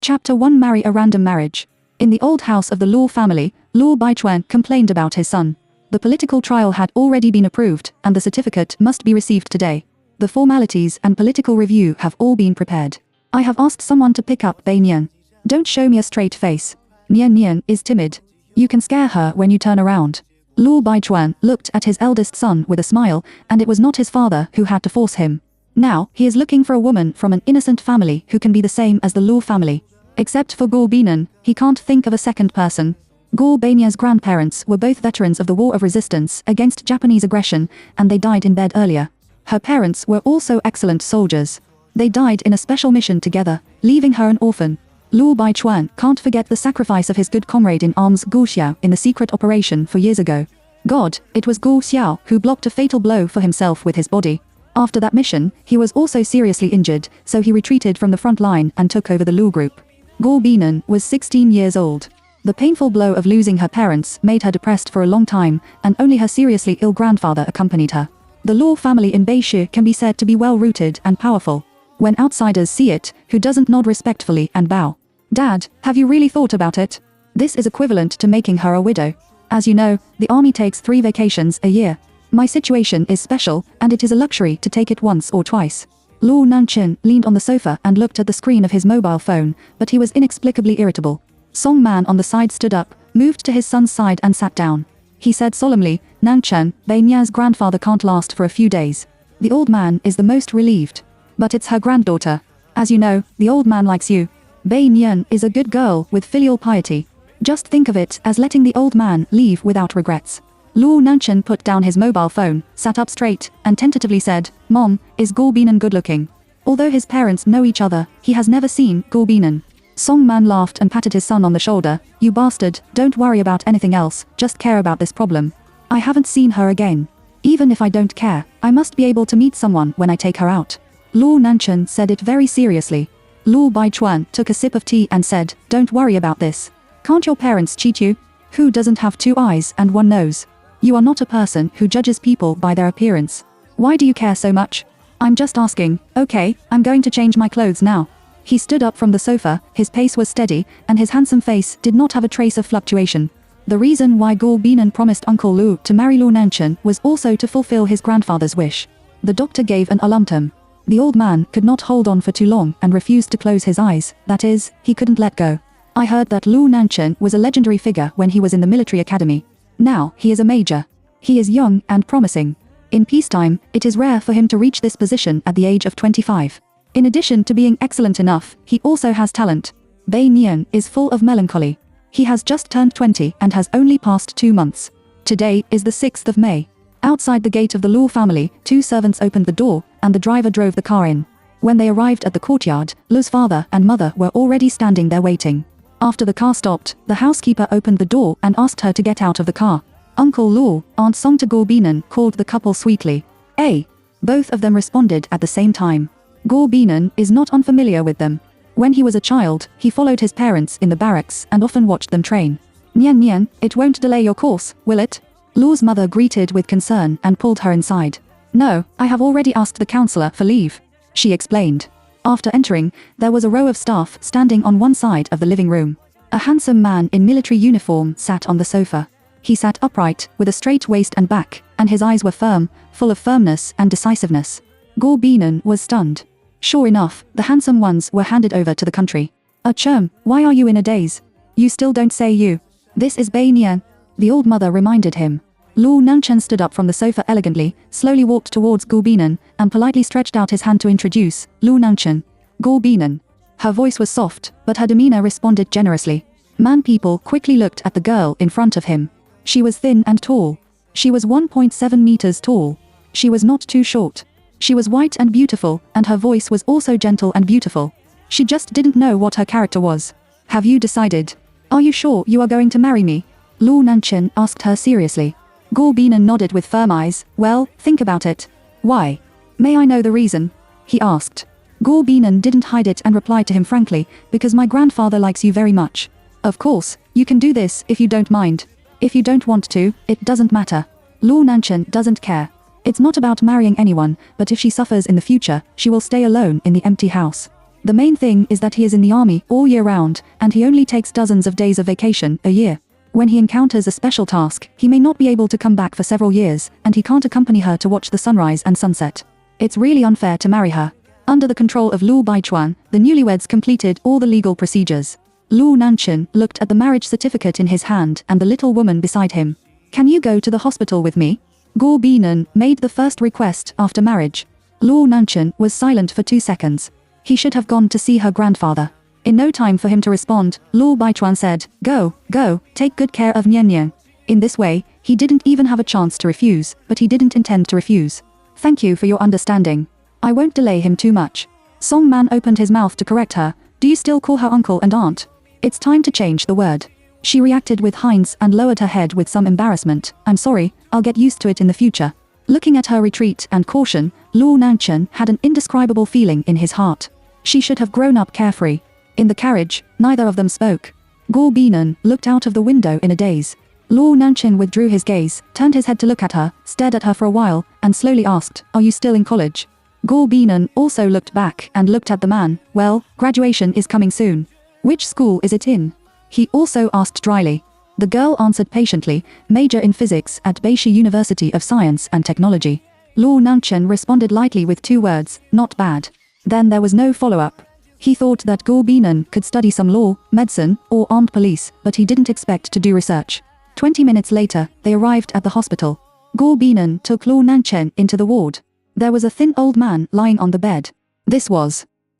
Chapter 1 Marry a Random Marriage. In the old house of the Law family, Law Baichuan complained about his son. The political trial had already been approved, and the certificate must be received today. The formalities and political review have all been prepared. I have asked someone to pick up Bei Nian. Don't show me a straight face. Nian Nian is timid. You can scare her when you turn around. Law Baichuan looked at his eldest son with a smile, and it was not his father who had to force him. Now, he is looking for a woman from an innocent family who can be the same as the Law family. Except for Guo Binan, he can't think of a second person. Guo Bania's grandparents were both veterans of the War of Resistance against Japanese aggression, and they died in bed earlier. Her parents were also excellent soldiers. They died in a special mission together, leaving her an orphan. Luo Baichuan can't forget the sacrifice of his good comrade in arms Guo Xiao in the secret operation 4 years ago. God, it was Guo Xiao who blocked a fatal blow for himself with his body. After that mission, he was also seriously injured, so he retreated from the front line and took over the Luo group. Guo Binan was 16 years old. The painful blow of losing her parents made her depressed for a long time, and only her seriously ill grandfather accompanied her. The Luo family in Beishi can be said to be well-rooted and powerful. When outsiders see it, who doesn't nod respectfully and bow? Dad, have you really thought about it? This is equivalent to making her a widow. As you know, the army takes 3 vacations a year. My situation is special, and it is a luxury to take it once or twice. Luo Nanchen leaned on the sofa and looked at the screen of his mobile phone, but he was inexplicably irritable. Song Man on the side stood up, moved to his son's side and sat down. He said solemnly, Nanchen, Bei Nian's grandfather can't last for a few days. The old man is the most relieved. But it's her granddaughter. As you know, the old man likes you. Bei Nian is a good girl with filial piety. Just think of it as letting the old man leave without regrets. Luo Nanchen put down his mobile phone, sat up straight, and tentatively said, Mom, is Guo Binan good-looking? Although his parents know each other, he has never seen Guo Binan. Song Man laughed and patted his son on the shoulder. You bastard, don't worry about anything else, just care about this problem. I haven't seen her again. Even if I don't care, I must be able to meet someone when I take her out. Luo Nanchen said it very seriously. Luo Baichuan took a sip of tea and said, Don't worry about this. Can't your parents cheat you? Who doesn't have 2 eyes and 1 nose? You are not a person who judges people by their appearance. Why do you care so much? I'm just asking. Okay, I'm going to change my clothes now. He stood up from the sofa, his pace was steady, and his handsome face did not have a trace of fluctuation. The reason why Guo Binan promised Uncle Lu to marry Luo Nanchen was also to fulfill his grandfather's wish. The doctor gave an ultimatum. The old man could not hold on for too long and refused to close his eyes, that is, he couldn't let go. I heard that Luo Nanchen was a legendary figure when he was in the military academy. Now, he is a major. He is young and promising. In peacetime, it is rare for him to reach this position at the age of 25. In addition to being excellent enough, he also has talent. Bei Nian is full of melancholy. He has just turned 20 and has only passed 2 months. Today is the 6th of May. Outside the gate of the Luo family, 2 servants opened the door, and the driver drove the car in. When they arrived at the courtyard, Lu's father and mother were already standing there waiting. After the car stopped, the housekeeper opened the door and asked her to get out of the car. Uncle Luo, Aunt Song to Guo Binan called the couple sweetly. "Hey!" Both of them responded at the same time. Guo Binan is not unfamiliar with them. When he was a child, he followed his parents in the barracks and often watched them train. Nian Nian, it won't delay your course, will it? Luo's mother greeted with concern and pulled her inside. No, I have already asked the counselor for leave, she explained. After entering, there was a row of staff standing on one side of the living room. A handsome man in military uniform sat on the sofa. He sat upright, with a straight waist and back, and his eyes were firm, full of firmness and decisiveness. Guo Binan was stunned. Sure enough, the handsome ones were handed over to the country. Chum, why are you in a daze? You still don't say you. This is Bei Nian, the old mother reminded him. Luo Nanchen stood up from the sofa elegantly, slowly walked towards Guo Binan, and politely stretched out his hand to introduce Luo Nanchen. Guo Binan. Her voice was soft, but her demeanor responded generously. Man people quickly looked at the girl in front of him. She was thin and tall. She was 1.7 meters tall. She was not too short. She was white and beautiful, and her voice was also gentle and beautiful. She just didn't know what her character was. Have you decided? Are you sure you are going to marry me? Luo Nanchen asked her seriously. Guo Binan nodded with firm eyes. Well, think about it. Why? May I know the reason? He asked. Guo Binan didn't hide it and replied to him frankly, because my grandfather likes you very much. Of course, you can do this if you don't mind. If you don't want to, it doesn't matter. Luo Nanchen doesn't care. It's not about marrying anyone, but if she suffers in the future, she will stay alone in the empty house. The main thing is that he is in the army all year round, and he only takes dozens of days of vacation a year. When he encounters a special task, he may not be able to come back for several years, and he can't accompany her to watch the sunrise and sunset. It's really unfair to marry her. Under the control of Luo Baichuan, the newlyweds completed all the legal procedures. Luo Nanchen looked at the marriage certificate in his hand and the little woman beside him. Can you go to the hospital with me? Guo Binan made the first request after marriage. Luo Nanchen was silent for 2 seconds. He should have gone to see her grandfather. In no time for him to respond, Luo Baichuan said, Go, take good care of Nian Nian. In this way, he didn't even have a chance to refuse, but he didn't intend to refuse. Thank you for your understanding. I won't delay him too much. Song Man opened his mouth to correct her. Do you still call her uncle and aunt? It's time to change the word. She reacted with hinds and lowered her head with some embarrassment. I'm sorry, I'll get used to it in the future. Looking at her retreat and caution, Luo Nanchen had an indescribable feeling in his heart. She should have grown up carefree. In the carriage, neither of them spoke. Guo Binan looked out of the window in a daze. Luo Nanchen withdrew his gaze, turned his head to look at her, stared at her for a while, and slowly asked, Are you still in college? Guo Binan also looked back and looked at the man. Well, graduation is coming soon. Which school is it in? He also asked dryly. The girl answered patiently, major in physics at Beixi University of Science and Technology. Luo Nanchen responded lightly with 2 words, not bad. Then there was no follow-up. He thought that Guo Binan could study some law, medicine, or armed police, but he didn't expect to do research. 20 minutes later, they arrived at the hospital. Guo Binan took Luo Nanchen into the ward. There was a thin old man lying on the bed.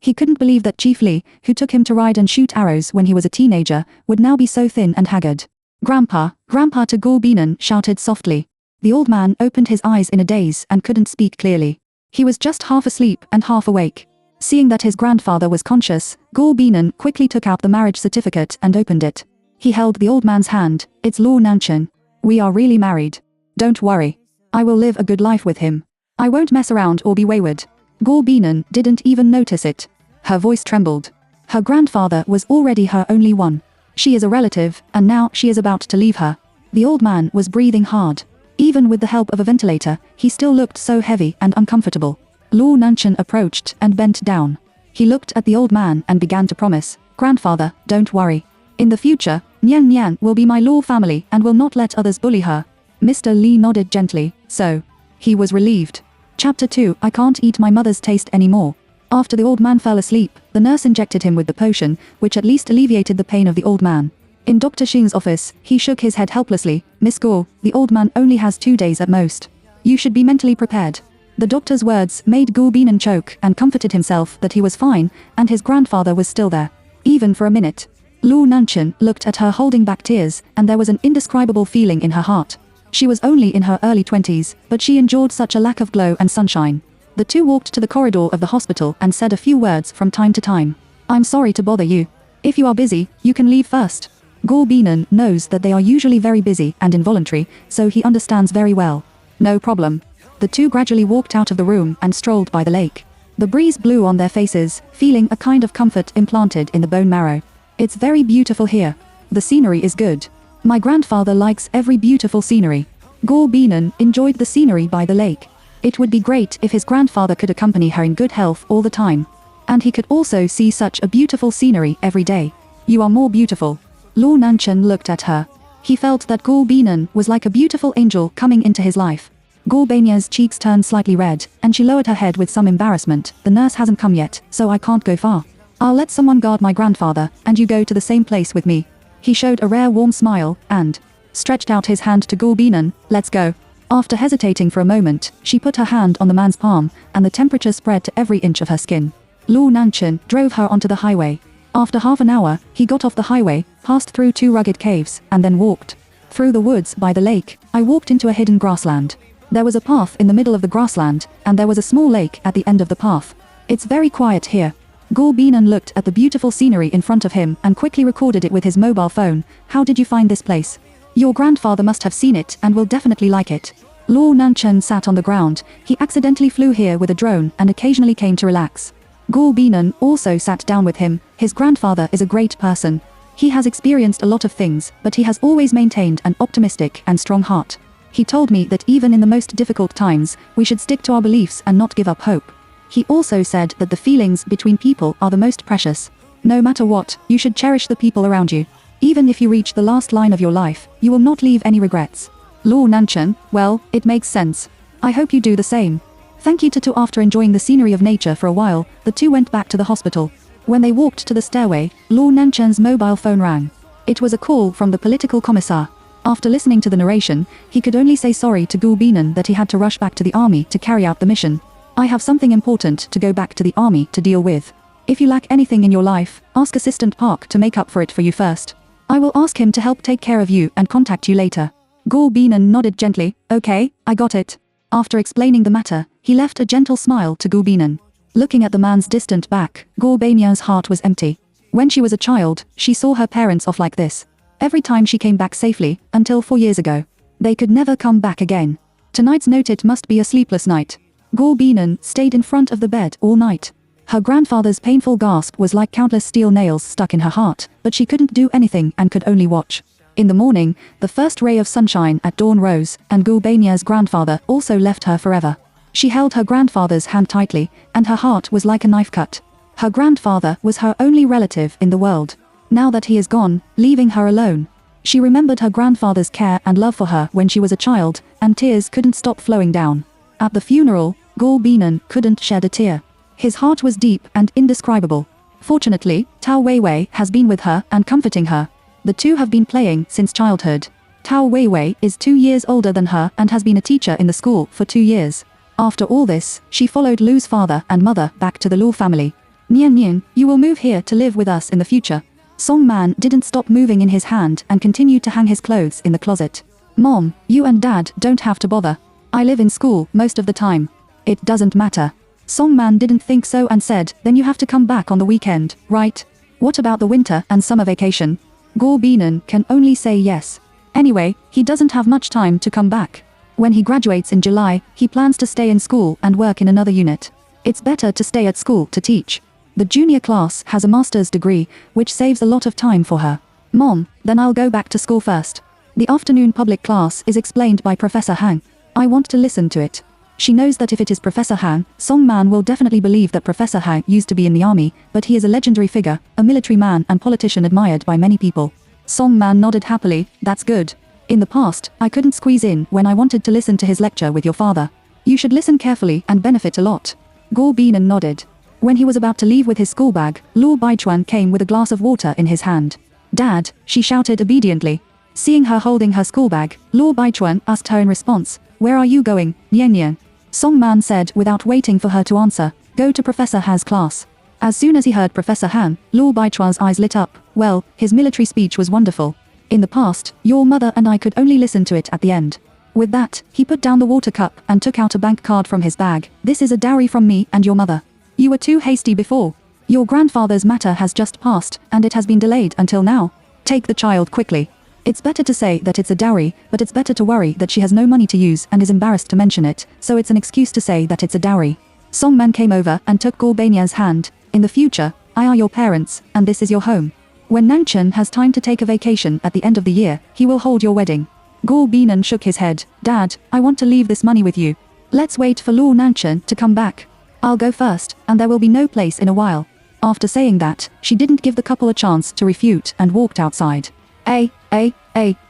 He couldn't believe that Chief Li, who took him to ride and shoot arrows when he was a teenager, would now be so thin and haggard. Grandpa to Guo Binan shouted softly. The old man opened his eyes in a daze and couldn't speak clearly. He was just half asleep and half awake. Seeing that his grandfather was conscious, Guo Binan quickly took out the marriage certificate and opened it. He held the old man's hand. It's Luo Nanchen. We are really married. Don't worry. I will live a good life with him. I won't mess around or be wayward. Guo Binan didn't even notice it. Her voice trembled. Her grandfather was already her only one. She is a relative, and now she is about to leave her. The old man was breathing hard. Even with the help of a ventilator, he still looked so heavy and uncomfortable. Luo Nanchen approached and bent down. He looked at the old man and began to promise, Grandfather, don't worry. In the future, Nian Nian will be my Luo family and will not let others bully her. Mr. Li nodded gently, so. He was relieved. Chapter 2 I can't eat my mother's taste anymore. After the old man fell asleep, the nurse injected him with the potion, which at least alleviated the pain of the old man. In Dr. Xing's office, he shook his head helplessly. Miss Guo, the old man only has 2 days at most. You should be mentally prepared. The doctor's words made Guo Binan choke and comforted himself that he was fine, and his grandfather was still there. Even for a minute. Luo Nanchen looked at her holding back tears, and there was an indescribable feeling in her heart. She was only in her early 20s, but she endured such a lack of glow and sunshine. The two walked to the corridor of the hospital and said a few words from time to time. I'm sorry to bother you. If you are busy, you can leave first. Guo Binan knows that they are usually very busy and involuntary, so he understands very well. No problem. The two gradually walked out of the room and strolled by the lake. The breeze blew on their faces, feeling a kind of comfort implanted in the bone marrow. It's very beautiful here. The scenery is good. My grandfather likes every beautiful scenery. Guo Binan enjoyed the scenery by the lake. It would be great if his grandfather could accompany her in good health all the time. And he could also see such a beautiful scenery every day. You are more beautiful. Luo Nanchen looked at her. He felt that Guo Binan was like a beautiful angel coming into his life. Guo Banya's cheeks turned slightly red, and she lowered her head with some embarrassment. The nurse hasn't come yet, so I can't go far. I'll let someone guard my grandfather, and you go to the same place with me. He showed a rare warm smile, and stretched out his hand to Guo Binan. Let's go. After hesitating for a moment, she put her hand on the man's palm, and the temperature spread to every inch of her skin. Luo Nanchen drove her onto the highway. After half an hour, he got off the highway, passed through 2 rugged caves, and then walked. Through the woods by the lake, I walked into a hidden grassland. There was a path in the middle of the grassland, and there was a small lake at the end of the path. It's very quiet here. Guo Binan looked at the beautiful scenery in front of him and quickly recorded it with his mobile phone. How did you find this place? Your grandfather must have seen it and will definitely like it. Luo Nanchen sat on the ground. He accidentally flew here with a drone and occasionally came to relax. Guo Binan also sat down with him. His grandfather is a great person. He has experienced a lot of things, but he has always maintained an optimistic and strong heart. He told me that even in the most difficult times, we should stick to our beliefs and not give up hope. He also said that the feelings between people are the most precious. No matter what, you should cherish the people around you. Even if you reach the last line of your life, you will not leave any regrets. Luo Nanchen, well, it makes sense. I hope you do the same. Thank you to. After enjoying the scenery of nature for a while, the two went back to the hospital. When they walked to the stairway, Luo Nanchen's mobile phone rang. It was a call from the political commissar. After listening to the narration, he could only say sorry to Gu Binan that he had to rush back to the army to carry out the mission. I have something important to go back to the army to deal with. If you lack anything in your life, ask Assistant Park to make up for it for you first. I will ask him to help take care of you and contact you later. Gu Binan nodded gently. Okay, I got it. After explaining the matter, he left a gentle smile to Gu Binan. Looking at the man's distant back, Gu Banyan's heart was empty. When she was a child, she saw her parents off like this. Every time she came back safely, until 4 years ago. They could never come back again. Tonight's note it must be a sleepless night. Gu Binan stayed in front of the bed all night. Her grandfather's painful gasp was like countless steel nails stuck in her heart, but she couldn't do anything and could only watch. In the morning, the first ray of sunshine at dawn rose, and Gu Banya's grandfather also left her forever. She held her grandfather's hand tightly, and her heart was like a knife cut. Her grandfather was her only relative in the world. Now that he is gone, leaving her alone. She remembered her grandfather's care and love for her when she was a child, and tears couldn't stop flowing down. At the funeral, Gu Binan couldn't shed a tear. His heart was deep and indescribable. Fortunately, Tao Weiwei has been with her and comforting her. The two have been playing since childhood. Tao Weiwei is 2 years older than her and has been a teacher in the school for 2 years. After all this, she followed Lu's father and mother back to the Lu family. Nian Nian, you will move here to live with us in the future. Song Man didn't stop moving in his hand and continued to hang his clothes in the closet. Mom, you and Dad don't have to bother. I live in school most of the time. It doesn't matter. Song Man didn't think so and said, then you have to come back on the weekend, right? What about the winter and summer vacation? Gu Binan can only say yes. Anyway, he doesn't have much time to come back. When he graduates in July, he plans to stay in school and work in another unit. It's better to stay at school to teach. The junior class has a master's degree, which saves a lot of time for her. Mom, then I'll go back to school first. The afternoon public class is explained by Professor Han. I want to listen to it. She knows that if it is Professor Han, Song Man will definitely believe that Professor Han used to be in the army, but he is a legendary figure, a military man and politician admired by many people. Song Man nodded happily. That's good. In the past, I couldn't squeeze in when I wanted to listen to his lecture with your father. You should listen carefully and benefit a lot. Gu Binan nodded. When he was about to leave with his school bag, Luo Baichuan came with a glass of water in his hand. Dad, she shouted obediently. Seeing her holding her school bag, Luo Baichuan asked her in response, where are you going, Nian Nian? Song Man said without waiting for her to answer, go to Professor Han's class. As soon as he heard Professor Han, Luo Baichuan's eyes lit up. Well, his military speech was wonderful. In the past, your mother and I could only listen to it at the end. With that, he put down the water cup and took out a bank card from his bag. This is a dowry from me and your mother. You were too hasty before. Your grandfather's matter has just passed, and it has been delayed until now. Take the child quickly. It's better to say that it's a dowry, but it's better to worry that she has no money to use and is embarrassed to mention it, so it's an excuse to say that it's a dowry. Song Man came over and took Gu Banya's hand. In the future, I are your parents, and this is your home. When Nanchen has time to take a vacation at the end of the year, he will hold your wedding. Gu Binan shook his head. Dad, I want to leave this money with you. Let's wait for Luo Nanchen to come back. I'll go first, and there will be no place in a while. After saying that, she didn't give the couple a chance to refute and walked outside.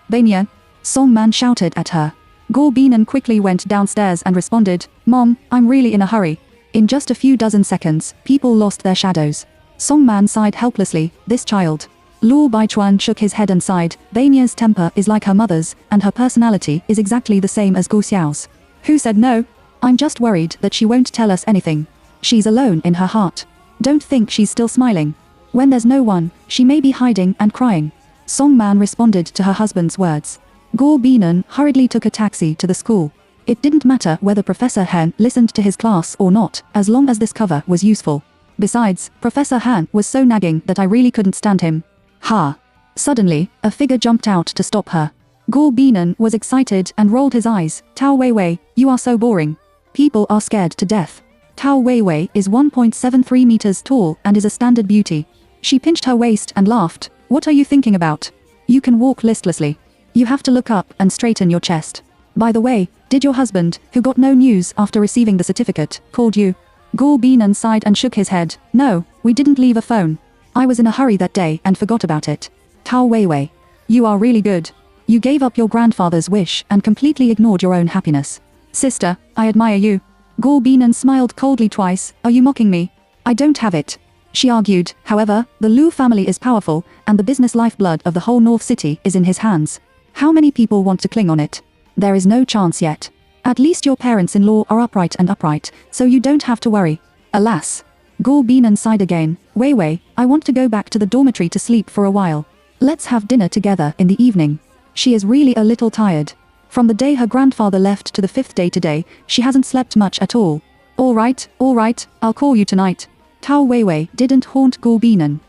Banya! Song Man shouted at her. Gu Binan quickly went downstairs and responded, Mom, I'm really in a hurry. In just a few dozen seconds, people lost their shadows. Song Man sighed helplessly, this child. Luo Baichuan shook his head and sighed, Banya's temper is like her mother's, and her personality is exactly the same as Gu Xiao's. Who said no? I'm just worried that she won't tell us anything. She's alone in her heart. Don't think she's still smiling. When there's no one, she may be hiding and crying. Song Man responded to her husband's words. Gu Binan hurriedly took a taxi to the school. It didn't matter whether Professor Han listened to his class or not, as long as this cover was useful. Besides, Professor Han was so nagging that I really couldn't stand him. Ha! Suddenly, a figure jumped out to stop her. Gu Binan was excited and rolled his eyes. Tao Weiwei, you are so boring. People are scared to death. Tao Weiwei is 1.73 meters tall and is a standard beauty. She pinched her waist and laughed. What are you thinking about? You can walk listlessly. You have to look up and straighten your chest. By the way, did your husband, who got no news after receiving the certificate, called you? Gu Binan sighed and shook his head. No, we didn't leave a phone. I was in a hurry that day and forgot about it. Tao Weiwei. You are really good. You gave up your grandfather's wish and completely ignored your own happiness. Sister, I admire you. Gu Binan smiled coldly twice. Are you mocking me? I don't have it. She argued. However, the Lu family is powerful, and the business lifeblood of the whole North City is in his hands. How many people want to cling on it? There is no chance yet. At least your parents-in-law are upright, so you don't have to worry. Alas. Gu Binan sighed again. Weiwei, I want to go back to the dormitory to sleep for a while. Let's have dinner together in the evening. She is really a little tired. From the day her grandfather left to the 5th day today, she hasn't slept much at all. All right, I'll call you tonight. Tao Weiwei didn't haunt Gu Binan.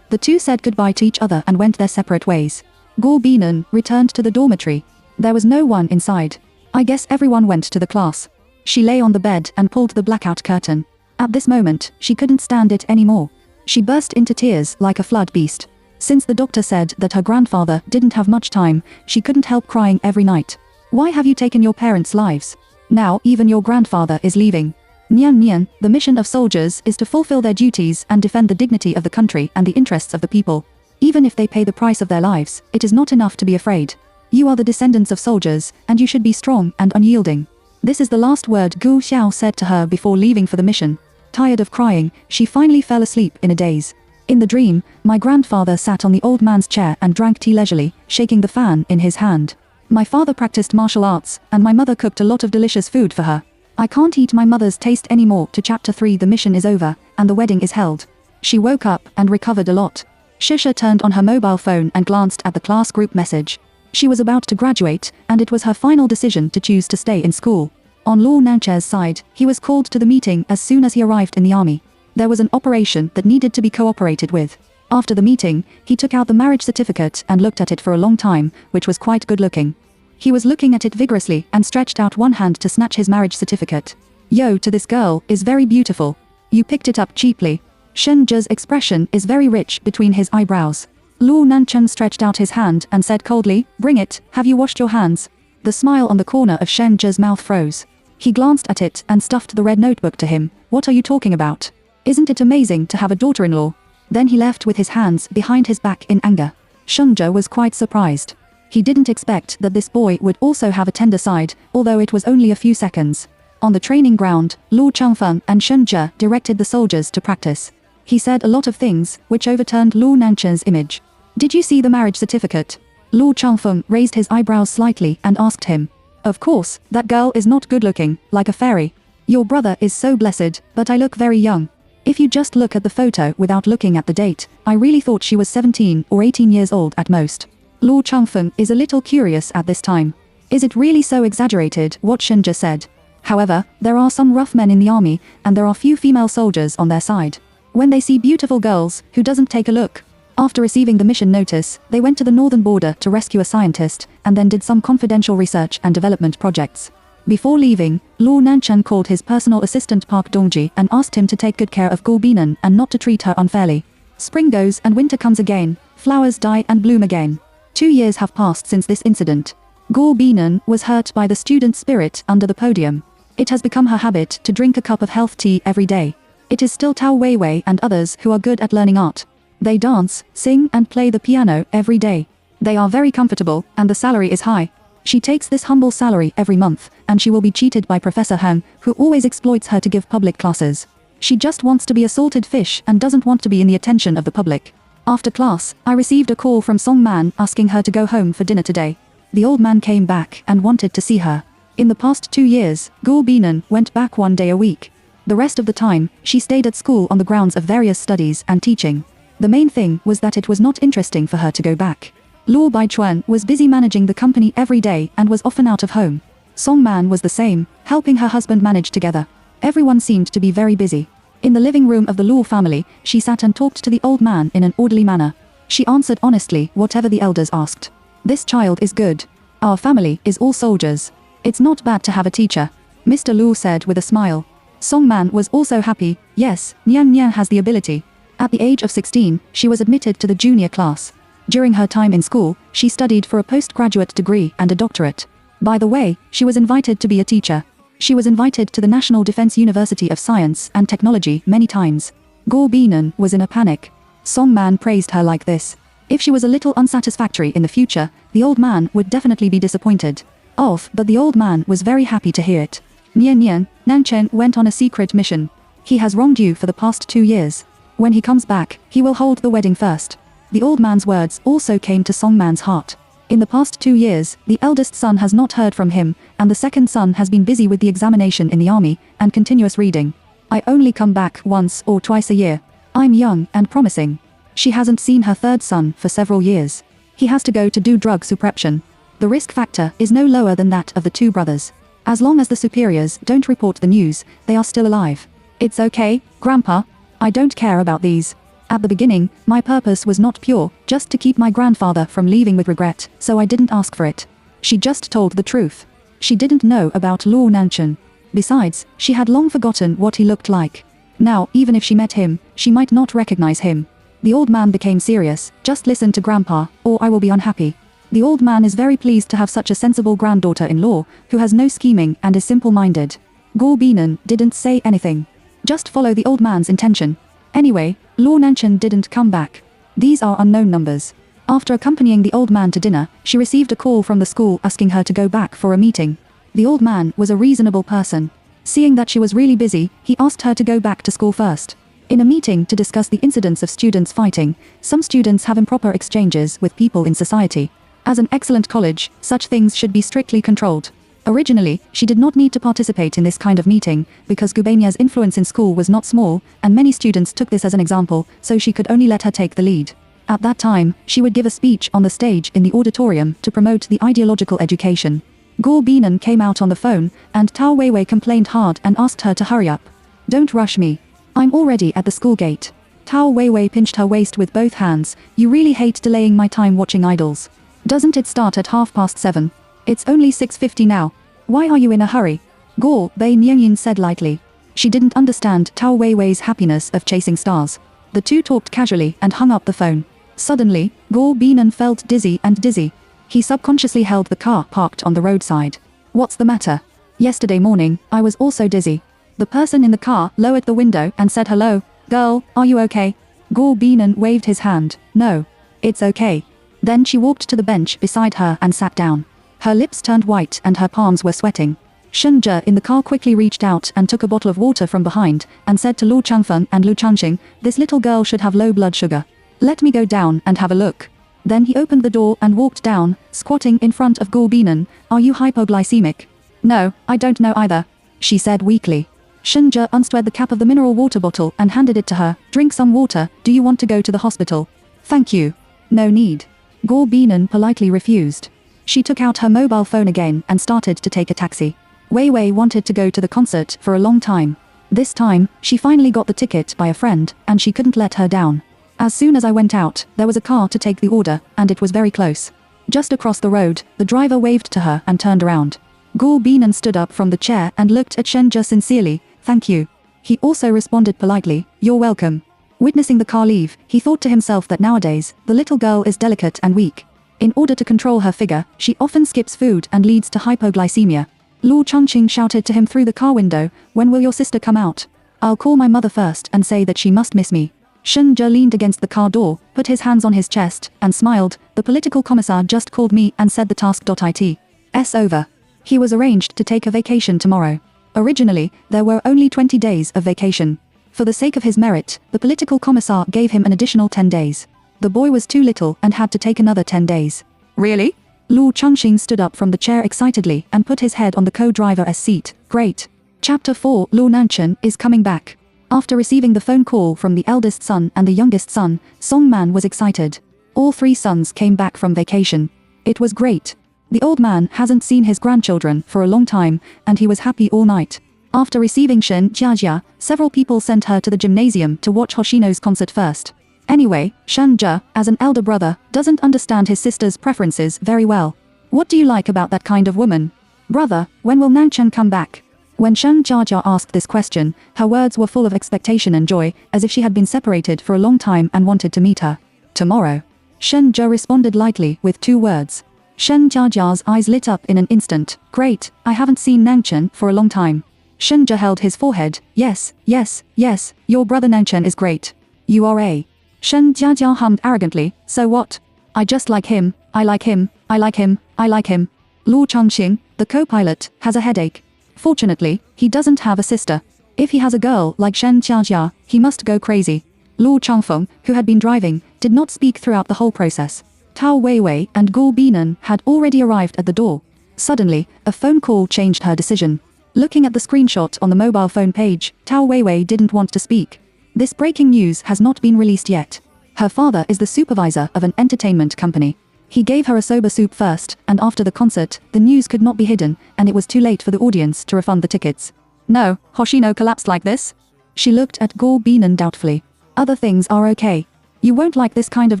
The two said goodbye to each other and went their separate ways. Gu Binan returned to the dormitory. There was no one inside. I guess everyone went to the class. She lay on the bed and pulled the blackout curtain. At this moment, she couldn't stand it anymore. She burst into tears like a flood beast. Since the doctor said that her grandfather didn't have much time, she couldn't help crying every night. Why have you taken your parents' lives? Now even your grandfather is leaving. Nian, the mission of soldiers is to fulfill their duties and defend the dignity of the country and the interests of the people. Even if they pay the price of their lives, it is not enough to be afraid. You are the descendants of soldiers, and you should be strong and unyielding. This is the last word Gu Xiao said to her before leaving for the mission. Tired of crying, she finally fell asleep in a daze. In the dream, my grandfather sat on the old man's chair and drank tea leisurely, shaking the fan in his hand. My father practiced martial arts, and my mother cooked a lot of delicious food for her. I can't eat my mother's taste anymore. To chapter 3. The mission is over, and the wedding is held. She woke up and recovered a lot. Shisha turned on her mobile phone and glanced at the class group message. She was about to graduate, and it was her final decision to choose to stay in school. On Luo Nanche's side, he was called to the meeting as soon as he arrived in the army. There was an operation that needed to be cooperated with. After the meeting, he took out the marriage certificate and looked at it for a long time, which was quite good looking. He was looking at it vigorously and stretched out one hand to snatch his marriage certificate. Yo, to this girl is very beautiful. You picked it up cheaply. Shen Zhe's expression is very rich between his eyebrows. Luo Nanchen stretched out his hand and said coldly, bring it, have you washed your hands? The smile on the corner of Shen Zhe's mouth froze. He glanced at it and stuffed the red notebook to him. What are you talking about? Isn't it amazing to have a daughter-in-law? Then he left with his hands behind his back in anger. Shen Zhe was quite surprised. He didn't expect that this boy would also have a tender side, although it was only a few seconds. On the training ground, Lu Changfeng and Shen Zhe directed the soldiers to practice. He said a lot of things, which overturned Luo Nanchen's image. Did you see the marriage certificate? Lu Changfeng raised his eyebrows slightly and asked him. Of course, that girl is not good-looking, like a fairy. Your brother is so blessed, but I look very young. If you just look at the photo without looking at the date, I really thought she was 17 or 18 years old at most. Luo Changfeng is a little curious at this time. Is it really so exaggerated what Shen Zhe said? However, there are some rough men in the army, and there are few female soldiers on their side. When they see beautiful girls, who doesn't take a look? After receiving the mission notice, they went to the northern border to rescue a scientist, and then did some confidential research and development projects. Before leaving, Luo Nanchen called his personal assistant Park Dongji and asked him to take good care of Gu Binan and not to treat her unfairly. Spring goes and winter comes again, flowers die and bloom again. 2 years have passed since this incident. Gu Binan was hurt by the student spirit under the podium. It has become her habit to drink a cup of health tea every day. It is still Tao Weiwei and others who are good at learning art. They dance, sing and play the piano every day. They are very comfortable, and the salary is high. She takes this humble salary every month, and she will be cheated by Professor Heng, who always exploits her to give public classes. She just wants to be a salted fish and doesn't want to be in the attention of the public. After class, I received a call from Song Man asking her to go home for dinner today. The old man came back and wanted to see her. In the past 2 years, Gu Binan went back 1 day a week. The rest of the time, she stayed at school on the grounds of various studies and teaching. The main thing was that it was not interesting for her to go back. Luo Baichuan was busy managing the company every day and was often out of home. Song Man was the same, helping her husband manage together. Everyone seemed to be very busy. In the living room of the Luo family, she sat and talked to the old man in an orderly manner. She answered honestly whatever the elders asked. This child is good. Our family is all soldiers. It's not bad to have a teacher, Mr. Luo said with a smile. Song Man was also happy. Yes, Nian has the ability. At the age of 16, she was admitted to the junior class. During her time in school, she studied for a postgraduate degree and a doctorate. By the way, she was invited to be a teacher. She was invited to the National Defense University of Science and Technology many times. Go Binan was in a panic. Song Man praised her like this. If she was a little unsatisfactory in the future, the old man would definitely be disappointed. But the old man was very happy to hear it. Nian Nian, Nanchen went on a secret mission. He has wronged you for the past 2 years. When he comes back, he will hold the wedding first. The old man's words also came to Song Man's heart. In the past 2 years, the eldest son has not heard from him, and the second son has been busy with the examination in the army and continuous reading. I only come back once or twice a year. I'm young and promising. She hasn't seen her third son for several years. He has to go to do drug suppression. The risk factor is no lower than that of the 2 brothers. As long as the superiors don't report the news, they are still alive. It's okay, Grandpa. I don't care about these. At the beginning, my purpose was not pure, just to keep my grandfather from leaving with regret, so I didn't ask for it. She just told the truth. She didn't know about Luo Nanchen. Besides, she had long forgotten what he looked like. Now, even if she met him, she might not recognize him. The old man became serious. Just listen to Grandpa, or I will be unhappy. The old man is very pleased to have such a sensible granddaughter-in-law, who has no scheming and is simple-minded. Go Binan didn't say anything. Just follow the old man's intention. Anyway, Luo Nanchen didn't come back. These are unknown numbers. After accompanying the old man to dinner, she received a call from the school asking her to go back for a meeting. The old man was a reasonable person. Seeing that she was really busy, he asked her to go back to school first. In a meeting to discuss the incidents of students fighting, some students have improper exchanges with people in society. As an excellent college, such things should be strictly controlled. Originally, she did not need to participate in this kind of meeting, because Gubania's influence in school was not small, and many students took this as an example, so she could only let her take the lead. At that time, she would give a speech on the stage in the auditorium to promote the ideological education. Go Binan came out on the phone, and Tao Weiwei complained hard and asked her to hurry up. Don't rush me. I'm already at the school gate. Tao Weiwei pinched her waist with both hands. You really hate delaying my time watching idols. Doesn't it start at 7:30? It's only 6:50 now. Why are you in a hurry? Go Bei Nianyin said lightly. She didn't understand Tao Weiwei's happiness of chasing stars. The two talked casually and hung up the phone. Suddenly, Go Binan felt dizzy and dizzy. He subconsciously held the car parked on the roadside. What's the matter? Yesterday morning, I was also dizzy. The person in the car lowered the window and said hello. Girl, are you okay? Go Binan waved his hand. No. It's okay. Then she walked to the bench beside her and sat down. Her lips turned white and her palms were sweating. Shen Zhe in the car quickly reached out and took a bottle of water from behind, and said to Lu Changfeng and Lu Changxing, this little girl should have low blood sugar. Let me go down and have a look. Then he opened the door and walked down, squatting in front of Go Binan. Are you hypoglycemic? No, I don't know either, she said weakly. Shen Zhe unscrewed the cap of the mineral water bottle and handed it to her. Drink some water. Do you want to go to the hospital? Thank you. No need. Go Binan politely refused. She took out her mobile phone again and started to take a taxi. Wei Wei wanted to go to the concert for a long time. This time, she finally got the ticket by a friend, and she couldn't let her down. As soon as I went out, there was a car to take the order, and it was very close. Just across the road, the driver waved to her and turned around. Go Binan stood up from the chair and looked at Shen Zhe sincerely. Thank you. He also responded politely, you're welcome. Witnessing the car leave, he thought to himself that nowadays, the little girl is delicate and weak. In order to control her figure, she often skips food and leads to hypoglycemia. Lu Changqing shouted to him through the car window, when will your sister come out? I'll call my mother first and say that she must miss me. Shen Zhe leaned against the car door, put his hands on his chest, and smiled. The political commissar just called me and said the task.it's over. He was arranged to take a vacation tomorrow. Originally, there were only 20 days of vacation. For the sake of his merit, the political commissar gave him an additional 10 days. The boy was too little and had to take another 10 days. Really? Lu Changxing stood up from the chair excitedly and put his head on the co-driver's seat. Great. Chapter 4 Luo Nanchen is coming back. After receiving the phone call from the eldest son and the youngest son, Song Man was excited. All 3 sons came back from vacation. It was great. The old man hasn't seen his grandchildren for a long time, and he was happy all night. After receiving Shen Jiajia, several people sent her to the gymnasium to watch Hoshino's concert first. Anyway, Shen Zhe, as an elder brother, doesn't understand his sister's preferences very well. What do you like about that kind of woman? Brother, when will Nanchen come back? When Shen Jiajia asked this question, her words were full of expectation and joy, as if she had been separated for a long time and wanted to meet her. Tomorrow. Shen Zhe responded lightly with 2 words. Shen Jiajia's eyes lit up in an instant. Great, I haven't seen Nangchen for a long time. Shen Jia held his forehead. Yes, yes, yes, your brother Nangchen is great. You are a. Shen Jiajia hummed arrogantly. So what? I just like him, I like him, I like him, I like him. Luo Changxing, the co-pilot, has a headache. Fortunately, he doesn't have a sister. If he has a girl like Shen Jiajia, he must go crazy. Luo Changfeng, who had been driving, did not speak throughout the whole process. Tao Weiwei and Guo Binan had already arrived at the door. Suddenly, a phone call changed her decision. Looking at the screenshot on the mobile phone page, Tao Weiwei didn't want to speak. This breaking news has not been released yet. Her father is the supervisor of an entertainment company. He gave her a soba soup first, and after the concert, the news could not be hidden, and it was too late for the audience to refund the tickets. No, Hoshino collapsed like this? She looked at Guo Binan doubtfully. Other things are okay. You won't like this kind of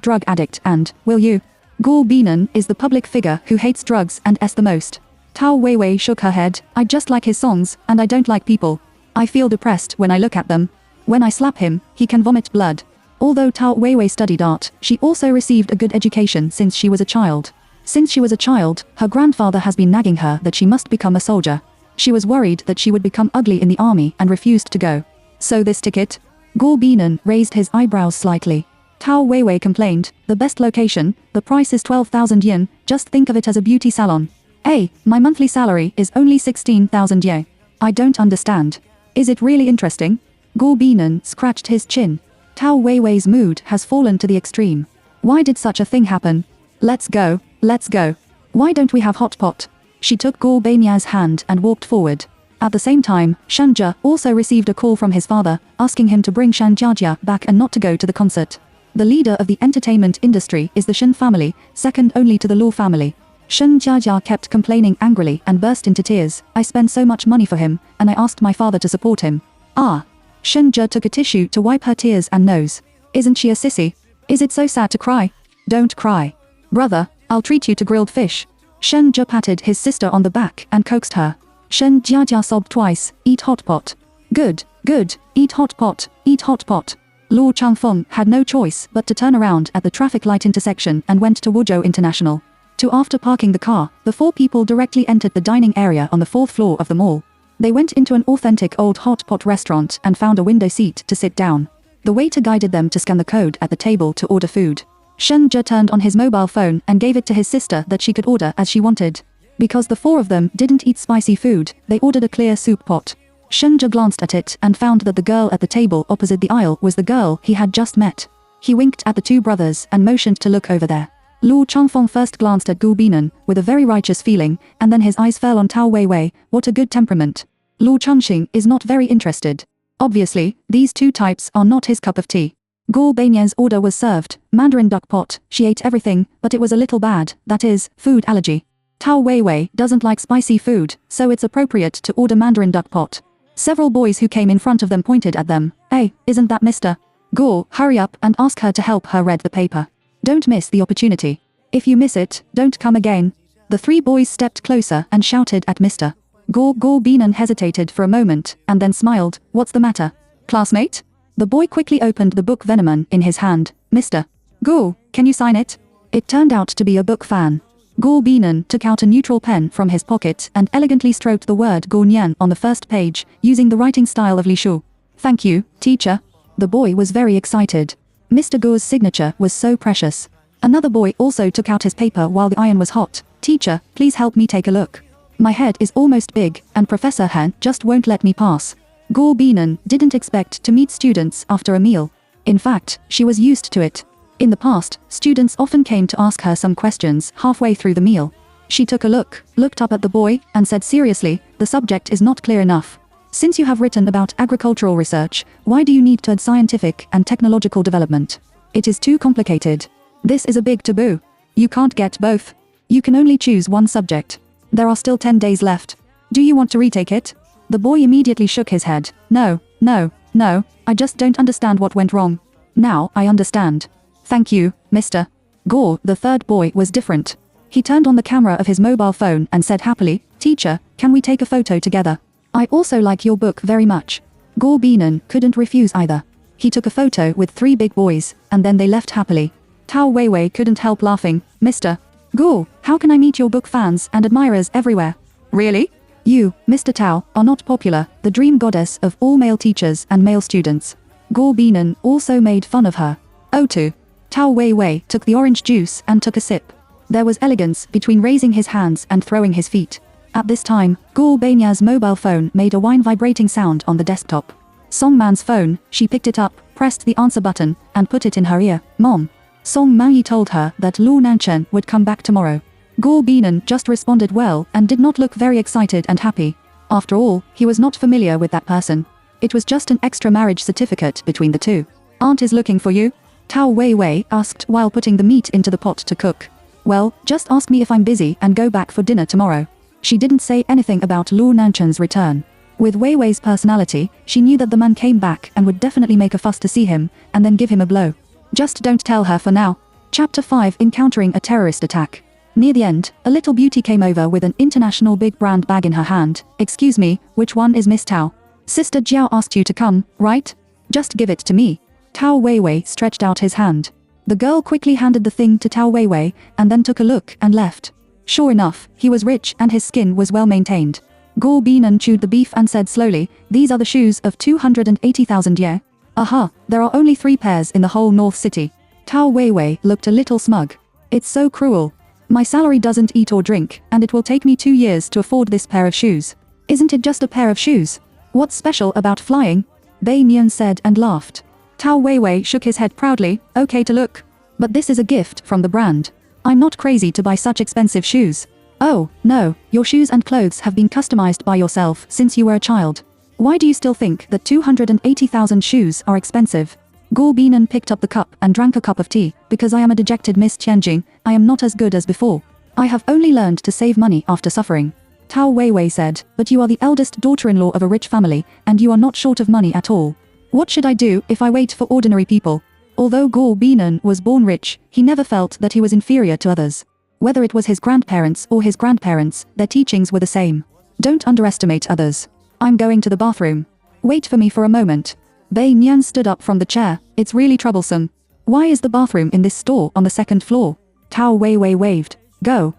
drug addict and, will you? Guo Binan is the public figure who hates drugs and the most. Tao Weiwei shook her head. I just like his songs, and I don't like people. I feel depressed when I look at them. When I slap him, he can vomit blood. Although Tao Weiwei studied art, she also received a good education since she was a child. Since she was a child, her grandfather has been nagging her that she must become a soldier. She was worried that she would become ugly in the army and refused to go. So this ticket? Guo Binan raised his eyebrows slightly. Tao Weiwei complained, the best location, the price is 12,000 yen, just think of it as a beauty salon. Hey, my monthly salary is only 16,000 yen. I don't understand. Is it really interesting? Guo Binan scratched his chin. Tao Weiwei's mood has fallen to the extreme. Why did such a thing happen? Let's go, let's go. Why don't we have hot pot? She took Guo Binan's hand and walked forward. At the same time, Shen Jia also received a call from his father, asking him to bring Shen Jiajia back and not to go to the concert. The leader of the entertainment industry is the Shen family, second only to the Luo family. Shen Jiajia kept complaining angrily and burst into tears. I spent so much money for him, and I asked my father to support him. Ah. Shen Jia took a tissue to wipe her tears and nose. Isn't she a sissy? Is it so sad to cry? Don't cry. Brother, I'll treat you to grilled fish. Shen Jia patted his sister on the back and coaxed her. Shen Jiajia sobbed twice. Eat hot pot. Good, good, eat hot pot, eat hot pot. Luo Changfeng had no choice but to turn around at the traffic light intersection and went to Wuzhou International. After parking the car, the four people directly entered the dining area on the 4th floor of the mall. They went into an authentic old hot pot restaurant and found a window seat to sit down. The waiter guided them to scan the code at the table to order food. Shen Jia turned on his mobile phone and gave it to his sister that she could order as she wanted. Because the four of them didn't eat spicy food, they ordered a clear soup pot. Shen Jia glanced at it and found that the girl at the table opposite the aisle was the girl he had just met. He winked at the two brothers and motioned to look over there. Luo Changfeng first glanced at Guo Binan with a very righteous feeling, and then his eyes fell on Tao Weiwei. What a good temperament. Luo Changxing is not very interested. Obviously, these two types are not his cup of tea. Guo Binan's order was served, Mandarin duck pot. She ate everything, but it was a little bad, that is, food allergy. Tao Weiwei doesn't like spicy food, so it's appropriate to order Mandarin duck pot. Several boys who came in front of them pointed at them. Hey, isn't that Mr. Guo? Hurry up and ask her to help her read the paper. Don't miss the opportunity. If you miss it, don't come again. The three boys stepped closer and shouted at Mr. Guo Binan hesitated for a moment, and then smiled. What's the matter? Classmate? The boy quickly opened the book Venomon in his hand. Mr. Guo, can you sign it? It turned out to be a book fan. Guo Binan took out a neutral pen from his pocket and elegantly stroked the word Guo Nian on the first page, using the writing style of Li Shu. Thank you, teacher. The boy was very excited. Mr. Guo's signature was so precious. Another boy also took out his paper while the iron was hot. Teacher, please help me take a look. My head is almost big, and Professor Han just won't let me pass. Guo Binan didn't expect to meet students after a meal. In fact, she was used to it. In the past, students often came to ask her some questions halfway through the meal. She took a look, looked up at the boy, and said seriously, the subject is not clear enough. Since you have written about agricultural research, why do you need to add scientific and technological development? It is too complicated. This is a big taboo. You can't get both. You can only choose one subject. There are still 10 days left. Do you want to retake it? The boy immediately shook his head. No, I just don't understand what went wrong. Now I understand. Thank you, Mr. Guo. The third boy was different. He turned on the camera of his mobile phone and said happily, Teacher, can we take a photo together? I also like your book very much. Guo Binan couldn't refuse either. He took a photo with three big boys, and then they left happily. Tao Weiwei couldn't help laughing. Mr. Go, how can I meet your book fans and admirers everywhere? Really? You, Mr. Tao, are not popular, the dream goddess of all male teachers and male students. Go Binan also made fun of her. Oh too. Tao Wei took the orange juice and took a sip. There was elegance between raising his hands and throwing his feet. At this time, Go Banya's mobile phone made a whine vibrating sound on the desktop. Song Man's phone, she picked it up, pressed the answer button, and put it in her ear. Mom. Song Manyi told her that Lu Nanchen would come back tomorrow. Go Binan just responded well and did not look very excited and happy. After all, he was not familiar with that person. It was just an extra marriage certificate between the two. Aunt is looking for you? Tao Wei asked while putting the meat into the pot to cook. Well, just ask me if I'm busy and go back for dinner tomorrow. She didn't say anything about Lu Nanchen's return. With Wei's personality, she knew that the man came back and would definitely make a fuss to see him, and then give him a blow. Just don't tell her for now. Chapter 5 Encountering a Terrorist Attack. Near the end, a little beauty came over with an international big brand bag in her hand. Excuse me, which one is Miss Tao? Sister Jiao asked you to come, right? Just give it to me. Tao Wei stretched out his hand. The girl quickly handed the thing to Tao Wei and then took a look and left. Sure enough, he was rich and his skin was well maintained. Go Binan chewed the beef and said slowly, these are the shoes of 280,000 ye. Aha, there are only 3 pairs in the whole North City. Tao Wei looked a little smug. It's so cruel. My salary doesn't eat or drink, and it will take me 2 years to afford this pair of shoes. Isn't it just a pair of shoes? What's special about flying? Bei Nian said and laughed. Tao Wei shook his head proudly, okay to look. But this is a gift from the brand. I'm not crazy to buy such expensive shoes. Oh, no, your shoes and clothes have been customized by yourself since you were a child. Why do you still think that 280,000 shoes are expensive? Go Binan picked up the cup and drank a cup of tea. Because I am a dejected Miss Tianjing, I am not as good as before. I have only learned to save money after suffering. Tao Wei said, but you are the eldest daughter-in-law of a rich family, and you are not short of money at all. What should I do if I wait for ordinary people? Although Go Binan was born rich, he never felt that he was inferior to others. Whether it was his grandparents or his grandparents, their teachings were the same. Don't underestimate others. I'm going to the bathroom. Wait for me for a moment. Bei Nian stood up from the chair. It's really troublesome. Why is the bathroom in this store on the 2nd floor? Tao Wei waved. Go.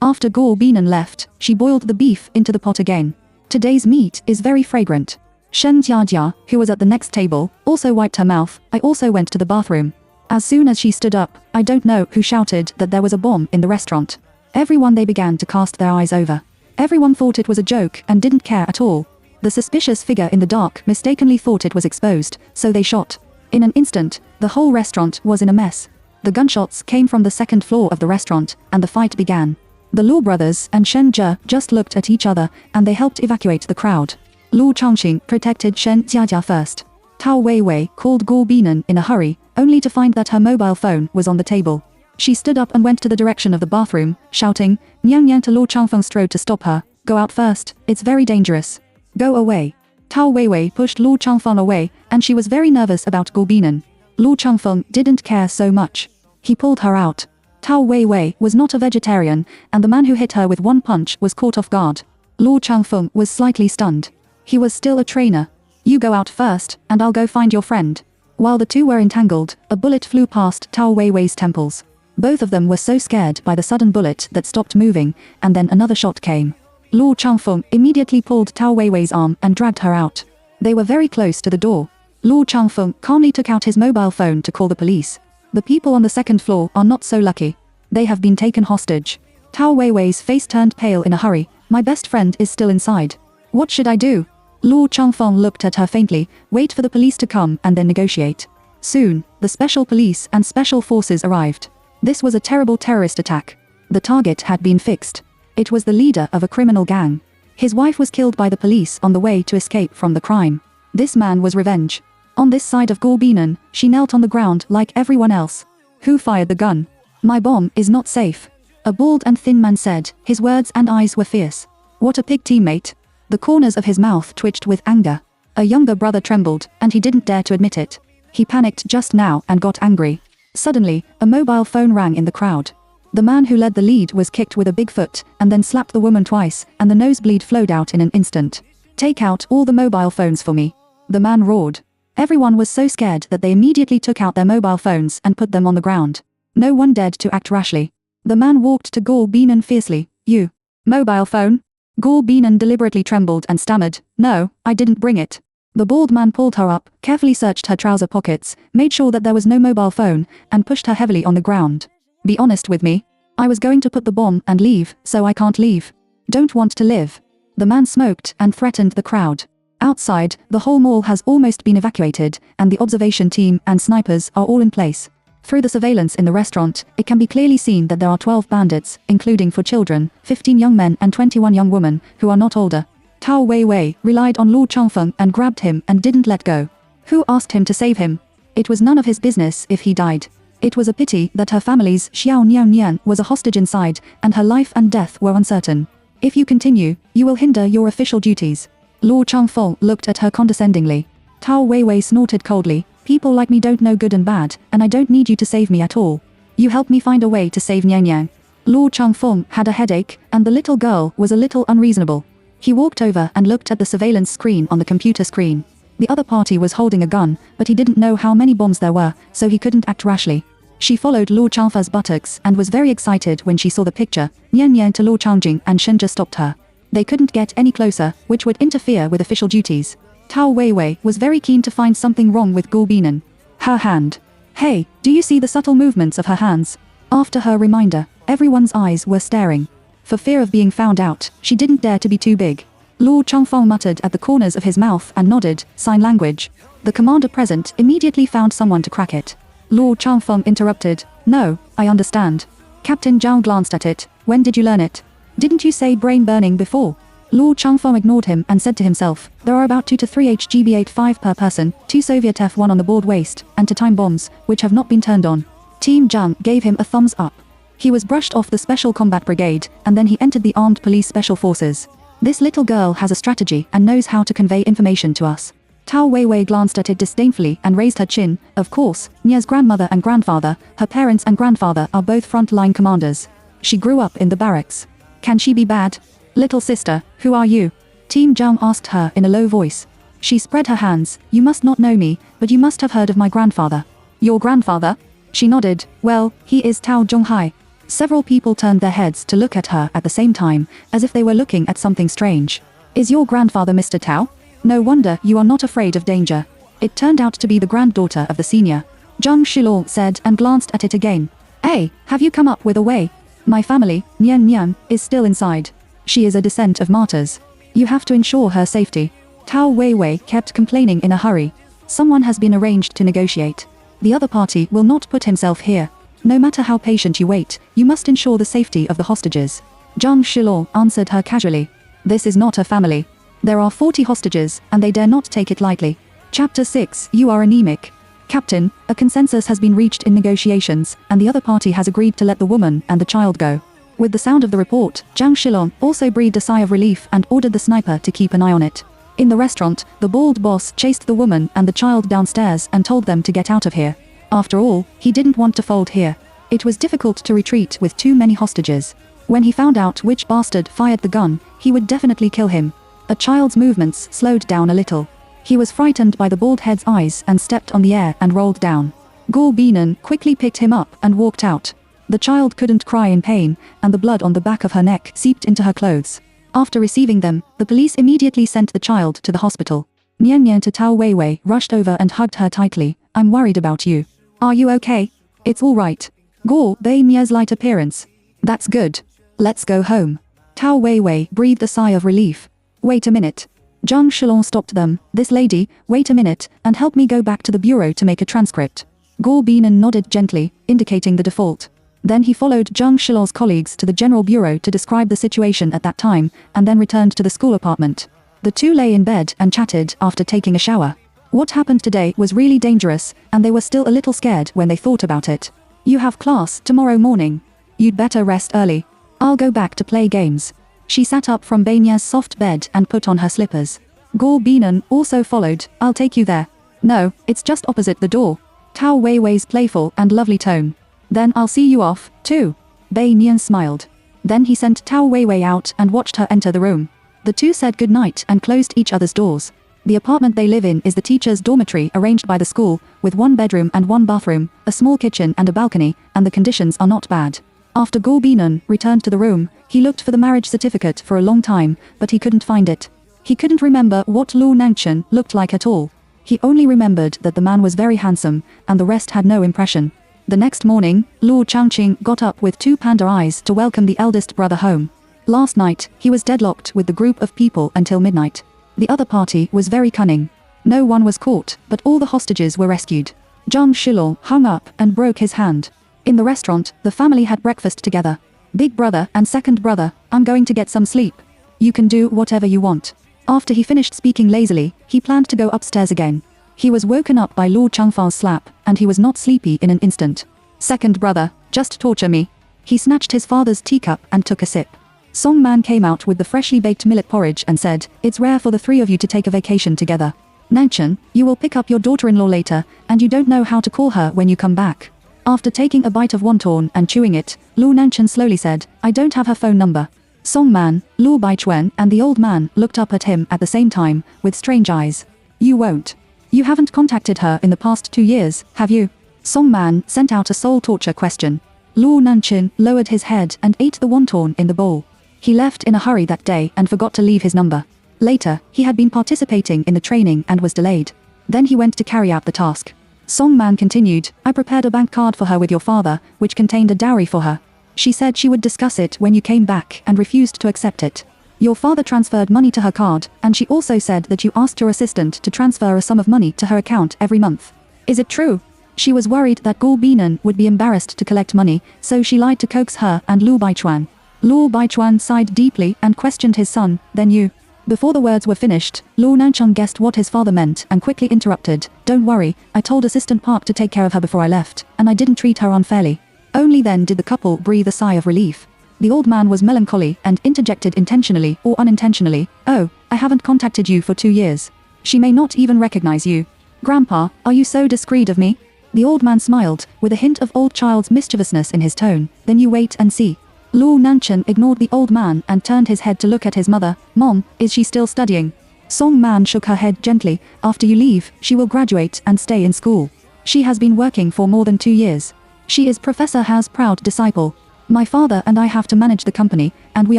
After Go Binan left, she boiled the beef into the pot again. Today's meat is very fragrant. Shen Jiajia, who was at the next table, also wiped her mouth. I also went to the bathroom. As soon as she stood up, I don't know who shouted that there was a bomb in the restaurant. Everyone they began to cast their eyes over. Everyone thought it was a joke and didn't care at all. The suspicious figure in the dark mistakenly thought it was exposed, so they shot. In an instant, the whole restaurant was in a mess. The gunshots came from the 2nd floor of the restaurant, and the fight began. The Luo brothers and Shen Zhe just looked at each other, and they helped evacuate the crowd. Lu Changqing protected Shen Jiajia first. Tao Wei called Go Binan in a hurry, only to find that her mobile phone was on the table. She stood up and went to the direction of the bathroom, shouting, Niang Niang to Lu Changfeng strode to stop her. Go out first, it's very dangerous. Go away. Tao Wei pushed Lu Changfeng away, and she was very nervous about Go Binan. Lu Changfeng didn't care so much. He pulled her out. Tao Wei was not a vegetarian, and the man who hit her with one punch was caught off guard. Lu Changfeng was slightly stunned. He was still a trainer. You go out first, and I'll go find your friend. While the two were entangled, a bullet flew past Tao Wei's temples. Both of them were so scared by the sudden bullet that stopped moving, and then another shot came. Lu Changfeng immediately pulled Tao Wei's arm and dragged her out. They were very close to the door. Lu Changfeng calmly took out his mobile phone to call the police. The people on the 2nd floor are not so lucky. They have been taken hostage. Tao Wei's face turned pale in a hurry. My best friend is still inside. What should I do? Lu Changfeng looked at her faintly. Wait for the police to come and then negotiate. Soon, the special police and special forces arrived. This was a terrible terrorist attack. The target had been fixed. It was the leader of a criminal gang. His wife was killed by the police on the way to escape from the crime. This man was revenge. On this side of Go Binan, she knelt on the ground like everyone else. Who fired the gun? My bomb is not safe. A bald and thin man said. His words and eyes were fierce. What a pig teammate. The corners of his mouth twitched with anger. A younger brother trembled, and he didn't dare to admit it. He panicked just now and got angry. Suddenly, a mobile phone rang in the crowd. The man who led the lead was kicked with a big foot, and then slapped the woman twice, and the nosebleed flowed out in an instant. Take out all the mobile phones for me. The man roared. Everyone was so scared that they immediately took out their mobile phones and put them on the ground. No one dared to act rashly. The man walked to Gul Binan fiercely. You. Mobile phone? Gul Binan deliberately trembled and stammered, no, I didn't bring it. The bald man pulled her up, carefully searched her trouser pockets, made sure that there was no mobile phone, and pushed her heavily on the ground. Be honest with me. I was going to put the bomb and leave, so I can't leave. Don't want to live. The man smoked and threatened the crowd. Outside, the whole mall has almost been evacuated, and the observation team and snipers are all in place. Through the surveillance in the restaurant, it can be clearly seen that there are 12 bandits, including 4 children, 15 young men and 21 young women, who are not older. Tao Weiwei relied on Lu Changfeng and grabbed him and didn't let go. Who asked him to save him? It was none of his business if he died. It was a pity that her family's Xiao Nian Nian was a hostage inside, and her life and death were uncertain. If you continue, you will hinder your official duties. Lu Changfeng looked at her condescendingly. Tao Weiwei snorted coldly. People like me don't know good and bad, and I don't need you to save me at all. You help me find a way to save Nian Nian. Lu Changfeng had a headache, and the little girl was a little unreasonable. He walked over and looked at the surveillance screen on the computer screen. The other party was holding a gun, but he didn't know how many bombs there were, so he couldn't act rashly. She followed Lu Changfeng's buttocks and was very excited when she saw the picture. Nian Nian to Lu Changjing and Shenja stopped her. They couldn't get any closer, which would interfere with official duties. Tao Weiwei was very keen to find something wrong with Gul Binan. Her hand. Hey, do you see the subtle movements of her hands? After her reminder, everyone's eyes were staring. For fear of being found out, she didn't dare to be too big. Lu Changfeng muttered at the corners of his mouth and nodded, sign language. The commander present immediately found someone to crack it. Lu Changfeng interrupted, no, I understand. Captain Zhao glanced at it, when did you learn it? Didn't you say brain burning before? Lu Changfeng ignored him and said to himself, there are about 2 to 3 HGB-85 per person, 2 Soviet F-1 on the board waist, and 2 time bombs, which have not been turned on. Team Zhang gave him a thumbs up. He was brushed off the Special Combat Brigade, and then he entered the Armed Police Special Forces. This little girl has a strategy and knows how to convey information to us. Tao Weiwei glanced at it disdainfully and raised her chin. Of course, Nia's grandmother and grandfather, her parents and grandfather are both front-line commanders. She grew up in the barracks. Can she be bad? Little sister, who are you? Team Zhang asked her in a low voice. She spread her hands. You must not know me, but you must have heard of my grandfather. Your grandfather? She nodded. Well, he is Tao Zhonghai. Several people turned their heads to look at her at the same time, as if they were looking at something strange. Is your grandfather Mr. Tao? No wonder you are not afraid of danger. It turned out to be the granddaughter of the senior. Zhang Shilong said and glanced at it again. Hey, have you come up with a way? My family, Nian Nian, is still inside. She is a descent of martyrs. You have to ensure her safety. Tao Weiwei kept complaining in a hurry. Someone has been arranged to negotiate. The other party will not put himself here. No matter how patient you wait, you must ensure the safety of the hostages. Zhang Shilong answered her casually. This is not a family. There are 40 hostages, and they dare not take it lightly. Chapter 6. You are anemic. Captain, a consensus has been reached in negotiations, and the other party has agreed to let the woman and the child go. With the sound of the report, Zhang Shilong also breathed a sigh of relief and ordered the sniper to keep an eye on it. In the restaurant, the bald boss chased the woman and the child downstairs and told them to get out of here. After all, he didn't want to fold here. It was difficult to retreat with too many hostages. When he found out which bastard fired the gun, he would definitely kill him. A child's movements slowed down a little. He was frightened by the bald head's eyes and stepped on the air and rolled down. Gul Binan quickly picked him up and walked out. The child couldn't cry in pain, and the blood on the back of her neck seeped into her clothes. After receiving them, the police immediately sent the child to the hospital. Nian Nian to Tao Weiwei rushed over and hugged her tightly. I'm worried about you. Are you okay? It's all right. Gul Bei Nia's light appearance. That's good. Let's go home. Tao Weiwei breathed a sigh of relief. Wait a minute. Zhang Shilong stopped them. This lady, wait a minute, and help me go back to the bureau to make a transcript. Gul Binan nodded gently, indicating the default. Then he followed Zhang Shilong's colleagues to the general bureau to describe the situation at that time, and then returned to the school apartment. The two lay in bed and chatted after taking a shower. What happened today was really dangerous, and they were still a little scared when they thought about it. You have class tomorrow morning. You'd better rest early. I'll go back to play games. She sat up from Banya's soft bed and put on her slippers. Gul Binan also followed. I'll take you there. No, it's just opposite the door. Tao Weiwei's playful and lovely tone. Then I'll see you off, too. Bei Nian smiled. Then he sent Tao Weiwei out and watched her enter the room. The two said goodnight and closed each other's doors. The apartment they live in is the teacher's dormitory arranged by the school, with 1 bedroom and 1 bathroom, a small kitchen and a balcony, and the conditions are not bad. After Gul Binan returned to the room, he looked for the marriage certificate for a long time, but he couldn't find it. He couldn't remember what Lu Nangchen looked like at all. He only remembered that the man was very handsome, and the rest had no impression. The next morning, Lu Changqing got up with 2 panda eyes to welcome the eldest brother home. Last night, he was deadlocked with the group of people until midnight. The other party was very cunning. No one was caught, but all the hostages were rescued. Zhang Shilul hung up and broke his hand. In the restaurant, the family had breakfast together. Big brother and second brother, I'm going to get some sleep. You can do whatever you want. After he finished speaking lazily, he planned to go upstairs again. He was woken up by Lord Changfa's slap, and he was not sleepy in an instant. Second brother, just torture me. He snatched his father's teacup and took a sip. Song Man came out with the freshly baked millet porridge and said, it's rare for the 3 of you to take a vacation together. Nangchen, you will pick up your daughter-in-law later, and you don't know how to call her when you come back. After taking a bite of wonton and chewing it, Lu Nangchen slowly said, I don't have her phone number. Song Man, Lu Baichuan and the old man looked up at him at the same time, with strange eyes. You won't. You haven't contacted her in the past 2 years, have you? Song Man sent out a soul torture question. Lu Nangchen lowered his head and ate the wonton in the bowl. He left in a hurry that day and forgot to leave his number. Later, he had been participating in the training and was delayed. Then he went to carry out the task. Song Man continued, I prepared a bank card for her with your father, which contained a dowry for her. She said she would discuss it when you came back and refused to accept it. Your father transferred money to her card, and she also said that you asked your assistant to transfer a sum of money to her account every month. Is it true? She was worried that Gul Binan would be embarrassed to collect money, so she lied to coax her and Lu Baichuan. Lu Baichuan sighed deeply and questioned his son, then you. Before the words were finished, Lu Nangchen guessed what his father meant and quickly interrupted, don't worry, I told Assistant Park to take care of her before I left, and I didn't treat her unfairly. Only then did the couple breathe a sigh of relief. The old man was melancholy and interjected intentionally or unintentionally, oh, I haven't contacted you for 2 years. She may not even recognize you. Grandpa, are you so discreet of me? The old man smiled, with a hint of old child's mischievousness in his tone, then you wait and see. Lu Nangchen ignored the old man and turned his head to look at his mother. Mom, is she still studying? Song Man shook her head gently. After you leave, she will graduate and stay in school. She has been working for more than 2 years. She is Professor Ha's proud disciple. My father and I have to manage the company, and we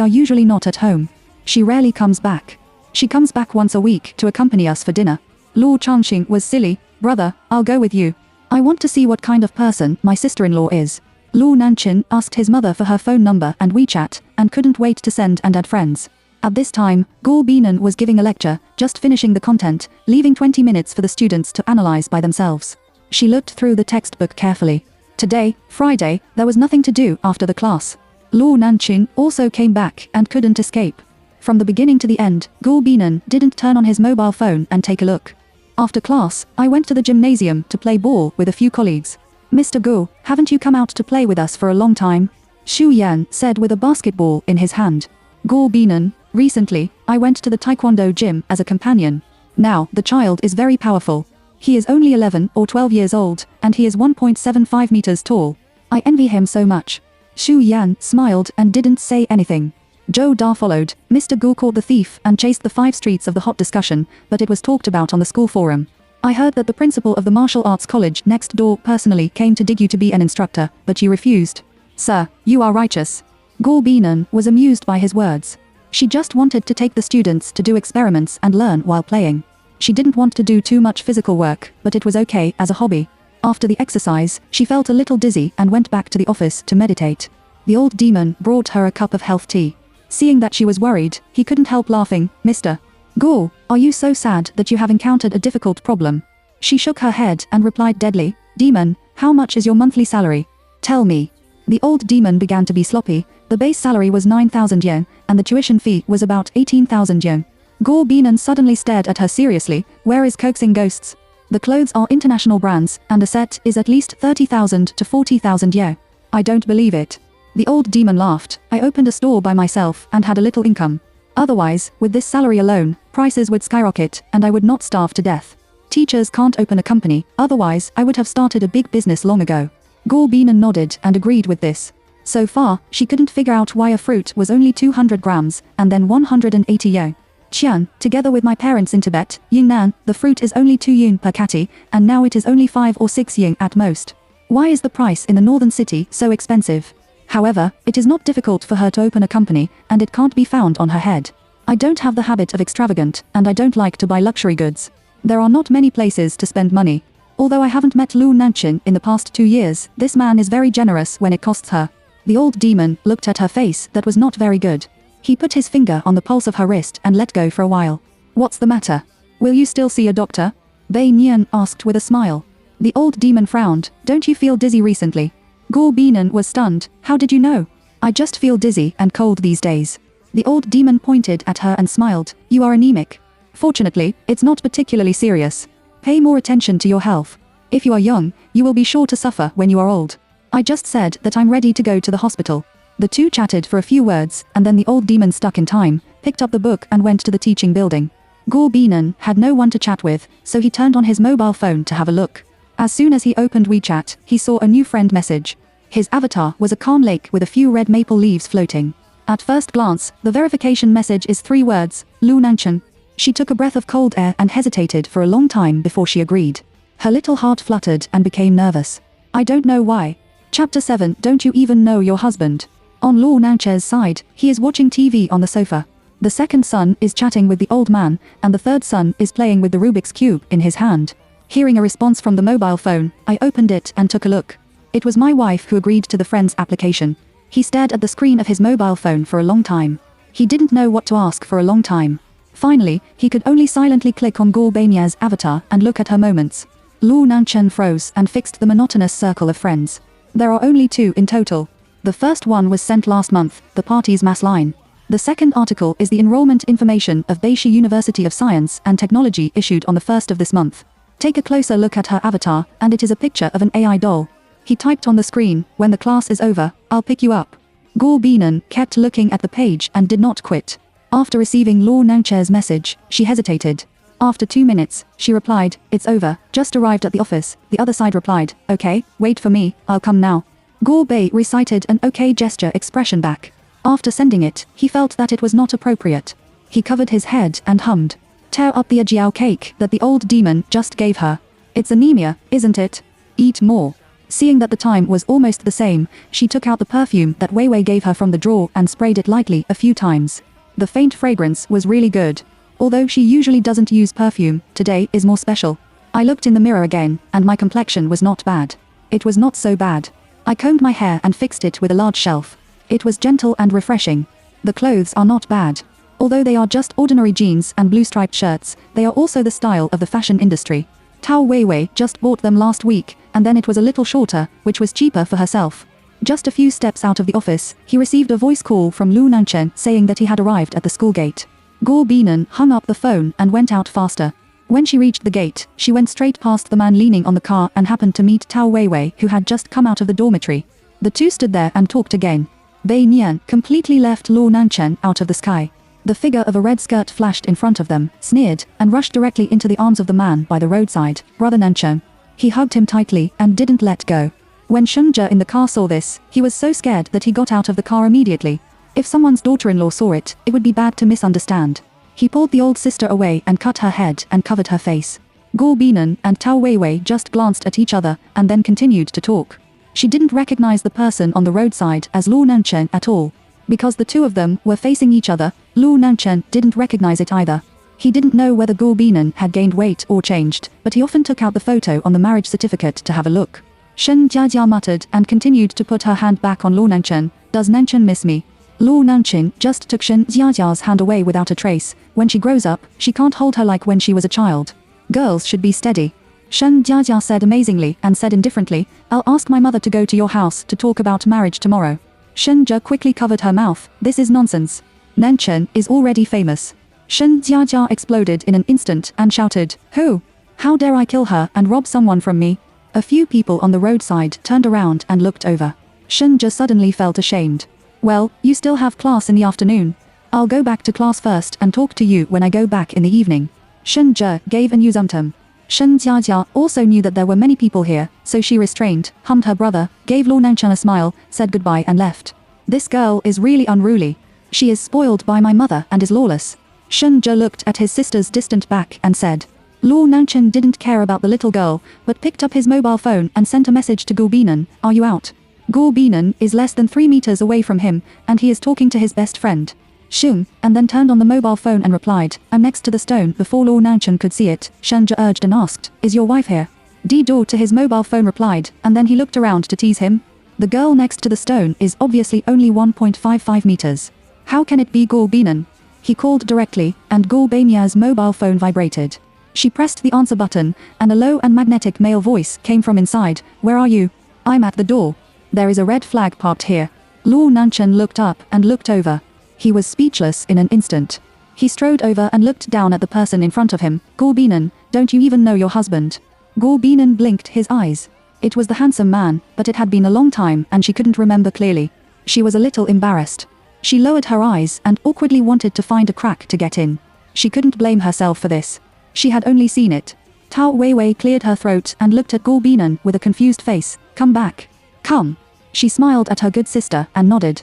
are usually not at home. She rarely comes back. She comes back once a week to accompany us for dinner. Lu Changqing was silly. Brother, I'll go with you. I want to see what kind of person my sister-in-law is. Lu Nangchen asked his mother for her phone number and WeChat, and couldn't wait to send and add friends. At this time, Gul Binan was giving a lecture, just finishing the content, leaving 20 minutes for the students to analyze by themselves. She looked through the textbook carefully. Today, Friday, there was nothing to do after the class. Lu Nangchen also came back and couldn't escape. From the beginning to the end, Gul Binan didn't turn on his mobile phone and take a look. After class, I went to the gymnasium to play ball with a few colleagues. Mr. Gu, haven't you come out to play with us for a long time? Xu Yan said with a basketball in his hand. Gul Binan, recently, I went to the taekwondo gym as a companion. Now, the child is very powerful. He is only 11 or 12 years old, and he is 1.75 meters tall. I envy him so much. Xu Yan smiled and didn't say anything. Zhou Da followed. Mr. Gu caught the thief and chased the 5 streets of the hot discussion, but it was talked about on the school forum. I heard that the principal of the martial arts college next door personally came to dig you to be an instructor, but you refused. Sir, you are righteous. Gul Binan was amused by his words. She just wanted to take the students to do experiments and learn while playing. She didn't want to do too much physical work, but it was okay as a hobby. After the exercise, she felt a little dizzy and went back to the office to meditate. The old demon brought her a cup of health tea. Seeing that she was worried, he couldn't help laughing. Mr. Gul, are you so sad that you have encountered a difficult problem? She shook her head and replied deadly, Demon, how much is your monthly salary? Tell me. The old demon began to be sloppy. The base salary was 9,000 yen, and the tuition fee was about 18,000 yen. Gul Binan suddenly stared at her seriously. Where is coaxing ghosts? The clothes are international brands, and a set is at least 30,000 to 40,000 yen. I don't believe it. The old demon laughed. I opened a store by myself and had a little income. Otherwise, with this salary alone, prices would skyrocket, and I would not starve to death. Teachers can't open a company, otherwise I would have started a big business long ago. Gul Binan nodded and agreed with this. So far, she couldn't figure out why a fruit was only 200 grams, and then 180 yen. Qian, together with my parents in Tibet, Yunnan, the fruit is only 2 yen per catty, and now it is only 5 or 6 yen at most. Why is the price in the northern city so expensive? However, it is not difficult for her to open a company, and it can't be found on her head. I don't have the habit of extravagant, and I don't like to buy luxury goods. There are not many places to spend money. Although I haven't met Lu Nanchen in the past 2 years, this man is very generous when it costs her. The old demon looked at her face that was not very good. He put his finger on the pulse of her wrist and let go for a while. What's the matter? Will you still see a doctor? Bei Nian asked with a smile. The old demon frowned. Don't you feel dizzy recently? Guo Binan was stunned. How did you know? I just feel dizzy and cold these days. The old demon pointed at her and smiled. You are anemic. Fortunately, it's not particularly serious. Pay more attention to your health. If you are young, you will be sure to suffer when you are old. I just said that I'm ready to go to the hospital. The two chatted for a few words, and then the old demon stuck in time, picked up the book and went to the teaching building. Guo Binan had no one to chat with, so he turned on his mobile phone to have a look. As soon as he opened WeChat, he saw a new friend message. His avatar was a calm lake with a few red maple leaves floating. At first glance, the verification message is 3 words, Lu Nanchen. She took a breath of cold air and hesitated for a long time before she agreed. Her little heart fluttered and became nervous. I don't know why. Chapter 7. Don't you even know your husband? On Lu Nanchen's side, he is watching TV on the sofa. The second son is chatting with the old man, and the third son is playing with the Rubik's Cube in his hand. Hearing a response from the mobile phone, I opened it and took a look. It was my wife who agreed to the friend's application. He stared at the screen of his mobile phone for a long time. He didn't know what to ask for a long time. Finally, he could only silently click on Guo Bian's avatar and look at her moments. Lu Nanchen froze and fixed the monotonous circle of friends. There are only 2 in total. The first one was sent last month, the party's mass line. The second article is the enrollment information of Beixi University of Science and Technology issued on the 1st of this month. Take a closer look at her avatar, and it is a picture of an AI doll. He typed on the screen, when the class is over, I'll pick you up. Guo Binan kept looking at the page and did not quit. After receiving Lu Nanchen's message, she hesitated. After 2 minutes, she replied, it's over, just arrived at the office. The other side replied, okay, wait for me, I'll come now. Guo Bei recited an okay gesture expression back. After sending it, he felt that it was not appropriate. He covered his head and hummed. Tear up the ajiao cake that the old demon just gave her. It's anemia, isn't it? Eat more. Seeing that the time was almost the same, she took out the perfume that Wei Wei gave her from the drawer and sprayed it lightly a few times. The faint fragrance was really good. Although she usually doesn't use perfume, today is more special. I looked in the mirror again, and my complexion was not bad. It was not so bad. I combed my hair and fixed it with a large shelf. It was gentle and refreshing. The clothes are not bad. Although they are just ordinary jeans and blue striped shirts, they are also the style of the fashion industry. Tao Weiwei just bought them last week, and then it was a little shorter, which was cheaper for herself. Just a few steps out of the office, he received a voice call from Lu Nanchen saying that he had arrived at the school gate. Guo Binan hung up the phone and went out faster. When she reached the gate, she went straight past the man leaning on the car and happened to meet Tao Weiwei, who had just come out of the dormitory. The two stood there and talked again. Bei Nian completely left Lu Nanchen out of the sky. The figure of a red skirt flashed in front of them, sneered, and rushed directly into the arms of the man by the roadside, Brother Nanchen. He hugged him tightly and didn't let go. When Shenzhe in the car saw this, he was so scared that he got out of the car immediately. If someone's daughter-in-law saw it, it would be bad to misunderstand. He pulled the old sister away and cut her head and covered her face. Guo Binan and Tao Weiwei just glanced at each other and then continued to talk. She didn't recognize the person on the roadside as Lu Nanchen at all. Because the two of them were facing each other, Lu Nanchen didn't recognize it either. He didn't know whether Guo Binan had gained weight or changed, but he often took out the photo on the marriage certificate to have a look. Shen Jiajia muttered and continued to put her hand back on Lu Nanchen. Does Nanchen miss me? Lu Nanchen just took Shen Jiajia's hand away without a trace. When she grows up, she can't hold her like when she was a child. Girls should be steady. Shen Jiajia said amazingly and said indifferently, I'll ask my mother to go to your house to talk about marriage tomorrow. Shen Jia quickly covered her mouth. This is nonsense. Nanchen is already famous. Shen Jiajia exploded in an instant and shouted, Who? How dare I kill her and rob someone from me? A few people on the roadside turned around and looked over. Shen Jia suddenly felt ashamed. Well, you still have class in the afternoon. I'll go back to class first and talk to you when I go back in the evening. Shen Jia gave a newsumtum. Shen Jiajia also knew that there were many people here, so she restrained, hummed her brother, gave Lu Nanchen a smile, said goodbye and left. This girl is really unruly. She is spoiled by my mother and is lawless. Shen Jia looked at his sister's distant back and said. Lu Nanchen didn't care about the little girl, but picked up his mobile phone and sent a message to Guo Binan, Are you out? Go Binan is less than 3 meters away from him, and he is talking to his best friend. Shung, and then turned on the mobile phone and replied, I'm next to the stone. Before Luo Nanchen could see it, Shenja urged and asked, is your wife here? Do to his mobile phone replied, and then he looked around to tease him. The girl next to the stone is obviously only 1.55 meters. How can it be Go Binan? He called directly, and Go Baimia's mobile phone vibrated. She pressed the answer button, and a low and magnetic male voice came from inside. Where are you? I'm at the door. There is a red flag parked here. Luo Nanchen looked up and looked over. He was speechless in an instant. He strode over and looked down at the person in front of him. Go Binan, don't you even know your husband? Go Binan blinked his eyes. It was the handsome man, but it had been a long time and she couldn't remember clearly. She was a little embarrassed. She lowered her eyes and awkwardly wanted to find a crack to get in. She couldn't blame herself for this. She had only seen it. Tao Weiwei cleared her throat and looked at Go Binan with a confused face. Come back. Come. She smiled at her good sister and nodded.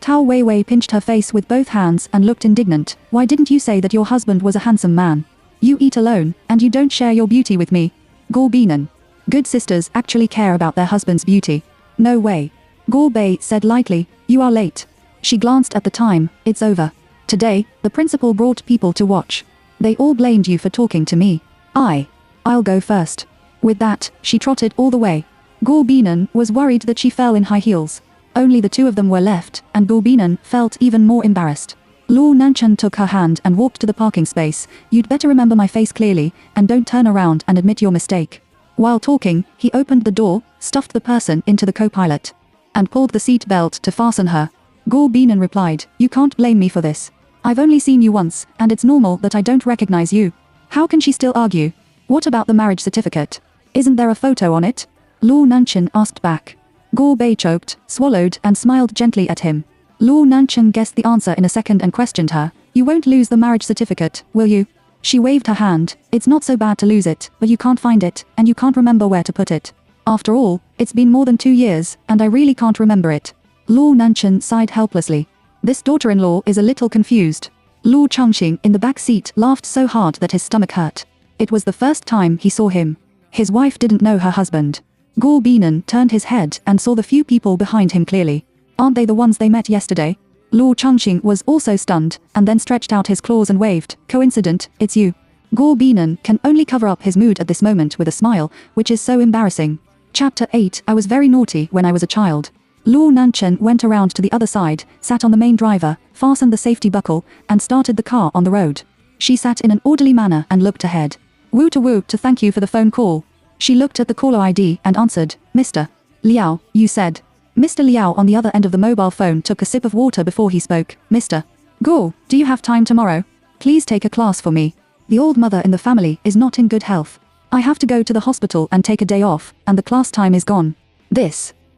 Tao Weiwei pinched her face with both hands and looked indignant. Why didn't you say that your husband was a handsome man? You eat alone, and you don't share your beauty with me. Go Binan. Good sisters actually care about their husband's beauty. No way. Go Bei said lightly, you are late. She glanced at the time. It's over. Today, the principal brought people to watch. They all blamed you for talking to me. I'll go first. With that, she trotted all the way. Go Binan was worried that she fell in high heels. Only the two of them were left, and Go Binan felt even more embarrassed. Luo Nanchen took her hand and walked to the parking space. You'd better remember my face clearly, and don't turn around and admit your mistake. While talking, he opened the door, stuffed the person into the co-pilot, and pulled the seat belt to fasten her. Go Binan replied, you can't blame me for this. I've only seen you once, and it's normal that I don't recognize you. How can she still argue? What about the marriage certificate? Isn't there a photo on it? Luo Nanchen asked back. Go Bei choked, swallowed and smiled gently at him. Luo Nanchen guessed the answer in a second and questioned her. You won't lose the marriage certificate, will you? She waved her hand. It's not so bad to lose it, but you can't find it, and you can't remember where to put it. After all, it's been more than 2 years, and I really can't remember it. Luo Nanchen sighed helplessly. This daughter-in-law is a little confused. Luo Changxing in the back seat laughed so hard that his stomach hurt. It was the first time he saw him. His wife didn't know her husband. Go Binan turned his head and saw the few people behind him clearly. Aren't they the ones they met yesterday? Luo Changxing was also stunned, and then stretched out his claws and waved. Coincident, it's you. Go Binan can only cover up his mood at this moment with a smile, which is so embarrassing. Chapter 8 I was very naughty when I was a child. Luo Nanchen went around to the other side, sat on the main driver, fastened the safety buckle, and started the car on the road. She sat in an orderly manner and looked ahead. Woo to thank you for the phone call. She looked at the caller ID and answered, Mr. Liao, you said. Mr. Liao on the other end of the mobile phone took a sip of water before he spoke. Mr. Go, do you have time tomorrow? Please take a class for me. The old mother in the family is not in good health. I have to go to the hospital and take a day off, and the class time is gone.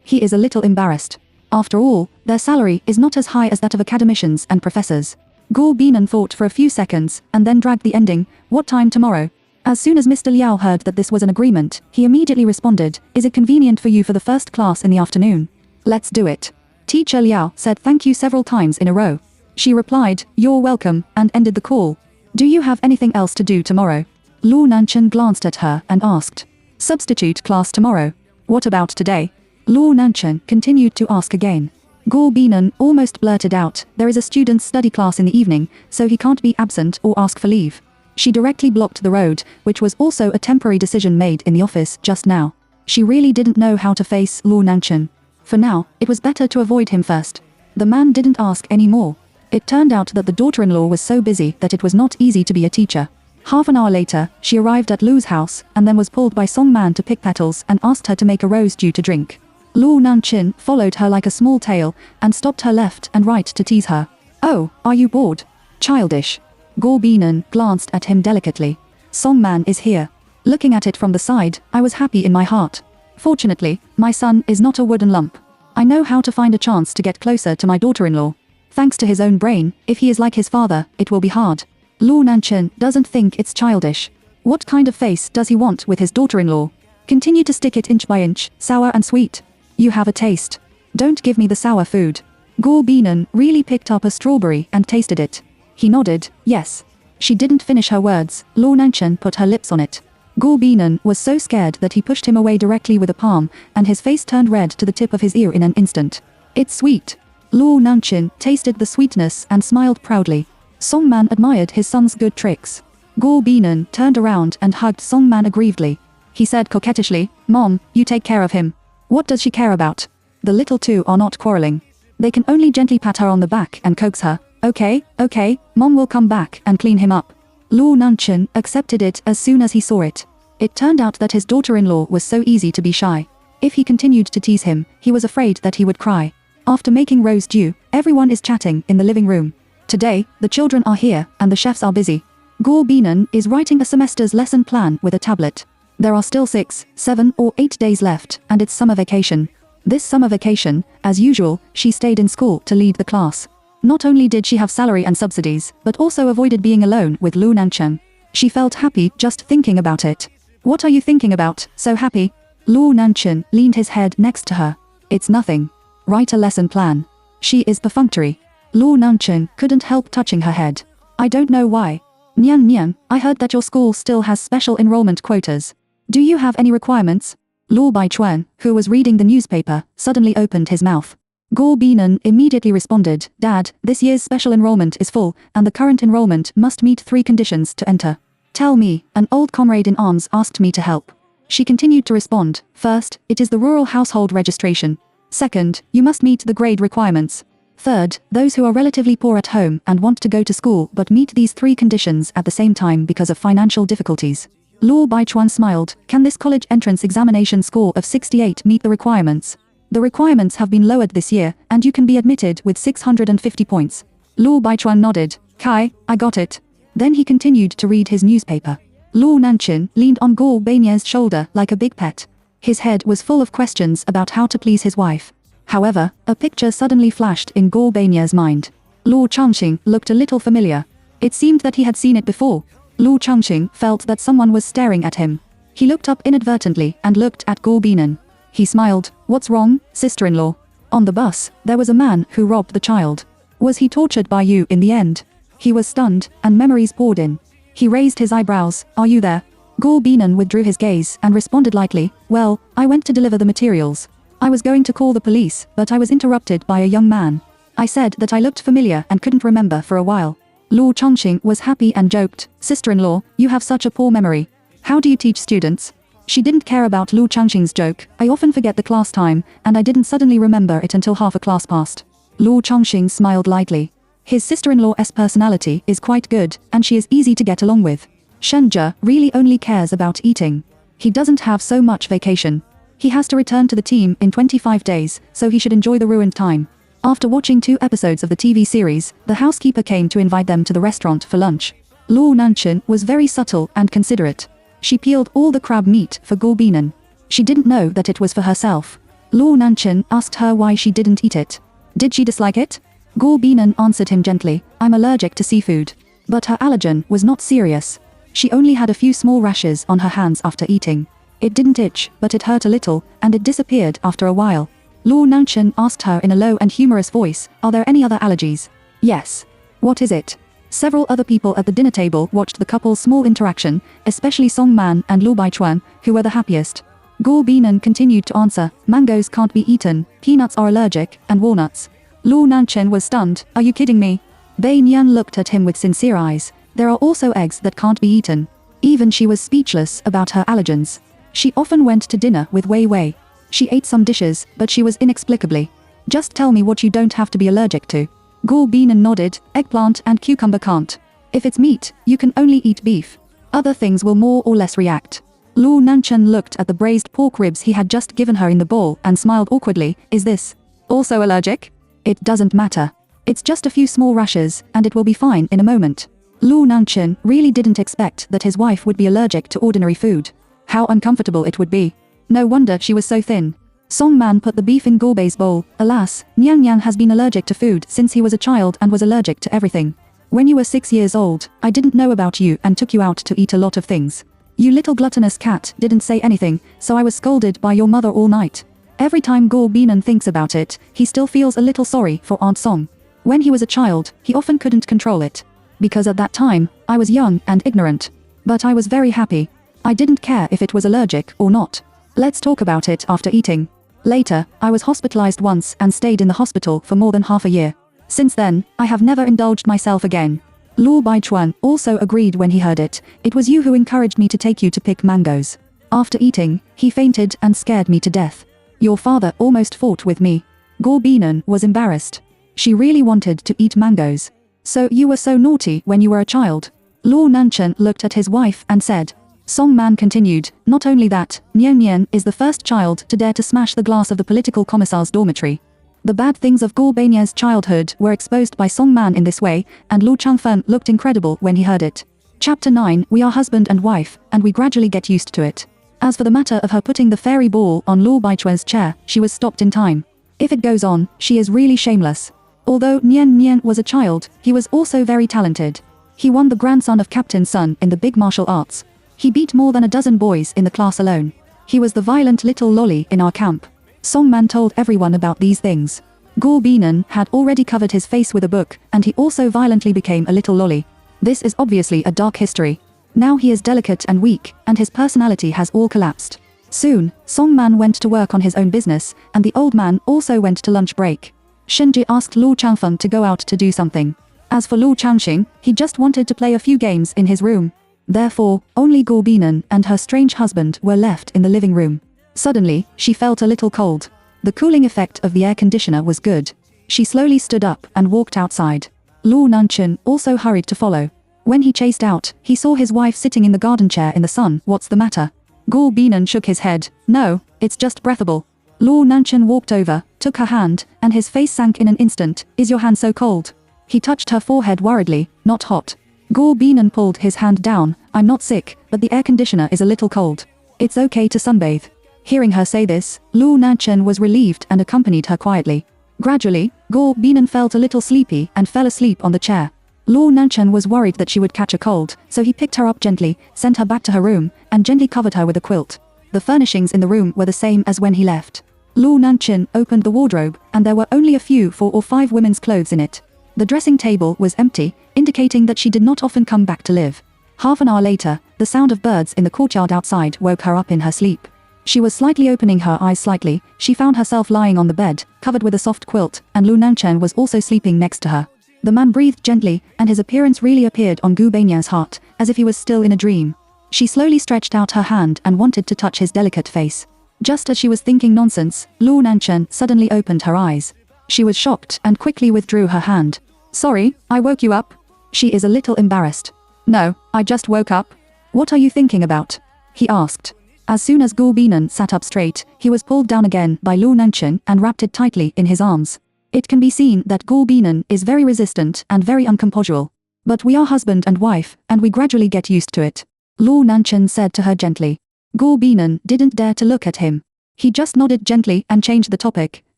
He is a little embarrassed. After all, their salary is not as high as that of academicians and professors. Go Binan thought for a few seconds, and then dragged the ending. What time tomorrow? As soon as Mr. Liao heard that this was an agreement, he immediately responded, is it convenient for you for the first class in the afternoon? Let's do it. Teacher Liao said thank you several times in a row. She replied, you're welcome, and ended the call. Do you have anything else to do tomorrow? Luo Nanchen glanced at her and asked. Substitute class tomorrow. What about today? Luo Nanchen continued to ask again. Go Binan almost blurted out, there is a student's study class in the evening, so he can't be absent or ask for leave. She directly blocked the road, which was also a temporary decision made in the office just now. She really didn't know how to face Luo Nanchen. For now, it was better to avoid him first. The man didn't ask any more. It turned out that the daughter-in-law was so busy that it was not easy to be a teacher. Half an hour later, she arrived at Lu's house, and then was pulled by Song Man to pick petals and asked her to make a rose dew to drink. Luo Nanchen followed her like a small tail, and stopped her left and right to tease her. Oh, are you bored? Childish. Go Binan glanced at him delicately. Song Man is here. Looking at it from the side, I was happy in my heart. Fortunately, my son is not a wooden lump. I know how to find a chance to get closer to my daughter-in-law. Thanks to his own brain, if he is like his father, it will be hard. Luo Nanchen doesn't think it's childish. What kind of face does he want with his daughter-in-law? Continue to stick it inch by inch, sour and sweet. You have a taste. Don't give me the sour food. Go Binan really picked up a strawberry and tasted it. He nodded, yes. She didn't finish her words. Luo Nanchen put her lips on it. Go Binan was so scared that he pushed him away directly with a palm, and his face turned red to the tip of his ear in an instant. It's sweet. Luo Nanchin tasted the sweetness and smiled proudly. Songman admired his son's good tricks. Go Binan turned around and hugged Songman aggrievedly. He said coquettishly, "Mom, you take care of him." What does she care about? The little two are not quarreling. They can only gently pat her on the back and coax her. Okay, Mom will come back and clean him up. Luo Nanchin accepted it as soon as he saw it. It turned out that his daughter-in-law was so easy to be shy. If he continued to tease him, he was afraid that he would cry. After making rose dew, everyone is chatting in the living room. Today, the children are here and the chefs are busy. Go Binan is writing a semester's lesson plan with a tablet. There are still 6, 7 or 8 days left, and it's summer vacation. This summer vacation, as usual, she stayed in school to lead the class. Not only did she have salary and subsidies, but also avoided being alone with Luo Nanchin. She felt happy just thinking about it. What are you thinking about, so happy? Luo Nanchin leaned his head next to her. It's nothing. Write a lesson plan. She is perfunctory. Luo Nanchin couldn't help touching her head. I don't know why. Nian, I heard that your school still has special enrollment quotas. Do you have any requirements? Luo Baichuan, who was reading the newspaper, suddenly opened his mouth. Go Binan immediately responded, Dad, this year's special enrollment is full, and the current enrollment must meet 3 conditions to enter. Tell me, an old comrade in arms asked me to help. She continued to respond, first, it is the rural household registration. Second, you must meet the grade requirements. Third, those who are relatively poor at home and want to go to school but meet these 3 conditions at the same time because of financial difficulties. Luo Baichuan smiled, can this college entrance examination score of 68 meet the requirements? The requirements have been lowered this year, and you can be admitted with 650 points. Luo Baichuan nodded. Kai, I got it. Then he continued to read his newspaper. Luo Nanchin leaned on Go Bainier's shoulder like a big pet. His head was full of questions about how to please his wife. However, a picture suddenly flashed in Go Bainier's mind. Luo Changqing looked a little familiar. It seemed that he had seen it before. Luo Changqing felt that someone was staring at him. He looked up inadvertently and looked at Go Binan. He smiled. What's wrong, sister-in-law? On the bus, there was a man who robbed the child. Was he tortured by you in the end? He was stunned, and memories poured in. He raised his eyebrows. Are you there? Go Binan withdrew his gaze and responded lightly, well, I went to deliver the materials. I was going to call the police, but I was interrupted by a young man. I said that I looked familiar and couldn't remember for a while. Luo Changqing was happy and joked, sister-in-law, you have such a poor memory. How do you teach students? She didn't care about Luo Changqing's joke. I often forget the class time, and I didn't suddenly remember it until half a class passed. Luo Changqing smiled lightly. His sister-in-law's personality is quite good, and she is easy to get along with. Shenjia really only cares about eating. He doesn't have so much vacation. He has to return to the team in 25 days, so he should enjoy the ruined time. After watching 2 episodes of the TV series, the housekeeper came to invite them to the restaurant for lunch. Luo Nanchin was very subtle and considerate. She peeled all the crab meat for Go Binan. She didn't know that it was for herself. Luo Nanchin asked her why she didn't eat it. Did she dislike it? Go Binan answered him gently, I'm allergic to seafood. But her allergen was not serious. She only had a few small rashes on her hands after eating. It didn't itch, but it hurt a little, and it disappeared after a while. Luo Nanchin asked her in a low and humorous voice, are there any other allergies? Yes. What is it? Several other people at the dinner table watched the couple's small interaction, especially Song Man and Luo Baichuan, who were the happiest. Go Binan continued to answer, mangoes can't be eaten, peanuts are allergic, and walnuts. Luo Nanchin was stunned, are you kidding me? Bai Nian looked at him with sincere eyes. There are also eggs that can't be eaten. Even she was speechless about her allergens. She often went to dinner with Wei Wei. She ate some dishes, but she was inexplicably. Just tell me what you don't have to be allergic to. Go Binan nodded, eggplant and cucumber can't. If it's meat, you can only eat beef. Other things will more or less react. Luo Nanchin looked at the braised pork ribs he had just given her in the bowl and smiled awkwardly, is this also allergic? It doesn't matter. It's just a few small rashes, and it will be fine in a moment. Luo Nanchin really didn't expect that his wife would be allergic to ordinary food. How uncomfortable it would be. No wonder she was so thin. Song Man put the beef in Gorbei's bowl. Alas, Nian Nian has been allergic to food since he was a child and was allergic to everything. When you were 6 years old, I didn't know about you and took you out to eat a lot of things. You little gluttonous cat didn't say anything, so I was scolded by your mother all night. Every time Go Binan thinks about it, he still feels a little sorry for Aunt Song. When he was a child, he often couldn't control it. Because at that time, I was young and ignorant. But I was very happy. I didn't care if it was allergic or not. Let's talk about it after eating. Later, I was hospitalized once and stayed in the hospital for more than half a year. Since then, I have never indulged myself again. Luo Baichuan also agreed when he heard it. It was you who encouraged me to take you to pick mangoes. After eating, he fainted and scared me to death. Your father almost fought with me. Guo Binan was embarrassed. She really wanted to eat mangoes. So you were so naughty when you were a child. Luo Nanchen looked at his wife and said. Song Man continued, not only that, Nian Nian is the first child to dare to smash the glass of the political commissar's dormitory. The bad things of Guo Bania's childhood were exposed by Song Man in this way, and Lu Changfen looked incredible when he heard it. Chapter 9. We are husband and wife, and we gradually get used to it. As for the matter of her putting the fairy ball on Luo Baichuan's chair, she was stopped in time. If it goes on, she is really shameless. Although Nian Nian was a child, he was also very talented. He won the grandson of Captain Sun in the big martial arts. He beat more than a dozen boys in the class alone. He was the violent little lolly in our camp. Song Man told everyone about these things. Guo Binan had already covered his face with a book, and he also violently became a little lolly. This is obviously a dark history. Now he is delicate and weak, and his personality has all collapsed. Soon, Song Man went to work on his own business, and the old man also went to lunch break. Shenji asked Lu Changfeng to go out to do something. As for Lu Changxing, he just wanted to play a few games in his room. Therefore, only Guo Binan and her strange husband were left in the living room. Suddenly, she felt a little cold. The cooling effect of the air conditioner was good. She slowly stood up and walked outside. Luo Nanchen also hurried to follow. When he chased out, he saw his wife sitting in the garden chair in the sun. What's the matter? Guo Binan shook his head. No, it's just breathable. Luo Nanchen walked over, took her hand, and his face sank in an instant. Is your hand so cold? He touched her forehead worriedly. Not hot. Guo Binan pulled his hand down. I'm not sick, but the air conditioner is a little cold. It's okay to sunbathe. Hearing her say this, Luo Nanchen was relieved and accompanied her quietly. Gradually, Guo Binan felt a little sleepy and fell asleep on the chair. Luo Nanchen was worried that she would catch a cold, so he picked her up gently, sent her back to her room, and gently covered her with a quilt. The furnishings in the room were the same as when he left. Luo Nanchen opened the wardrobe, and there were only a few 4 or 5 women's clothes in it. The dressing table was empty, indicating that she did not often come back to live. Half an hour later, the sound of birds in the courtyard outside woke her up in her sleep. She was slightly opening her eyes slightly. She found herself lying on the bed, covered with a soft quilt, and Lu Nanchen was also sleeping next to her. The man breathed gently, and his appearance really appeared on Gu Bania's heart, as if he was still in a dream. She slowly stretched out her hand and wanted to touch his delicate face. Just as she was thinking nonsense, Lu Nanchen suddenly opened her eyes. She was shocked and quickly withdrew her hand. Sorry, I woke you up? She is a little embarrassed. No, I just woke up. What are you thinking about? He asked. As soon as Guo Binan sat up straight, he was pulled down again by Lu Nanchen and wrapped it tightly in his arms. It can be seen that Guo Binan is very resistant and very uncomposure. But we are husband and wife, and we gradually get used to it. Lu Nanchen said to her gently. Guo Binan didn't dare to look at him. He just nodded gently and changed the topic.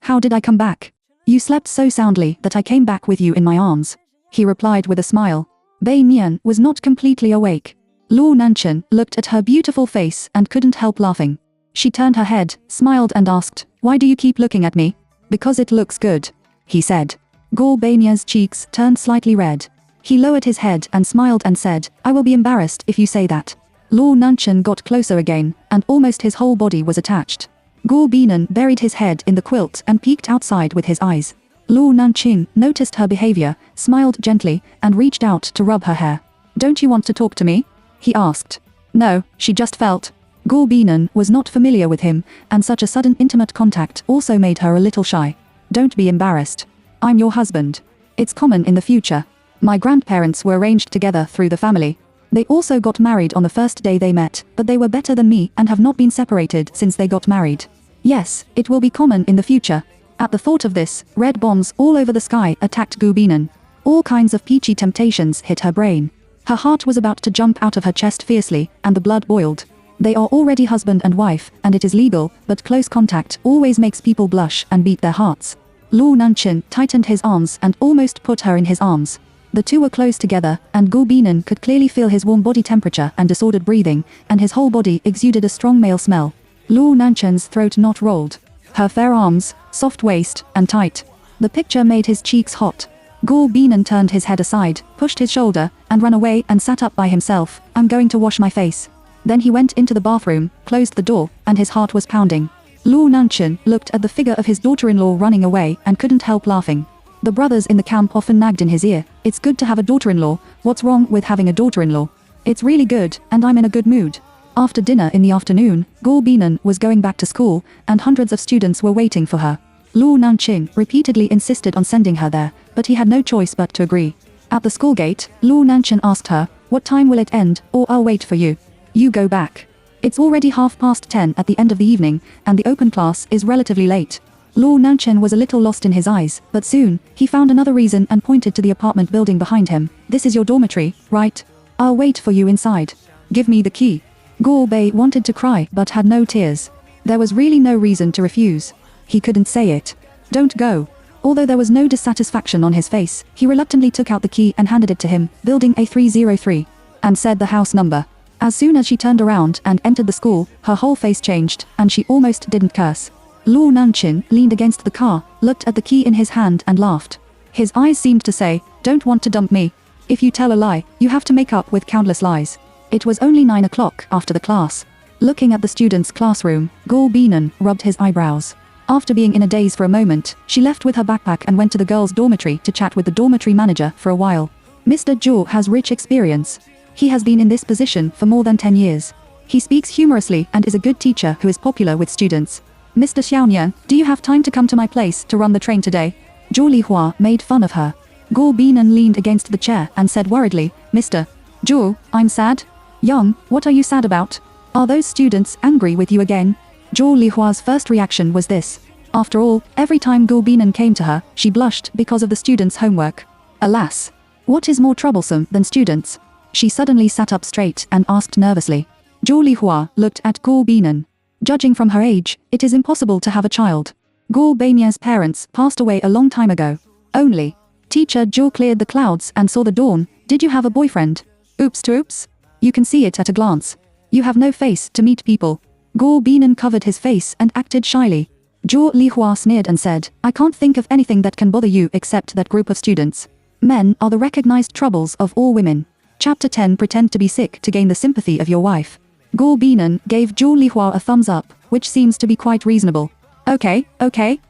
How did I come back? You slept so soundly that I came back with you in my arms. He replied with a smile. Bei Nian was not completely awake. Luo Nanchen looked at her beautiful face and couldn't help laughing. She turned her head, smiled and asked, Why do you keep looking at me? Because it looks good, he said. Guo Bania's cheeks turned slightly red. He lowered his head and smiled and said, I will be embarrassed if you say that. Luo Nanchen got closer again, and almost his whole body was attached. Guo Binan buried his head in the quilt and peeked outside with his eyes. Luo Nanqing noticed her behavior, smiled gently, and reached out to rub her hair. Don't you want to talk to me? He asked. No, she just felt. Guo Binan was not familiar with him, and such a sudden intimate contact also made her a little shy. Don't be embarrassed. I'm your husband. It's common in the future. My grandparents were arranged together through the family. They also got married on the first day they met, but they were better than me and have not been separated since they got married. Yes, it will be common in the future. At the thought of this, red bombs all over the sky attacked Guo Binan. All kinds of peachy temptations hit her brain. Her heart was about to jump out of her chest fiercely, and the blood boiled. They are already husband and wife, and it is legal, but close contact always makes people blush and beat their hearts. Luo Nanqing tightened his arms and almost put her in his arms. The two were close together, and Guo Binan could clearly feel his warm body temperature and disordered breathing, and his whole body exuded a strong male smell. Luo Nanqing's throat knot rolled. Her fair arms, soft waist, and tight. The picture made his cheeks hot. Guo Binan turned his head aside, pushed his shoulder, and ran away and sat up by himself. I'm going to wash my face. Then he went into the bathroom, closed the door, and his heart was pounding. Luo Nanchen looked at the figure of his daughter-in-law running away and couldn't help laughing. The brothers in the camp often nagged in his ear, "It's good to have a daughter-in-law, what's wrong with having a daughter-in-law? It's really good, and I'm in a good mood." After dinner in the afternoon, Guo Binan was going back to school, and hundreds of students were waiting for her. Luo Nanqing repeatedly insisted on sending her there, but he had no choice but to agree. At the school gate, Luo Nanqing asked her, "What time will it end, or I'll wait for you?" "You go back. It's already 10:30 at the end of the evening, and the open class is relatively late." Luo Nanchen was a little lost in his eyes, but soon, he found another reason and pointed to the apartment building behind him. "This is your dormitory, right? I'll wait for you inside. Give me the key." Guo Bei wanted to cry but had no tears. There was really no reason to refuse. He couldn't say it. "Don't go." Although there was no dissatisfaction on his face, he reluctantly took out the key and handed it to him, building A303, and said the house number. As soon as she turned around and entered the school, her whole face changed, and she almost didn't curse. Luo Nanqing leaned against the car, looked at the key in his hand and laughed. His eyes seemed to say, "Don't want to dump me. If you tell a lie, you have to make up with countless lies." It was only 9 o'clock after the class. Looking at the students' classroom, Guo Binan rubbed his eyebrows. After being in a daze for a moment, she left with her backpack and went to the girls' dormitory to chat with the dormitory manager for a while. Mr. Zhou has rich experience. He has been in this position for more than 10 years. He speaks humorously and is a good teacher who is popular with students. "Mr. Xiaonian, do you have time to come to my place to run the train today?" Zhou Lihua made fun of her. Guo Binan leaned against the chair and said worriedly, "Mr. Zhou, I'm sad." "Young, what are you sad about? Are those students angry with you again?" Zhou Lihua's first reaction was this. After all, every time Guo Binan came to her, she blushed because of the students' homework. Alas, what is more troublesome than students? She suddenly sat up straight and asked nervously. Zhou Lihua looked at Guo Binan. Judging from her age, it is impossible to have a child. Guo Beinian's parents passed away a long time ago. Only. Teacher Zhou cleared the clouds and saw the dawn. "Did you have a boyfriend?" Oops. You can see it at a glance. You have no face to meet people." Guo Binan covered his face and acted shyly. Zhou Lihua sneered and said, "I can't think of anything that can bother you except that group of students. Men are the recognized troubles of all women." Chapter 10. Pretend to be sick to gain the sympathy of your wife. Guo Binan gave Zhou Lihua a thumbs up, which seems to be quite reasonable. Okay,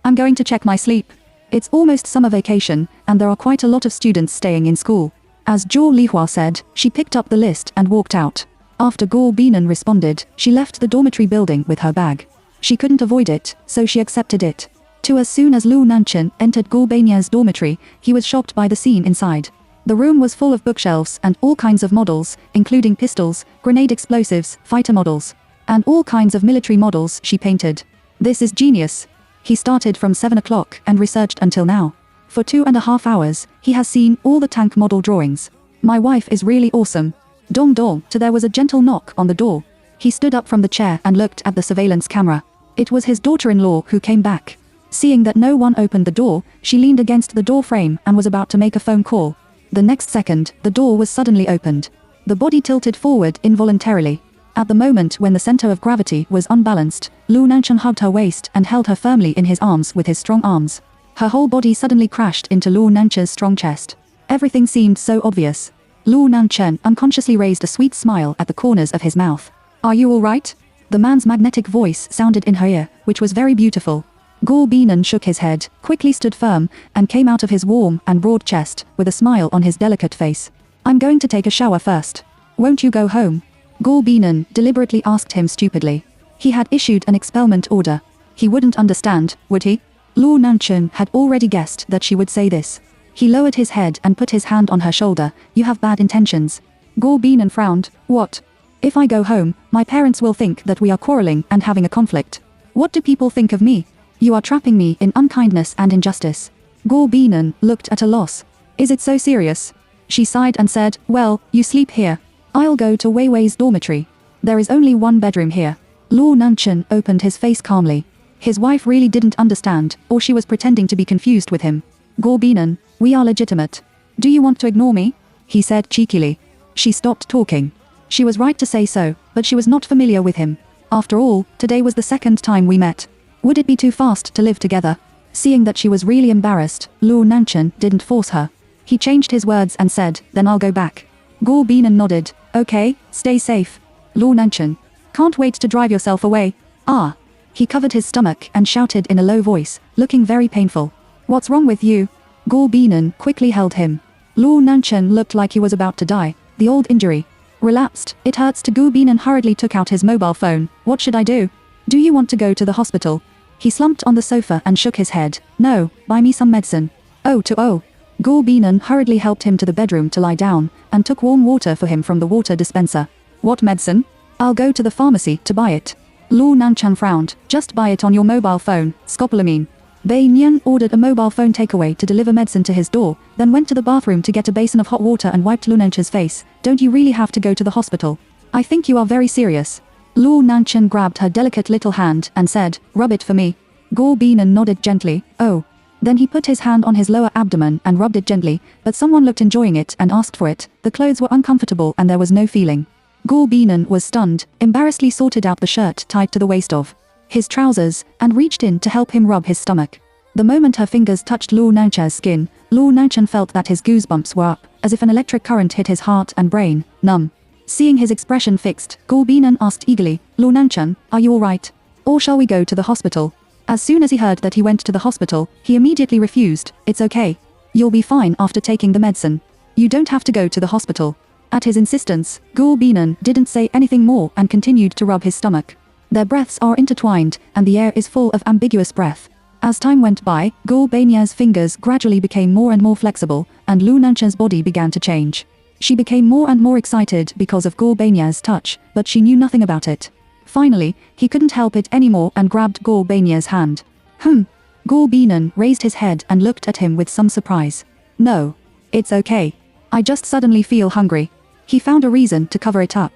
I'm going to check my sleep. It's almost summer vacation, and there are quite a lot of students staying in school." As Zhou Lihua said, she picked up the list and walked out. After Guo Binan responded, she left the dormitory building with her bag. She couldn't avoid it, so she accepted it. As soon as Luo Nanchen entered Guo Beinian's dormitory, he was shocked by the scene inside. The room was full of bookshelves and all kinds of models, including pistols, grenade explosives, fighter models, and all kinds of military models she painted. "This is genius." He started from 7 o'clock and researched until now. For 2.5 hours, he has seen all the tank model drawings. "My wife is really awesome." Dong dong, there was a gentle knock on the door. He stood up from the chair and looked at the surveillance camera. It was his daughter-in-law who came back. Seeing that no one opened the door, she leaned against the door frame and was about to make a phone call. The next second, the door was suddenly opened. The body tilted forward involuntarily. At the moment when the center of gravity was unbalanced, Luo Nanchen hugged her waist and held her firmly in his arms with his strong arms. Her whole body suddenly crashed into Luo Nanchen's strong chest. Everything seemed so obvious. Luo Nanchen unconsciously raised a sweet smile at the corners of his mouth. "Are you all right?" The man's magnetic voice sounded in her ear, which was very beautiful. Guo Binan shook his head, quickly stood firm, and came out of his warm and broad chest, with a smile on his delicate face. "I'm going to take a shower first. Won't you go home?" Guo Binan deliberately asked him stupidly. He had issued an expelment order. He wouldn't understand, would he? Luo Nanchen had already guessed that she would say this. He lowered his head and put his hand on her shoulder. "You have bad intentions." Guo Binan frowned. "What? If I go home, my parents will think that we are quarreling and having a conflict. What do people think of me? You are trapping me in unkindness and injustice." Guo Binan looked at a loss. "Is it so serious?" She sighed and said, "Well, you sleep here. I'll go to Wei Wei's dormitory. There is only one bedroom here." Luo Nanchen opened his face calmly. His wife really didn't understand, or she was pretending to be confused with him. "Guo Binan, we are legitimate. Do you want to ignore me?" he said cheekily. She stopped talking. She was right to say so, but she was not familiar with him. After all, today was the second time we met. Would it be too fast to live together? Seeing that she was really embarrassed, Luo Nanchen didn't force her. He changed his words and said, "Then I'll go back." Guo Binan nodded. "Okay, stay safe." Lu Nanchen. Can't wait to drive yourself away. Ah. He covered his stomach and shouted in a low voice, looking very painful. What's wrong with you? Guo Binan quickly held him. Lu Nanchen looked like he was about to die. The old injury. Relapsed, it hurts to Guo Binan hurriedly took out his mobile phone. What should I do? Do you want to go to the hospital? He slumped on the sofa and shook his head. No, buy me some medicine. Oh. Guo Binan hurriedly helped him to the bedroom to lie down, and took warm water for him from the water dispenser. What medicine? I'll go to the pharmacy to buy it. Lu Nanchen frowned. Just buy it on your mobile phone, scopolamine. Bei Nian ordered a mobile phone takeaway to deliver medicine to his door, then went to the bathroom to get a basin of hot water and wiped Lu Nanchen's face. Don't you really have to go to the hospital? I think you are very serious. Lu Nanchen grabbed her delicate little hand and said, rub it for me. Guo Binan nodded gently. Oh. Then he put his hand on his lower abdomen and rubbed it gently, but someone looked enjoying it and asked for it. The clothes were uncomfortable and there was no feeling. Guo Binan was stunned, embarrassedly sorted out the shirt tied to the waist of his trousers, and reached in to help him rub his stomach. The moment her fingers touched Lu Nanchen's skin, Lu Nanchen felt that his goosebumps were up, as if an electric current hit his heart and brain, numb. Seeing his expression fixed, Guo Binan asked eagerly, Lu Nanchen, are you alright? Or shall we go to the hospital? As soon as he heard that he went to the hospital, he immediately refused. It's okay. You'll be fine after taking the medicine. You don't have to go to the hospital. At his insistence, Guo Binan didn't say anything more and continued to rub his stomach. Their breaths are intertwined, and the air is full of ambiguous breath. As time went by, Guo Bian's fingers gradually became more and more flexible, and Lu Nanchen's body began to change. She became more and more excited because of Guo Bian's touch, but she knew nothing about it. Finally, he couldn't help it anymore and grabbed Guo Bian's hand. Guo Binan raised his head and looked at him with some surprise. No. It's okay. I just suddenly feel hungry. He found a reason to cover it up.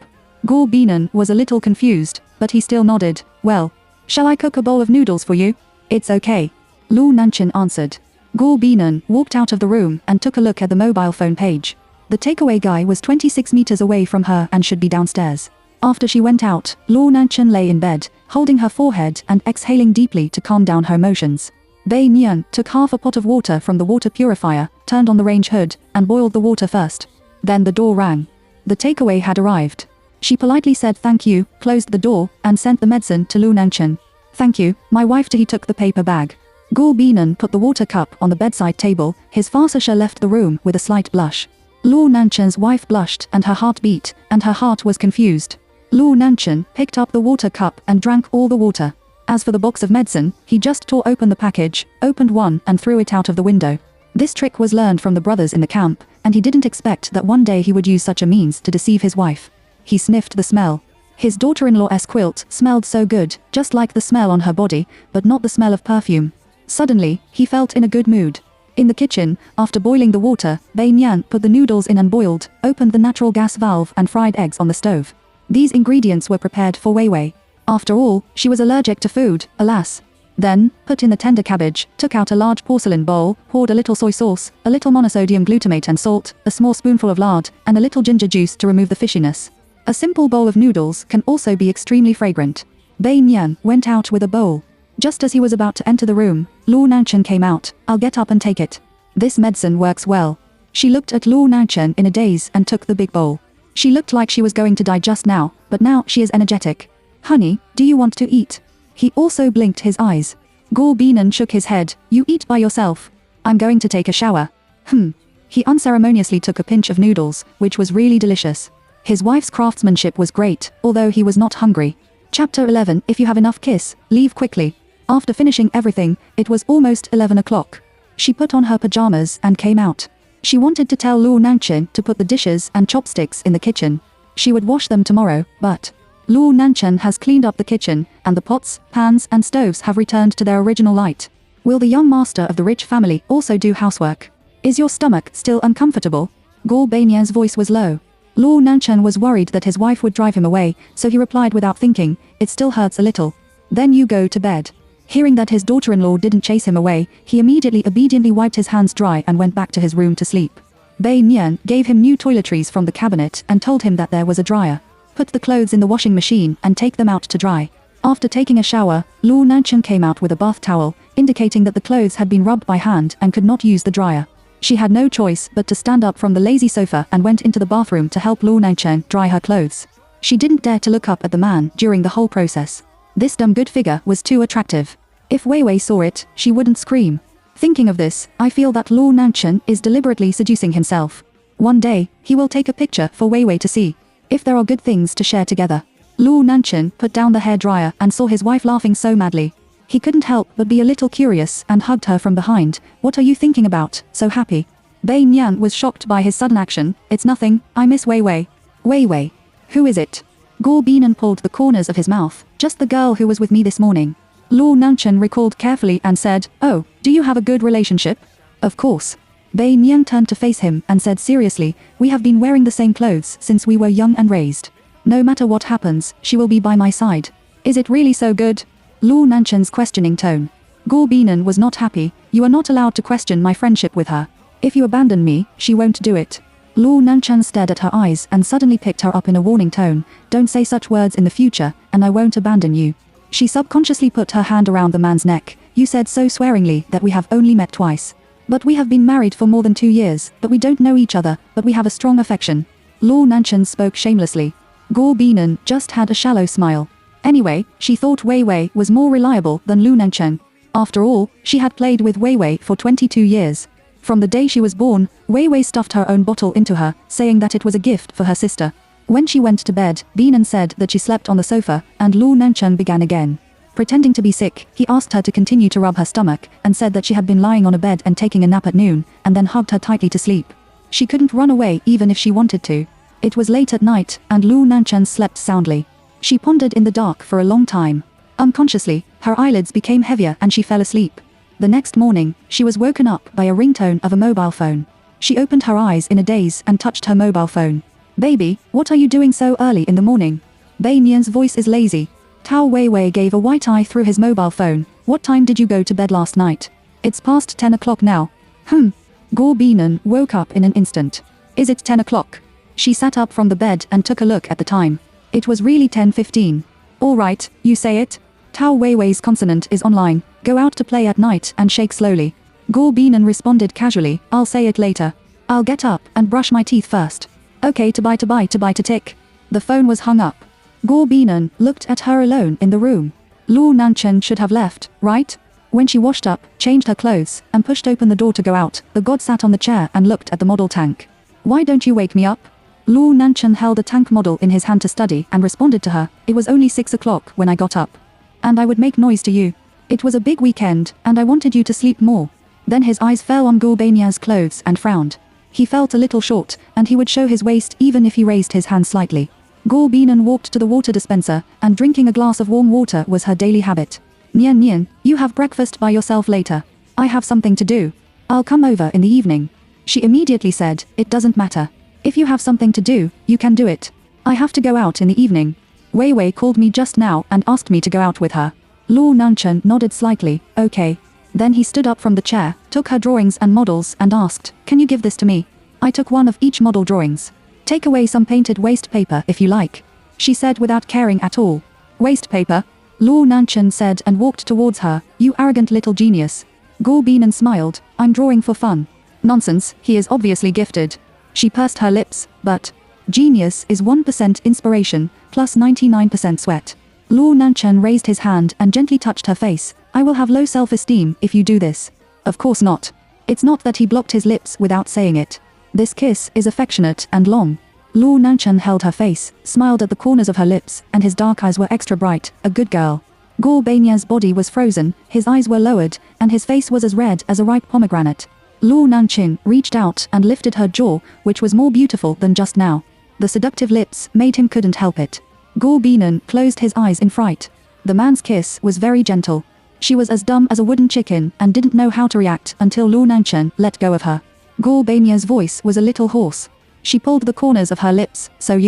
Guo Binan was a little confused, but he still nodded. Well, shall I cook a bowl of noodles for you? It's okay. Lu Nanchen answered. Guo Binan walked out of the room and took a look at the mobile phone page. The takeaway guy was 26 meters away from her and should be downstairs. After she went out, Lu Nanchen lay in bed, holding her forehead and exhaling deeply to calm down her emotions. Bei Nian took half a pot of water from the water purifier, turned on the range hood, and boiled the water first. Then the door rang. The takeaway had arrived. She politely said thank you, closed the door, and sent the medicine to Lu Nanchen. Thank you, my wife. He took the paper bag. Guo Binan put the water cup on the bedside table. His farceur left the room with a slight blush. Lu Nanchen's wife blushed and her heart beat, and her heart was confused. Lu Nanchen picked up the water cup and drank all the water. As for the box of medicine, he just tore open the package, opened one and threw it out of the window. This trick was learned from the brothers in the camp, and he didn't expect that one day he would use such a means to deceive his wife. He sniffed the smell. His daughter-in-law's quilt smelled so good, just like the smell on her body, but not the smell of perfume. Suddenly, he felt in a good mood. In the kitchen, after boiling the water, Bei Nian put the noodles in and boiled, opened the natural gas valve and fried eggs on the stove. These ingredients were prepared for Wei Wei. After all, she was allergic to food, alas. Then, put in the tender cabbage, took out a large porcelain bowl, poured a little soy sauce, a little monosodium glutamate and salt, a small spoonful of lard, and a little ginger juice to remove the fishiness. A simple bowl of noodles can also be extremely fragrant. Bei Nian went out with a bowl. Just as he was about to enter the room, Lu Nanchen came out. I'll get up and take it. This medicine works well. She looked at Lu Nanchen in a daze and took the big bowl. She looked like she was going to die just now, but now she is energetic. Honey, do you want to eat? He also blinked his eyes. Guo Binan shook his head. You eat by yourself. I'm going to take a shower. He unceremoniously took a pinch of noodles, which was really delicious. His wife's craftsmanship was great, although he was not hungry. Chapter 11. If you have enough kiss, leave quickly. After finishing everything, it was almost 11 o'clock. She put on her pajamas and came out. She wanted to tell Lu Nanchen to put the dishes and chopsticks in the kitchen. She would wash them tomorrow, but Lu Nanchen has cleaned up the kitchen, and the pots, pans and stoves have returned to their original light. Will the young master of the rich family also do housework? Is your stomach still uncomfortable? Guo Bian's voice was low. Lu Nanchen was worried that his wife would drive him away, so he replied without thinking, it still hurts a little. Then you go to bed. Hearing that his daughter-in-law didn't chase him away, he immediately obediently wiped his hands dry and went back to his room to sleep. Bei Nian gave him new toiletries from the cabinet and told him that there was a dryer. Put the clothes in the washing machine and take them out to dry. After taking a shower, Lu Nanchen came out with a bath towel, indicating that the clothes had been rubbed by hand and could not use the dryer. She had no choice but to stand up from the lazy sofa and went into the bathroom to help Lu Nanchen dry her clothes. She didn't dare to look up at the man during the whole process. This dumb good figure was too attractive. If Wei Wei saw it, she wouldn't scream. Thinking of this, I feel that Luo Nanchen is deliberately seducing himself. One day, he will take a picture for Wei Wei to see. If there are good things to share together. Luo Nanchen put down the hairdryer and saw his wife laughing so madly. He couldn't help but be a little curious and hugged her from behind. What are you thinking about, so happy? Bei Nian was shocked by his sudden action. It's nothing, I miss Wei Wei. Wei Wei. Who is it? Guo Binan pulled the corners of his mouth. Just the girl who was with me this morning. Luo Nanchen recalled carefully and said, oh, do you have a good relationship? Of course. Bei Nian turned to face him and said seriously, we have been wearing the same clothes since we were young and raised. No matter what happens, she will be by my side. Is it really so good? Luo Nanchen's questioning tone. Guo Binan was not happy. You are not allowed to question my friendship with her. If you abandon me, she won't do it. Luo Nanchen stared at her eyes and suddenly picked her up in a warning tone. Don't say such words in the future, and I won't abandon you. She subconsciously put her hand around the man's neck. You said so swearingly that we have only met twice. But we have been married for more than 2 years, but we don't know each other, but we have a strong affection. Luo Nanchen spoke shamelessly. Guo Binan just had a shallow smile. Anyway, she thought Wei Wei was more reliable than Luo Nanchen. After all, she had played with Wei Wei for 22 years. From the day she was born, Wei Wei stuffed her own bottle into her, saying that it was a gift for her sister. When she went to bed, Binan said that she slept on the sofa, and Luo Nanchen began again. Pretending to be sick, he asked her to continue to rub her stomach, and said that she had been lying on a bed and taking a nap at noon, and then hugged her tightly to sleep. She couldn't run away even if she wanted to. It was late at night, and Luo Nanchen slept soundly. She pondered in the dark for a long time. Unconsciously, her eyelids became heavier and she fell asleep. The next morning, she was woken up by a ringtone of a mobile phone. She opened her eyes in a daze and touched her mobile phone. Baby, what are you doing so early in the morning? Bei Nian's voice is lazy. Tao Wei Wei gave a white eye through his mobile phone. What time did you go to bed last night? It's past 10 o'clock now. Guo Binan woke up in an instant. Is it 10 o'clock? She sat up from the bed and took a look at the time. It was really 10:15. All right, you say it. Tao Wei Wei's consonant is online. Go out to play at night and shake slowly. Guo Binan responded casually. I'll say it later. I'll get up and brush my teeth first. Okay, to bye to tick. The phone was hung up. Guo Binan looked at her alone in the room. Luo Nanchen should have left, right? When she washed up, changed her clothes, and pushed open the door to go out, the god sat on the chair and looked at the model tank. Why don't you wake me up? Luo Nanchen held a tank model in his hand to study and responded to her. It was only 6 o'clock when I got up. And I would make noise to you. It was a big weekend, and I wanted you to sleep more. Then his eyes fell on Guo Bian's clothes and frowned. He felt a little short, and he would show his waist even if he raised his hand slightly. Guo Binan walked to the water dispenser, and drinking a glass of warm water was her daily habit. Nian Nian, you have breakfast by yourself later. I have something to do. I'll come over in the evening. She immediately said, it doesn't matter. If you have something to do, you can do it. I have to go out in the evening. Wei Wei called me just now and asked me to go out with her. Luo Nanchen nodded slightly, okay. Then he stood up from the chair, took her drawings and models and asked, can you give this to me? I took one of each model drawings. Take away some painted waste paper if you like. She said without caring at all. Waste paper? Luo Nanchen said and walked towards her. You arrogant little genius. Guo Binan smiled. I'm drawing for fun. Nonsense, he is obviously gifted. She pursed her lips, but genius is 1% inspiration, plus 99% sweat. Luo Nanchen raised his hand and gently touched her face. I will have low self-esteem if you do this. Of course not. It's not that he blocked his lips without saying it. This kiss is affectionate and long. Luo Nanchen held her face, smiled at the corners of her lips, and his dark eyes were extra bright, a good girl. Guo Bian's body was frozen, his eyes were lowered, and his face was as red as a ripe pomegranate. Luo Nanchen reached out and lifted her jaw, which was more beautiful than just now. The seductive lips made him couldn't help it. Guo Binan closed his eyes in fright. The man's kiss was very gentle. She was as dumb as a wooden chicken and didn't know how to react until Luo Nanchen let go of her. Guo Bian's voice was a little hoarse. She pulled the corners of her lips. So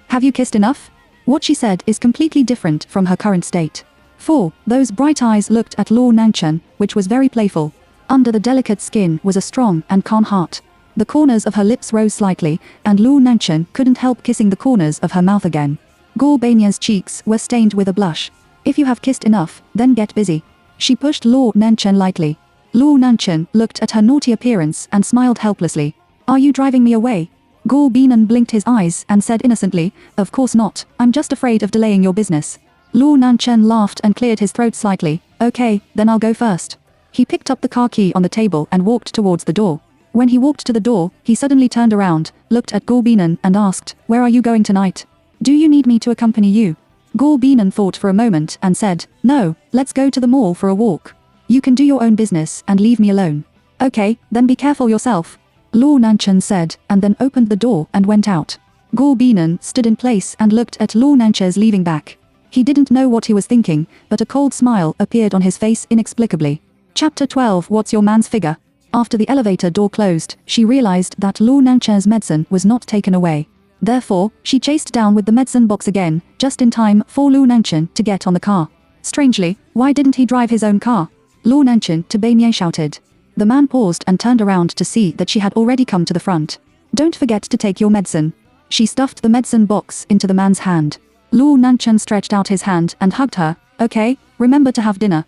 have you kissed enough? What she said is completely different from her current state. 4. Those bright eyes looked at Luo Nanchen, which was very playful. Under the delicate skin was a strong and calm heart. The corners of her lips rose slightly, and Luo Nanchen couldn't help kissing the corners of her mouth again. Guo Bian's cheeks were stained with a blush. If you have kissed enough, then get busy. She pushed Luo Nanchen lightly. Luo Nanchen looked at her naughty appearance and smiled helplessly. Are you driving me away? Gu Binan blinked his eyes and said innocently, "Of course not, I'm just afraid of delaying your business." Luo Nanchen laughed and cleared his throat slightly. "Okay, then I'll go first." He picked up the car key on the table and walked towards the door. When he walked to the door, he suddenly turned around, looked at Gu Binan and asked, "Where are you going tonight? Do you need me to accompany you?" Gu Binan thought for a moment and said, "No, let's go to the mall for a walk. You can do your own business and leave me alone." "Okay, then be careful yourself," Luo Nanchen said, and then opened the door and went out. Gu Binan stood in place and looked at Luo Nanchen leaving back. He didn't know what he was thinking, but a cold smile appeared on his face inexplicably. Chapter 12. What's your man's figure? After the elevator door closed, she realized that Luo Nanchen's medicine was not taken away. Therefore, she chased down with the medicine box again, just in time for Luo Nanchen to get on the car. Strangely, why didn't he drive his own car? Luo Nanchen to Beimian shouted. The man paused and turned around to see that she had already come to the front. "Don't forget to take your medicine." She stuffed the medicine box into the man's hand. Luo Nanchen stretched out his hand and hugged her. "Okay, remember to have dinner."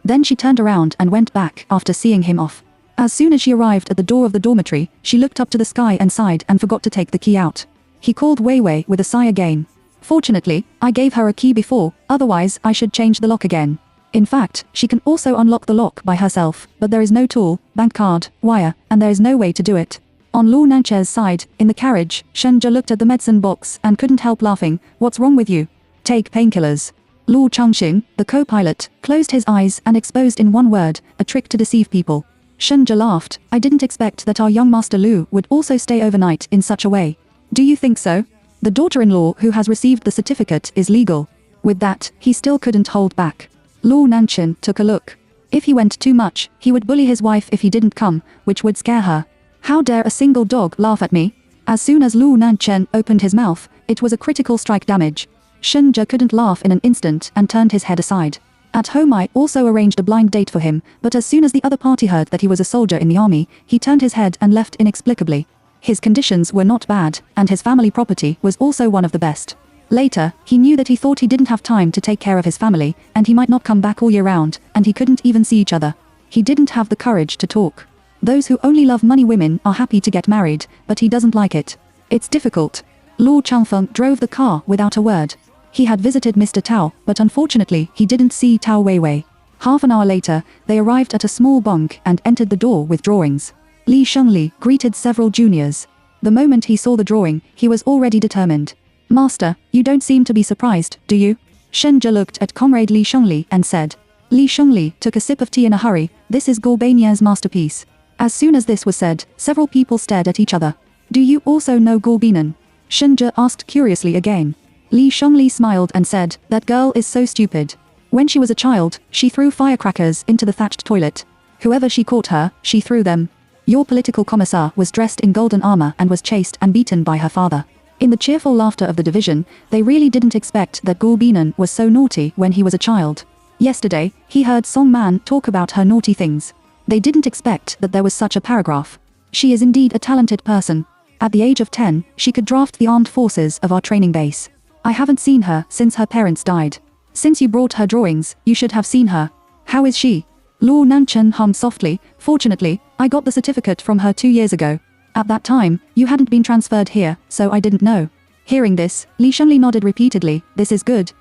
Then she turned around and went back after seeing him off. As soon as she arrived at the door of the dormitory, she looked up to the sky and sighed and forgot to take the key out. He called Wei Wei with a sigh again. "Fortunately, I gave her a key before, otherwise I should change the lock again. In fact, she can also unlock the lock by herself, but there is no tool, bank card, wire, and there is no way to do it." On Luo Nanchen's side, in the carriage, Shenja looked at the medicine box and couldn't help laughing. "What's wrong with you? Take painkillers." Luo Changxing, the co-pilot, closed his eyes and exposed in one word, a trick to deceive people. Shenja laughed. "I didn't expect that our young Master Lu would also stay overnight in such a way." "Do you think so? The daughter-in-law who has received the certificate is legal." With that, he still couldn't hold back. Luo Nanchen took a look. If he went too much, he would bully his wife if he didn't come, which would scare her. "How dare a single dog laugh at me?" As soon as Luo Nanchen opened his mouth, it was a critical strike damage. Shenja couldn't laugh in an instant and turned his head aside. At home I also arranged a blind date for him, but as soon as the other party heard that he was a soldier in the army, he turned his head and left inexplicably. His conditions were not bad, and his family property was also one of the best. Later, he knew that he thought he didn't have time to take care of his family, and he might not come back all year round, and he couldn't even see each other. He didn't have the courage to talk. Those who only love money women are happy to get married, but he doesn't like it. It's difficult. Luo Changfeng drove the car without a word. He had visited Mr. Tao, but unfortunately he didn't see Tao Weiwei. Half an hour later, they arrived at a small bunk and entered the door with drawings. Li Shengli greeted several juniors. The moment he saw the drawing, he was already determined. "Master, you don't seem to be surprised, do you?" Shenja looked at comrade Li Shengli and said. Li Shengli took a sip of tea in a hurry. "This is Gorbanian's masterpiece." As soon as this was said, several people stared at each other. "Do you also know Gorbinan?" Shenja asked curiously again. Li Shengli smiled and said, "That girl is so stupid. When she was a child, she threw firecrackers into the thatched toilet. Whoever she caught her, she threw them. Your political commissar was dressed in golden armor and was chased and beaten by her father." In the cheerful laughter of the division, they really didn't expect that Gorbinan was so naughty when he was a child. Yesterday, he heard Song Man talk about her naughty things. They didn't expect that there was such a paragraph. She is indeed a talented person. At the age of 10, she could draft the armed forces of our training base. I haven't seen her since her parents died. Since you brought her drawings, you should have seen her. How is she? Luo Nanchen hummed softly. "Fortunately, I got the certificate from her 2 years ago. At that time, you hadn't been transferred here, so I didn't know." Hearing this, Li Shengli nodded repeatedly. This is good,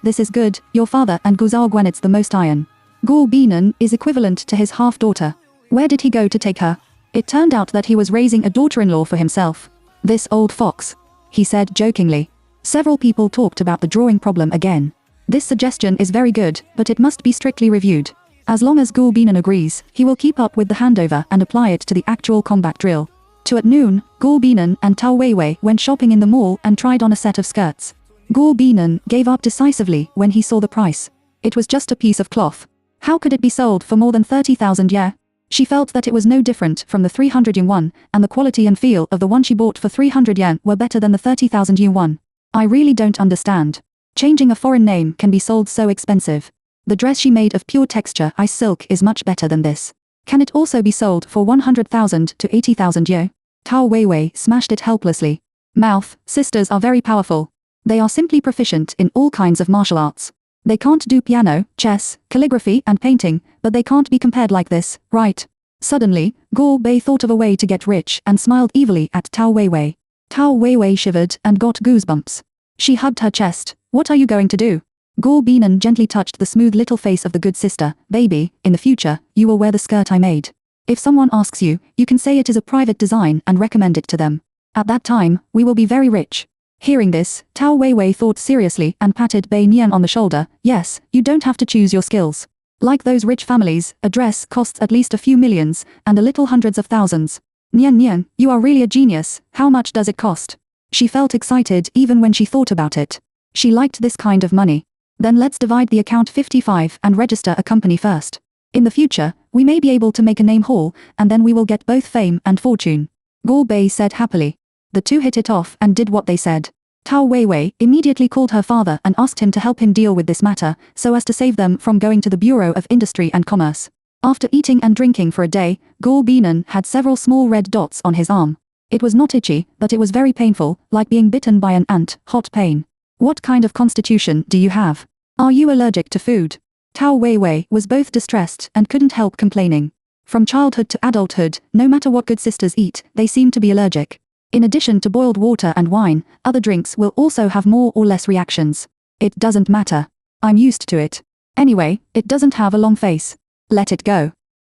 your father and Guzao Guanit's the most iron. Gorbinan is equivalent to his half-daughter. Where did he go to take her? It turned out that he was raising a daughter-in-law for himself. "This old fox," he said jokingly. Several people talked about the drawing problem again. This suggestion is very good, but it must be strictly reviewed. As long as Gorbinan agrees, he will keep up with the handover and apply it to the actual combat drill. At noon, Gorbinan and Tao Weiwei went shopping in the mall and tried on a set of skirts. Gorbinan gave up decisively when he saw the price. It was just a piece of cloth. How could it be sold for more than 30,000 yuan? She felt that it was no different from the 300 yuan one, and the quality and feel of the one she bought for 300 yuan were better than the 30,000 yuan one. I really don't understand. Changing a foreign name can be sold so expensive. The dress she made of pure texture ice silk is much better than this. Can it also be sold for 100,000 to 80,000 yuan? Tao Weiwei smashed it helplessly. Mouth, sisters are very powerful. They are simply proficient in all kinds of martial arts. They can't do piano, chess, calligraphy and painting, but they can't be compared like this, right? Suddenly, Guo Bei thought of a way to get rich and smiled evilly at Tao Weiwei. Tao Weiwei shivered and got goosebumps. She hugged her chest. What are you going to do? Guo Binan gently touched the smooth little face of the good sister. Baby, in the future, you will wear the skirt I made. If someone asks you, you can say it is a private design and recommend it to them. At that time, we will be very rich. Hearing this, Tao Weiwei thought seriously and patted Bei Nian on the shoulder. Yes, you don't have to choose your skills. Like those rich families, a dress costs at least a few millions, and a little hundreds of thousands. Nian Nian, you are really a genius. How much does it cost? She felt excited even when she thought about it. She liked this kind of money. Then let's divide the account 55 and register a company first. In the future, we may be able to make a name haul, and then we will get both fame and fortune. Guo Bei said happily. The two hit it off and did what they said. Tao Weiwei immediately called her father and asked him to help him deal with this matter, so as to save them from going to the Bureau of Industry and Commerce. After eating and drinking for a day, Guo Binan had several small red dots on his arm. It was not itchy, but it was very painful, like being bitten by an ant, hot pain. What kind of constitution do you have? Are you allergic to food? Tao Weiwei was both distressed and couldn't help complaining. From childhood to adulthood, no matter what good sisters eat, they seem to be allergic. In addition to boiled water and wine, other drinks will also have more or less reactions. It doesn't matter. I'm used to it. Anyway, it doesn't have a long face. Let it go.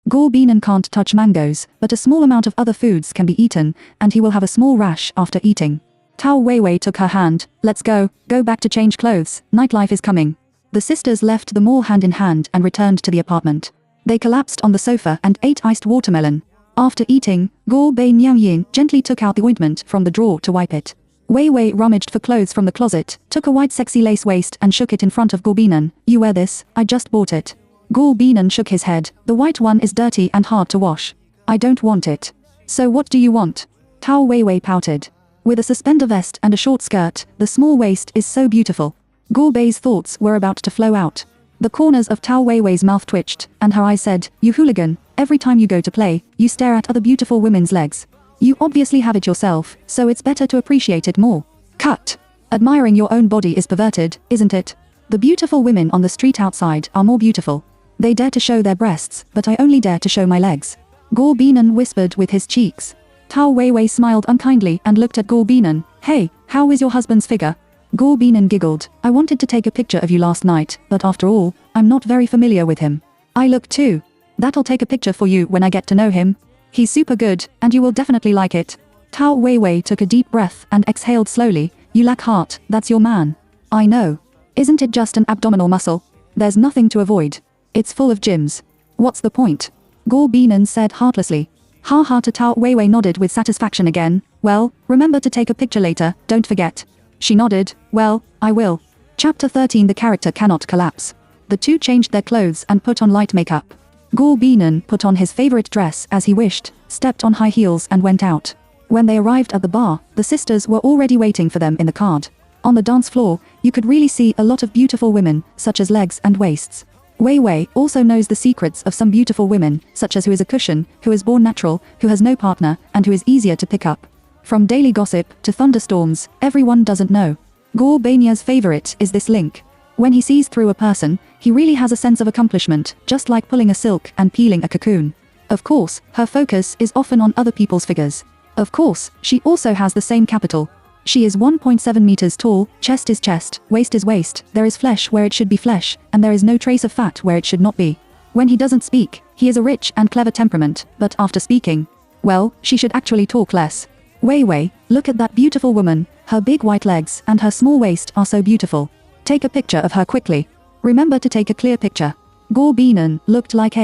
Guo Binan can't touch mangoes, but a small amount of other foods can be eaten, and he will have a small rash after eating. Tao Weiwei took her hand. Let's go back to change clothes, nightlife is coming. The sisters left the mall hand in hand and returned to the apartment. They collapsed on the sofa and ate iced watermelon. After eating, Guo Bei Nianyin gently took out the ointment from the drawer to wipe it. Weiwei rummaged for clothes from the closet, took a white sexy lace waist and shook it in front of Guo Binan. You wear this, I just bought it. Guo Binan shook his head. The white one is dirty and hard to wash. I don't want it. So what do you want? Tao Weiwei pouted. With a suspender vest and a short skirt, the small waist is so beautiful. Guo Bei's thoughts were about to flow out. The corners of Tao Weiwei's mouth twitched, and her eyes said, You hooligan, every time you go to play, you stare at other beautiful women's legs. You obviously have it yourself, so it's better to appreciate it more. Cut. Admiring your own body is perverted, isn't it? The beautiful women on the street outside are more beautiful. They dare to show their breasts, but I only dare to show my legs. Guo Binan whispered with his cheeks. Tao Weiwei smiled unkindly and looked at Guo Binan. Hey, how is your husband's figure? Guo Binan giggled. I wanted to take a picture of you last night, but after all, I'm not very familiar with him. I look too. That'll take a picture for you when I get to know him. He's super good, and you will definitely like it. Tao Weiwei took a deep breath and exhaled slowly. You lack heart, that's your man. I know. Isn't it just an abdominal muscle? There's nothing to avoid. It's full of gyms. What's the point? Guo Binan said heartlessly. Ha ha. To Tao Weiwei nodded with satisfaction again. Well, remember to take a picture later, don't forget. She nodded. Well, I will. Chapter 13. The character cannot collapse. The two changed their clothes and put on light makeup. Guo Binan put on his favorite dress as he wished, stepped on high heels and went out. When they arrived at the bar, the sisters were already waiting for them in the card. On the dance floor, you could really see a lot of beautiful women, such as legs and waists. Weiwei also knows the secrets of some beautiful women, such as who is a cushion, who is born natural, who has no partner, and who is easier to pick up. From daily gossip to thunderstorms, everyone doesn't know. Guo Bei's favorite is this link. When he sees through a person, he really has a sense of accomplishment, just like pulling a silk and peeling a cocoon. Of course, her focus is often on other people's figures. Of course, she also has the same capital. She is 1.7 meters tall, chest is chest, waist is waist, there is flesh where it should be flesh, and there is no trace of fat where it should not be. When he doesn't speak, he is a rich and clever temperament, but after speaking, well, she should actually talk less. Weiwei, look at that beautiful woman, her big white legs and her small waist are so beautiful. Take a picture of her quickly. Remember to take a clear picture. Guo Binan looked like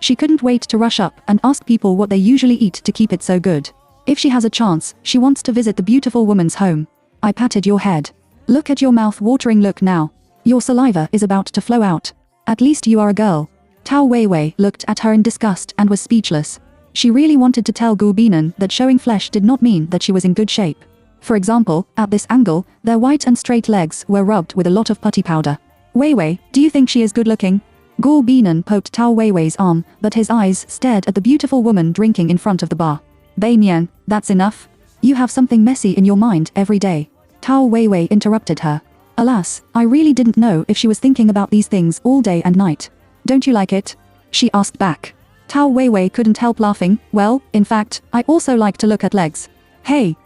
she couldn't wait to rush up and ask people what they usually eat to keep it so good. If she has a chance, she wants to visit the beautiful woman's home. I patted your head. Look at your mouth-watering look now. Your saliva is about to flow out. At least you are a girl. Tao Weiwei looked at her in disgust and was speechless. She really wanted to tell Guo Binan that showing flesh did not mean that she was in good shape. For example, at this angle, their white and straight legs were rubbed with a lot of putty powder. Weiwei, do you think she is good looking? Guo Binan poked Tao Weiwei's arm, but his eyes stared at the beautiful woman drinking in front of the bar. Bei Nian, that's enough. You have something messy in your mind every day. Tao Weiwei interrupted her. Alas, I really didn't know if she was thinking about these things all day and night. Don't you like it? She asked back. Tao Weiwei couldn't help laughing. Well, in fact, I also like to look at legs. Hey,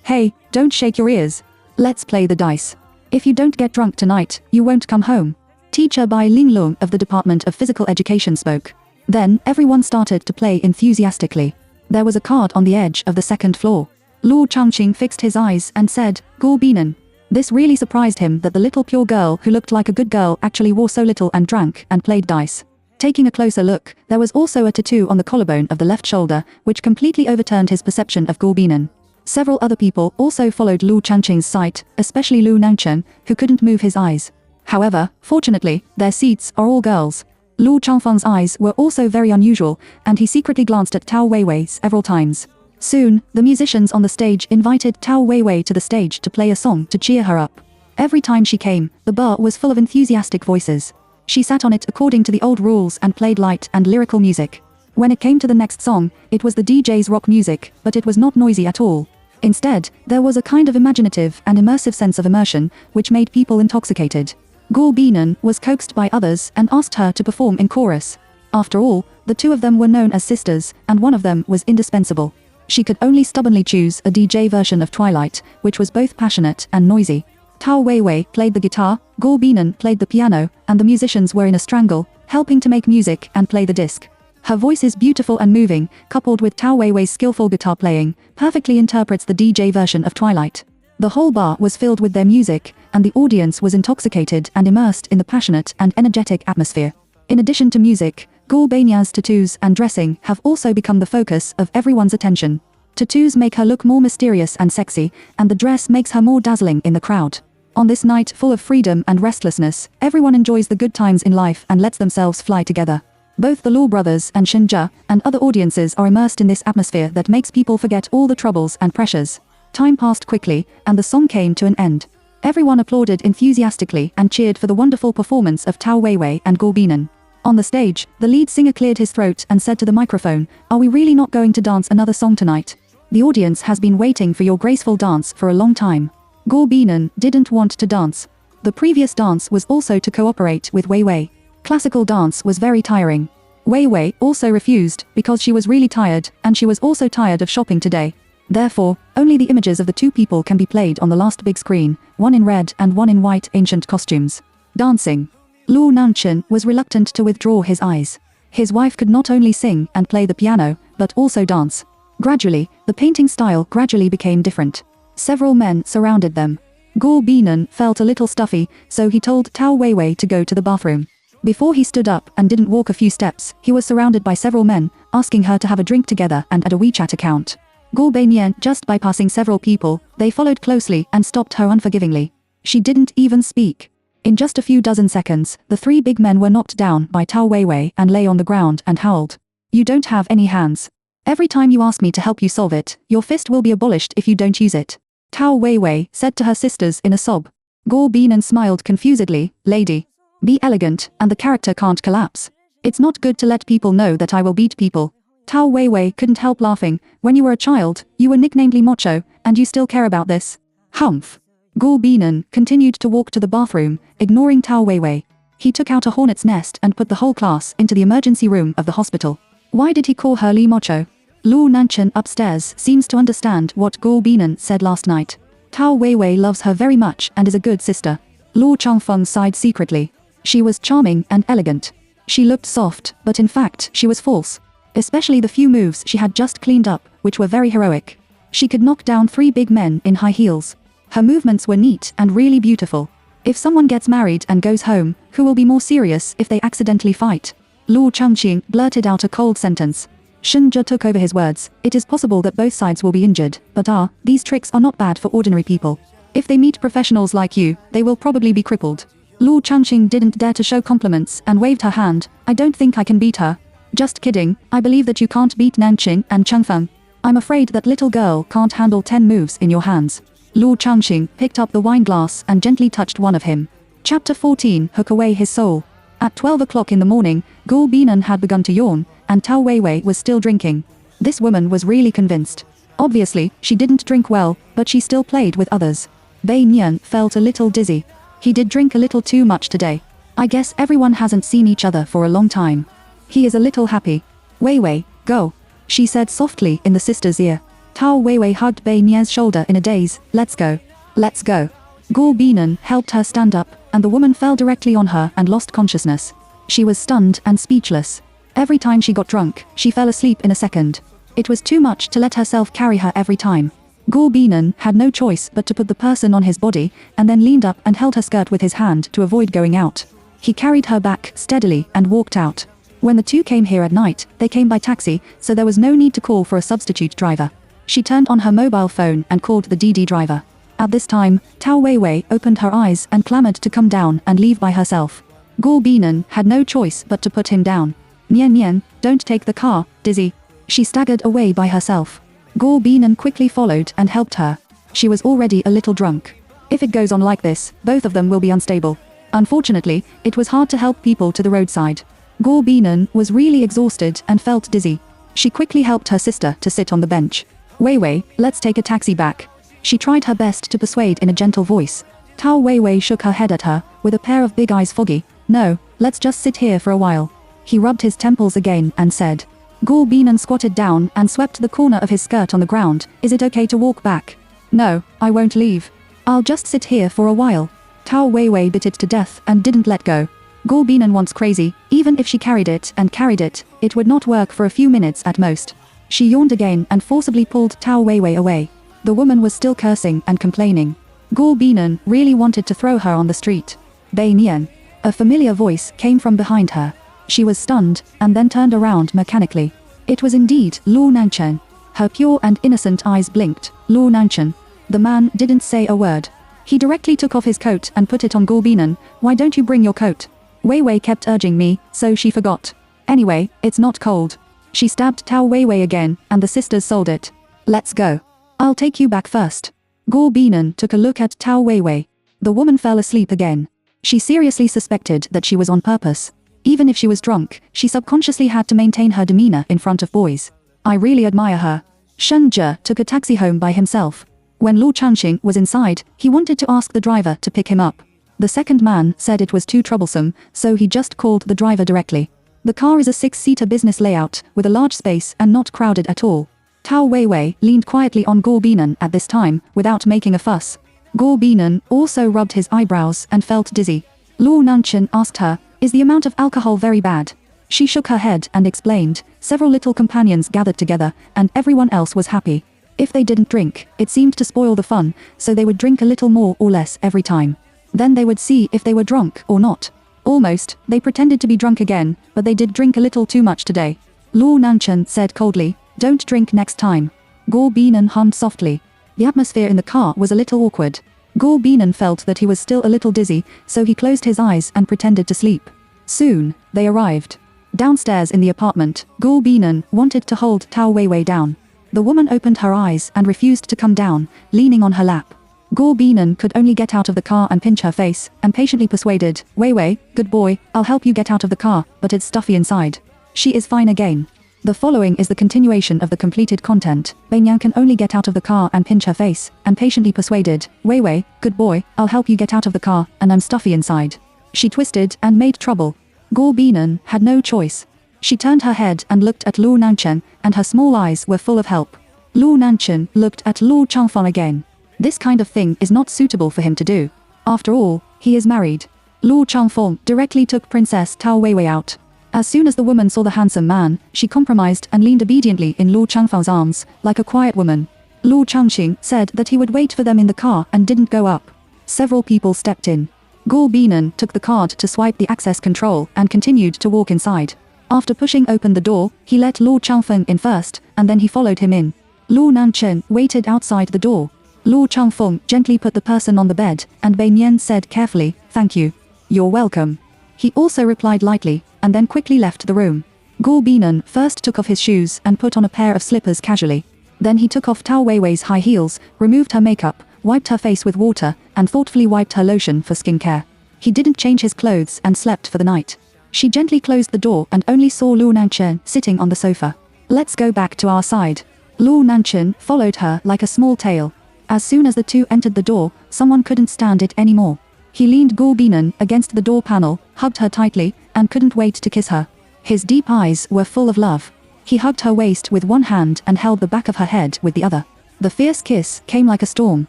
Hey, don't shake your ears. Let's play the dice. If you don't get drunk tonight, you won't come home. Teacher Bai Linglong of the Department of Physical Education spoke. Then, everyone started to play enthusiastically. There was a card on the edge of the second floor. Luo Changqing fixed his eyes and said, "Guo Binan." This really surprised him that the little pure girl who looked like a good girl actually wore so little and drank and played dice. Taking a closer look, there was also a tattoo on the collarbone of the left shoulder, which completely overturned his perception of Guo Binan. Several other people also followed Luo Changqing's sight, especially Lu Nangchen, who couldn't move his eyes. However, fortunately, their seats are all girls. Luo Changfeng's eyes were also very unusual, and he secretly glanced at Tao Weiwei several times. Soon, the musicians on the stage invited Tao Weiwei to the stage to play a song to cheer her up. Every time she came, the bar was full of enthusiastic voices. She sat on it according to the old rules and played light and lyrical music. When it came to the next song, it was the DJ's rock music, but it was not noisy at all. Instead, there was a kind of imaginative and immersive sense of immersion, which made people intoxicated. Guo Binan was coaxed by others and asked her to perform in chorus. After all, the two of them were known as sisters, and one of them was indispensable. She could only stubbornly choose a DJ version of Twilight, which was both passionate and noisy. Tao Weiwei played the guitar, Guo Binan played the piano, and the musicians were in a strangle, helping to make music and play the disc. Her voice is beautiful and moving, coupled with Tao Weiwei's skillful guitar playing, perfectly interprets the DJ version of Twilight. The whole bar was filled with their music, and the audience was intoxicated and immersed in the passionate and energetic atmosphere. In addition to music, Guo Banya's tattoos and dressing have also become the focus of everyone's attention. Tattoos make her look more mysterious and sexy, and the dress makes her more dazzling in the crowd. On this night full of freedom and restlessness, everyone enjoys the good times in life and lets themselves fly together. Both the Luo brothers and Shenjia and other audiences are immersed in this atmosphere that makes people forget all the troubles and pressures. Time passed quickly, and the song came to an end. Everyone applauded enthusiastically and cheered for the wonderful performance of Tao Weiwei and Guo Binan. On the stage, the lead singer cleared his throat and said to the microphone, "Are we really not going to dance another song tonight? The audience has been waiting for your graceful dance for a long time." Guo Binan didn't want to dance. The previous dance was also to cooperate with Weiwei. Classical dance was very tiring. Weiwei also refused because she was really tired, and she was also tired of shopping today. Therefore, only the images of the two people can be played on the last big screen, one in red and one in white ancient costumes. Dancing. Luo Nangchen was reluctant to withdraw his eyes. His wife could not only sing and play the piano, but also dance. Gradually, the painting style gradually became different. Several men surrounded them. Guo Binan felt a little stuffy, so he told Tao Weiwei to go to the bathroom. Before he stood up and didn't walk a few steps, he was surrounded by several men, asking her to have a drink together and add a WeChat account. Guo Banyan just bypassing several people, they followed closely and stopped her unforgivingly. She didn't even speak. In just a few dozen seconds, the three big men were knocked down by Tao Weiwei and lay on the ground and howled. "You don't have any hands. Every time you ask me to help you solve it, your fist will be abolished if you don't use it," Tao Weiwei said to her sisters in a sob. Guo Binan smiled confusedly, "Lady. Be elegant, and the character can't collapse. It's not good to let people know that I will beat people." Tao Weiwei couldn't help laughing. "When you were a child, you were nicknamed Li Mocho, and you still care about this?" Humph. Guo Binan continued to walk to the bathroom, ignoring Tao Weiwei. He took out a hornet's nest and put the whole class into the emergency room of the hospital. Why did he call her Li Mocho? Luo Nangchen upstairs seems to understand what Guo Binan said last night. Tao Weiwei loves her very much and is a good sister. Luo Changfeng sighed secretly. She was charming and elegant. She looked soft, but in fact she was false. Especially the few moves she had just cleaned up, which were very heroic. She could knock down three big men in high heels. Her movements were neat and really beautiful. If someone gets married and goes home, who will be more serious if they accidentally fight? Luo Changqing blurted out a cold sentence. Shenjia took over his words. "It is possible that both sides will be injured, but these tricks are not bad for ordinary people. If they meet professionals like you, they will probably be crippled." Luo Changqing didn't dare to show compliments and waved her hand. "I don't think I can beat her." "Just kidding, I believe that you can't beat Nanqing and Changfeng. I'm afraid that little girl can't handle 10 moves in your hands." Luo Changqing picked up the wine glass and gently touched one of him. Chapter 14 Hook Away His Soul. At 12 o'clock in the morning, Guo Binan had begun to yawn, and Tao Weiwei was still drinking. This woman was really convinced. Obviously, she didn't drink well, but she still played with others. Bei Nian felt a little dizzy. He did drink a little too much today. I guess everyone hasn't seen each other for a long time. He is a little happy. "Weiwei, go," she said softly in the sister's ear. Tao Weiwei hugged Bei Nian's shoulder in a daze. Let's go. Let's go. Guo Binan helped her stand up, and the woman fell directly on her and lost consciousness. She was stunned and speechless. Every time she got drunk, she fell asleep in a second. It was too much to let herself carry her every time. Guo Binan had no choice but to put the person on his body, and then leaned up and held her skirt with his hand to avoid going out. He carried her back steadily and walked out. When the two came here at night, they came by taxi, so there was no need to call for a substitute driver. She turned on her mobile phone and called the DD driver. At this time, Tao Weiwei opened her eyes and clamored to come down and leave by herself. Guo Binan had no choice but to put him down. Nian Nian, don't take the car, dizzy. She staggered away by herself. Guo Binan quickly followed and helped her. She was already a little drunk. If it goes on like this, both of them will be unstable. Unfortunately, it was hard to help people to the roadside. Guo Binan was really exhausted and felt dizzy. She quickly helped her sister to sit on the bench. Weiwei, let's take a taxi back. She tried her best to persuade in a gentle voice. Tao Weiwei shook her head at her, with a pair of big eyes foggy. No, let's just sit here for a while. He rubbed his temples again and said. Guo Binan squatted down and swept the corner of his skirt on the ground. Is it okay to walk back? No, I won't leave. I'll just sit here for a while. Tao Weiwei bit it to death and didn't let go. Guo Binan wants crazy. Even if she carried it, it would not work for a few minutes at most. She yawned again and forcibly pulled Tao Weiwei away. The woman was still cursing and complaining. Guo Binan really wanted to throw her on the street. Bei Nian. A familiar voice came from behind her. She was stunned, and then turned around mechanically. It was indeed Luo Nanchen. Her pure and innocent eyes blinked. Luo Nanchen. The man didn't say a word. He directly took off his coat and put it on Guo Binan. Why don't you bring your coat? Weiwei kept urging me, so she forgot. Anyway, it's not cold. She stabbed Tao Weiwei again, and the sisters sold it. Let's go. I'll take you back first. Guo Binan took a look at Tao Weiwei. The woman fell asleep again. She seriously suspected that she was on purpose. Even if she was drunk, she subconsciously had to maintain her demeanor in front of boys. I really admire her. Shen Zhe took a taxi home by himself. When Luo Changxing was inside, he wanted to ask the driver to pick him up. The second man said it was too troublesome, so he just called the driver directly. The car is a 6-seater business layout, with a large space and not crowded at all. Tao Weiwei leaned quietly on Guo Binan at this time, without making a fuss. Guo Binan also rubbed his eyebrows and felt dizzy. Luo Nanchen asked her, is the amount of alcohol very bad? She shook her head and explained. Several little companions gathered together, and everyone else was happy. If they didn't drink, it seemed to spoil the fun, so they would drink a little more or less every time. Then they would see if they were drunk or not. Almost, they pretended to be drunk again, but they did drink a little too much today. Luo Nanchen said coldly, don't drink next time. Guo Binan hummed softly. The atmosphere in the car was a little awkward. Guo Binan felt that he was still a little dizzy, so he closed his eyes and pretended to sleep. Soon, they arrived. Downstairs in the apartment, Guo Binan wanted to hold Tao Weiwei down. The woman opened her eyes and refused to come down, leaning on her lap. Guo Binan could only get out of the car and pinch her face, and patiently persuaded, Weiwei, good boy, I'll help you get out of the car, but it's stuffy inside. She is fine again. The following is the continuation of the completed content. Bei Nian can only get out of the car and pinch her face, and patiently persuaded, Weiwei, good boy, I'll help you get out of the car, and I'm stuffy inside. She twisted and made trouble. Guo Binan had no choice. She turned her head and looked at Luo Nanchen, and her small eyes were full of help. Luo Nanchen looked at Luo Changfeng again. This kind of thing is not suitable for him to do. After all, he is married. Luo Changfeng directly took Princess Tao Weiwei out. As soon as the woman saw the handsome man, she compromised and leaned obediently in Luo Changfeng's arms, like a quiet woman. Luo Changxing said that he would wait for them in the car and didn't go up. Several people stepped in. Guo Binan took the card to swipe the access control and continued to walk inside. After pushing open the door, he let Luo Changfeng in first, and then he followed him in. Luo Nanchen waited outside the door. Luo Changfeng gently put the person on the bed, and Bei Nian said carefully, thank you. You're welcome. He also replied lightly, and then quickly left the room. Guo Binan first took off his shoes and put on a pair of slippers casually. Then he took off Tao Weiwei's high heels, removed her makeup, wiped her face with water, and thoughtfully wiped her lotion for skincare. He didn't change his clothes and slept for the night. She gently closed the door and only saw Luo Nanchen sitting on the sofa. Let's go back to our side. Luo Nanchen followed her like a small tail. As soon as the two entered the door, someone couldn't stand it anymore. He leaned Guo Binan against the door panel, hugged her tightly, and couldn't wait to kiss her. His deep eyes were full of love. He hugged her waist with one hand and held the back of her head with the other. The fierce kiss came like a storm.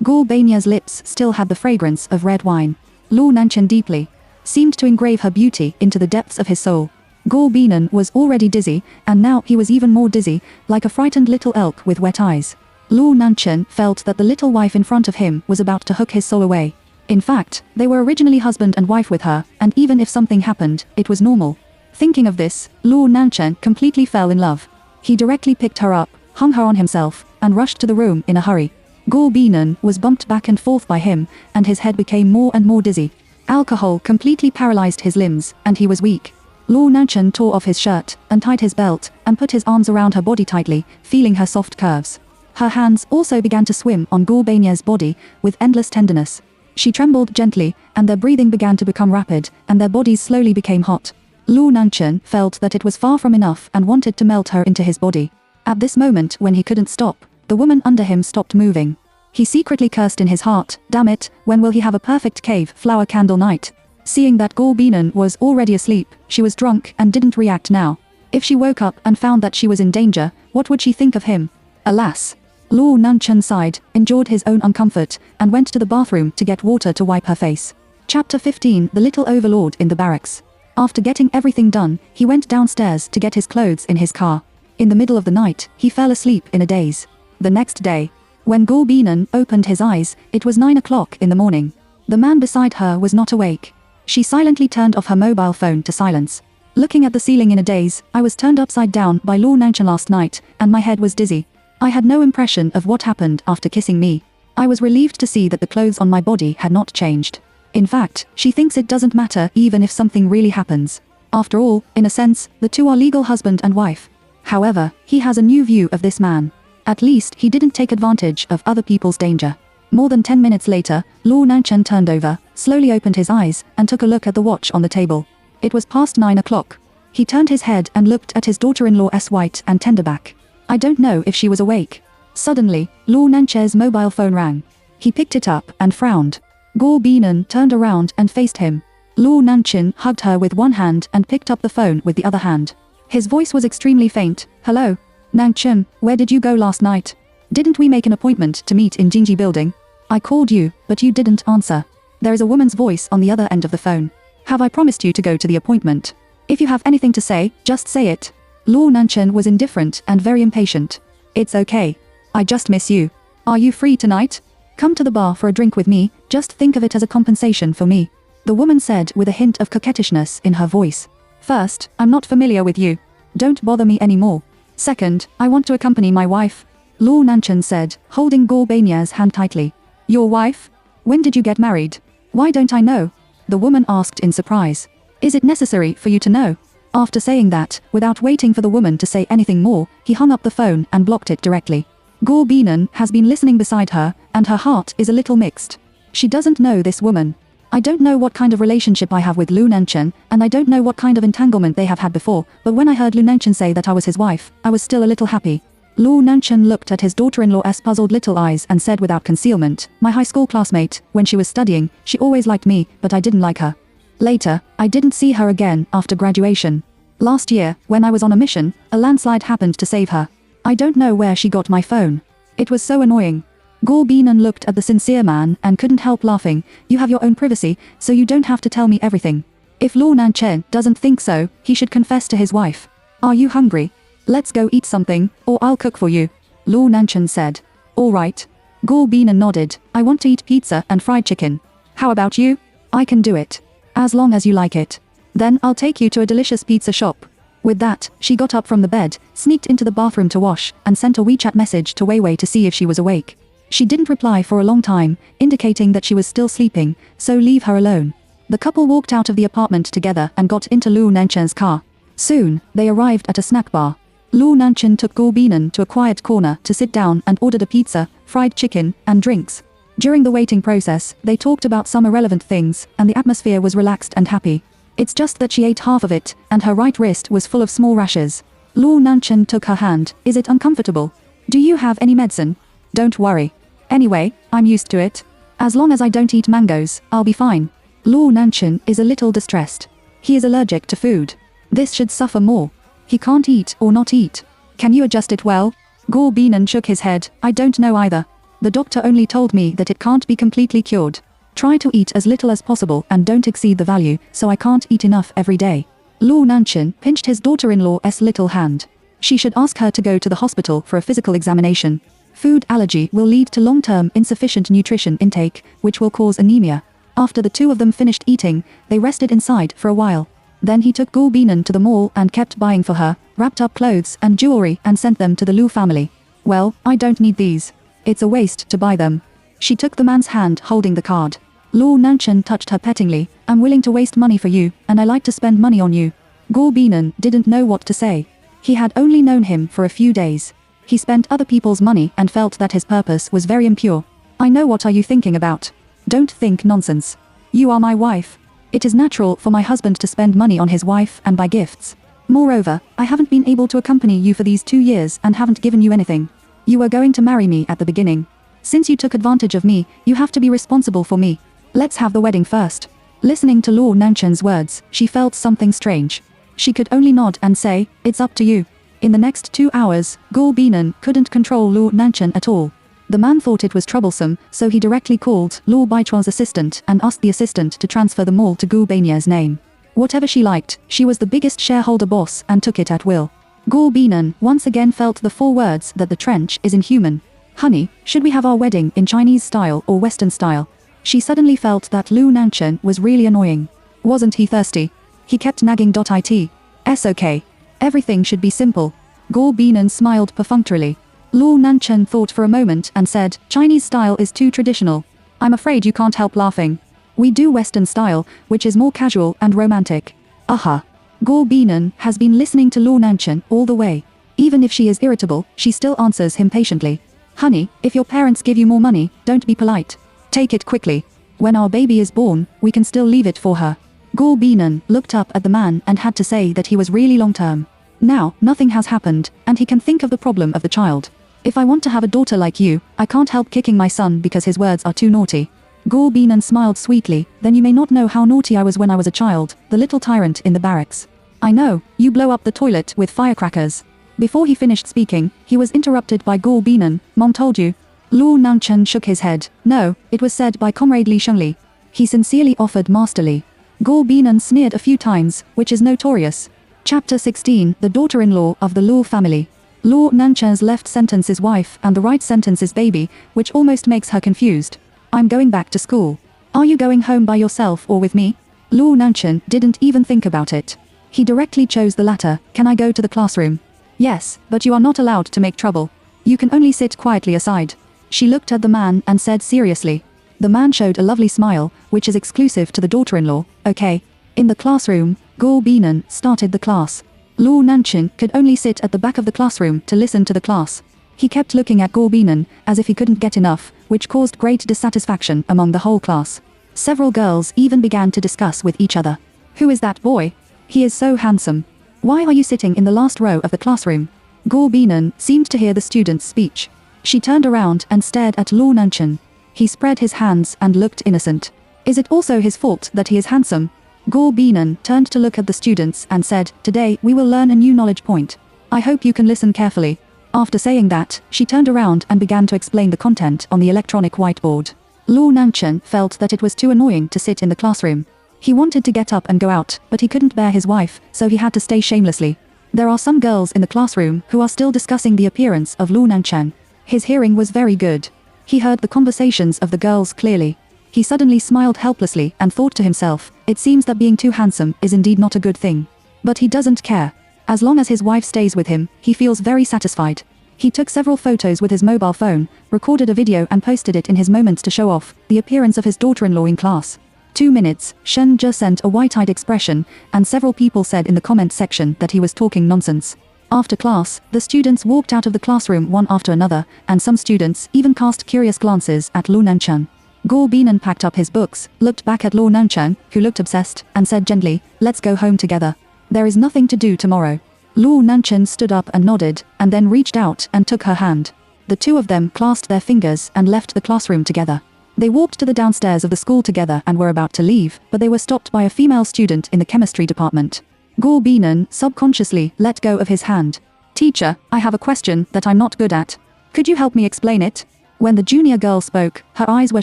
Gul Banya's lips still had the fragrance of red wine. Lu Nanchen deeply seemed to engrave her beauty into the depths of his soul. Gul Binan was already dizzy, and now he was even more dizzy, like a frightened little elk with wet eyes. Lu Nanchen felt that the little wife in front of him was about to hook his soul away. In fact, they were originally husband and wife with her, and even if something happened, it was normal. Thinking of this, Lu Nanchen completely fell in love. He directly picked her up, hung her on himself, and rushed to the room in a hurry. Gul Binan was bumped back and forth by him, and his head became more and more dizzy. Alcohol completely paralyzed his limbs, and he was weak. Lu Nanchen tore off his shirt, untied his belt, and put his arms around her body tightly, feeling her soft curves. Her hands also began to swim on Gul Banya's body, with endless tenderness. She trembled gently, and their breathing began to become rapid, and their bodies slowly became hot. Lu Nanchen felt that it was far from enough and wanted to melt her into his body. At this moment when he couldn't stop, the woman under him stopped moving. He secretly cursed in his heart, damn it, when will he have a perfect cave flower candle night? Seeing that Gul Binan was already asleep, she was drunk and didn't react now. If she woke up and found that she was in danger, what would she think of him? Alas! Lu Nanchen sighed, endured his own uncomfort, and went to the bathroom to get water to wipe her face. Chapter 15 The Little Overlord in the Barracks. After getting everything done, he went downstairs to get his clothes in his car. In the middle of the night, he fell asleep in a daze. The next day, when Gul Binan opened his eyes, it was 9 o'clock in the morning. The man beside her was not awake. She silently turned off her mobile phone to silence. Looking at the ceiling in a daze, I was turned upside down by Lu Nanchen last night, and my head was dizzy. I had no impression of what happened after kissing me. I was relieved to see that the clothes on my body had not changed. In fact, she thinks it doesn't matter even if something really happens. After all, in a sense, the two are legal husband and wife. However, he has a new view of this man. At least he didn't take advantage of other people's danger. More than 10 minutes later, Lu Nanchen turned over, slowly opened his eyes, and took a look at the watch on the table. It was past 9 o'clock. He turned his head and looked at his daughter-in-law's white and tender back. I don't know if she was awake. Suddenly, Lu Nanchen's mobile phone rang. He picked it up and frowned. Gul Binan turned around and faced him. Lu Nanchen hugged her with one hand and picked up the phone with the other hand. His voice was extremely faint. Hello? Nanchen, where did you go last night? Didn't we make an appointment to meet in Jinji building? I called you, but you didn't answer. There is a woman's voice on the other end of the phone. Have I promised you to go to the appointment? If you have anything to say, just say it. Lu Nanchen was indifferent and very impatient. It's okay. I just miss you. Are you free tonight? Come to the bar for a drink with me, just think of it as a compensation for me. The woman said with a hint of coquettishness in her voice. First, I'm not familiar with you. Don't bother me anymore. Second, I want to accompany my wife. Lu Nanchen said, holding Gul Banya's hand tightly. Your wife? When did you get married? Why don't I know? The woman asked in surprise. Is it necessary for you to know? After saying that, without waiting for the woman to say anything more, he hung up the phone and blocked it directly. Gul Binan has been listening beside her, and her heart is a little mixed. She doesn't know this woman. I don't know what kind of relationship I have with Lu Nanchen, and I don't know what kind of entanglement they have had before, but when I heard Lu Nanchen say that I was his wife, I was still a little happy. Lu Nanchen looked at his daughter-in-law's puzzled little eyes and said without concealment, my high school classmate, when she was studying, she always liked me, but I didn't like her. Later, I didn't see her again after graduation. Last year, when I was on a mission, a landslide happened to save her. I don't know where she got my phone. It was so annoying. Gul Binan looked at the sincere man and couldn't help laughing. You have your own privacy, so you don't have to tell me everything. If Lu Nanchen doesn't think so, he should confess to his wife. Are you hungry? Let's go eat something, or I'll cook for you. Lu Nanchen said. All right. Gul Binan nodded. I want to eat pizza and fried chicken. How about you? I can do it. As long as you like it. Then I'll take you to a delicious pizza shop. With that, she got up from the bed, sneaked into the bathroom to wash, and sent a WeChat message to Weiwei to see if she was awake. She didn't reply for a long time, indicating that she was still sleeping, so leave her alone. The couple walked out of the apartment together and got into Lu Nanchen's car. Soon, they arrived at a snack bar. Lu Nanchen took Gul Binan to a quiet corner to sit down and ordered a pizza, fried chicken, and drinks. During the waiting process, they talked about some irrelevant things, and the atmosphere was relaxed and happy. It's just that she ate half of it, and her right wrist was full of small rashes. Lu Nanchen took her hand. Is it uncomfortable? Do you have any medicine? Don't worry. Anyway, I'm used to it. As long as I don't eat mangoes, I'll be fine. Lu Nanchen is a little distressed. He is allergic to food. This should suffer more. He can't eat or not eat. Can you adjust it well? Gor Binan shook his head. I don't know either. The doctor only told me that it can't be completely cured. Try to eat as little as possible and don't exceed the value, so I can't eat enough every day. Luo Nanshan pinched his daughter-in-law's little hand. She should ask her to go to the hospital for a physical examination. Food allergy will lead to long-term insufficient nutrition intake, which will cause anemia. After the two of them finished eating, they rested inside for a while. Then he took Gor Binan to the mall and kept buying for her, wrapped up clothes and jewelry and sent them to the Lu family. Well, I don't need these. It's a waste to buy them. She took the man's hand holding the card. Luo Nanshan touched her pettingly. I'm willing to waste money for you, and I like to spend money on you. Gor Binan didn't know what to say. He had only known him for a few days. He spent other people's money and felt that his purpose was very impure. I know what are you thinking about. Don't think nonsense. You are my wife. It is natural for my husband to spend money on his wife and buy gifts. Moreover, I haven't been able to accompany you for these 2 years and haven't given you anything. You were going to marry me at the beginning. Since you took advantage of me, you have to be responsible for me. Let's have the wedding first. Listening to Luo Nanshan's words, she felt something strange. She could only nod and say, it's up to you. In the next 2 hours, Gor Binan couldn't control Luo Nanshan at all. The man thought it was troublesome, so he directly called Luo Baichuan's assistant and asked the assistant to transfer the mall to Gu Bainier's name. Whatever she liked, she was the biggest shareholder boss and took it at will. Gor Binan once again felt the 4 words that the trench is inhuman. Honey, should we have our wedding in Chinese style or Western style? She suddenly felt that Luo Nanshan was really annoying. Wasn't he thirsty? He kept nagging. It's okay. Everything should be simple. Gor Binan smiled perfunctorily. Luo Nanshan thought for a moment and said, Chinese style is too traditional. I'm afraid you can't help laughing. We do Western style, which is more casual and romantic. Aha. Gor Binan has been listening to Luo Nanshan all the way. Even if she is irritable, she still answers him patiently. Honey, if your parents give you more money, don't be polite. Take it quickly. When our baby is born, we can still leave it for her. Gor Binan looked up at the man and had to say that he was really long-term. Now, nothing has happened, and he can think of the problem of the child. If I want to have a daughter like you, I can't help kicking my son because his words are too naughty. Gor Binan smiled sweetly. Then you may not know how naughty I was when I was a child, the little tyrant in the barracks. I know, you blow up the toilet with firecrackers. Before he finished speaking, he was interrupted by Gor Binan. Mom told you. Luo Nanshan shook his head. No, it was said by Comrade Li Shengli. He sincerely offered masterly. Gor Binan sneered a few times, which is notorious. Chapter 16, the daughter-in-law of the Luo family. Luo Nanshan's left sentence is wife and the right sentence is baby, which almost makes her confused. I'm going back to school. Are you going home by yourself or with me? Luo Nanshan didn't even think about it. He directly chose the latter. Can I go to the classroom? Yes, but you are not allowed to make trouble. You can only sit quietly aside. She looked at the man and said seriously. The man showed a lovely smile, which is exclusive to the daughter-in-law. Okay. In the classroom, Gor Binan started the class. Luo Nanshan could only sit at the back of the classroom to listen to the class. He kept looking at Gor Binan, as if he couldn't get enough, which caused great dissatisfaction among the whole class. Several girls even began to discuss with each other. Who is that boy? He is so handsome. Why are you sitting in the last row of the classroom? Gor Binan seemed to hear the student's speech. She turned around and stared at Luo Nanshan. He spread his hands and looked innocent. Is it also his fault that he is handsome? Gor Binan turned to look at the students and said, today we will learn a new knowledge point. I hope you can listen carefully. After saying that, she turned around and began to explain the content on the electronic whiteboard. Luo Nanshan felt that it was too annoying to sit in the classroom. He wanted to get up and go out, but he couldn't bear his wife, so he had to stay shamelessly. There are some girls in the classroom who are still discussing the appearance of Luo Nanshan. His hearing was very good. He heard the conversations of the girls clearly. He suddenly smiled helplessly and thought to himself, it seems that being too handsome is indeed not a good thing. But he doesn't care. As long as his wife stays with him, he feels very satisfied. He took several photos with his mobile phone, recorded a video and posted it in his moments to show off the appearance of his daughter-in-law in class. 2 minutes, Shen Zhe sent a white-eyed expression, and several people said in the comment section that he was talking nonsense. After class, the students walked out of the classroom one after another, and some students even cast curious glances at Luo Nanshan. Gor Binan packed up his books, looked back at Luo Nanshan, who looked obsessed, and said gently, let's go home together. There is nothing to do tomorrow. Luo Nanshan stood up and nodded, and then reached out and took her hand. The two of them clasped their fingers and left the classroom together. They walked to the downstairs of the school together and were about to leave, but they were stopped by a female student in the chemistry department. Gu Binan subconsciously let go of his hand. Teacher, I have a question that I'm not good at. Could you help me explain it? When the junior girl spoke, her eyes were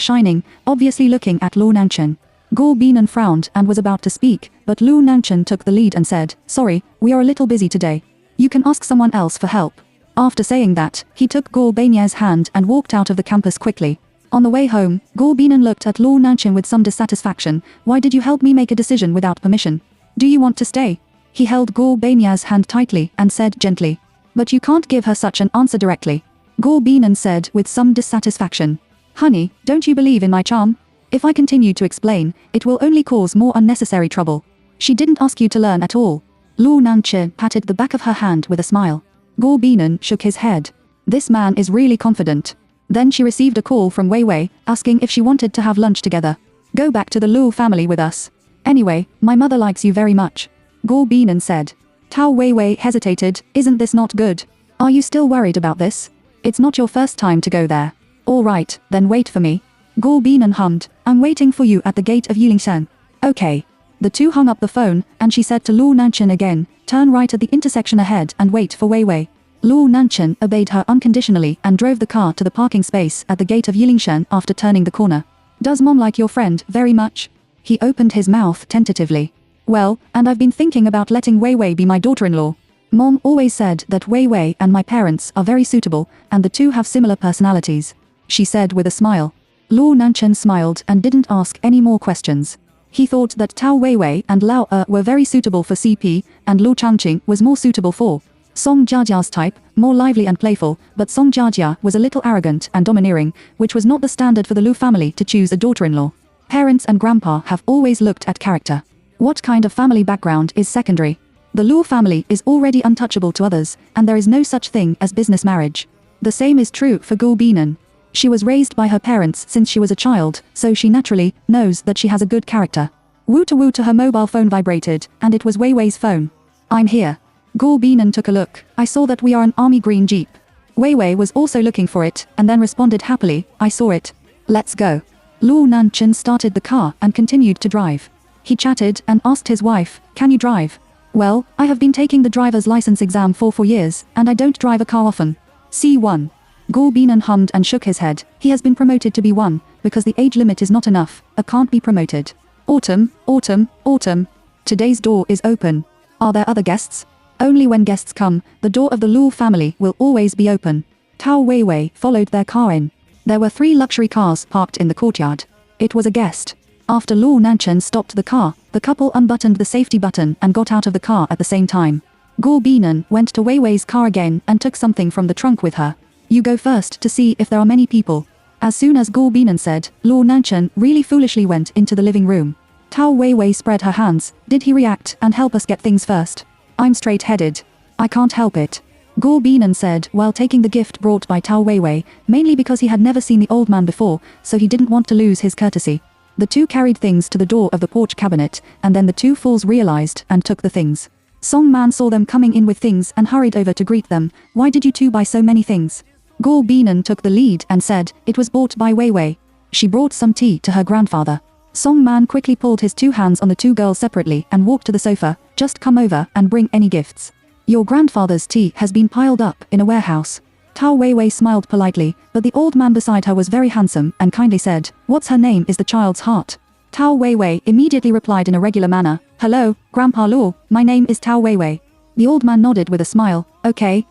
shining, obviously looking at Lu Nanchen. Gu Binan frowned and was about to speak, but Lu Nanchen took the lead and said, sorry, we are a little busy today. You can ask someone else for help. After saying that, he took Gu Banya's hand and walked out of the campus quickly. On the way home, Gu Binan looked at Lu Nanchen with some dissatisfaction. Why did you help me make a decision without permission? Do you want to stay? He held Gu Banya's hand tightly and said gently. But you can't give her such an answer directly. Gu Binan said with some dissatisfaction. Honey, don't you believe in my charm? If I continue to explain, it will only cause more unnecessary trouble. She didn't ask you to learn at all. Lu Nanchen patted the back of her hand with a smile. Gu Binan shook his head. This man is really confident. Then she received a call from Wei Wei, asking if she wanted to have lunch together. Go back to the Lu family with us. Anyway, my mother likes you very much. Gu Binan said. Tao Wei Wei hesitated. Isn't this not good? Are you still worried about this? It's not your first time to go there. All right, then wait for me. Gu Binan hummed. I'm waiting for you at the gate of Yulingshan. Okay. The two hung up the phone, and she said to Lu Nanchen again, turn right at the intersection ahead and wait for Wei Wei. Lu Nanchen obeyed her unconditionally and drove the car to the parking space at the gate of Yulingshan after turning the corner. Does mom like your friend very much? He opened his mouth tentatively. Well, and I've been thinking about letting Wei Wei be my daughter-in-law. Mom always said that Wei Wei and my parents are very suitable, and the two have similar personalities. She said with a smile. Lu Nanchen smiled and didn't ask any more questions. He thought that Tao Wei Wei and Lao were very suitable for CP, and Lu Changqing was more suitable for Song Jiajia's type, more lively and playful, but Song Jiajia was a little arrogant and domineering, which was not the standard for the Lu family to choose a daughter-in-law. Parents and grandpa have always looked at character. What kind of family background is secondary? The Lu family is already untouchable to others, and there is no such thing as business marriage. The same is true for Gu Binan. She was raised by her parents since she was a child, so she naturally knows that she has a good character. Woo to her mobile phone vibrated, and it was Wei Wei's phone. I'm here. Gu Binan took a look. I saw that we are an army green jeep. Wei Wei was also looking for it, and then responded happily, I saw it. Let's go. Lu Nanchen started the car and continued to drive. He chatted and asked his wife, can you drive? Well, I have been taking the driver's license exam for 4 years, and I don't drive a car often. C1. Gu Binan hummed and shook his head. He has been promoted to B1, because the age limit is not enough, can't be promoted. Autumn, autumn, autumn. Today's door is open. Are there other guests? Only when guests come, the door of the Lu family will always be open. Tao Wei Wei followed their car in. There were 3 luxury cars parked in the courtyard. It was a guest. After Lu Nanchen stopped the car, the couple unbuttoned the safety button and got out of the car at the same time. Gu Binan went to Wei Wei's car again and took something from the trunk with her. You go first to see if there are many people. As soon as Gu Binan said, Lu Nanchen really foolishly went into the living room. Tao Wei Wei spread her hands. Did he react and help us get things first? I'm straight-headed. I can't help it. Gu Binan said while taking the gift brought by Tao Wei Wei, mainly because he had never seen the old man before, so he didn't want to lose his courtesy. The two carried things to the door of the porch cabinet, and then the two fools realized and took the things. Song Man saw them coming in with things and hurried over to greet them. Why did you two buy so many things? Gu Binan took the lead and said, it was bought by Wei Wei. She brought some tea to her grandfather. Song Man quickly pulled his 2 hands on the 2 girls separately and walked to the sofa. Just come over and bring any gifts. Your grandfather's tea has been piled up in a warehouse. Tao Wei Wei smiled politely, but the old man beside her was very handsome and kindly said, what's her name is the child's heart. Tao Wei Wei immediately replied in a regular manner, hello, Grandpa Lu, my name is Tao Wei Wei. The old man nodded with a smile, okay,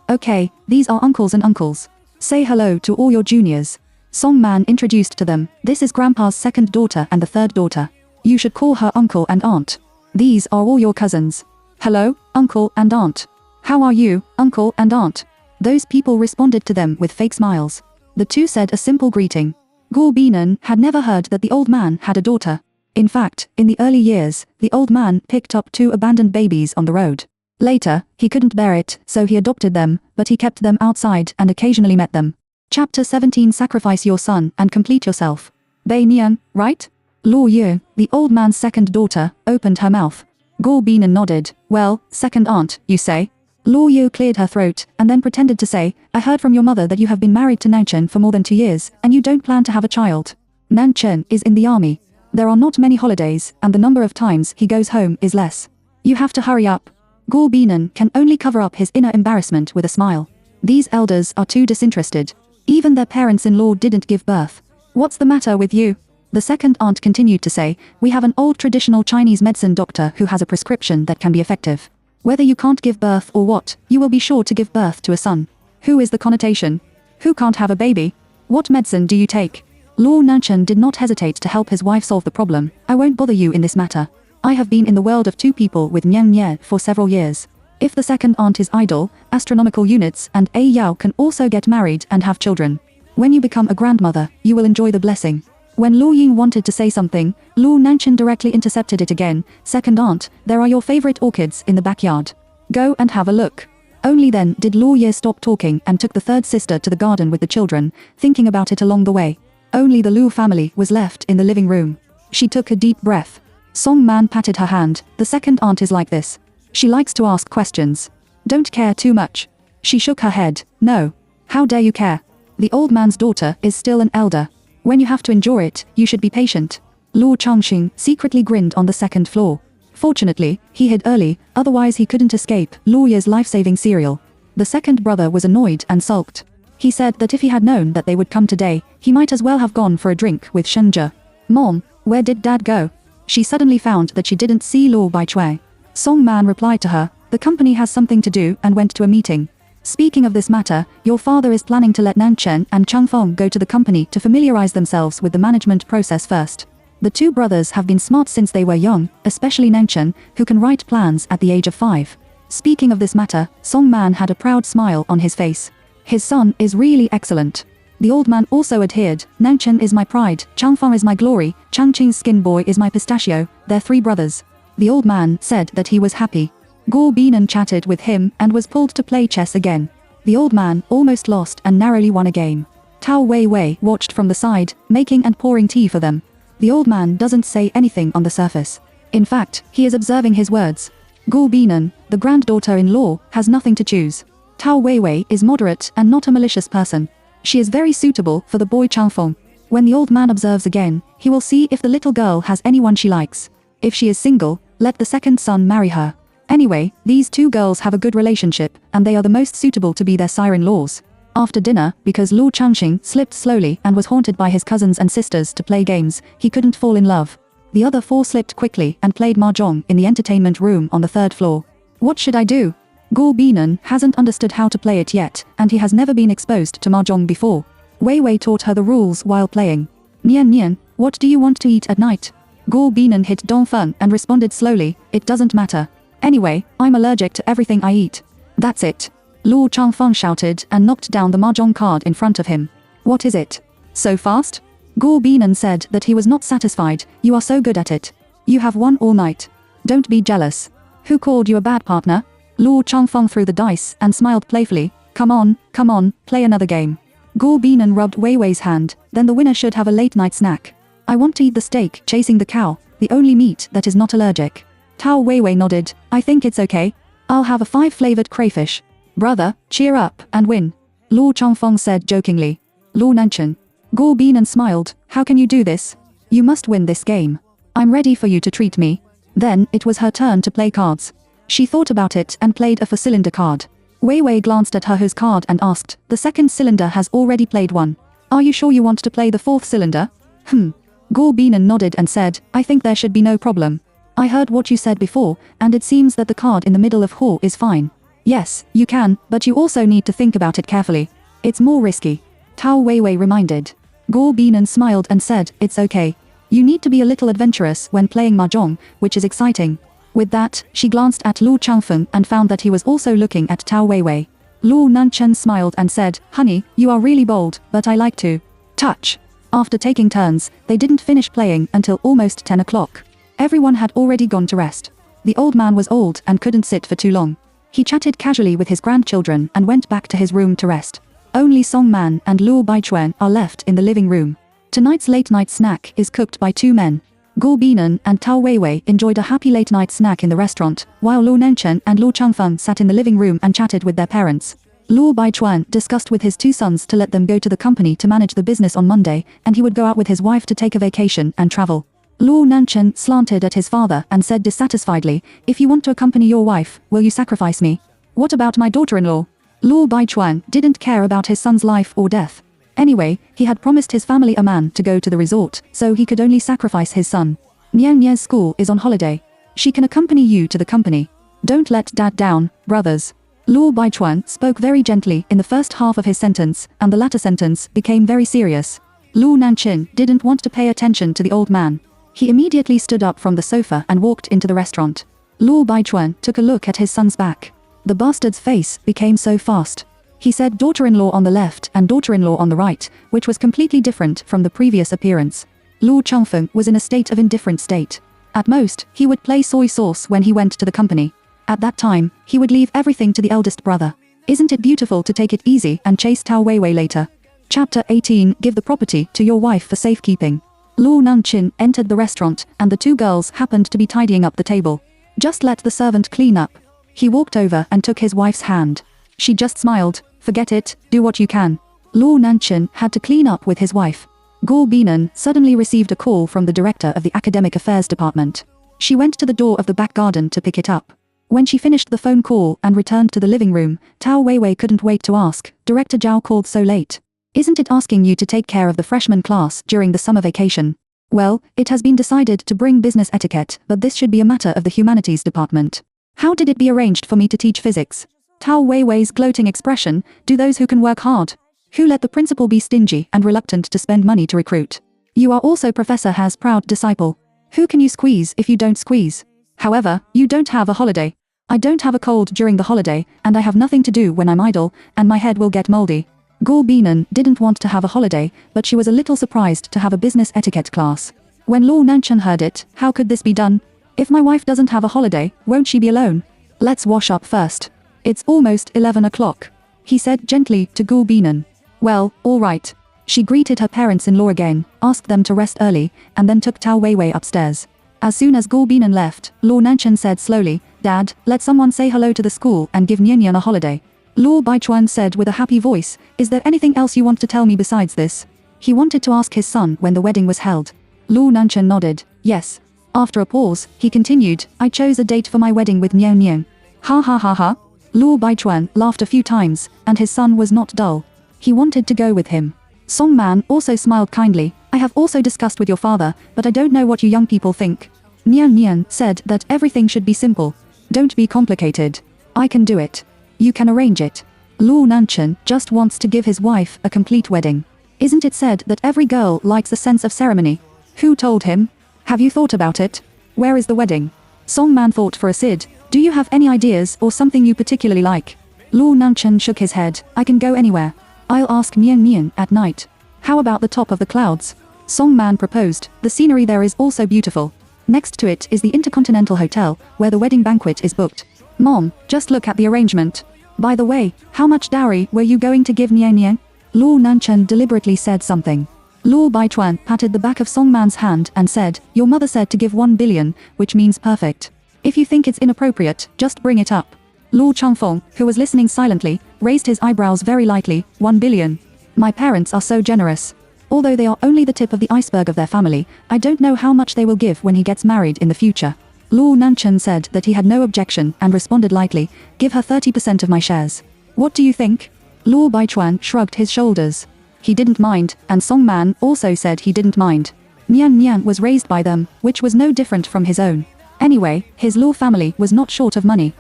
these are uncles and uncles. Say hello to all your juniors. Song Man introduced to them, this is Grandpa's 2nd daughter and the 3rd daughter. You should call her uncle and aunt. These are all your cousins. Hello, uncle and aunt. How are you, uncle and aunt? Those people responded to them with fake smiles. The two said a simple greeting. Gu Binan had never heard that the old man had a daughter. In fact, in the early years, the old man picked up 2 abandoned babies on the road. Later, he couldn't bear it, so he adopted them, but he kept them outside and occasionally met them. Chapter 17 Sacrifice your son and complete yourself. Bei Nian, right? Luo Yu, the old man's 2nd daughter, opened her mouth. Gu Binan nodded. Well, 2nd aunt, you say? Luo Yu cleared her throat, and then pretended to say, I heard from your mother that you have been married to Nanchen for more than 2 years, and you don't plan to have a child. Nanchen is in the army. There are not many holidays, and the number of times he goes home is less. You have to hurry up, Guo Binan can only cover up his inner embarrassment with a smile. These elders are too disinterested. Even their parents-in-law didn't give birth. What's the matter with you? The second aunt continued to say, we have an old traditional Chinese medicine doctor who has a prescription that can be effective. Whether you can't give birth or what, you will be sure to give birth to a son. Who is the connotation? Who can't have a baby? What medicine do you take? Lord Nanchen did not hesitate to help his wife solve the problem. I won't bother you in this matter. I have been in the world of two people with Nian Nian for several years. If the second aunt is idle, astronomical units and A Yao can also get married and have children. When you become a grandmother, you will enjoy the blessing. When Luo Ying wanted to say something, Luo Nanchen directly intercepted it again. Second aunt, there are your favorite orchids in the backyard. Go and have a look. Only then did Luo Ye stop talking and took the third sister to the garden with the children, thinking about it along the way. Only the Luo family was left in the living room. She took a deep breath. Song Man patted her hand. The second aunt is like this. She likes to ask questions. Don't care too much. She shook her head. No. How dare you care? The old man's daughter is still an elder. When you have to endure it, you should be patient. Luo Changxing secretly grinned on the second floor. Fortunately, he hid early, otherwise he couldn't escape Luo Ye's life-saving cereal. The second brother was annoyed and sulked. He said that if he had known that they would come today, he might as well have gone for a drink with Shenjie. Mom, where did Dad go? She suddenly found that she didn't see Luo Baichue. Song Man replied to her, the company has something to do and went to a meeting. Speaking of this matter, your father is planning to let Nanchen and Changfeng go to the company to familiarize themselves with the management process first. The two brothers have been smart since they were young, especially Nanchen, who can write plans at the age of 5. Speaking of this matter, Song Man had a proud smile on his face. His son is really excellent. The old man also adhered, Nanchen is my pride, Changfeng is my glory, Changqing's skin boy is my pistachio, they're 3 brothers. The old man said that he was happy. Guo Binan chatted with him and was pulled to play chess again. The old man almost lost and narrowly won a game. Tao Wei watched from the side, making and pouring tea for them. The old man doesn't say anything on the surface. In fact, he is observing his words. Guo Binan, the granddaughter-in-law, has nothing to choose. Tao Wei is moderate and not a malicious person. She is very suitable for the boy Changfeng. When the old man observes again, he will see if the little girl has anyone she likes. If she is single, let the second son marry her. Anyway, these two girls have a good relationship, and they are the most suitable to be their sire-in-laws. After dinner, because Luo Changxing slipped slowly and was haunted by his cousins and sisters to play games, he couldn't fall in love. The other 4 slipped quickly and played mahjong in the entertainment room on the 3rd floor. What should I do? Guo Binan hasn't understood how to play it yet, and he has never been exposed to mahjong before. Wei taught her the rules while playing. Nian, what do you want to eat at night? Guo Binan hit Dongfen and responded slowly, it doesn't matter. Anyway, I'm allergic to everything I eat. That's it. Luo Changfeng shouted and knocked down the mahjong card in front of him. What is it? So fast? Guo Binan said that he was not satisfied. You are so good at it. You have won all night. Don't be jealous. Who called you a bad partner? Luo Changfeng threw the dice and smiled playfully. Come on, play another game. Guo Binan rubbed Wei's hand, then the winner should have a late-night snack. I want to eat the steak chasing the cow, the only meat that is not allergic. Tao Wei nodded, I think it's okay. I'll have a 5-flavored crayfish. Brother, cheer up and win. Luo Changfeng said jokingly. Luo Nanchen. Guo Binan smiled, how can you do this? You must win this game. I'm ready for you to treat me. Then, it was her turn to play cards. She thought about it and played a 4-cylinder card. Wei glanced at her hose card and asked, the 2nd cylinder has already played one. Are you sure you want to play the 4th cylinder? Guo Binan nodded and said, I think there should be no problem. I heard what you said before, and it seems that the card in the middle of Ho is fine. Yes, you can, but you also need to think about it carefully. It's more risky. Tao Wei reminded. Guo Binan smiled and said, it's okay. You need to be a little adventurous when playing mahjong, which is exciting. With that, she glanced at Luo Changfeng and found that he was also looking at Tao Wei. Luo Nanchen smiled and said, honey, you are really bold, but I like to touch. After taking turns, they didn't finish playing until almost 10 o'clock. Everyone had already gone to rest. The old man was old and couldn't sit for too long. He chatted casually with his grandchildren and went back to his room to rest. Only Song Man and Luo Baichuan are left in the living room. Tonight's late-night snack is cooked by 2 men. Guo Binan and Tao Wei enjoyed a happy late-night snack in the restaurant, while Luo Nanchen and Luo Changfeng sat in the living room and chatted with their parents. Luo Baichuan discussed with his 2 sons to let them go to the company to manage the business on Monday, and he would go out with his wife to take a vacation and travel. Luo Nanchen slanted at his father and said dissatisfiedly, if you want to accompany your wife, will you sacrifice me? What about my daughter-in-law? Luo Baichuan didn't care about his son's life or death. Anyway, he had promised his family a man to go to the resort, so he could only sacrifice his son. Nian Nian's school is on holiday. She can accompany you to the company. Don't let dad down, brothers. Luo Baichuan spoke very gently in the first half of his sentence, and the latter sentence became very serious. Luo Nanchen didn't want to pay attention to the old man. He immediately stood up from the sofa and walked into the restaurant. Luo Baichuan took a look at his son's back. The bastard's face became so fast. He said daughter-in-law on the left and daughter-in-law on the right, which was completely different from the previous appearance. Luo Changfeng was in a state of indifferent state. At most, he would play soy sauce when he went to the company. At that time, he would leave everything to the eldest brother. Isn't it beautiful to take it easy and chase Tao Weiwei later? Chapter 18 Give the property to your wife for safekeeping. Luo Nanchen entered the restaurant, and the two girls happened to be tidying up the table. Just let the servant clean up. He walked over and took his wife's hand. She just smiled. Forget it, do what you can. Luo Nanchen had to clean up with his wife. Guo Binan suddenly received a call from the director of the Academic Affairs Department. She went to the door of the back garden to pick it up. When she finished the phone call and returned to the living room, Tao Weiwei couldn't wait to ask, Director Zhao called so late. Isn't it asking you to take care of the freshman class during the summer vacation? Well, it has been decided to bring business etiquette, but this should be a matter of the humanities department. How did it be arranged for me to teach physics? Tao Weiwei's gloating expression, do those who can work hard. Who let the principal be stingy and reluctant to spend money to recruit? You are also Professor Ha's proud disciple. Who can you squeeze if you don't squeeze? However, you don't have a holiday. I don't have a cold during the holiday, and I have nothing to do when I'm idle, and my head will get moldy. Guo Binan didn't want to have a holiday, but she was a little surprised to have a business etiquette class. When Luo Nanchen heard it, how could this be done? If my wife doesn't have a holiday, won't she be alone? Let's wash up first. It's almost 11 o'clock. He said gently to Guo Binan. Well, all right. She greeted her parents-in-law again, asked them to rest early, and then took Tao Weiwei upstairs. As soon as Guo Binan left, Luo Nanchen said slowly, Dad, let someone say hello to the school and give Nian Nian a holiday. Luo Baichuan said with a happy voice, is there anything else you want to tell me besides this? He wanted to ask his son when the wedding was held. Luo Nanchen nodded, yes. After a pause, he continued, I chose a date for my wedding with Nian Nian. Ha ha ha ha. Luo Baichuan laughed a few times, and his son was not dull. He wanted to go with him. Song Man also smiled kindly, I have also discussed with your father, but I don't know what you young people think. Nian Nian said that everything should be simple. Don't be complicated. I can do it. You can arrange it. Luo Nanchen just wants to give his wife a complete wedding. Isn't it said that every girl likes a sense of ceremony? Who told him? Have you thought about it? Where is the wedding? Song Man thought for a sid. Do you have any ideas or something you particularly like? Luo Nanchen shook his head. I can go anywhere. I'll ask Nian Nian at night. How about the top of the clouds? Song Man proposed. The scenery there is also beautiful. Next to it is the Intercontinental Hotel, where the wedding banquet is booked. Mom, just look at the arrangement. By the way, how much dowry were you going to give Nian Nian? Luo Nanchen deliberately said something. Luo Baichuan patted the back of Song Man's hand and said, your mother said to give 1 billion, which means perfect. If you think it's inappropriate, just bring it up. Luo Changfeng, who was listening silently, raised his eyebrows very lightly, 1 billion. My parents are so generous. Although they are only the tip of the iceberg of their family, I don't know how much they will give when he gets married in the future. Luo Nanchen said that he had no objection and responded lightly, give her 30% of my shares. What do you think? Luo Baichuan shrugged his shoulders. He didn't mind, and Song Man also said he didn't mind. Nian Nian was raised by them, which was no different from his own. Anyway, his Luo family was not short of money.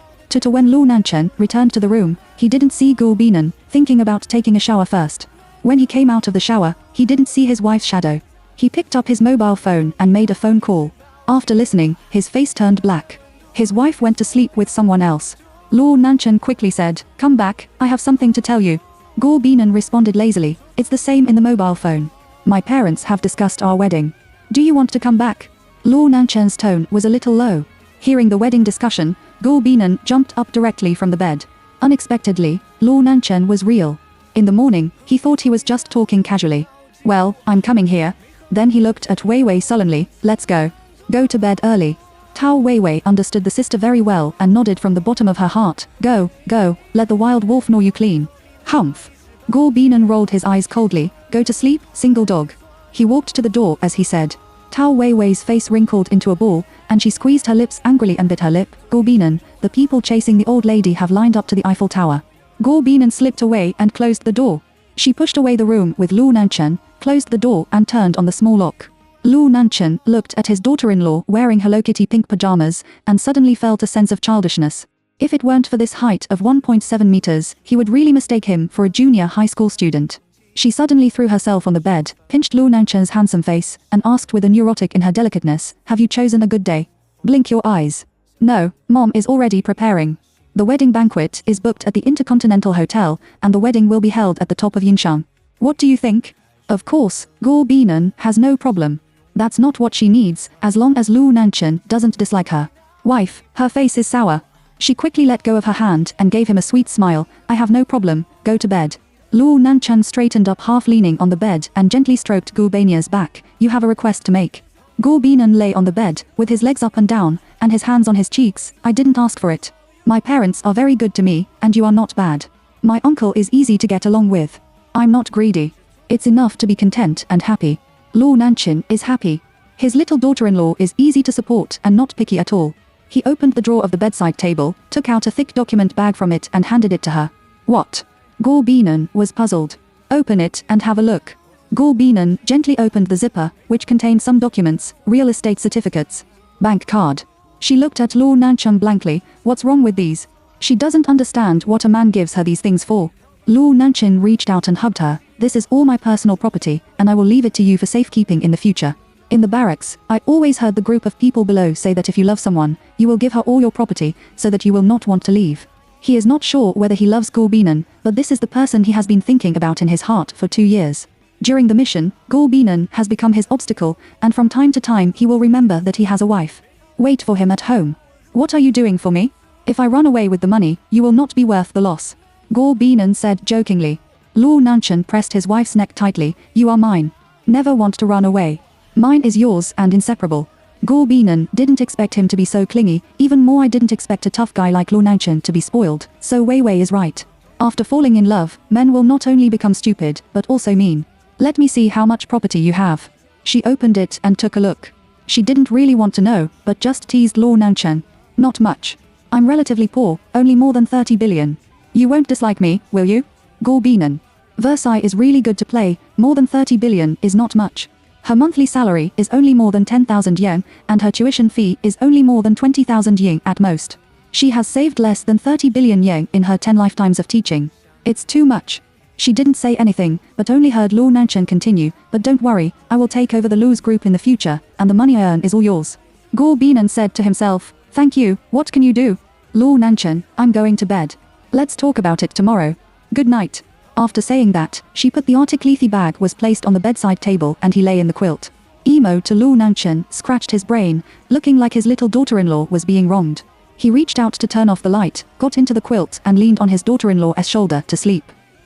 When Luo Nanchen returned to the room, he didn't see Guo Binan, thinking about taking a shower first. When he came out of the shower, he didn't see his wife's shadow. He picked up his mobile phone and made a phone call. After listening, his face turned black. His wife went to sleep with someone else. Luo Nanchen quickly said, come back, I have something to tell you. Guo Binan responded lazily, it's the same in the mobile phone. My parents have discussed our wedding. Do you want to come back? Luo Nanchen's tone was a little low. Hearing the wedding discussion, Guo Binan jumped up directly from the bed. Unexpectedly, Luo Nanchen was real. In the morning, he thought he was just talking casually. Well, I'm coming here. Then he looked at Weiwei sullenly, let's go. Go to bed early. Tao Weiwei understood the sister very well and nodded from the bottom of her heart. Go, go, let the wild wolf gnaw you clean. Humph. Guo Binan rolled his eyes coldly, go to sleep, single dog. He walked to the door as he said. Tao Weiwei's face wrinkled into a ball, and she squeezed her lips angrily and bit her lip. Gorbinan, the people chasing the old lady have lined up to the Eiffel Tower. Gorbinan slipped away and closed the door. She pushed away the room with Lu Nanchen, closed the door and turned on the small lock. Lu Nanchen looked at his daughter-in-law wearing Hello Kitty pink pajamas, and suddenly felt a sense of childishness. If it weren't for this height of 1.7 meters, he would really mistake him for a junior high school student. She suddenly threw herself on the bed, pinched Lu Nanchen's handsome face, and asked with a neurotic in her delicateness, "Have you chosen a good day? Blink your eyes." "No, Mom is already preparing. The wedding banquet is booked at the Intercontinental Hotel, and the wedding will be held at the top of Yinshang. What do you think?" Of course, Gorbinan has no problem. That's not what she needs, as long as Lu Nanchen doesn't dislike her. Wife, her face is sour. She quickly let go of her hand and gave him a sweet smile. "I have no problem, go to bed." Lu Nanchen straightened up, half leaning on the bed, and gently stroked Gorbania's back. "You have a request to make." Gorbinan lay on the bed, with his legs up and down, and his hands on his cheeks. "I didn't ask for it. My parents are very good to me, and you are not bad. My uncle is easy to get along with. I'm not greedy. It's enough to be content and happy." Lu Nanchen is happy. His little daughter-in-law is easy to support and not picky at all. He opened the drawer of the bedside table, took out a thick document bag from it and handed it to her. "What?" Gorbinan was puzzled. "Open it and have a look." Gorbinan gently opened the zipper, which contained some documents, real estate certificates, bank card. She looked at Lu Nanchen blankly. "What's wrong with these?" She doesn't understand what a man gives her these things for. Lu Nanchen reached out and hugged her. "This is all my personal property, and I will leave it to you for safekeeping in the future. In the barracks, I always heard the group of people below say that if you love someone, you will give her all your property, so that you will not want to leave." He is not sure whether he loves Gorbinan, but this is the person he has been thinking about in his heart for 2 years. During the mission, Gorbinan has become his obstacle, and from time to time he will remember that he has a wife. Wait for him at home. "What are you doing for me? If I run away with the money, you will not be worth the loss," Gorbinan said jokingly. Lu Nanchen pressed his wife's neck tightly. "You are mine. Never want to run away. Mine is yours and inseparable." Gorbinan didn't expect him to be so clingy. Even more, I didn't expect a tough guy like Lu Nanchen to be spoiled. So Weiwei is right. After falling in love, men will not only become stupid, but also mean. "Let me see how much property you have." She opened it and took a look. She didn't really want to know, but just teased Lu Nanchen. "Not much. I'm relatively poor, only more than 30 billion. You won't dislike me, will you?" Gorbinan. Versailles is really good to play. More than 30 billion is not much. Her monthly salary is only more than 10,000 yen, and her tuition fee is only more than 20,000 yen at most. She has saved less than 30 billion yen in her 10 lifetimes of teaching. It's too much. She didn't say anything, but only heard Lu Nanchen continue. "But don't worry, I will take over the Lu's group in the future, and the money I earn is all yours." Gorbinan said to himself, "Thank you, what can you do?" Lu Nanchen, "I'm going to bed. Let's talk about it tomorrow. Good night." After saying that, she put the Arctic Lethe bag was placed on the bedside table and he lay in the quilt. Emo to Lu Nanchen scratched his brain, looking like his little daughter-in-law was being wronged. He reached out to turn off the light, got into the quilt and leaned on his daughter-in-law's shoulder to sleep.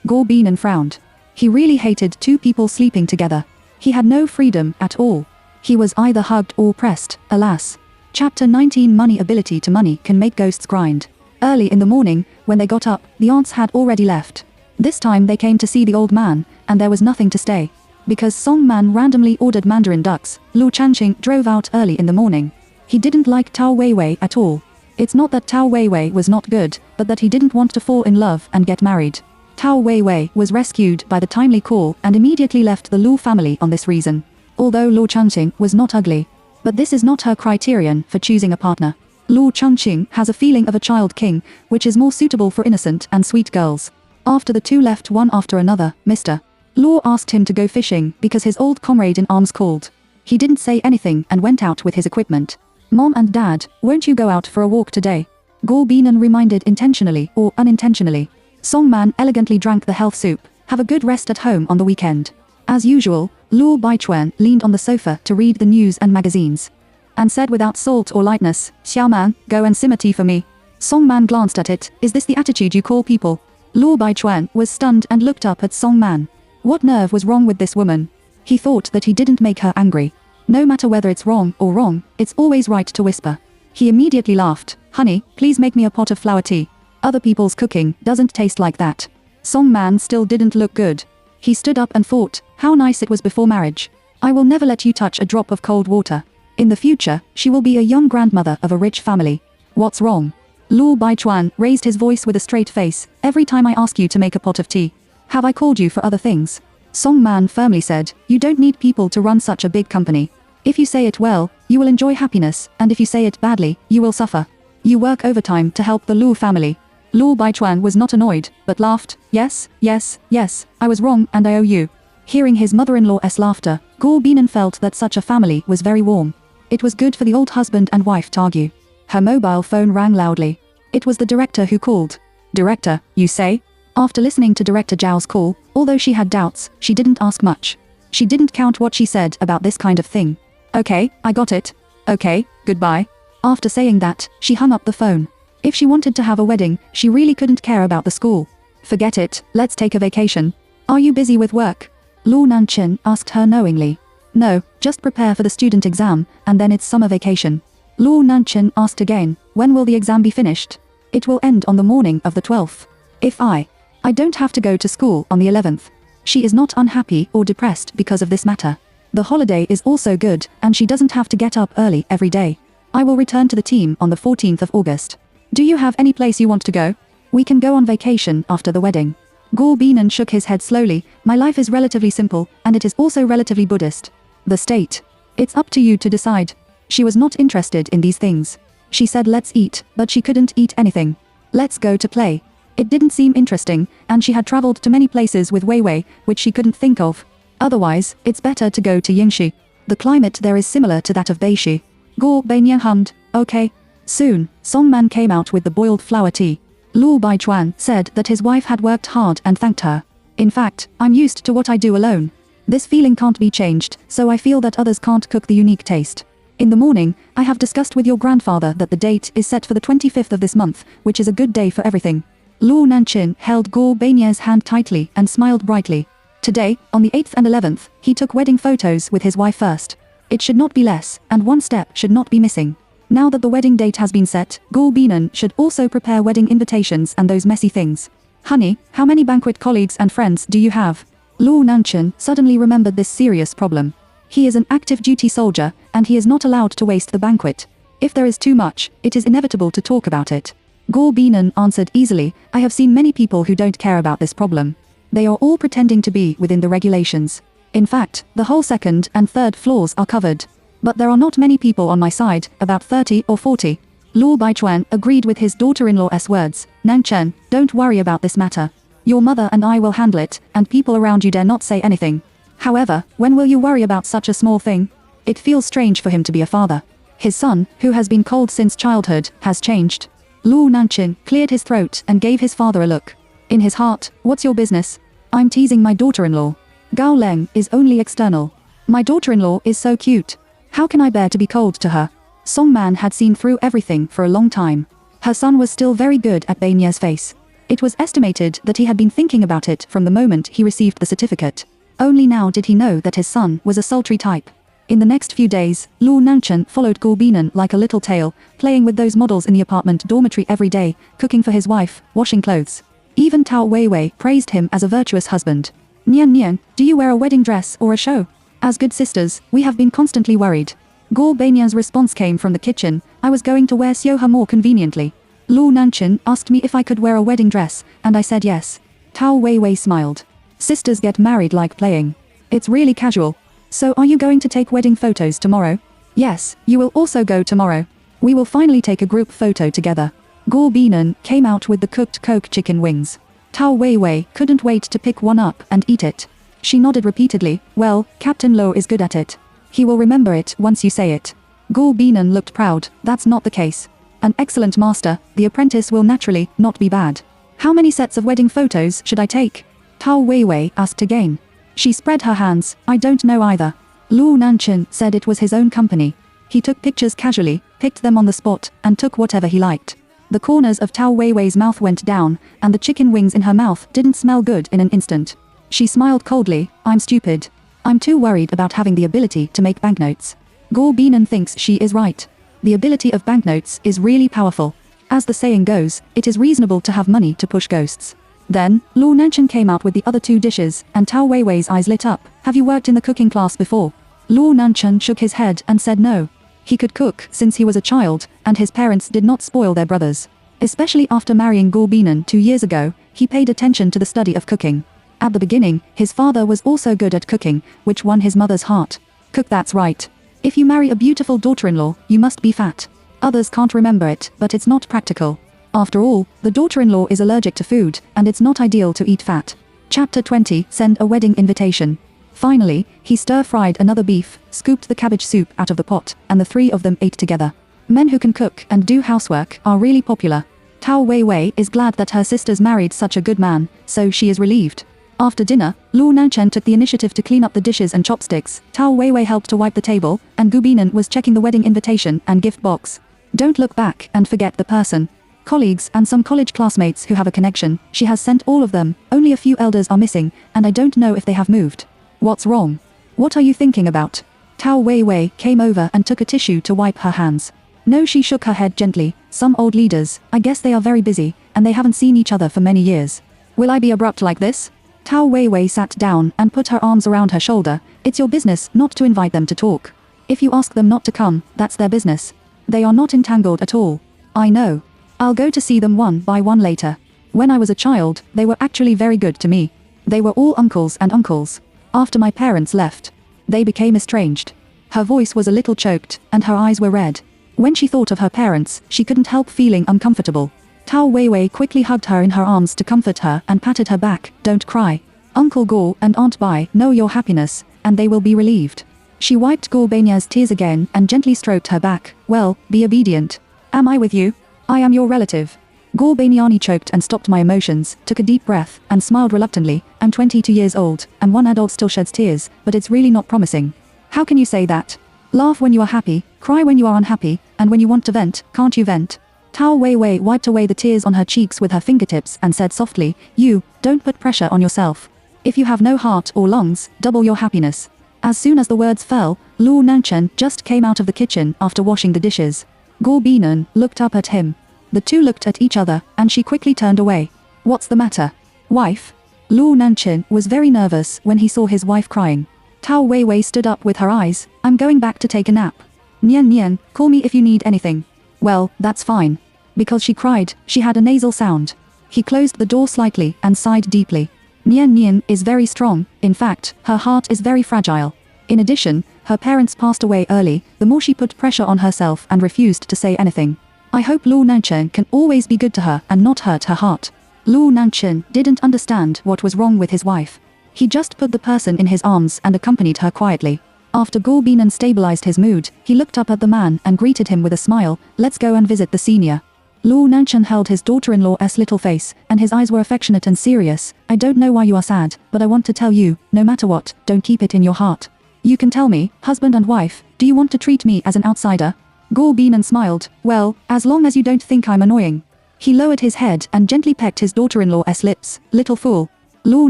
Gorbinan frowned. He really hated two people sleeping together. He had no freedom at all. He was either hugged or pressed, alas. Chapter 19. Money. Ability to money can make ghosts grind. Early in the morning, when they got up, the aunts had already left. This time they came to see the old man, and there was nothing to stay. Because Song Man randomly ordered mandarin ducks, Lu Chanqing drove out early in the morning. He didn't like Tao Weiwei at all. It's not that Tao Weiwei was not good, but that he didn't want to fall in love and get married. Tao Weiwei was rescued by the timely call and immediately left the Lu family on this reason. Although Lu Chanqing was not ugly. But this is not her criterion for choosing a partner. Lu Chanqing has a feeling of a child king, which is more suitable for innocent and sweet girls. After the two left one after another, Mr. Lu asked him to go fishing because his old comrade in arms called. He didn't say anything and went out with his equipment. "Mom and Dad, won't you go out for a walk today?" Gorbinan reminded intentionally or unintentionally. Song Man elegantly drank the health soup. "Have a good rest at home on the weekend." As usual, Lu Baichuan leaned on the sofa to read the news and magazines. And said without salt or lightness, "Xiao Man, go and simmer tea for me." Song Man glanced at it. "Is this the attitude you call people?" Lu Baichuan was stunned and looked up at Song Man. What nerve was wrong with this woman? He thought that he didn't make her angry. No matter whether it's wrong or wrong, it's always right to whisper. He immediately laughed. "Honey, please make me a pot of flower tea. Other people's cooking doesn't taste like that." Song Man still didn't look good. He stood up and thought, how nice it was before marriage. I will never let you touch a drop of cold water. In the future, she will be a young grandmother of a rich family. What's wrong? Luo Baichuan raised his voice with a straight face. Every time I ask you to make a pot of tea. Have I called you for other things? Song Man firmly said, you don't need people to run such a big company. If you say it well, you will enjoy happiness, and if you say it badly, you will suffer. You work overtime to help the Luo family. Luo Baichuan was not annoyed, but laughed. Yes, yes, yes, I was wrong and I owe you. Hearing his mother-in-law's laughter, Guo Binan felt that such a family was very warm. It was good for the old husband and wife to argue. Her mobile phone rang loudly. It was the director who called. Director, you say? After listening to Director Zhao's call, although she had doubts, she didn't ask much. She didn't count what she said about this kind of thing. Okay, I got it. Okay, goodbye. After saying that, she hung up the phone. If she wanted to have a wedding, she really couldn't care about the school. Forget it, let's take a vacation. Are you busy with work? Luo Nanchen asked her knowingly. No, just prepare for the student exam, and then it's summer vacation. Luo Nanchen asked again, when will the exam be finished? It will end on the morning of the 12th. If I don't have to go to school on the 11th. She is not unhappy or depressed because of this matter. The holiday is also good, and she doesn't have to get up early every day. I will return to the team on the 14th of August. Do you have any place you want to go? We can go on vacation after the wedding. Guo Binan shook his head slowly. My life is relatively simple, and it is also relatively Buddhist. The state. It's up to you to decide. She was not interested in these things. She said let's eat, but she couldn't eat anything. Let's go to play. It didn't seem interesting, and she had traveled to many places with Wei Wei, which she couldn't think of. Otherwise, it's better to go to Yingxi. The climate there is similar to that of Beishi. Guo Beinian hummed, okay. Soon, Song Man came out with the boiled flower tea. Luo Baichuan said that his wife had worked hard and thanked her. In fact, I'm used to what I do alone. This feeling can't be changed, so I feel that others can't cook the unique taste. In the morning, I have discussed with your grandfather that the date is set for the 25th of this month, which is a good day for everything. Luo Nanchen held Guo Beinian's hand tightly and smiled brightly. Today, on the 8th and 11th, he took wedding photos with his wife first. It should not be less, and one step should not be missing. Now that the wedding date has been set, Guo Binan should also prepare wedding invitations and those messy things. Honey, how many banquet colleagues and friends do you have? Luo Nanchen suddenly remembered this serious problem. He is an active duty soldier, and he is not allowed to waste the banquet. If there is too much, it is inevitable to talk about it. Guo Binan answered easily, I have seen many people who don't care about this problem. They are all pretending to be within the regulations. In fact, the whole second and third floors are covered. But there are not many people on my side, about 30 or 40. Luo Baichuan agreed with his daughter-in-law's words. Nanchen, don't worry about this matter. Your mother and I will handle it, and people around you dare not say anything. However, when will you worry about such a small thing? It feels strange for him to be a father. His son, who has been cold since childhood, has changed. Luo Nanchen cleared his throat and gave his father a look. In his heart, what's your business? I'm teasing my daughter-in-law. Gao Leng is only external. My daughter-in-law is so cute. How can I bear to be cold to her? Song Man had seen through everything for a long time. Her son was still very good at Beinia's face. It was estimated that he had been thinking about it from the moment he received the certificate. Only now did he know that his son was a sultry type. In the next few days, Luo Nanchen followed Guo Binan like a little tail, playing with those models in the apartment dormitory every day, cooking for his wife, washing clothes. Even Tao Weiwei praised him as a virtuous husband. Nian Nian, do you wear a wedding dress or a show? As good sisters, we have been constantly worried. Guo Beinian's response came from the kitchen, I was going to wear sioha more conveniently. Luo Nanchen asked me if I could wear a wedding dress, and I said yes. Tao Weiwei smiled. Sisters get married like playing. It's really casual. So are you going to take wedding photos tomorrow? Yes, you will also go tomorrow. We will finally take a group photo together. Guo Binan came out with the cooked coke chicken wings. Tao Weiwei couldn't wait to pick one up and eat it. She nodded repeatedly, well, Captain Lo is good at it. He will remember it once you say it. Guo Binan looked proud, that's not the case. An excellent master, the apprentice will naturally not be bad. How many sets of wedding photos should I take? Tao Weiwei asked again. She spread her hands, I don't know either. Luo Nanchen said it was his own company. He took pictures casually, picked them on the spot, and took whatever he liked. The corners of Tao Weiwei's mouth went down, and the chicken wings in her mouth didn't smell good in an instant. She smiled coldly, I'm stupid. I'm too worried about having the ability to make banknotes. Guo Binan thinks she is right. The ability of banknotes is really powerful. As the saying goes, it is reasonable to have money to push ghosts. Then, Luo Nanchen came out with the other two dishes, and Tao Weiwei's eyes lit up. Have you worked in the cooking class before? Luo Nanchen shook his head and said no. He could cook since he was a child, and his parents did not spoil their brothers. Especially after marrying Guo Binan 2 years ago, he paid attention to the study of cooking. At the beginning, his father was also good at cooking, which won his mother's heart. Cook, that's right. If you marry a beautiful daughter-in-law, you must be fat. Others can't remember it, but it's not practical. After all, the daughter-in-law is allergic to food, and it's not ideal to eat fat. Chapter 20, Send a wedding invitation. Finally, he stir-fried another beef, scooped the cabbage soup out of the pot, and the three of them ate together. Men who can cook and do housework are really popular. Tao Weiwei is glad that her sisters married such a good man, so she is relieved. After dinner, Luo Nanchen took the initiative to clean up the dishes and chopsticks, Tao Weiwei helped to wipe the table, and Guo Binan was checking the wedding invitation and gift box. Don't look back and forget the person. Colleagues and some college classmates who have a connection, she has sent all of them, only a few elders are missing, and I don't know if they have moved. What's wrong? What are you thinking about? Tao Weiwei came over and took a tissue to wipe her hands. No, she shook her head gently. Some old leaders, I guess they are very busy, and they haven't seen each other for many years. Will I be abrupt like this? Tao Weiwei sat down and put her arms around her shoulder. It's your business not to invite them to talk. If you ask them not to come, that's their business. They are not entangled at all. I know. I'll go to see them one by one later. When I was a child, they were actually very good to me. They were all uncles and uncles. After my parents left, they became estranged. Her voice was a little choked, and her eyes were red. When she thought of her parents, she couldn't help feeling uncomfortable. Tao Weiwei quickly hugged her in her arms to comfort her and patted her back. Don't cry. Uncle Guo and Aunt Bai know your happiness, and they will be relieved. She wiped Guo Beinya's tears again and gently stroked her back. Well, be obedient. Am I with you? I am your relative. Guo Beinyani choked and stopped my emotions, took a deep breath, and smiled reluctantly. I'm 22 years old, and one adult still sheds tears, but it's really not promising. How can you say that? Laugh when you are happy, cry when you are unhappy, and when you want to vent, can't you vent? Tao Weiwei wiped away the tears on her cheeks with her fingertips and said softly, You, don't put pressure on yourself. If you have no heart or lungs, double your happiness. As soon as the words fell, Luo Nanchen just came out of the kitchen after washing the dishes. Guo Binan looked up at him. The two looked at each other, and she quickly turned away. What's the matter? Wife? Luo Nanchen was very nervous when he saw his wife crying. Tao Weiwei stood up with her eyes. I'm going back to take a nap. Nian Nian, call me if you need anything. Well, that's fine. Because she cried, she had a nasal sound. He closed the door slightly and sighed deeply. Nian Nian is very strong, in fact, her heart is very fragile. In addition, her parents passed away early, the more she put pressure on herself and refused to say anything. I hope Luo Nanchen can always be good to her and not hurt her heart. Luo Nanchen didn't understand what was wrong with his wife. He just put the person in his arms and accompanied her quietly. After Guo Binan stabilized his mood, he looked up at the man and greeted him with a smile. Let's go and visit the senior. Luo Nanchen held his daughter-in-law's little face, and his eyes were affectionate and serious. I don't know why you are sad, but I want to tell you, no matter what, don't keep it in your heart. You can tell me, husband and wife, do you want to treat me as an outsider? Guo Binan smiled. Well, as long as you don't think I'm annoying. He lowered his head and gently pecked his daughter-in-law's lips. Little fool. Luo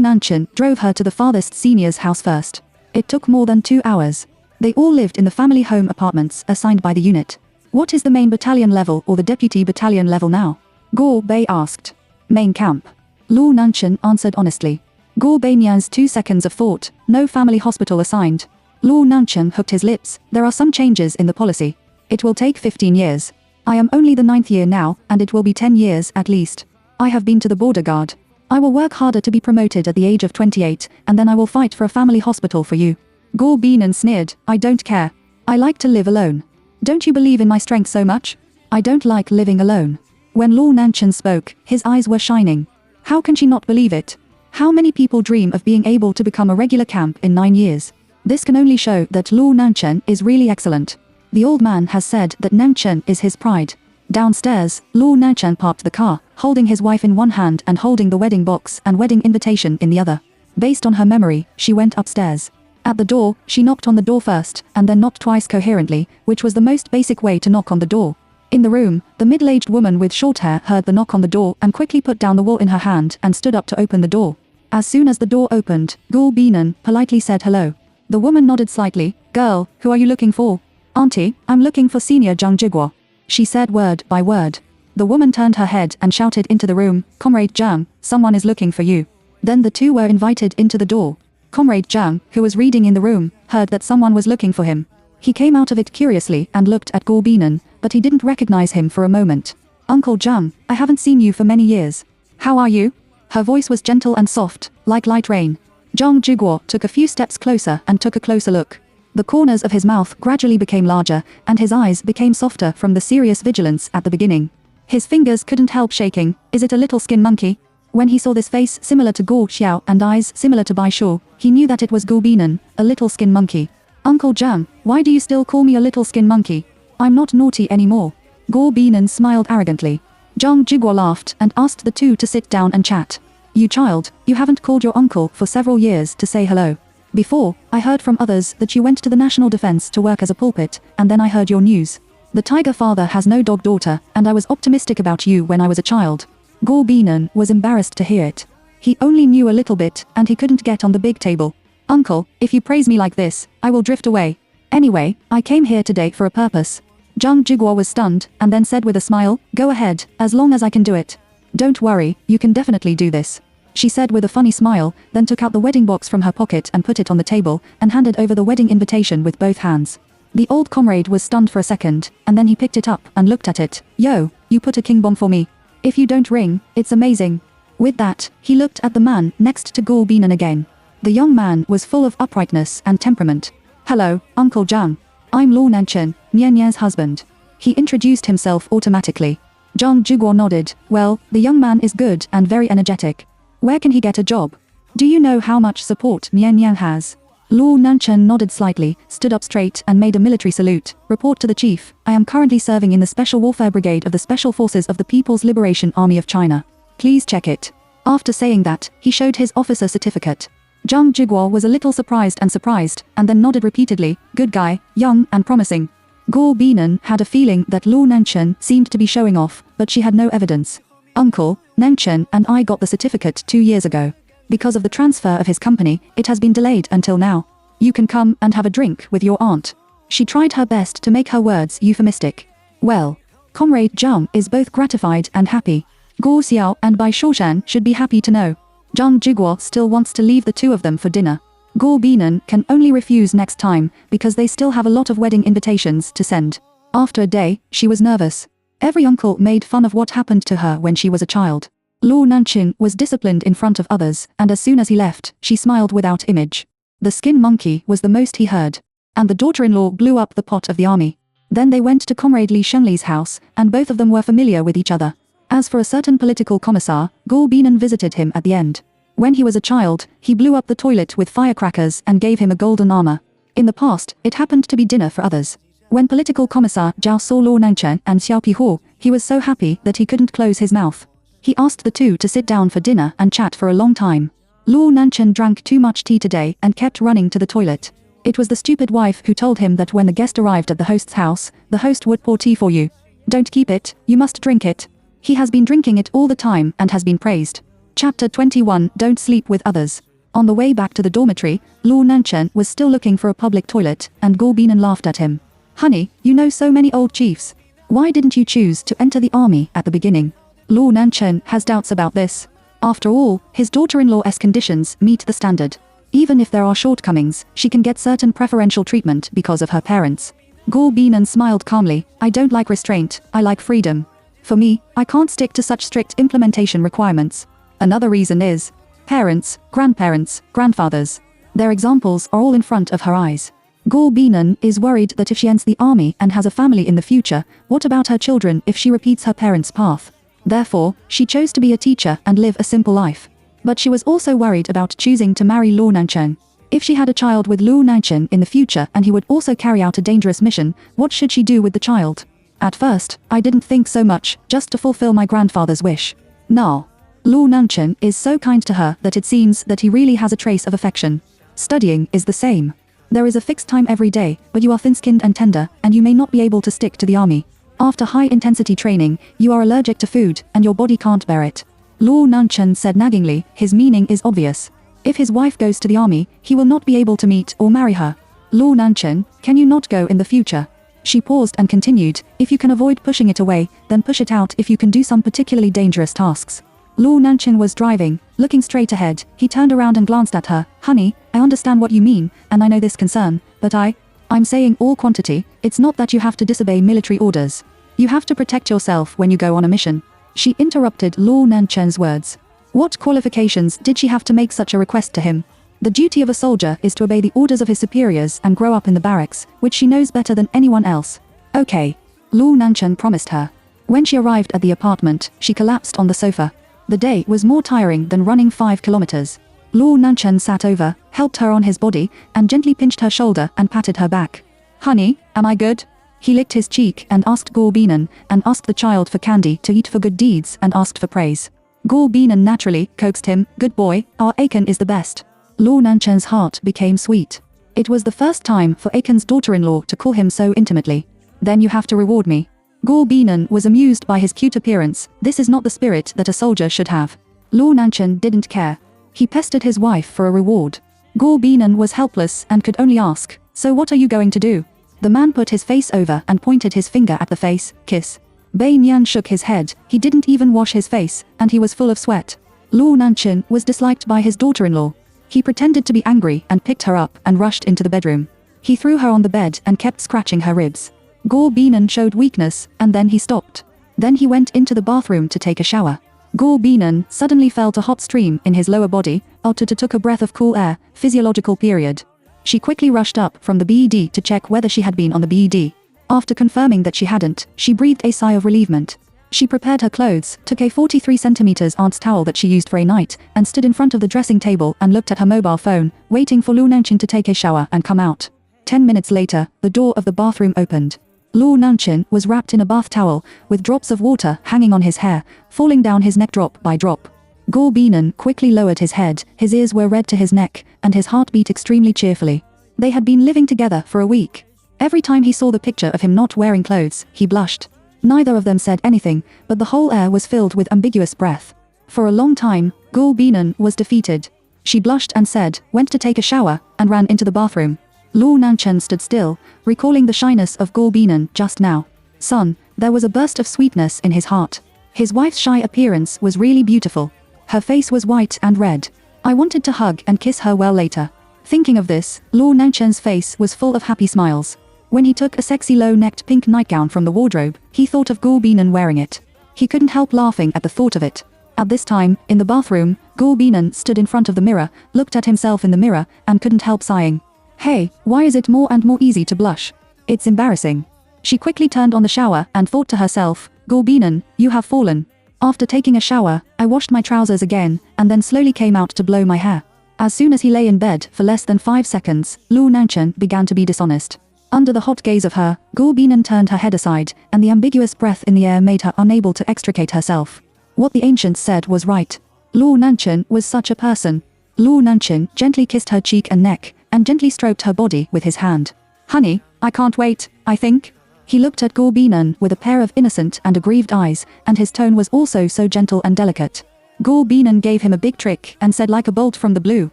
Nanchen drove her to the farthest senior's house first. It took more than 2 hours. They all lived in the family home apartments assigned by the unit. What is the main battalion level or the deputy battalion level now? Guo Bei asked. Main camp. Luo Nanchen answered honestly. Guo Beinyan's 2 seconds of thought. No family hospital assigned. Luo Nanchen hooked his lips. There are some changes in the policy. It will take 15 years. I am only the 9th year now, and it will be 10 years at least. I have been to the border guard. I will work harder to be promoted at the age of 28, and then I will fight for a family hospital for you. Guo Binan sneered. I don't care. I like to live alone. Don't you believe in my strength so much? I don't like living alone. When Luo Nanchen spoke, his eyes were shining. How can she not believe it? How many people dream of being able to become a regular camp in 9 years? This can only show that Luo Nanchen is really excellent. The old man has said that Nanchen is his pride. Downstairs, Luo Nanchen parked the car, holding his wife in one hand and holding the wedding box and wedding invitation in the other. Based on her memory, she went upstairs. At the door, she knocked on the door first, and then knocked twice coherently, which was the most basic way to knock on the door. In the room, the middle-aged woman with short hair heard the knock on the door and quickly put down the wool in her hand and stood up to open the door. As soon as the door opened, Guo Binan politely said hello. The woman nodded slightly. Girl, who are you looking for? Auntie, I'm looking for Senior Zhang Jiguo. She said word by word. The woman turned her head and shouted into the room, Comrade Zhang, someone is looking for you. Then the two were invited into the door. Comrade Zhang, who was reading in the room, heard that someone was looking for him. He came out of it curiously and looked at Go Binan, but he didn't recognize him for a moment. Uncle Zhang, I haven't seen you for many years. How are you? Her voice was gentle and soft, like light rain. Zhang Zhiguo took a few steps closer and took a closer look. The corners of his mouth gradually became larger, and his eyes became softer from the serious vigilance at the beginning. His fingers couldn't help shaking. Is it a little skin monkey? When he saw this face similar to Guo Xiao and eyes similar to Bai Shu, he knew that it was Go Binan, a little skin monkey. Uncle Zhang, why do you still call me a little skin monkey? I'm not naughty anymore. Go Binan smiled arrogantly. Zhang Zhiguo laughed and asked the two to sit down and chat. You child, you haven't called your uncle for several years to say hello. Before, I heard from others that you went to the National Defense to work as a pulpit, and then I heard your news. The tiger father has no dog daughter, and I was optimistic about you when I was a child. Go Binan was embarrassed to hear it. He only knew a little bit, and he couldn't get on the big table. Uncle, if you praise me like this, I will drift away. Anyway, I came here today for a purpose. Zhang Zhiguo was stunned, and then said with a smile, go ahead, as long as I can do it. Don't worry, you can definitely do this. She said with a funny smile, then took out the wedding box from her pocket and put it on the table, and handed over the wedding invitation with both hands. The old comrade was stunned for a second, and then he picked it up and looked at it. Yo, you put a king bomb for me. If you don't ring, it's amazing. With that, he looked at the man next to Go Binan again. The young man was full of uprightness and temperament. Hello, Uncle Zhang. I'm Luo Nanchen, Nian Nian's husband. He introduced himself automatically. Zhang Zhiguo nodded. Well, the young man is good and very energetic. Where can he get a job? Do you know how much support Nian Nian has? Luo Nanchen nodded slightly, stood up straight and made a military salute. Report to the chief. I am currently serving in the Special Warfare Brigade of the Special Forces of the People's Liberation Army of China. Please check it. After saying that, he showed his officer certificate. Zhang Zhiguo was a little surprised, and then nodded repeatedly. Good guy, young and promising. Go Binan had a feeling that Luo Nanchen seemed to be showing off, but she had no evidence. Uncle, Nanchen and I got the certificate 2 years ago. Because of the transfer of his company, it has been delayed until now. You can come and have a drink with your aunt. She tried her best to make her words euphemistic. Well, Comrade Zhang is both gratified and happy. Guo Xiao and Bai Shoshan should be happy to know. Zhang Zhiguo still wants to leave the two of them for dinner. Go Binan can only refuse next time, because they still have a lot of wedding invitations to send. After a day, she was nervous. Every uncle made fun of what happened to her when she was a child. Luo Nanchen was disciplined in front of others, and as soon as he left, she smiled without image. The skin monkey was the most he heard. And the daughter-in-law blew up the pot of the army. Then they went to Comrade Li Shenli's house, and both of them were familiar with each other. As for a certain political commissar, Go Binan visited him at the end. When he was a child, he blew up the toilet with firecrackers and gave him a golden armor. In the past, it happened to be dinner for others. When political commissar Zhao saw Luo Nanchen and Xiao Pihuo, he was so happy that he couldn't close his mouth. He asked the two to sit down for dinner and chat for a long time. Luo Nanchen drank too much tea today and kept running to the toilet. It was the stupid wife who told him that when the guest arrived at the host's house, the host would pour tea for you. Don't keep it, you must drink it. He has been drinking it all the time and has been praised. Chapter 21 Don't Sleep with Others. On the way back to the dormitory, Luo Nanchen was still looking for a public toilet, and Go Binan laughed at him. Honey, you know so many old chiefs. Why didn't you choose to enter the army at the beginning? Luo Nanchen has doubts about this. After all, his daughter-in-law's conditions meet the standard. Even if there are shortcomings, she can get certain preferential treatment because of her parents. Go Binan smiled calmly. I don't like restraint, I like freedom. For me, I can't stick to such strict implementation requirements. Another reason is parents, grandparents, grandfathers. Their examples are all in front of her eyes. Go Binan is worried that if she enters the army and has a family in the future, what about her children if she repeats her parents' path? Therefore, she chose to be a teacher and live a simple life. But she was also worried about choosing to marry Luo Nanchen. If she had a child with Luo Nanchen in the future and he would also carry out a dangerous mission, what should she do with the child? At first, I didn't think so much, just to fulfill my grandfather's wish. Now, Luo Nanchen is so kind to her that it seems that he really has a trace of affection. Studying is the same. There is a fixed time every day, but you are thin-skinned and tender, and you may not be able to stick to the army. After high-intensity training, you are allergic to food, and your body can't bear it. Luo Nanchen said naggingly, his meaning is obvious. If his wife goes to the army, he will not be able to meet or marry her. Luo Nanchen, can you not go in the future? She paused and continued, if you can avoid pushing it away, then push it out if you can do some particularly dangerous tasks. Luo Nanchen was driving, Looking straight ahead, he turned around and glanced at her. Honey, I understand what you mean, and I know this concern, but I'm saying all quantity. It's not that you have to disobey military orders. You have to protect yourself when you go on a mission. She interrupted Luo Nanchen's words. What qualifications did she have to make such a request to him? The duty of a soldier is to obey the orders of his superiors and grow up in the barracks, which she knows better than anyone else. Okay. Luo Nanchen promised her. When she arrived at the apartment, she collapsed on the sofa. The day was more tiring than running 5 kilometers. Luo Nanchen sat over, helped her on his body, and gently pinched her shoulder and patted her back. Honey, am I good? He licked his cheek and asked Guo Binan, and asked the child for candy to eat for good deeds and asked for praise. Guo Binan naturally coaxed him, good boy, our Aiken is the best. Luo Nanchen's heart became sweet. It was the first time for Aiken's daughter-in-law to call him so intimately. Then you have to reward me. Guo Binan was amused by his cute appearance. This is not the spirit that a soldier should have. Luo Nanchen didn't care. He pestered his wife for a reward. Guo Binan was helpless and could only ask, so what are you going to do? The man put his face over and pointed his finger at the face, kiss. Bai Nian shook his head. He didn't even wash his face, and he was full of sweat. Luo Nanchen was disliked by his daughter-in-law. He pretended to be angry and picked her up and rushed into the bedroom. He threw her on the bed and kept scratching her ribs. Guo Binan showed weakness, and then he stopped. Then he went into the bathroom to take a shower. Guo Binan suddenly felt a hot stream in his lower body. Otto took a breath of cool air, physiological period. She quickly rushed up from the bed to check whether she had been on the bed. After confirming that she hadn't, she breathed a sigh of relievement. She prepared her clothes, took a 43 centimeters aunt's towel that she used for a night, and stood in front of the dressing table and looked at her mobile phone, waiting for Luo Nanchen to take a shower and come out. 10 minutes later, the door of the bathroom opened. Luo Nanchen was wrapped in a bath towel, with drops of water hanging on his hair, falling down his neck drop by drop. Guo Binan quickly lowered his head, his ears were red to his neck, and his heart beat extremely cheerfully. They had been living together for a week. Every time he saw the picture of him not wearing clothes, he blushed. Neither of them said anything, but the whole air was filled with ambiguous breath. For a long time, Guo Binan was defeated. She blushed and said, went to take a shower, and ran into the bathroom. Luo Nanchen stood still, recalling the shyness of Guo Binan just now. Son, there was a burst of sweetness in his heart. His wife's shy appearance was really beautiful. Her face was white and red. I wanted to hug and kiss her well later. Thinking of this, Luo Nanchen's face was full of happy smiles. When he took a sexy low-necked pink nightgown from the wardrobe, he thought of Guo Binan wearing it. He couldn't help laughing at the thought of it. At this time, in the bathroom, Guo Binan stood in front of the mirror, looked at himself in the mirror, and couldn't help sighing. Hey, why is it more and more easy to blush? It's embarrassing. She quickly turned on the shower and thought to herself, Guo Binan, you have fallen. After taking a shower, I washed my trousers again, and then slowly came out to blow my hair. As soon as he lay in bed for less than 5 seconds, Luo Nanchen began to be dishonest. Under the hot gaze of her, Guo Binan turned her head aside, and the ambiguous breath in the air made her unable to extricate herself. What the ancients said was right. Luo Nanchen was such a person. Luo Nanchen gently kissed her cheek and neck, and gently stroked her body with his hand. Honey, I can't wait, I think. He looked at Guo Binan with a pair of innocent and aggrieved eyes, and his tone was also so gentle and delicate. Guo Binan gave him a big trick and said like a bolt from the blue,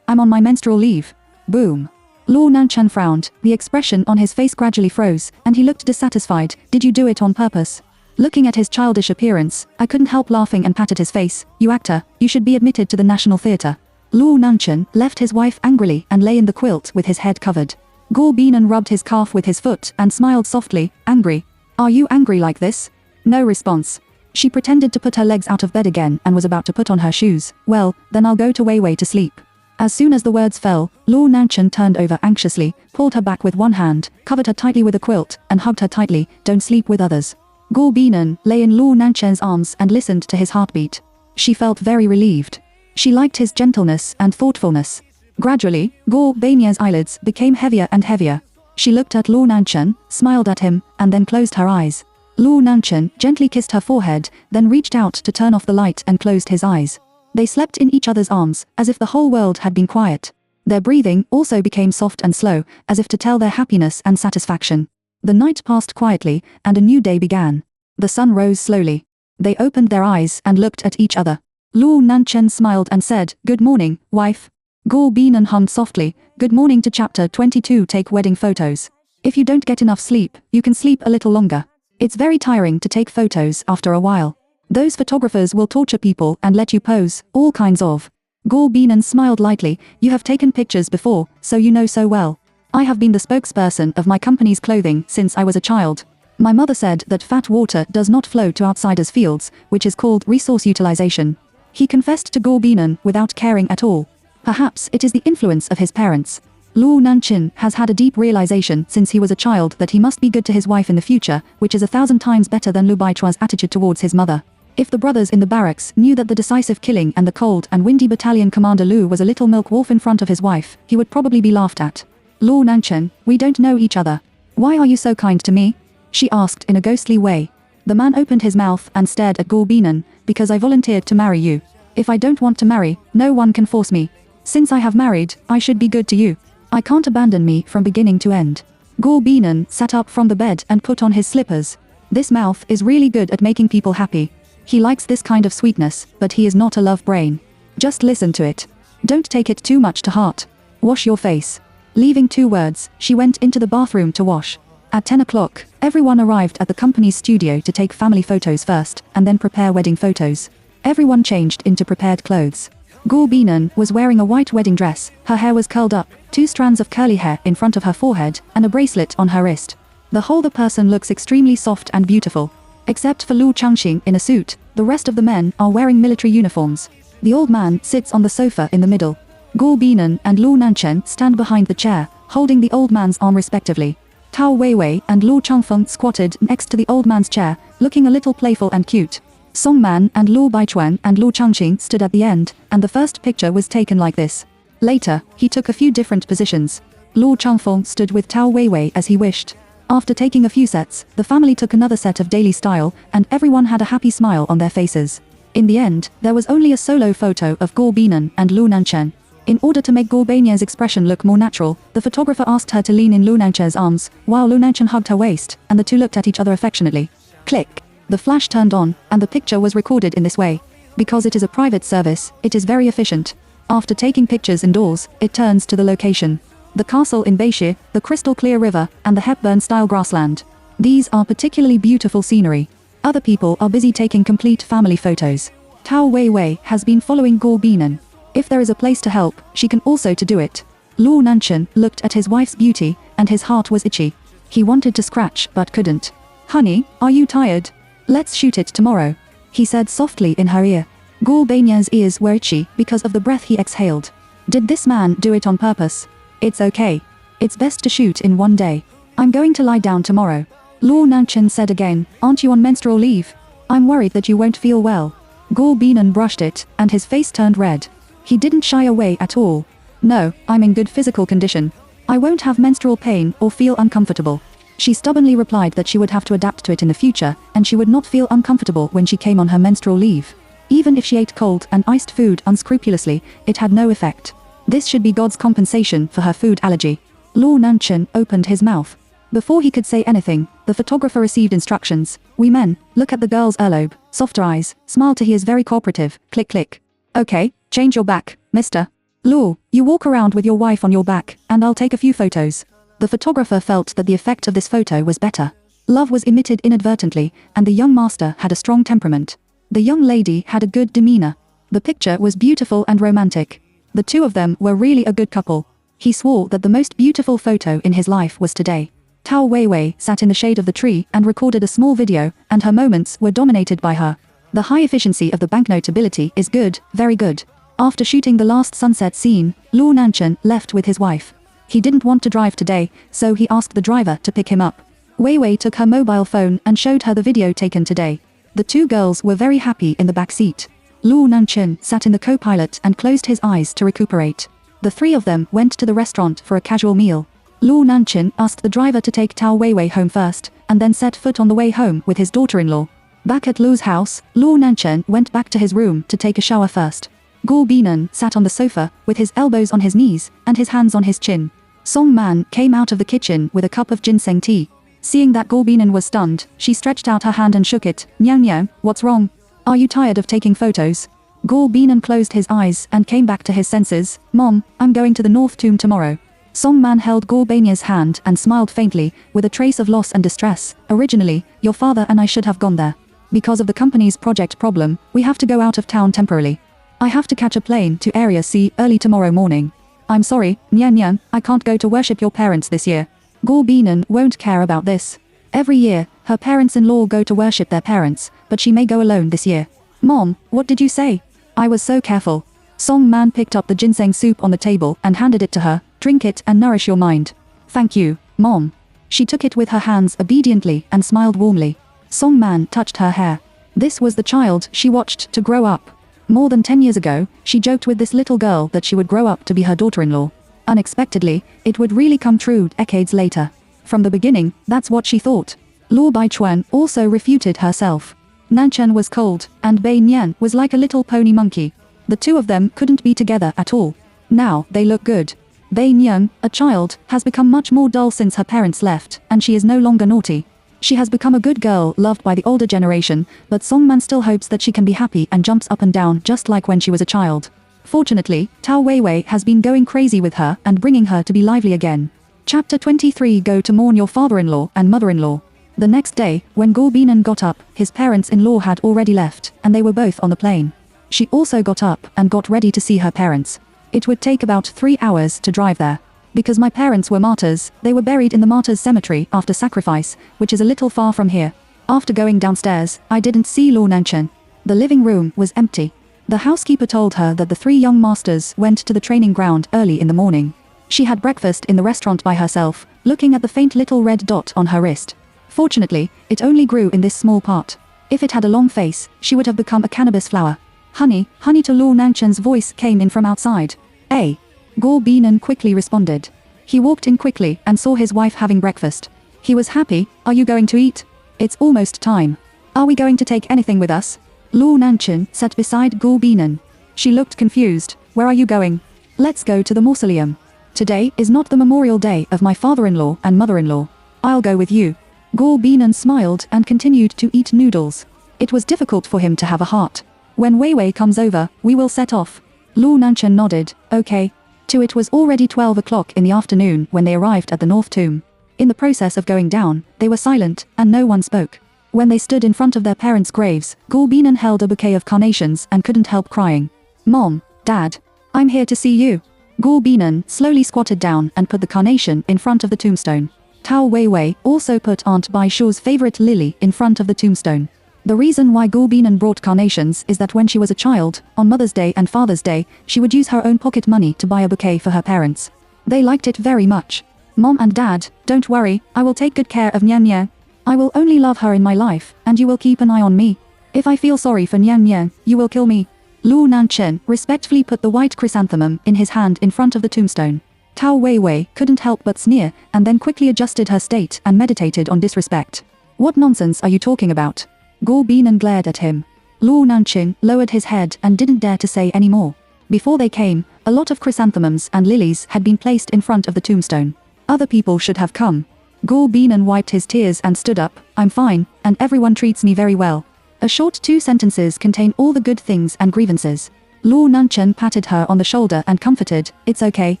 I'm on my menstrual leave. Boom. Luo Nanchen frowned, the expression on his face gradually froze, and he looked dissatisfied. Did you do it on purpose? Looking at his childish appearance, I couldn't help laughing and patted his face. You actor, you should be admitted to the National Theatre. Luo Nanchen left his wife angrily and lay in the quilt with his head covered. Guo Binan rubbed his calf with his foot and smiled softly, angry. Are you angry like this? No response. She pretended to put her legs out of bed again and was about to put on her shoes. Well, then I'll go to Weiwei to sleep. As soon as the words fell, Luo Nanchen turned over anxiously, pulled her back with one hand, covered her tightly with a quilt, and hugged her tightly. Don't sleep with others. Guo Binan lay in Luo Nanchen's arms and listened to his heartbeat. She felt very relieved. She liked his gentleness and thoughtfulness. Gradually, Guo Bian's eyelids became heavier and heavier. She looked at Luo Nanchen, smiled at him, and then closed her eyes. Luo Nanchen gently kissed her forehead, then reached out to turn off the light and closed his eyes. They slept in each other's arms, as if the whole world had been quiet. Their breathing also became soft and slow, as if to tell their happiness and satisfaction. The night passed quietly, and a new day began. The sun rose slowly. They opened their eyes and looked at each other. Luo Nanchen smiled and said, Good morning, wife. Guo Binan hummed softly, Good morning to chapter 22 take wedding photos. If you don't get enough sleep, you can sleep a little longer. It's very tiring to take photos after a while. Those photographers will torture people and let you pose, all kinds of. Gor Binan smiled lightly. You have taken pictures before, so you know so well. I have been the spokesperson of my company's clothing since I was a child. My mother said that fat water does not flow to outsiders' fields, which is called resource utilization. He confessed to Gor Binan without caring at all. Perhaps it is the influence of his parents. Luo Nanchin has had a deep realization since he was a child that he must be good to his wife in the future, which is 1,000 times better than Lu Baichuan's attitude towards his mother. If the brothers in the barracks knew that the decisive killing and the cold and windy battalion commander Lu was a little milk wolf in front of his wife, he would probably be laughed at. Luo Nanchin, we don't know each other. Why are you so kind to me? She asked in a ghostly way. The man opened his mouth and stared at Gor Binan. Because I volunteered to marry you. If I don't want to marry, no one can force me. Since I have married, I should be good to you. I can't abandon me from beginning to end. Gor Binan sat up from the bed and put on his slippers. This mouth is really good at making people happy. He likes this kind of sweetness, but he is not a love brain. Just listen to it. Don't take it too much to heart. Wash your face. Leaving 2 words, she went into the bathroom to wash. At 10 o'clock, everyone arrived at the company's studio to take family photos first, and then prepare wedding photos. Everyone changed into prepared clothes. Gor Binan was wearing a white wedding dress, her hair was curled up, 2 strands of curly hair in front of her forehead, and a bracelet on her wrist. The whole person looks extremely soft and beautiful. Except for Lu Changxing in a suit, the rest of the men are wearing military uniforms. The old man sits on the sofa in the middle. Gor Binan and Luo Nanchin stand behind the chair, holding the old man's arm respectively. Tao Weiwei and Luo Changfeng squatted next to the old man's chair, looking a little playful and cute. Song Man and Luo Baichuan and Luo Changxing stood at the end, and the first picture was taken like this. Later, he took a few different positions. Luo Changfeng stood with Tao Weiwei as he wished. After taking a few sets, the family took another set of daily style, and everyone had a happy smile on their faces. In the end, there was only a solo photo of Gor Binan and Luo Nanchin. In order to make Gor Bian's expression look more natural, the photographer asked her to lean in Luo Nanchin's arms, while Luo Nanchin hugged her waist, and the two looked at each other affectionately. Click. The flash turned on, and the picture was recorded in this way. Because it is a private service, it is very efficient. After taking pictures indoors, it turns to the location. The castle in Beishir, the crystal clear river, and the Hepburn-style grassland. These are particularly beautiful scenery. Other people are busy taking complete family photos. Tao Weiwei has been following Gor Binan. If there is a place to help, she can also to do it. Luo Nanchin looked at his wife's beauty, and his heart was itchy. He wanted to scratch but couldn't. Honey, are you tired? Let's shoot it tomorrow. He said softly in her ear. Gor Bian's ears were itchy because of the breath he exhaled. Did this man do it on purpose? It's okay. It's best to shoot in one day. I'm going to lie down tomorrow. Luo Nanchin said again, aren't you on menstrual leave? I'm worried that you won't feel well. Gor Binan brushed it, and his face turned red. He didn't shy away at all. No, I'm in good physical condition. I won't have menstrual pain or feel uncomfortable. She stubbornly replied that she would have to adapt to it in the future, and she would not feel uncomfortable when she came on her menstrual leave. Even if she ate cold and iced food unscrupulously, it had no effect. This should be God's compensation for her food allergy. Luo Nanchin opened his mouth. Before he could say anything, the photographer received instructions. We men, look at the girl's earlobe, softer eyes, smile to he is very cooperative, click click. Okay, change your back, mister. Luo, you walk around with your wife on your back, and I'll take a few photos. The photographer felt that the effect of this photo was better. Love was emitted inadvertently, and the young master had a strong temperament. The young lady had a good demeanor. The picture was beautiful and romantic. The two of them were really a good couple. He swore that the most beautiful photo in his life was today. Tao Weiwei sat in the shade of the tree and recorded a small video, and her moments were dominated by her. The high efficiency of the banknote ability is good, very good. After shooting the last sunset scene, Luo Nanchin left with his wife. He didn't want to drive today, so he asked the driver to pick him up. Weiwei took her mobile phone and showed her the video taken today. The two girls were very happy in the back seat. Luo Nanchin sat in the co-pilot and closed his eyes to recuperate. The three of them went to the restaurant for a casual meal. Luo Nanchin asked the driver to take Tao Weiwei home first, and then set foot on the way home with his daughter-in-law. Back at Luo's house, Luo Nanchin went back to his room to take a shower first. Gor Binan sat on the sofa, with his elbows on his knees, and his hands on his chin. Song Man came out of the kitchen with a cup of ginseng tea. Seeing that Gor Binan was stunned, she stretched out her hand and shook it. Nyang nyang, what's wrong? Are you tired of taking photos? Gor Binan closed his eyes and came back to his senses. Mom, I'm going to the North Tomb tomorrow. Song Man held Gor Bian's hand and smiled faintly, with a trace of loss and distress. Originally, your father and I should have gone there. Because of the company's project problem, we have to go out of town temporarily. I have to catch a plane to Area C early tomorrow morning. I'm sorry, Nyan Nyan, I can't go to worship your parents this year. Gorbinan won't care about this. Every year, her parents-in-law go to worship their parents, but she may go alone this year. Mom, what did you say? I was so careful. Song Man picked up the ginseng soup on the table and handed it to her. Drink it and nourish your mind. Thank you, Mom. She took it with her hands obediently and smiled warmly. Song Man touched her hair. This was the child she watched to grow up. More than 10 years ago, she joked with this little girl that she would grow up to be her daughter-in-law. Unexpectedly, it would really come true decades later. From the beginning, that's what she thought. Luo Baichuan also refuted herself. Nanchen was cold, and Bai Nian was like a little pony monkey. The two of them couldn't be together at all. Now, they look good. Bai Nian, a child, has become much more dull since her parents left, and she is no longer naughty. She has become a good girl loved by the older generation, but Songman still hopes that she can be happy and jumps up and down just like when she was a child. Fortunately, Tao Weiwei has been going crazy with her and bringing her to be lively again. Chapter 23 Go to mourn your father-in-law and mother-in-law. The next day, when Gorbinan got up, his parents-in-law had already left, and they were both on the plane. She also got up and got ready to see her parents. It would take about 3 hours to drive there. Because my parents were martyrs, they were buried in the martyrs' cemetery after sacrifice, which is a little far from here. After going downstairs, I didn't see Luo Nanchen. The living room was empty. The housekeeper told her that the 3 young masters went to the training ground early in the morning. She had breakfast in the restaurant by herself, looking at the faint little red dot on her wrist. Fortunately, it only grew in this small part. If it had a long face, she would have become a cannabis flower. Honey, honey, to Luo Nanchen's voice came in from outside. Hey. Gorbinan quickly responded. He walked in quickly and saw his wife having breakfast. He was happy. Are you going to eat? It's almost time. Are we going to take anything with us? Luo Nanchen sat beside Gorbinan. She looked confused. Where are you going? Let's go to the mausoleum. Today is not the memorial day of my father-in-law and mother-in-law. I'll go with you. Gorbinan smiled and continued to eat noodles. It was difficult for him to have a heart. When Weiwei comes over, we will set off. Luo Nanchen nodded. Okay. It was already 12 o'clock in the afternoon when they arrived at the North Tomb. In the process of going down, they were silent, and no one spoke. When they stood in front of their parents' graves, Gorbinan held a bouquet of carnations and couldn't help crying. Mom, Dad, I'm here to see you. Gorbinan slowly squatted down and put the carnation in front of the tombstone. Tao Weiwei also put Aunt Baishu's favorite lily in front of the tombstone. The reason why Gorbinan brought carnations is that when she was a child, on Mother's Day and Father's Day, she would use her own pocket money to buy a bouquet for her parents. They liked it very much. Mom and Dad, don't worry, I will take good care of Nyan Nyan. I will only love her in my life, and you will keep an eye on me. If I feel sorry for Nyan Nyan, you will kill me. Luo Nanchen respectfully put the white chrysanthemum in his hand in front of the tombstone. Tao Weiwei couldn't help but sneer, and then quickly adjusted her state and meditated on disrespect. What nonsense are you talking about? Gorbinan glared at him. Luo Nanchen lowered his head and didn't dare to say any more. Before they came, a lot of chrysanthemums and lilies had been placed in front of the tombstone. Other people should have come. Gorbinan wiped his tears and stood up. I'm fine, and everyone treats me very well. A short 2 sentences contain all the good things and grievances. Luo Nanchen patted her on the shoulder and comforted. It's okay.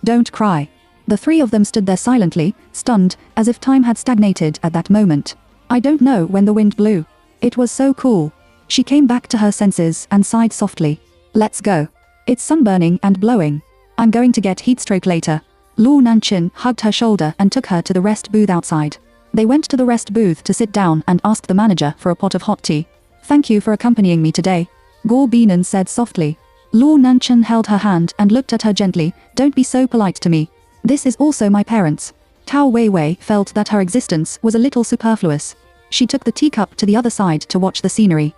Don't cry. The 3 of them stood there silently, stunned, as if time had stagnated at that moment. I don't know when the wind blew. It was so cool. She came back to her senses and sighed softly. Let's go. It's sunburning and blowing. I'm going to get heatstroke later. Luo Nanchen hugged her shoulder and took her to the rest booth outside. They went to the rest booth to sit down and asked the manager for a pot of hot tea. Thank you for accompanying me today. Gorbinan said softly. Luo Nanchen held her hand and looked at her gently. Don't be so polite to me. This is also my parents. Tao Weiwei felt that her existence was a little superfluous. She took the teacup to the other side to watch the scenery.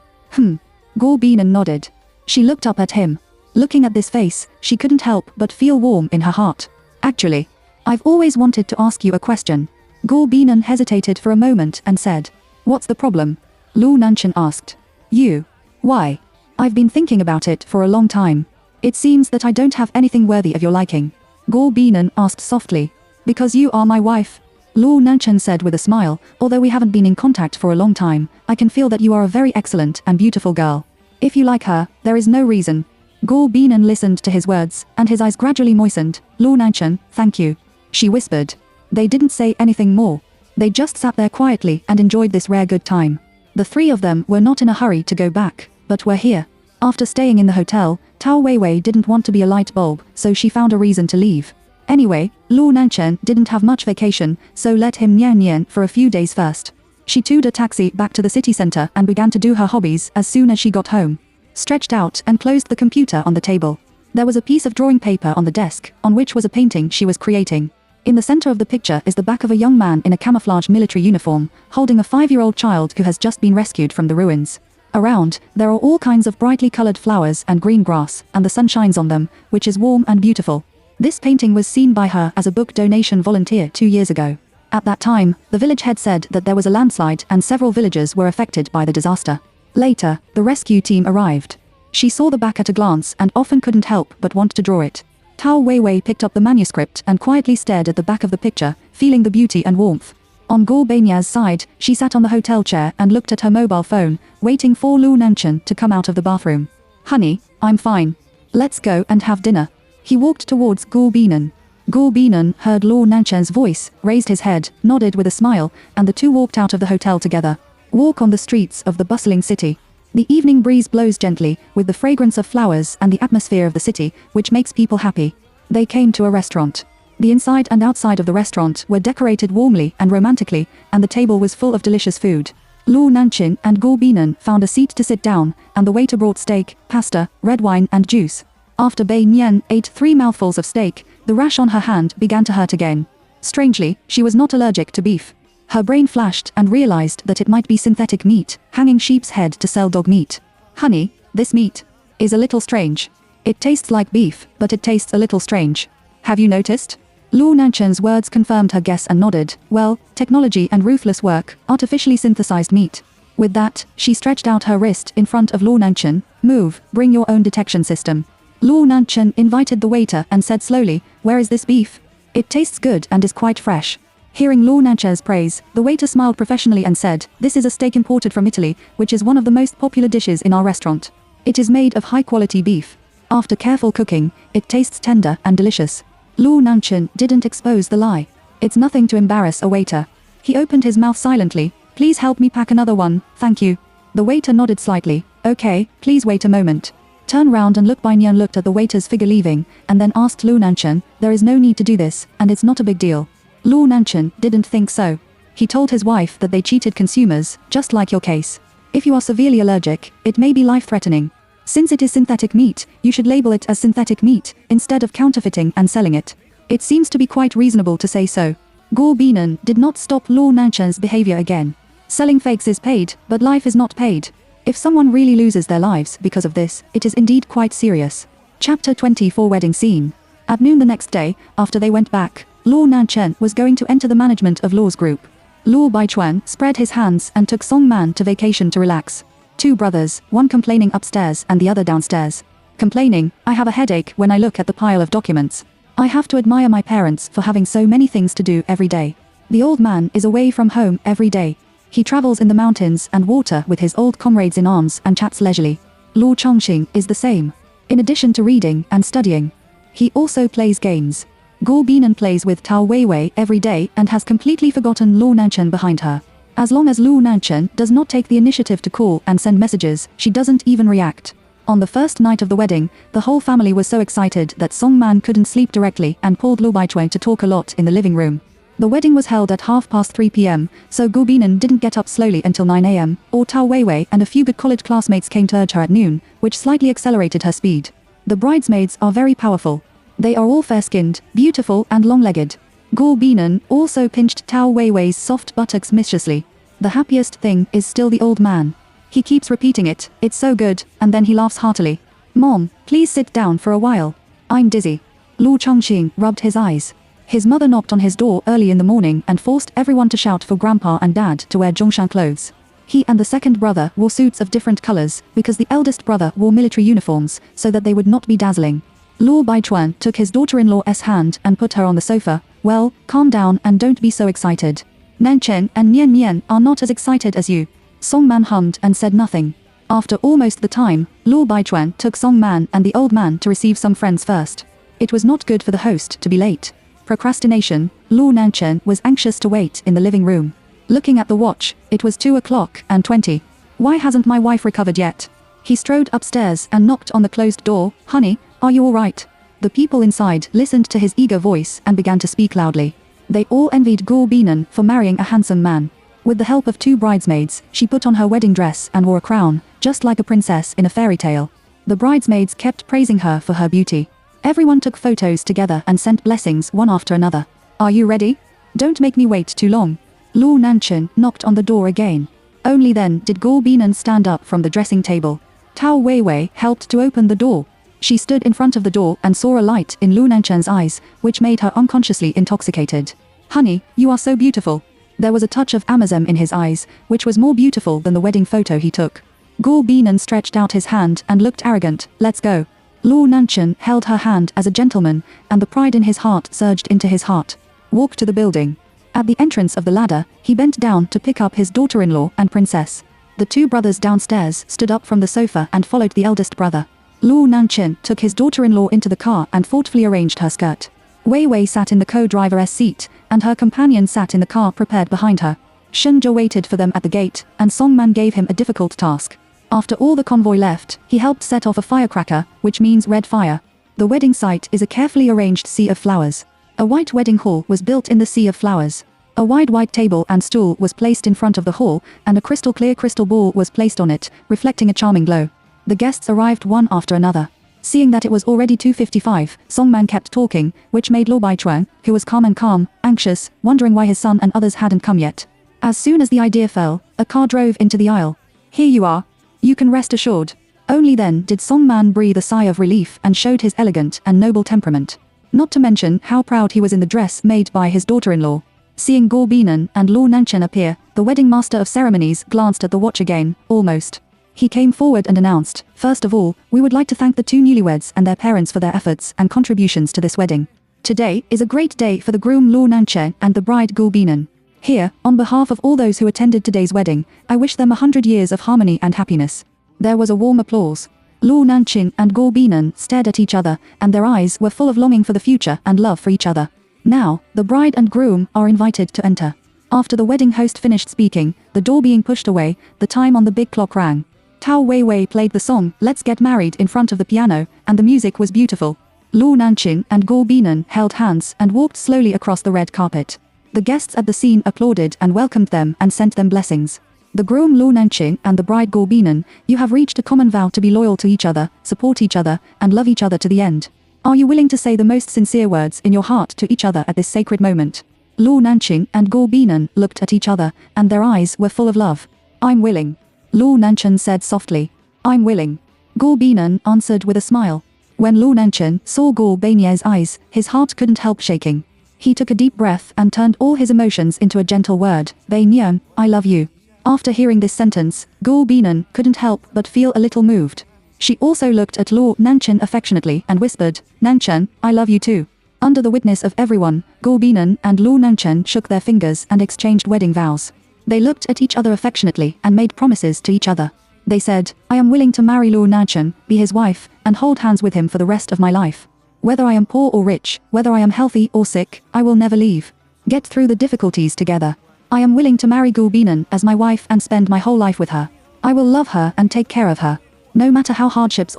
Gorbinan nodded. She looked up at him. Looking at this face, she couldn't help but feel warm in her heart. Actually, I've always wanted to ask you a question. Gorbinan hesitated for a moment and said. What's the problem? Luo Nanchen asked. You. Why? I've been thinking about it for a long time. It seems that I don't have anything worthy of your liking. Gorbinan asked softly. Because you are my wife. Luo Nanchen said with a smile, although we haven't been in contact for a long time, I can feel that you are a very excellent and beautiful girl. If you like her, there is no reason. Gorbinan listened to his words, and his eyes gradually moistened. Luo Nanchen, thank you. She whispered. They didn't say anything more. They just sat there quietly and enjoyed this rare good time. The 3 of them were not in a hurry to go back, but were here. After staying in the hotel, Tao Weiwei didn't want to be a light bulb, so she found a reason to leave. Anyway, Lu Nanchen didn't have much vacation, so let him nian nian for a few days first. She towed a taxi back to the city center and began to do her hobbies as soon as she got home. Stretched out and closed the computer on the table. There was a piece of drawing paper on the desk, on which was a painting she was creating. In the center of the picture is the back of a young man in a camouflage military uniform, holding a 5-year-old child who has just been rescued from the ruins. Around, there are all kinds of brightly colored flowers and green grass, and the sun shines on them, which is warm and beautiful. This painting was seen by her as a book donation volunteer 2 years ago. At that time, the village head said that there was a landslide and several villagers were affected by the disaster. Later, the rescue team arrived. She saw the back at a glance and often couldn't help but want to draw it. Tao Weiwei picked up the manuscript and quietly stared at the back of the picture, feeling the beauty and warmth. On Guo Beinya's side, she sat on the hotel chair and looked at her mobile phone, waiting for Lu Nanchen to come out of the bathroom. "Honey, I'm fine. Let's go and have dinner." He walked towards Guo Beinan. Guo Beinan heard Lu Nanchen's voice, raised his head, nodded with a smile, and the two walked out of the hotel together. Walk on the streets of the bustling city. The evening breeze blows gently, with the fragrance of flowers and the atmosphere of the city, which makes people happy. They came to a restaurant. The inside and outside of the restaurant were decorated warmly and romantically, and the table was full of delicious food. Lu Nanchen and Guo Beinan found a seat to sit down, and the waiter brought steak, pasta, red wine and juice. After Bei Nian ate 3 mouthfuls of steak, the rash on her hand began to hurt again. Strangely, she was not allergic to beef. Her brain flashed and realized that it might be synthetic meat, hanging sheep's head to sell dog meat. "Honey, this meat is a little strange. It tastes like beef, but it tastes a little strange. Have you noticed?" Lu Nanchen's words confirmed her guess and nodded. "Well, technology and ruthless work, artificially synthesized meat." With that, she stretched out her wrist in front of Lu Nanchen. "Move, bring your own detection system." Lu Nanchen invited the waiter and said slowly, "Where is this beef? It tastes good and is quite fresh." Hearing Lu Nanchen's praise, the waiter smiled professionally and said, "This is a steak imported from Italy, which is one of the most popular dishes in our restaurant. It is made of high-quality beef. After careful cooking, it tastes tender and delicious." Lu Nanchen didn't expose the lie. It's nothing to embarrass a waiter. He opened his mouth silently. "Please help me pack another one, thank you." The waiter nodded slightly. "Okay, please wait a moment." Turn round and Lu Beinan looked at the waiter's figure leaving, and then asked Lu Nanchen, "There is no need to do this, and it's not a big deal." Lu Nanchen didn't think so. He told his wife that they cheated consumers, just like your case. If you are severely allergic, it may be life-threatening. Since it is synthetic meat, you should label it as synthetic meat, instead of counterfeiting and selling it. It seems to be quite reasonable to say so. Guo Beinan did not stop Lu Nanchen's behavior again. Selling fakes is paid, but life is not paid. If someone really loses their lives because of this, it is indeed quite serious. Chapter 24 Wedding Scene. At noon the next day, after they went back, Lu Nanchen was going to enter the management of Lu's group. Lu Baichuan spread his hands and took Song Man to vacation to relax. 2 brothers, one complaining upstairs and the other downstairs. Complaining, "I have a headache when I look at the pile of documents. I have to admire my parents for having so many things to do every day. The old man is away from home every day. He travels in the mountains and water with his old comrades in arms and chats leisurely. Lu Chongqing is the same. In addition to reading and studying, he also plays games. Guo Beinan plays with Tao Weiwei every day and has completely forgotten Lu Nanchen behind her. As long as Lu Nanchen does not take the initiative to call and send messages, she doesn't even react. On the first night of the wedding, the whole family was so excited that Song Man couldn't sleep directly and pulled Lu Baichuan to talk a lot in the living room. The wedding was held at 3:30 p.m., so Guo Beinan didn't get up slowly until 9 a.m., or Tao Weiwei and a few good college classmates came to urge her at noon, which slightly accelerated her speed. The bridesmaids are very powerful. They are all fair-skinned, beautiful and long-legged. Guo Beinan also pinched Tao Weiwei's soft buttocks mischievously. The happiest thing is still the old man. He keeps repeating it, "It's so good," and then he laughs heartily. "Mom, please sit down for a while. I'm dizzy." Lu Chongqing rubbed his eyes. His mother knocked on his door early in the morning and forced everyone to shout for Grandpa and Dad to wear Zhongshan clothes. He and the second brother wore suits of different colors, because the eldest brother wore military uniforms, so that they would not be dazzling. Lu Baichuan took his daughter-in-law's hand and put her on the sofa. "Well, calm down and don't be so excited. Nanchen and Nian Nian are not as excited as you." Song Man hummed and said nothing. After almost the time, Lu Baichuan took Song Man and the old man to receive some friends first. It was not good for the host to be late. Procrastination, Lu Nanchen was anxious to wait in the living room. Looking at the watch, it was 2:20. "Why hasn't my wife recovered yet?" He strode upstairs and knocked on the closed door. "Honey, are you all right?" The people inside listened to his eager voice and began to speak loudly. They all envied Gur Binan for marrying a handsome man. With the help of 2 bridesmaids, she put on her wedding dress and wore a crown, just like a princess in a fairy tale. The bridesmaids kept praising her for her beauty. Everyone took photos together and sent blessings one after another. "Are you ready? Don't make me wait too long." Lu Nanchen knocked on the door again. Only then did Gur Binan stand up from the dressing table. Tao Weiwei helped to open the door. She stood in front of the door and saw a light in Lu Nanchen's eyes, which made her unconsciously intoxicated. "Honey, you are so beautiful." There was a touch of Amazem in his eyes, which was more beautiful than the wedding photo he took. Gur Binan stretched out his hand and looked arrogant. "Let's go." Lu Nanchen held her hand as a gentleman, and the pride in his heart surged into his heart. "Walk to the building." At the entrance of the ladder, he bent down to pick up his daughter-in-law and princess. The 2 brothers downstairs stood up from the sofa and followed the eldest brother. Lu Nanchen took his daughter-in-law into the car and thoughtfully arranged her skirt. Wei Wei sat in the co-driver's seat, and her companion sat in the car prepared behind her. Shen Zhe waited for them at the gate, and Song Man gave him a difficult task. After all the convoy left, he helped set off a firecracker, which means red fire. The wedding site is a carefully arranged sea of flowers. A white wedding hall was built in the sea of flowers. A wide white table and stool was placed in front of the hall, and a crystal clear crystal ball was placed on it, reflecting a charming glow. The guests arrived one after another. Seeing that it was already 2:55, Song Man kept talking, which made Luo Baichuan, who was calm, anxious, wondering why his son and others hadn't come yet. As soon as the idea fell, a car drove into the aisle. "Here you are. You can rest assured." Only then did Song Man breathe a sigh of relief and showed his elegant and noble temperament. Not to mention how proud he was in the dress made by his daughter-in-law. Seeing Gur Binan and Lu Nanchen appear, the wedding master of ceremonies glanced at the watch again, almost. He came forward and announced, "First of all, we would like to thank the 2 newlyweds and their parents for their efforts and contributions to this wedding. Today is a great day for the groom Lu Nanchen and the bride Gur Binan. Here, on behalf of all those who attended today's wedding, I wish them 100 years of harmony and happiness." There was a warm applause. Lu Nanchen and Gur Binan stared at each other, and their eyes were full of longing for the future and love for each other. Now, the bride and groom are invited to enter. After the wedding host finished speaking, the door being pushed away, the time on the big clock rang. Tao Weiwei played the song "Let's Get Married" in front of the piano, and the music was beautiful. Lu Nanchen and Gur Binan held hands and walked slowly across the red carpet. The guests at the scene applauded and welcomed them and sent them blessings. The groom Lu Nanchen and the bride Gur Binan, you have reached a common vow to be loyal to each other, support each other, and love each other to the end. Are you willing to say the most sincere words in your heart to each other at this sacred moment? Lu Nanchen and Gur Binan looked at each other, and their eyes were full of love. "I'm willing." Lu Nanchen said softly. "I'm willing." Gur Binan answered with a smile. When Lu Nanchen saw Gur Bainie's eyes, his heart couldn't help shaking. He took a deep breath and turned all his emotions into a gentle word, "Bainian, I love you." After hearing this sentence, Gur Binan couldn't help but feel a little moved. She also looked at Lu Nanchen affectionately and whispered, "Nanchen, I love you too." Under the witness of everyone, Gur Binan and Lu Nanchen shook their fingers and exchanged wedding vows. They looked at each other affectionately and made promises to each other. They said, "I am willing to marry Lu Nanchen, be his wife, and hold hands with him for the rest of my life. Whether I am poor or rich, whether I am healthy or sick, I will never leave. Get through the difficulties together. I am willing to marry Gur Binan as my wife and spend my whole life with her. I will love her and take care of her. No matter how hardships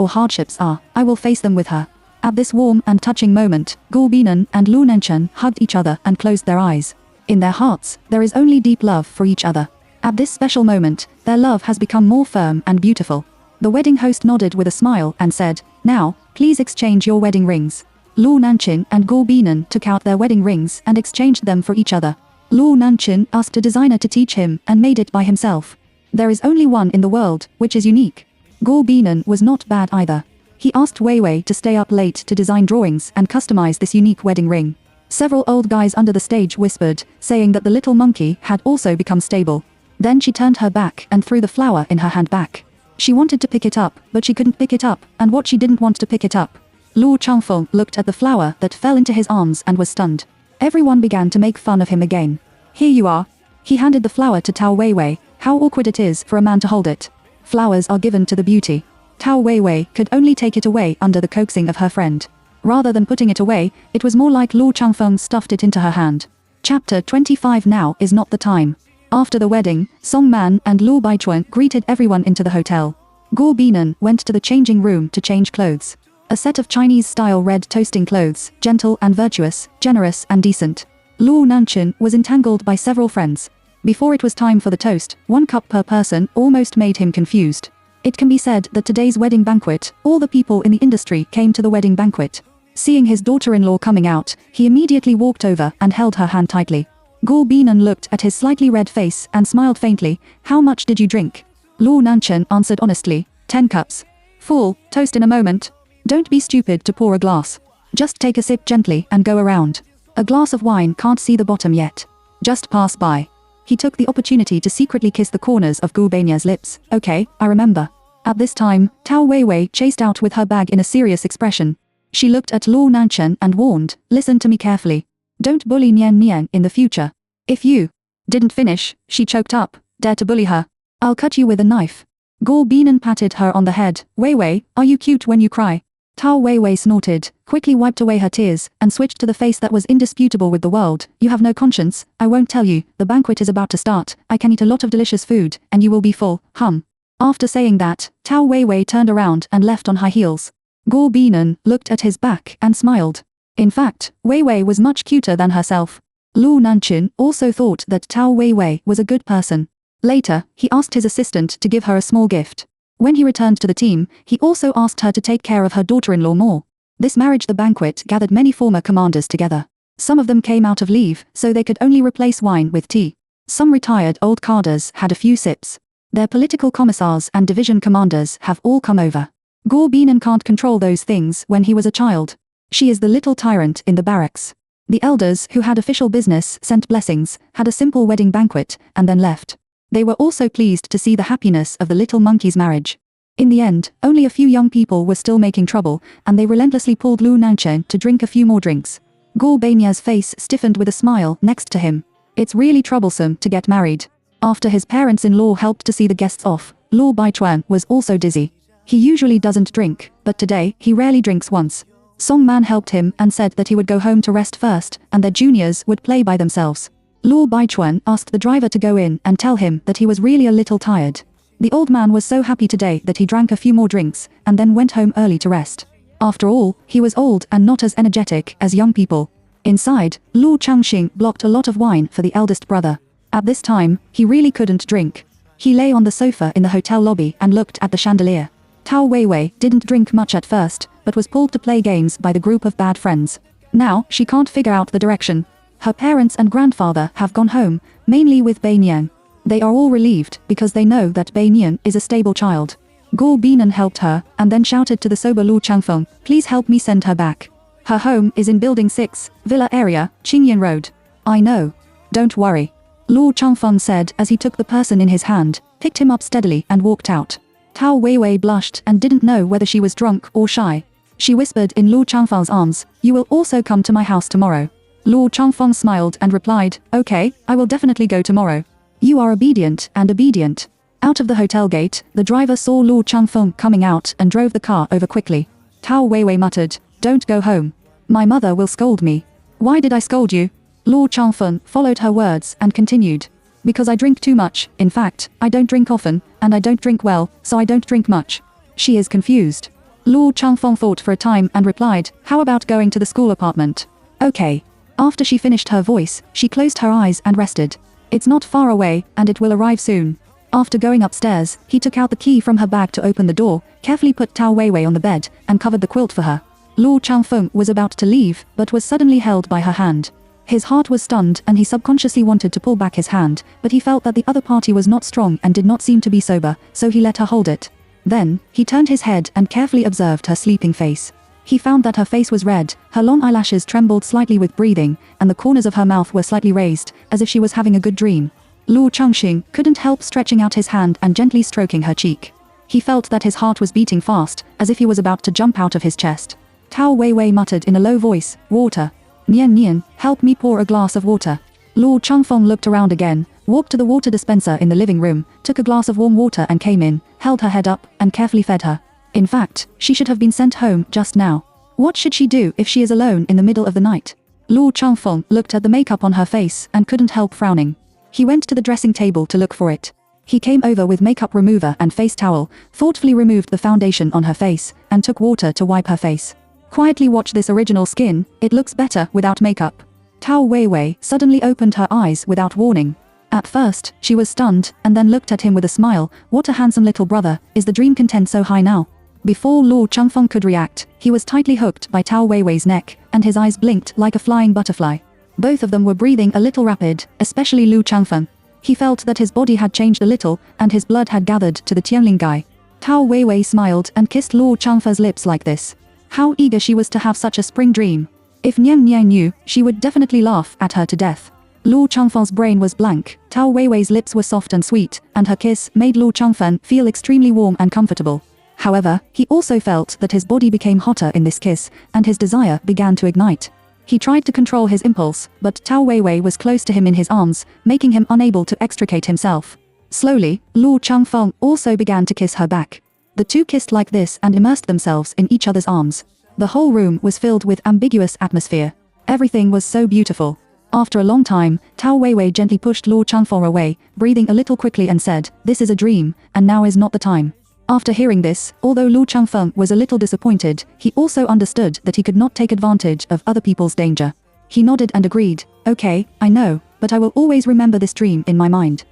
are, I will face them with her." At this warm and touching moment, Gur Binan and Lu Nanchen hugged each other and closed their eyes. In their hearts, there is only deep love for each other. At this special moment, their love has become more firm and beautiful. The wedding host nodded with a smile and said, "Now, please exchange your wedding rings." Lu Nanchen and Gur Binan took out their wedding rings and exchanged them for each other. Lu Nanchen asked a designer to teach him and made it by himself. There is only one in the world, which is unique. Gur Binan was not bad either. He asked Wei Wei to stay up late to design drawings and customize this unique wedding ring. Several old guys under the stage whispered, saying that the little monkey had also become stable. Then she turned her back and threw the flower in her hand back. She wanted to pick it up, but she couldn't pick it up, and what she didn't want to pick it up. Lu Changfeng looked at the flower that fell into his arms and was stunned. Everyone began to make fun of him again. "Here you are." He handed the flower to Tao Weiwei. How awkward it is for a man to hold it. Flowers are given to the beauty. Tao Weiwei could only take it away under the coaxing of her friend. Rather than putting it away, it was more like Lu Changfeng stuffed it into her hand. Chapter 25. Now is not the time. After the wedding, Song Man and Luo Baichuan greeted everyone into the hotel. Guo Binan went to the changing room to change clothes. A set of Chinese-style red toasting clothes, gentle and virtuous, generous and decent. Luo Nanchen was entangled by several friends. Before it was time for the toast, 1 cup per person almost made him confused. It can be said that today's wedding banquet, all the people in the industry came to the wedding banquet. Seeing his daughter-in-law coming out, he immediately walked over and held her hand tightly. Guo Binan looked at his slightly red face and smiled faintly. How much did you drink? Luo Nanchen answered honestly, 10 cups. Fool, toast in a moment. Don't be stupid to pour a glass. Just take a sip gently and go around. A glass of wine can't see the bottom yet. Just pass by. He took the opportunity to secretly kiss the corners of Guo Banya's lips. Okay, I remember. At this time, Tao Weiwei chased out with her bag in a serious expression. She looked at Luo Nanchen and warned, listen to me carefully. Don't bully Nian Nian in the future. If you didn't finish, she choked up, dare to bully her. I'll cut you with a knife. Guo Binan patted her on the head. Weiwei, are you cute when you cry? Tao Weiwei snorted, quickly wiped away her tears, and switched to the face that was indisputable with the world. You have no conscience, I won't tell you, the banquet is about to start, I can eat a lot of delicious food, and you will be full, hum. After saying that, Tao Weiwei turned around and left on high heels. Guo Binan looked at his back and smiled. In fact, Weiwei was much cuter than herself. Luo Nanchen also thought that Tao Weiwei was a good person. Later, he asked his assistant to give her a small gift. When he returned to the team, he also asked her to take care of her daughter-in-law more. This marriage the banquet gathered many former commanders together. Some of them came out of leave, so they could only replace wine with tea. Some retired old cadres had a few sips. Their political commissars and division commanders have all come over. Guo Binan can't control those things when he was a child. She is the little tyrant in the barracks. The elders who had official business sent blessings, had a simple wedding banquet, and then left. They were also pleased to see the happiness of the little monkey's marriage. In the end, only a few young people were still making trouble, and they relentlessly pulled Luo Nanchen to drink a few more drinks. Guo Banya's face stiffened with a smile next to him. It's really troublesome to get married. After his parents-in-law helped to see the guests off, Luo Baichuan was also dizzy. He usually doesn't drink, but today, he rarely drinks once. Song Man helped him and said that he would go home to rest first, and their juniors would play by themselves. Luo Baichuan asked the driver to go in and tell him that he was really a little tired. The old man was so happy today that he drank a few more drinks, and then went home early to rest. After all, he was old and not as energetic as young people. Inside, Luo Changxing blocked a lot of wine for the eldest brother. At this time, he really couldn't drink. He lay on the sofa in the hotel lobby and looked at the chandelier. Tao Weiwei didn't drink much at first, but was pulled to play games by the group of bad friends. Now, she can't figure out the direction. Her parents and grandfather have gone home, mainly with Bai Nian. They are all relieved, because they know that Bai Nian is a stable child. Guo Binan helped her, and then shouted to the sober Lu Changfeng, please help me send her back. Her home is in Building 6, Villa Area, Qingyan Road. I know. Don't worry. Lu Changfeng said as he took the person in his hand, picked him up steadily and walked out. Tao Weiwei blushed and didn't know whether she was drunk or shy. She whispered in Lu Changfeng's arms, you will also come to my house tomorrow. Lu Changfeng smiled and replied, okay, I will definitely go tomorrow. You are obedient and obedient. Out of the hotel gate, the driver saw Lu Changfeng coming out and drove the car over quickly. Tao Weiwei muttered, don't go home. My mother will scold me. Why did I scold you? Lu Changfeng followed her words and continued. Because I drink too much, in fact, I don't drink often, and I don't drink well, so I don't drink much. She is confused. Lu Changfeng thought for a time and replied, how about going to the school apartment? Okay. After she finished her voice, she closed her eyes and rested. It's not far away, and it will arrive soon. After going upstairs, he took out the key from her bag to open the door, carefully put Tao Weiwei on the bed, and covered the quilt for her. Lu Changfeng was about to leave, but was suddenly held by her hand. His heart was stunned and he subconsciously wanted to pull back his hand, but he felt that the other party was not strong and did not seem to be sober, so he let her hold it. Then, he turned his head and carefully observed her sleeping face. He found that her face was red, her long eyelashes trembled slightly with breathing, and the corners of her mouth were slightly raised, as if she was having a good dream. Luo Changxing couldn't help stretching out his hand and gently stroking her cheek. He felt that his heart was beating fast, as if he was about to jump out of his chest. Tao Weiwei muttered in a low voice, water. Nian Nian, help me pour a glass of water. Luo Changfeng looked around again, walked to the water dispenser in the living room, took a glass of warm water and came in, held her head up, and carefully fed her. In fact, she should have been sent home just now. What should she do if she is alone in the middle of the night? Luo Changfeng looked at the makeup on her face and couldn't help frowning. He went to the dressing table to look for it. He came over with makeup remover and face towel, thoughtfully removed the foundation on her face, and took water to wipe her face. Quietly watch this original skin, it looks better without makeup. Tao Weiwei suddenly opened her eyes without warning. At first, she was stunned, and then looked at him with a smile. What a handsome little brother, is the dream content so high now? Before Luo Changfeng could react, he was tightly hooked by Tao Weiwei's neck, and his eyes blinked like a flying butterfly. Both of them were breathing a little rapid, especially Luo Changfeng. He felt that his body had changed a little, and his blood had gathered to the Tianling guy. Tao Weiwei smiled and kissed Luo Changfeng's lips like this. How eager she was to have such a spring dream. If Nian Nian knew, she would definitely laugh at her to death. Luo Changfeng's brain was blank, Tao Weiwei's lips were soft and sweet, and her kiss made Luo Changfeng feel extremely warm and comfortable. However, he also felt that his body became hotter in this kiss, and his desire began to ignite. He tried to control his impulse, but Tao Weiwei was close to him in his arms, making him unable to extricate himself. Slowly, Luo Changfeng also began to kiss her back. The two kissed like this and immersed themselves in each other's arms. The whole room was filled with ambiguous atmosphere. Everything was so beautiful. After a long time, Tao Weiwei gently pushed Luo Changfeng away, breathing a little quickly and said, "This is a dream, and now is not the time." After hearing this, although Luo Changfeng was a little disappointed, he also understood that he could not take advantage of other people's danger. He nodded and agreed, "Okay, I know, but I will always remember this dream in my mind."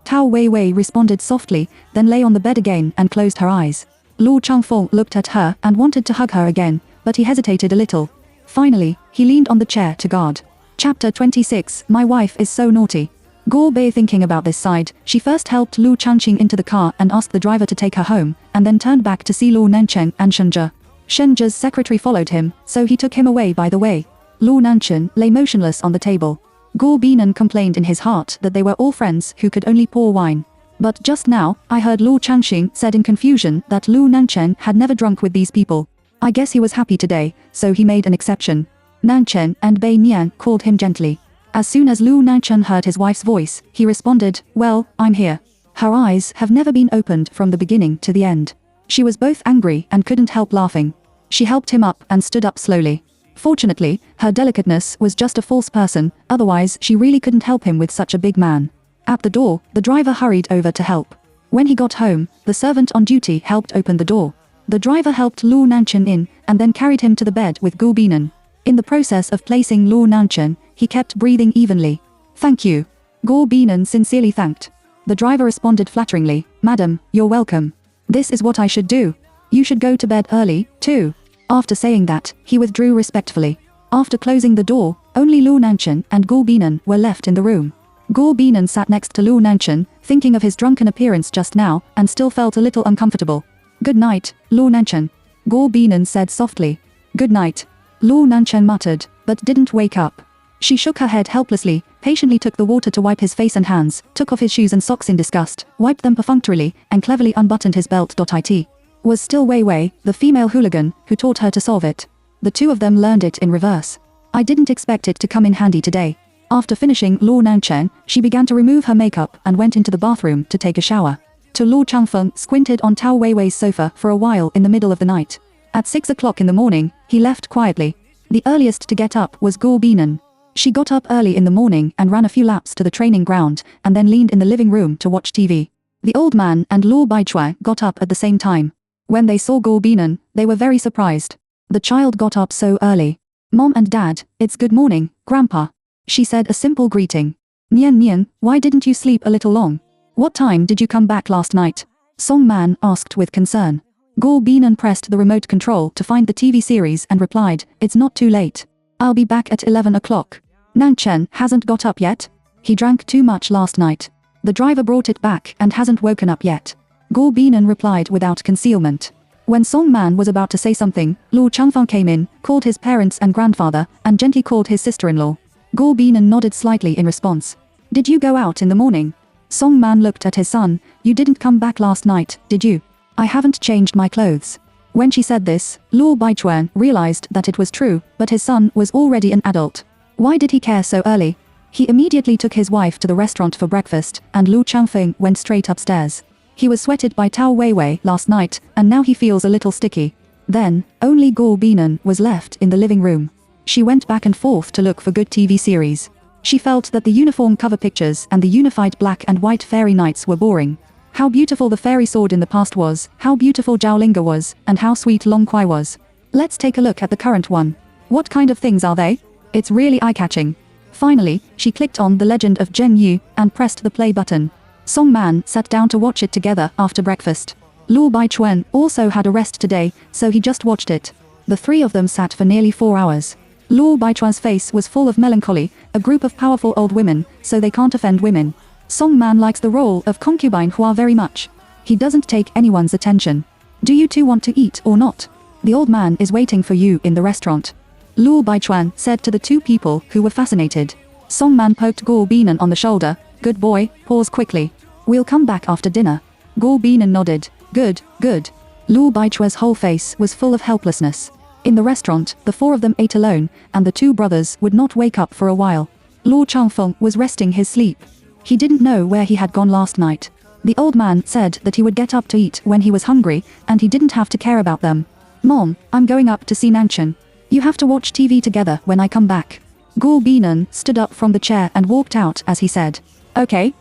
Tao Weiwei responded softly, then lay on the bed again and closed her eyes. Luo Changfeng looked at her and wanted to hug her again, but he hesitated a little. Finally, he leaned on the chair to guard. Chapter 26, My wife is so naughty. Guo Bei thinking about this side, she first helped Lu Changqing into the car and asked the driver to take her home, and then turned back to see Lu Nanchen and Shen Zhe. Shen Zhe's secretary followed him, so he took him away by the way. Lu Nanchen lay motionless on the table. Guo Binan complained in his heart that they were all friends who could only pour wine. But just now, I heard Lu Changqing said in confusion that Lu Nanchen had never drunk with these people. I guess he was happy today, so he made an exception. Nanchen and Bei Nian called him gently. As soon as Lu Nanchen heard his wife's voice, he responded, "Well, I'm here." Her eyes have never been opened from the beginning to the end. She was both angry and couldn't help laughing. She helped him up and stood up slowly. Fortunately, her delicateness was just a false person, otherwise she really couldn't help him with such a big man. At the door, the driver hurried over to help. When he got home, the servant on duty helped open the door. The driver helped Lu Nanchen in, and then carried him to the bed with Guo Binan. In the process of placing Lu Nanchen, he kept breathing evenly. "Thank you." Guo Binan sincerely thanked. The driver responded flatteringly, "Madam, you're welcome. This is what I should do. You should go to bed early, too." After saying that, he withdrew respectfully. After closing the door, only Lu Nanchen and Guo Binan were left in the room. Guo Binan sat next to Lu Nanchen, thinking of his drunken appearance just now, and still felt a little uncomfortable. "Good night, Lu Nanchen," Guo Binan said softly. "Good night," Lu Nanchen muttered, but didn't wake up. She shook her head helplessly, patiently took the water to wipe his face and hands, took off his shoes and socks in disgust, wiped them perfunctorily, and cleverly unbuttoned his belt. It was still Wei Wei, the female hooligan, who taught her to solve it. The two of them learned it in reverse. I didn't expect it to come in handy today. After finishing Luo Nanchen, she began to remove her makeup and went into the bathroom to take a shower. Luo Changfeng squinted on Tao Weiwei's sofa for a while in the middle of the night. At 6 o'clock in the morning, he left quietly. The earliest to get up was Guo Binan. She got up early in the morning and ran a few laps to the training ground, and then leaned in the living room to watch TV. The old man and Luo Baichue got up at the same time. When they saw Guo Binan, they were very surprised. The child got up so early. "Mom and Dad, it's good morning, Grandpa." She said a simple greeting. "Nian Nian, why didn't you sleep a little long? What time did you come back last night?" Song Man asked with concern. Guo Binan pressed the remote control to find the TV series and replied, "It's not too late. I'll be back at 11 o'clock. Nanchen hasn't got up yet? He drank too much last night. The driver brought it back and hasn't woken up yet." Guo Binan replied without concealment. When Song Man was about to say something, Luo Changfeng came in, called his parents and grandfather, and gently called his sister-in-law. Guo Binan nodded slightly in response. "Did you go out in the morning?" Song Man looked at his son. "You didn't come back last night, did you?" "I haven't changed my clothes." When she said this, Luo Baichuan realized that it was true, but his son was already an adult. Why did he care so early? He immediately took his wife to the restaurant for breakfast, and Lu Changfeng went straight upstairs. He was sweated by Tao Weiwei last night, and now he feels a little sticky. Then, only Guo Binan was left in the living room. She went back and forth to look for good TV series. She felt that the uniform cover pictures and the unified black and white fairy knights were boring. How beautiful the fairy sword in the past was, how beautiful Zhaolinga was, and how sweet Long Kuai was. Let's take a look at the current one. What kind of things are they? It's really eye-catching. Finally, she clicked on The Legend of Zheng Yu and pressed the play button. Song Man sat down to watch it together after breakfast. Luo Baichuan also had a rest today, so he just watched it. The three of them sat for nearly 4 hours. Luo Baichuan's face was full of melancholy, a group of powerful old women, so they can't offend women. Song Man likes the role of concubine Hua very much. He doesn't take anyone's attention. Do you two want to eat or not? The old man is waiting for you in the restaurant. Luo Baichuan said to the two people who were fascinated. Song Man poked Guo Binan on the shoulder. Good boy, pause quickly. We'll come back after dinner. Guo Binan nodded. Good, good. Luo Baichuan's whole face was full of helplessness. In the restaurant, the four of them ate alone, and the two brothers would not wake up for a while. Luo Changfeng was resting his sleep. He didn't know where he had gone last night. The old man said that he would get up to eat when he was hungry, and he didn't have to care about them. Mom, I'm going up to see Nanchen. You have to watch TV together when I come back. Guo Binan stood up from the chair and walked out as he said. Okay,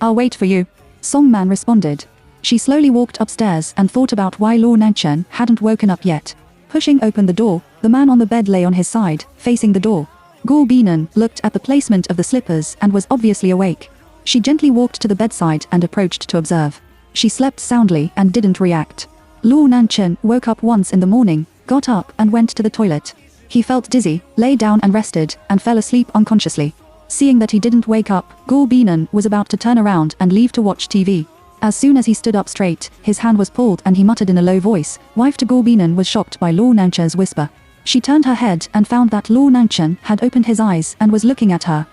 I'll wait for you. Song Man responded. She slowly walked upstairs and thought about why Luo Nanchen hadn't woken up yet. Pushing open the door, the man on the bed lay on his side, facing the door. Guo Binan looked at the placement of the slippers and was obviously awake. She gently walked to the bedside and approached to observe. She slept soundly and didn't react. Luo Nanchen woke up once in the morning, got up and went to the toilet. He felt dizzy, lay down and rested, and fell asleep unconsciously. Seeing that he didn't wake up, Guo Binan was about to turn around and leave to watch TV. As soon as he stood up straight, his hand was pulled and he muttered in a low voice. Wife to Guo Binan was shocked by Luo Nanchen's whisper. She turned her head and found that Luo Nanchen had opened his eyes and was looking at her.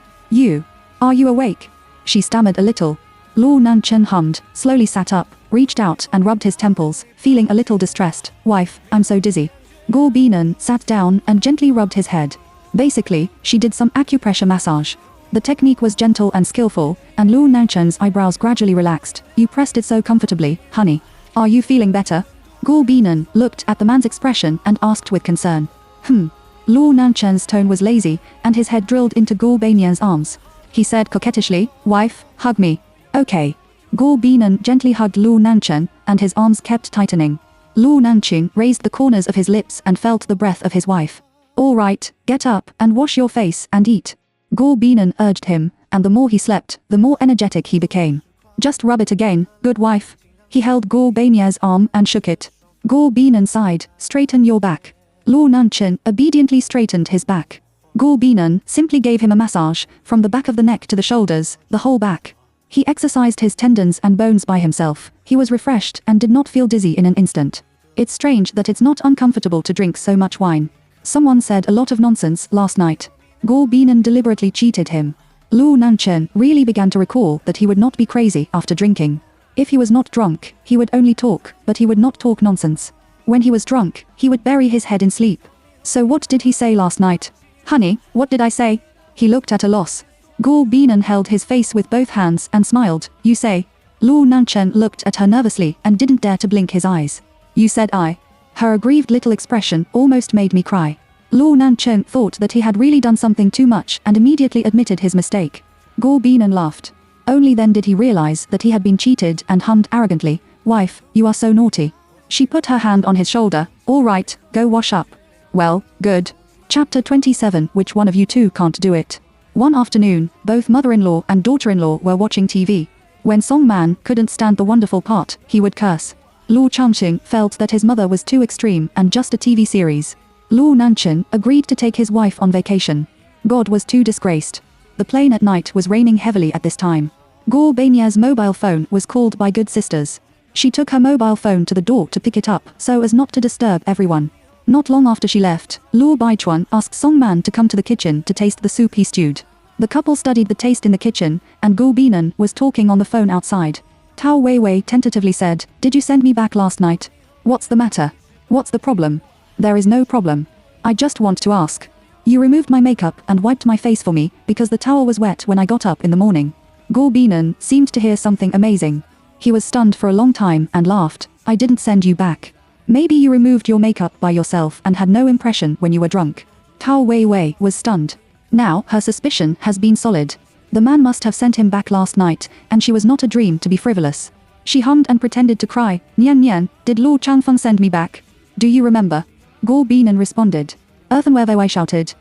Are you awake? She stammered a little. Luo Nanchen hummed, slowly sat up, reached out and rubbed his temples, feeling a little distressed. Wife, I'm so dizzy. Guo Binan sat down and gently rubbed his head. Basically, she did some acupressure massage. The technique was gentle and skillful, and Luo Nanchen's eyebrows gradually relaxed. You pressed it so comfortably, honey. Are you feeling better? Guo Binan looked at the man's expression and asked with concern. Luo Nanchen's tone was lazy, and his head drilled into Guo Banyan's arms. He said coquettishly, Wife, hug me. Okay. Guo Binan gently hugged Luo Nanchen, and his arms kept tightening. Luo Nanchen raised the corners of his lips and felt the breath of his wife. All right, get up and wash your face and eat. Guo Binan urged him, and the more he slept, the more energetic he became. Just rub it again, good wife. He held Guo Banyan's arm and shook it. Guo Binan sighed, straighten your back. Luo Nanchen obediently straightened his back. Guo Binan simply gave him a massage, from the back of the neck to the shoulders, the whole back. He exercised his tendons and bones by himself. He was refreshed and did not feel dizzy in an instant. It's strange that it's not uncomfortable to drink so much wine. Someone said a lot of nonsense last night. Guo Binan deliberately cheated him. Luo Nanchen really began to recall that he would not be crazy after drinking. If he was not drunk, he would only talk, but he would not talk nonsense. When he was drunk, he would bury his head in sleep. So what did he say last night? Honey, what did I say? He looked at a loss. Guo Binan held his face with both hands and smiled. You say? Luo Nanchen looked at her nervously and didn't dare to blink his eyes. You said I. Her aggrieved little expression almost made me cry. Luo Nanchen thought that he had really done something too much and immediately admitted his mistake. Guo Binan laughed. Only then did he realize that he had been cheated and hummed arrogantly, Wife, you are so naughty. She put her hand on his shoulder. All right, go wash up. Well, good. Chapter 27. Which one of you two can't do it? One afternoon, both mother-in-law and daughter-in-law were watching TV. When Song Man couldn't stand the wonderful part, he would curse. Luo Changqing felt that his mother was too extreme and just a TV series. Luo Nanchen agreed to take his wife on vacation. God was too disgraced. The plane at night was raining heavily at this time. Guo Banyan's mobile phone was called by good sisters. She took her mobile phone to the door to pick it up so as not to disturb everyone. Not long after she left, Luo Baichuan asked Song Man to come to the kitchen to taste the soup he stewed. The couple studied the taste in the kitchen, and Guo Binan was talking on the phone outside. Tao Weiwei tentatively said, Did you send me back last night? What's the matter? What's the problem? There is no problem. I just want to ask. You removed my makeup and wiped my face for me because the towel was wet when I got up in the morning. Guo Binan seemed to hear something amazing. He was stunned for a long time and laughed. I didn't send you back. Maybe you removed your makeup by yourself and had no impression when you were drunk. Tao Weiwei was stunned. Now, her suspicion has been solid. The man must have sent him back last night, and she was not a dream to be frivolous. She hummed and pretended to cry. Nian Nian, did Lu Changfeng send me back? Do you remember? Guo Binan responded. Earthenware Wei shouted,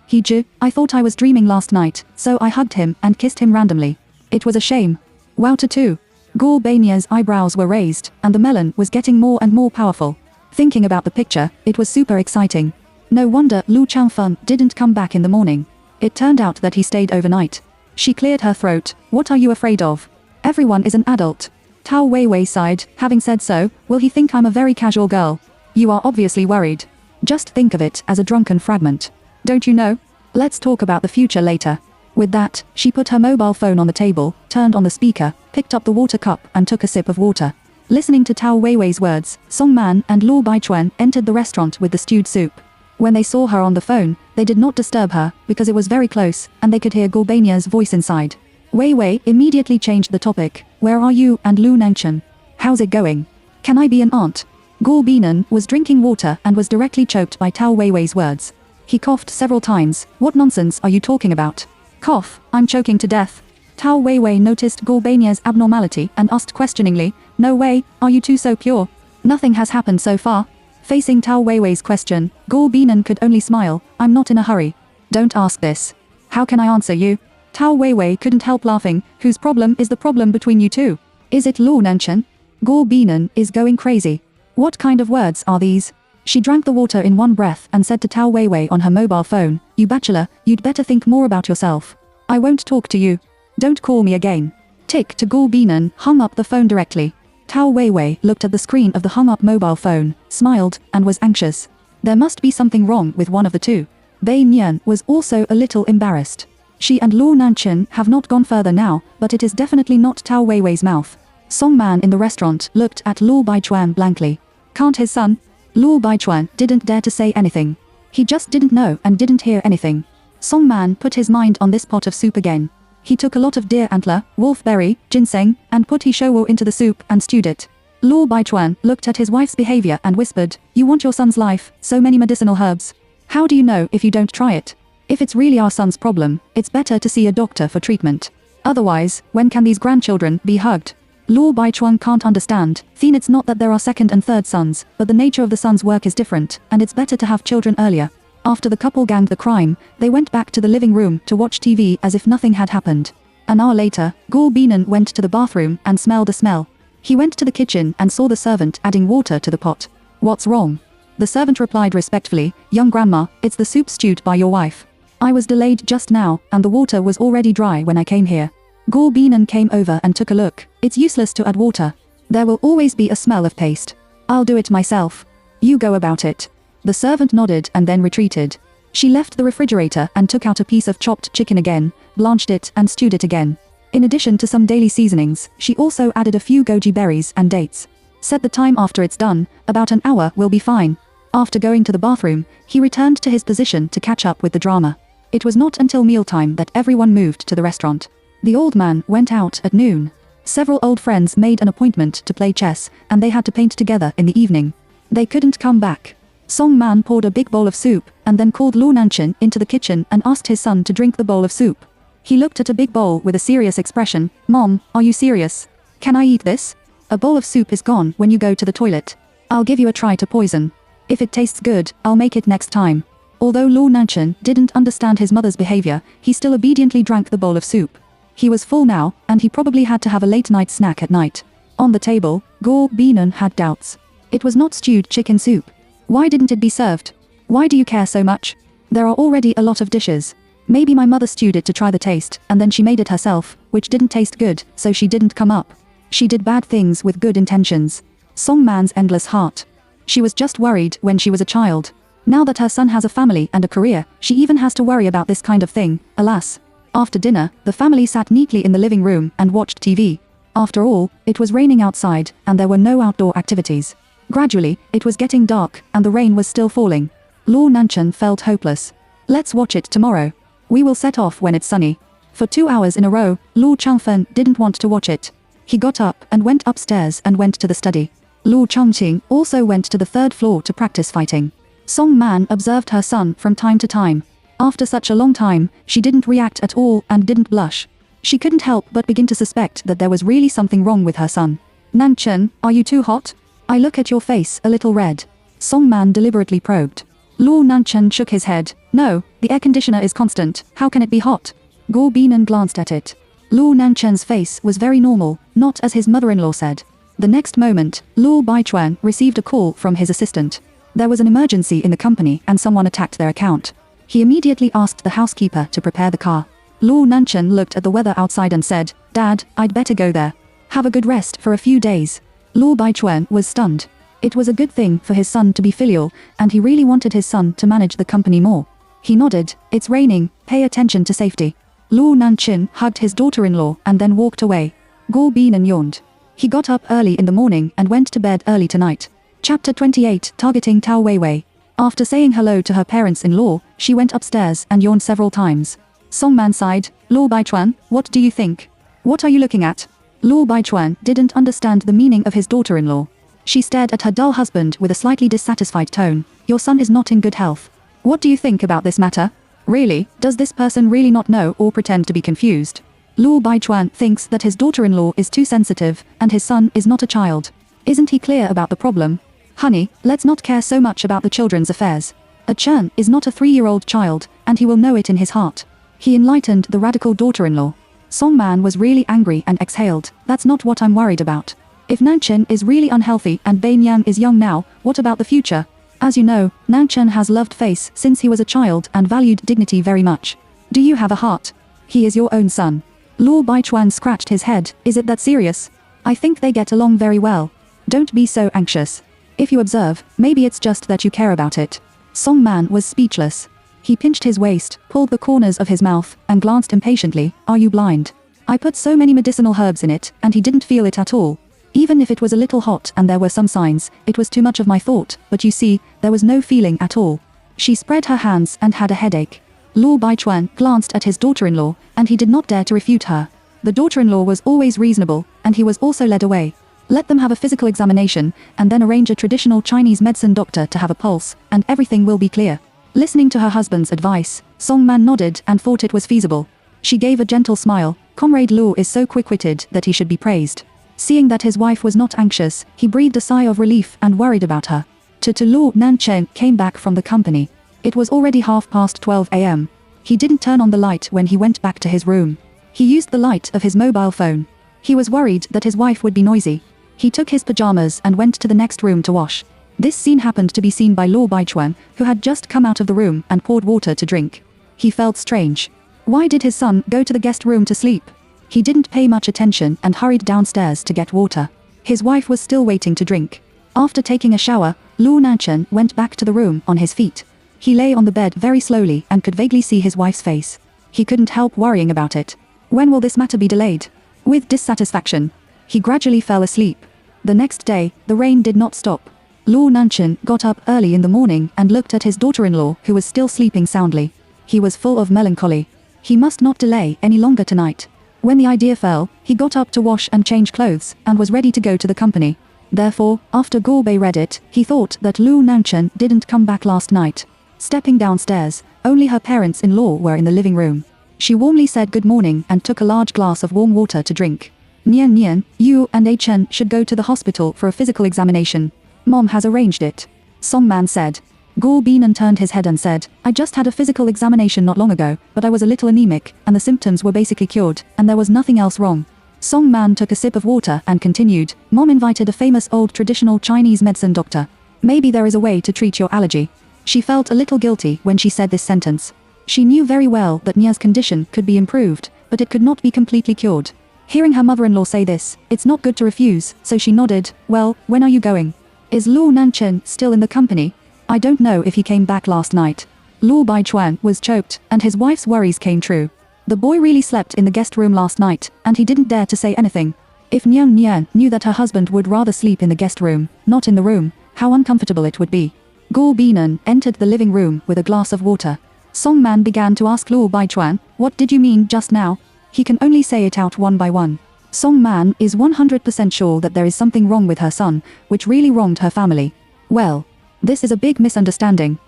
I thought I was dreaming last night, so I hugged him and kissed him randomly. It was a shame. Wow too. Guo Bania's eyebrows were raised, and the melon was getting more and more powerful. Thinking about the picture, it was super exciting. No wonder Lu Changfeng didn't come back in the morning. It turned out that he stayed overnight. She cleared her throat. What are you afraid of? Everyone is an adult. Tao Weiwei sighed. Having said so, will he think I'm a very casual girl? You are obviously worried. Just think of it as a drunken fragment. Don't you know? Let's talk about the future later. With that, she put her mobile phone on the table, turned on the speaker, picked up the water cup and took a sip of water. Listening to Tao Weiwei's words, Song Man and Luo Baichuan entered the restaurant with the stewed soup. When they saw her on the phone, they did not disturb her, because it was very close, and they could hear Gorbania's voice inside. Weiwei immediately changed the topic. Where are you and Lu Nangchen? How's it going? Can I be an aunt? Gorbinan was drinking water and was directly choked by Tao Weiwei's words. He coughed several times. What nonsense are you talking about? Cough, I'm choking to death. Tao Weiwei noticed Gorbania's abnormality and asked questioningly, No way, are you two so pure? Nothing has happened so far. Facing Tao Weiwei's question, Gorbinan could only smile. I'm not in a hurry. Don't ask this. How can I answer you? Tao Weiwei couldn't help laughing. Whose problem is the problem between you two? Is it Lu Nangchen? Gorbinan is going crazy. What kind of words are these? She drank the water in one breath and said to Tao Weiwei on her mobile phone, You bachelor, you'd better think more about yourself. I won't talk to you. Don't call me again. Tick to Gorbinan hung up the phone directly. Tao Weiwei looked at the screen of the hung-up mobile phone, smiled, and was anxious. There must be something wrong with one of the two. Bei Nian was also a little embarrassed. She and Lu Nangchen have not gone further now, but it is definitely not Tao Weiwei's mouth. Song Man in the restaurant looked at Luo Baichuan blankly. Can't his son? Luo Baichuan didn't dare to say anything. He just didn't know and didn't hear anything. Song Man put his mind on this pot of soup again. He took a lot of deer antler, wolfberry, ginseng, and put hishowo into the soup and stewed it. Luo Baichuan looked at his wife's behavior and whispered, You want your son's life, so many medicinal herbs. How do you know if you don't try it? If it's really our son's problem, it's better to see a doctor for treatment. Otherwise, when can these grandchildren be hugged? Luo Baichuan can't understand. It's not that there are second and third sons, but the nature of the son's work is different, and it's better to have children earlier. After the couple ganged the crime, they went back to the living room to watch TV as if nothing had happened. An hour later, Gorbinan went to the bathroom and smelled a smell. He went to the kitchen and saw the servant adding water to the pot. What's wrong? The servant replied respectfully, Young grandma, it's the soup stewed by your wife. I was delayed just now, and the water was already dry when I came here. Gorbinan came over and took a look. It's useless to add water. There will always be a smell of paste. I'll do it myself. You go about it. The servant nodded and then retreated. She left the refrigerator and took out a piece of chopped chicken again, blanched it and stewed it again. In addition to some daily seasonings, she also added a few goji berries and dates. Set the time after it's done, about an hour will be fine. After going to the bathroom, he returned to his position to catch up with the drama. It was not until mealtime that everyone moved to the restaurant. The old man went out at noon. Several old friends made an appointment to play chess, and they had to paint together in the evening. They couldn't come back. Song Man poured a big bowl of soup, and then called Lu Nangchen into the kitchen and asked his son to drink the bowl of soup. He looked at a big bowl with a serious expression. Mom, are you serious? Can I eat this? A bowl of soup is gone when you go to the toilet. I'll give you a try to poison. If it tastes good, I'll make it next time. Although Lu Nangchen didn't understand his mother's behavior, he still obediently drank the bowl of soup. He was full now, and he probably had to have a late-night snack at night. On the table, Gorbinan had doubts. It was not stewed chicken soup. Why didn't it be served? Why do you care so much? There are already a lot of dishes. Maybe my mother stewed it to try the taste, and then she made it herself, which didn't taste good, so she didn't come up. She did bad things with good intentions. Song Man's endless heart. She was just worried when she was a child. Now that her son has a family and a career, she even has to worry about this kind of thing, alas. After dinner, the family sat neatly in the living room and watched TV. After all, it was raining outside, and there were no outdoor activities. Gradually, it was getting dark, and the rain was still falling. Lu Nangchen felt hopeless. Let's watch it tomorrow. We will set off when it's sunny. For 2 hours in a row, Lu Changfen didn't want to watch it. He got up and went upstairs and went to the study. Lu Changqing also went to the 3rd floor to practice fighting. Song Man observed her son from time to time. After such a long time, she didn't react at all and didn't blush. She couldn't help but begin to suspect that there was really something wrong with her son. Nanchen, are you too hot? I look at your face a little red. Songman deliberately probed. Luo Nanchen shook his head. No, the air conditioner is constant, how can it be hot? Guo Binan glanced at it. Luo Nanchen's face was very normal, not as his mother-in-law said. The next moment, Luo Baichuan received a call from his assistant. There was an emergency in the company and someone attacked their account. He immediately asked the housekeeper to prepare the car. Luo Nanchen looked at the weather outside and said, Dad, I'd better go there. Have a good rest for a few days. Luo Baichuan was stunned. It was a good thing for his son to be filial, and he really wanted his son to manage the company more. He nodded. It's raining, pay attention to safety. Luo Nanchen hugged his daughter-in-law and then walked away. Guo Binan yawned. He got up early in the morning and went to bed early tonight. Chapter 28, Targeting Tao Weiwei. After saying hello to her parents-in-law, she went upstairs and yawned several times. Songman sighed. Luo Baichuan, what do you think? What are you looking at? Luo Baichuan didn't understand the meaning of his daughter-in-law. She stared at her dull husband with a slightly dissatisfied tone. Your son is not in good health. What do you think about this matter? Really, does this person really not know or pretend to be confused? Luo Baichuan thinks that his daughter-in-law is too sensitive, and his son is not a child. Isn't he clear about the problem? Honey, let's not care so much about the children's affairs. A Chen is not a 3-year-old child, and he will know it in his heart. He enlightened the radical daughter-in-law. Songman was really angry and exhaled. That's not what I'm worried about. If Nanchen is really unhealthy and Banyang is young now, what about the future? As you know, Nanchen has loved face since he was a child and valued dignity very much. Do you have a heart? He is your own son. Luo Baichuan scratched his head. Is it that serious? I think they get along very well. Don't be so anxious. If you observe, maybe it's just that you care about it. Songman was speechless. He pinched his waist, pulled the corners of his mouth, and glanced impatiently. Are you blind? I put so many medicinal herbs in it, and he didn't feel it at all. Even if it was a little hot and there were some signs, it was too much of my thought, but you see, there was no feeling at all. She spread her hands and had a headache. Luo Baichuan glanced at his daughter-in-law, and he did not dare to refute her. The daughter-in-law was always reasonable, and he was also led away. Let them have a physical examination, and then arrange a traditional Chinese medicine doctor to have a pulse, and everything will be clear. Listening to her husband's advice, Songman nodded and thought it was feasible. She gave a gentle smile. Comrade Luo is so quick-witted that he should be praised. Seeing that his wife was not anxious, he breathed a sigh of relief and worried about her. Luo Nanchen came back from the company. It was already 12:30 a.m. He didn't turn on the light when he went back to his room. He used the light of his mobile phone. He was worried that his wife would be noisy. He took his pajamas and went to the next room to wash. This scene happened to be seen by Luo Baichuan, who had just come out of the room and poured water to drink. He felt strange. Why did his son go to the guest room to sleep? He didn't pay much attention and hurried downstairs to get water. His wife was still waiting to drink. After taking a shower, Luo Nanchen went back to the room on his feet. He lay on the bed very slowly and could vaguely see his wife's face. He couldn't help worrying about it. When will this matter be delayed? With dissatisfaction, he gradually fell asleep. The next day, the rain did not stop. Luo Nanchen got up early in the morning and looked at his daughter-in-law, who was still sleeping soundly. He was full of melancholy. He must not delay any longer tonight. When the idea fell, he got up to wash and change clothes, and was ready to go to the company. Therefore, after Gorbei read it, he thought that Luo Nanchen didn't come back last night. Stepping downstairs, only her parents-in-law were in the living room. She warmly said good morning and took a large glass of warm water to drink. Nian Nian, you and A Chen should go to the hospital for a physical examination. Mom has arranged it. Songman said. Guo Binan turned his head and said, I just had a physical examination not long ago, but I was a little anemic, and the symptoms were basically cured, and there was nothing else wrong. Songman took a sip of water and continued, Mom invited a famous old traditional Chinese medicine doctor. Maybe there is a way to treat your allergy. She felt a little guilty when she said this sentence. She knew very well that Nia's condition could be improved, but it could not be completely cured. Hearing her mother-in-law say this, it's not good to refuse, so she nodded. Well, when are you going? Is Luo Nanchen still in the company? I don't know if he came back last night. Luo Baichuan was choked, and his wife's worries came true. The boy really slept in the guest room last night, and he didn't dare to say anything. If Nian Nian knew that her husband would rather sleep in the guest room, not in the room, how uncomfortable it would be. Guo Binan entered the living room with a glass of water. Songman began to ask Luo Baichuan, what did you mean just now? He can only say it out one by one. Songman is 100% sure that there is something wrong with her son, which really wronged her family. Well, this is a big misunderstanding.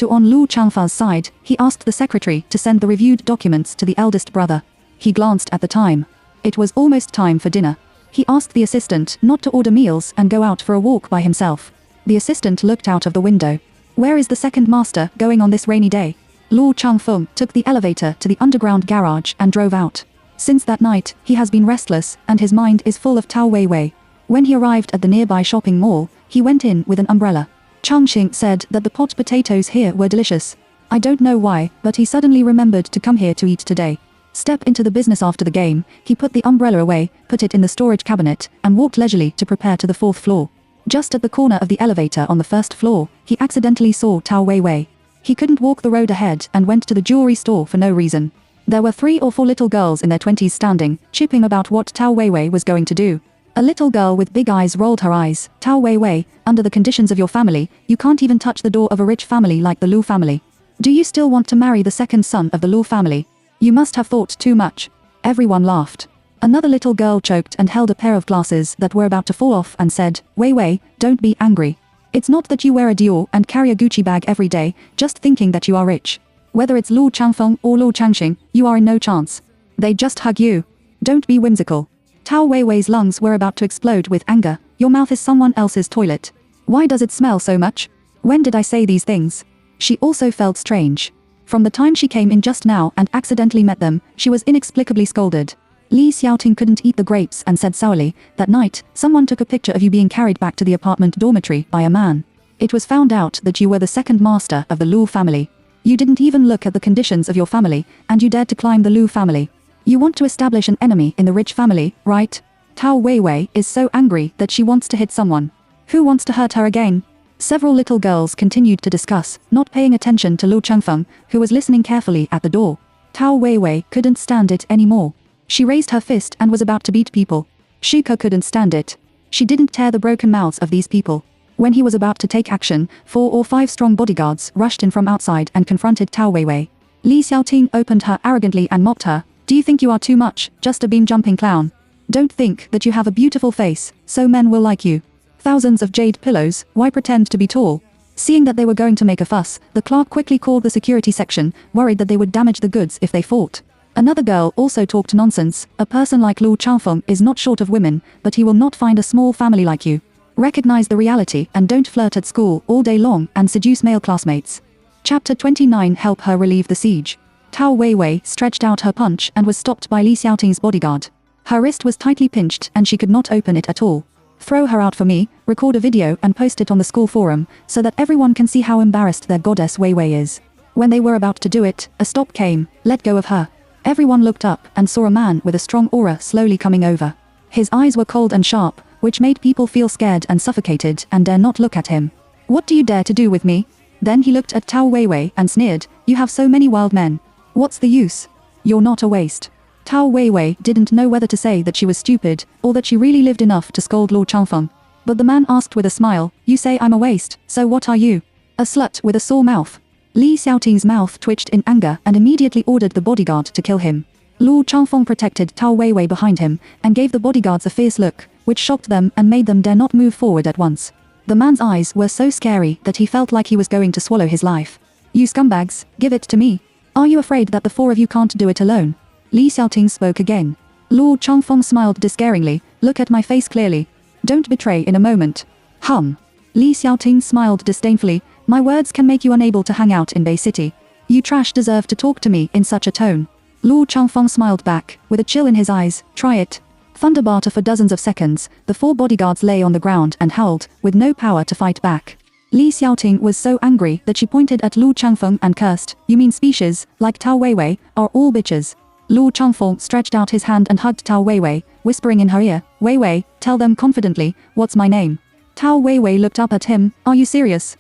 On Lu Changfa's side, he asked the secretary to send the reviewed documents to the eldest brother. He glanced at the time. It was almost time for dinner. He asked the assistant not to order meals and go out for a walk by himself. The assistant looked out of the window. Where is the second master going on this rainy day? Lu Changfeng took the elevator to the underground garage and drove out. Since that night, he has been restless and his mind is full of Tao Weiwei. When he arrived at the nearby shopping mall, he went in with an umbrella. Changxing said that the pot potatoes here were delicious. I don't know why, but he suddenly remembered to come here to eat today. Step into the business after the game, he put the umbrella away, put it in the storage cabinet, and walked leisurely to prepare to the 4th floor. Just at the corner of the elevator on the 1st floor, he accidentally saw Tao Weiwei. He couldn't walk the road ahead and went to the jewelry store for no reason. There were 3 or 4 little girls in their 20s standing, chipping about what Tao Weiwei was going to do. A little girl with big eyes rolled her eyes. Tao Weiwei, under the conditions of your family, you can't even touch the door of a rich family like the Lu family. Do you still want to marry the second son of the Lu family? You must have thought too much. Everyone laughed. Another little girl choked and held a pair of glasses that were about to fall off and said, Weiwei, don't be angry. It's not that you wear a Dior and carry a Gucci bag every day, just thinking that you are rich. Whether it's Lu Changfeng or Lu Changxing, you are in no chance. They just hug you. Don't be whimsical. Tao Weiwei's lungs were about to explode with anger. Your mouth is someone else's toilet. Why does it smell so much? When did I say these things? She also felt strange. From the time she came in just now and accidentally met them, she was inexplicably scolded. Li Xiaoting couldn't eat the grapes and said sourly, that night, someone took a picture of you being carried back to the apartment dormitory by a man. It was found out that you were the second master of the Lu family. You didn't even look at the conditions of your family, and you dared to climb the Lu family. You want to establish an enemy in the rich family, right? Tao Weiwei is so angry that she wants to hit someone. Who wants to hurt her again? Several little girls continued to discuss, not paying attention to Lu Changfeng, who was listening carefully at the door. Tao Weiwei couldn't stand it anymore. She raised her fist and was about to beat people. Shuke couldn't stand it. She didn't tear the broken mouths of these people. When he was about to take action, 4 or 5 strong bodyguards rushed in from outside and confronted Tao Weiwei. Li Xiaoting opened her arrogantly and mocked her. Do you think you are too much, just a beam-jumping clown? Don't think that you have a beautiful face, so men will like you. Thousands of jade pillows, why pretend to be tall? Seeing that they were going to make a fuss, the clerk quickly called the security section, worried that they would damage the goods if they fought. Another girl also talked nonsense. A person like Lu Changfeng is not short of women, but he will not find a small family like you. Recognize the reality and don't flirt at school all day long and seduce male classmates. Chapter 29 Help her relieve the siege. Tao Weiwei stretched out her punch and was stopped by Li Xiaoting's bodyguard. Her wrist was tightly pinched and she could not open it at all. Throw her out for me, record a video and post it on the school forum, so that everyone can see how embarrassed their goddess Weiwei is. When they were about to do it, a stop came. Let go of her. Everyone looked up and saw a man with a strong aura slowly coming over. His eyes were cold and sharp, which made people feel scared and suffocated and dare not look at him. What do you dare to do with me? Then he looked at Tao Weiwei and sneered, you have so many wild men. What's the use? You're not a waste. Tao Weiwei didn't know whether to say that she was stupid, or that she really lived enough to scold Lu Changfeng. But the man asked with a smile, you say I'm a waste, so what are you? A slut with a sore mouth. Li Xiaoting's mouth twitched in anger and immediately ordered the bodyguard to kill him. Lu Changfeng protected Tao Weiwei behind him, and gave the bodyguards a fierce look, which shocked them and made them dare not move forward at once. The man's eyes were so scary that he felt like he was going to swallow his life. You scumbags, give it to me. Are you afraid that the 4 of you can't do it alone? Li Xiaoting spoke again. Lu Changfeng smiled discaringly, look at my face clearly. Don't betray in a moment. Li Xiaoting smiled disdainfully, my words can make you unable to hang out in Bay City. You trash deserve to talk to me in such a tone. Lu Changfeng smiled back, with a chill in his eyes, try it. Thunderbarter for dozens of seconds, the 4 bodyguards lay on the ground and howled, with no power to fight back. Li Xiaoting was so angry that she pointed at Lu Changfeng and cursed, you mean species, like Tao Weiwei, are all bitches. Lu Changfeng stretched out his hand and hugged Tao Weiwei, whispering in her ear, Weiwei, tell them confidently, what's my name? Tao Weiwei looked up at him, are you serious?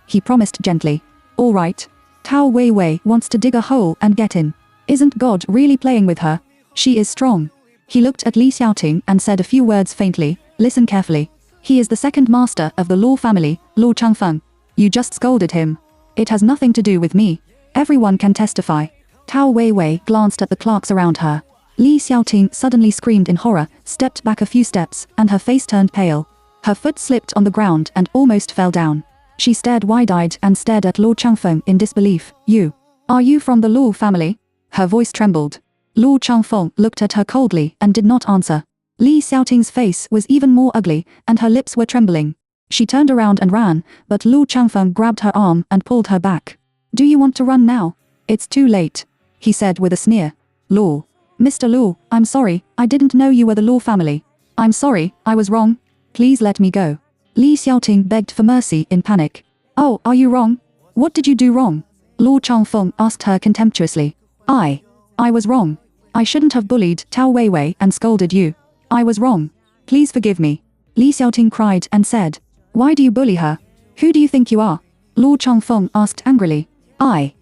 He promised gently. All right. Tao Weiwei wants to dig a hole and get in. Isn't God really playing with her? She is strong. He looked at Li Xiaoting and said a few words faintly, listen carefully. He is the second master of the Lu family, Lu Changfeng. You just scolded him. It has nothing to do with me. Everyone can testify. Tao Weiwei glanced at the clerks around her. Li Xiaoting suddenly screamed in horror, stepped back a few steps, and her face turned pale. Her foot slipped on the ground and almost fell down. She stared wide-eyed and stared at Lord Changfeng in disbelief. You. Are you from the Luo family? Her voice trembled. Lord Changfeng looked at her coldly and did not answer. Li Xiaoting's face was even more ugly, and her lips were trembling. She turned around and ran, but Lu Changfeng grabbed her arm and pulled her back. Do you want to run now? It's too late, he said with a sneer. Lu. Mr. Lu, I'm sorry, I didn't know you were the Lu family. I'm sorry, I was wrong. Please let me go. Li Xiaoting begged for mercy in panic. Oh, are you wrong? What did you do wrong? Lu Changfeng asked her contemptuously. I was wrong. I shouldn't have bullied Tao Weiwei and scolded you. I was wrong. Please forgive me. Li Xiaoting cried and said. Why do you bully her? Who do you think you are? Lu Changfeng asked angrily. I.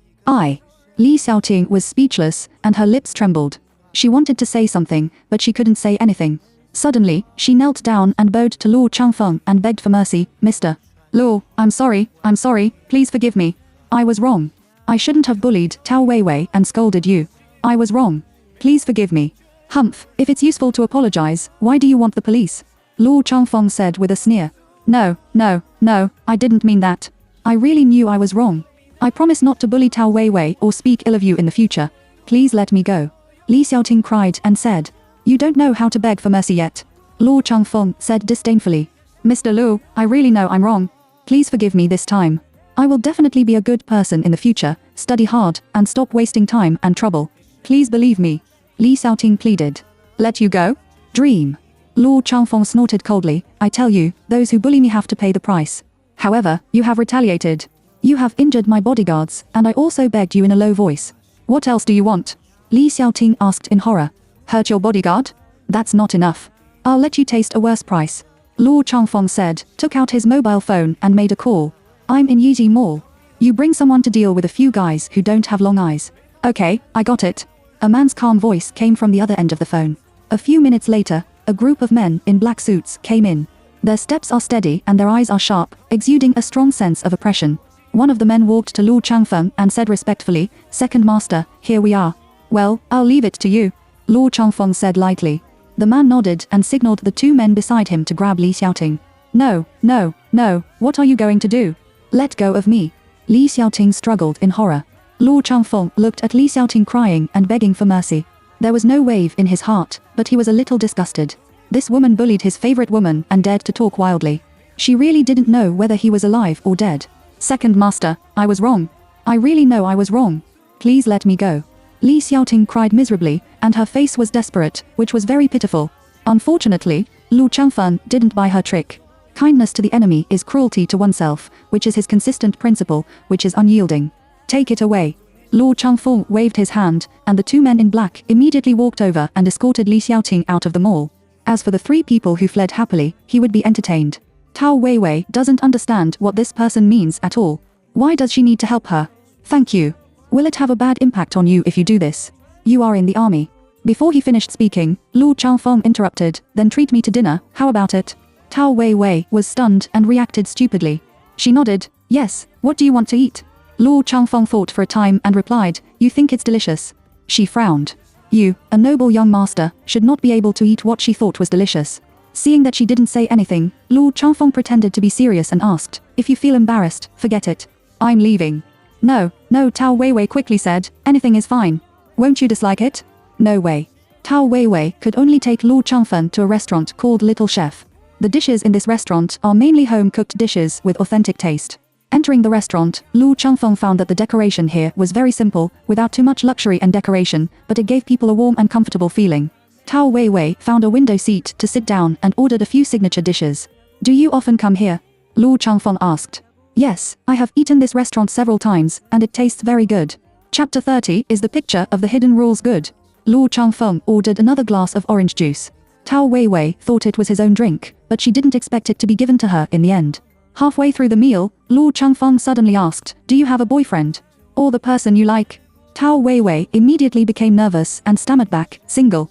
Li Xiaoting was speechless, and her lips trembled. She wanted to say something, but she couldn't say anything. Suddenly, she knelt down and bowed to Lu Changfeng and begged for mercy. Mr. Lu, I'm sorry, please forgive me. I was wrong. I shouldn't have bullied Tao Weiwei and scolded you. I was wrong. Please forgive me. Humph, if it's useful to apologize, why do you want the police? Lu Changfeng said with a sneer. No, I didn't mean that. I really knew I was wrong. I promise not to bully Tao Weiwei or speak ill of you in the future. Please let me go. Li Xiaoting cried and said. You don't know how to beg for mercy yet. Lu Changfeng said disdainfully. Mr. Lu, I really know I'm wrong. Please forgive me this time. I will definitely be a good person in the future, study hard, and stop wasting time and trouble. Please believe me. Li Xiaoting pleaded. Let you go? Dream. Lu Changfeng snorted coldly. I tell you, those who bully me have to pay the price. However, you have retaliated. You have injured my bodyguards, and I also begged you in a low voice. What else do you want? Li Xiaoting asked in horror. Hurt your bodyguard? That's not enough. I'll let you taste a worse price. Lu Changfeng said, took out his mobile phone and made a call. I'm in Yiji Mall. You bring someone to deal with a few guys who don't have long eyes. Okay, I got it. A man's calm voice came from the other end of the phone. A few minutes later, a group of men in black suits came in. Their steps are steady and their eyes are sharp, exuding a strong sense of oppression. One of the men walked to Lu Changfeng and said respectfully, Second Master, here we are. Well, I'll leave it to you. Lu Changfeng said lightly. The man nodded and signaled the two men beside him to grab Li Xiaoting. No, what are you going to do? Let go of me. Li Xiaoting struggled in horror. Lu Changfeng looked at Li Xiaoting crying and begging for mercy. There was no wave in his heart, but he was a little disgusted. This woman bullied his favorite woman and dared to talk wildly. She really didn't know whether he was alive or dead. Second Master, I was wrong. I really know I was wrong. Please let me go. Li Xiaoting cried miserably, and her face was desperate, which was very pitiful. Unfortunately, Lu Changfeng didn't buy her trick. Kindness to the enemy is cruelty to oneself, which is his consistent principle, which is unyielding. Take it away. Lu Changfeng waved his hand, and the two men in black immediately walked over and escorted Li Xiaoting out of the mall. As for the three people who fled happily, he would be entertained. Tao Weiwei doesn't understand what this person means at all. Why does she need to help her? Thank you. Will it have a bad impact on you if you do this? You are in the army. Before he finished speaking, Lu Changfeng interrupted, then treat me to dinner, how about it? Tao Weiwei was stunned and reacted stupidly. She nodded, yes, what do you want to eat? Lu Changfeng thought for a time and replied, you think it's delicious. She frowned. You, a noble young master, should not be able to eat what she thought was delicious. Seeing that she didn't say anything, Lu Changfeng pretended to be serious and asked, if you feel embarrassed, forget it. I'm leaving. No, Tao Weiwei quickly said, anything is fine. Won't you dislike it? No way. Tao Weiwei could only take Lu Changfeng to a restaurant called Little Chef. The dishes in this restaurant are mainly home-cooked dishes with authentic taste. Entering the restaurant, Lu Changfeng found that the decoration here was very simple, without too much luxury and decoration, but it gave people a warm and comfortable feeling. Tao Weiwei found a window seat to sit down and ordered a few signature dishes. Do you often come here? Lu Changfeng asked. Yes, I have eaten this restaurant several times, and it tastes very good. Chapter 30 is the picture of the hidden rules good. Lu Changfeng ordered another glass of orange juice. Tao Weiwei thought it was his own drink, but she didn't expect it to be given to her in the end. Halfway through the meal, Lu Changfeng suddenly asked, do you have a boyfriend? Or the person you like? Tao Weiwei immediately became nervous and stammered back, single.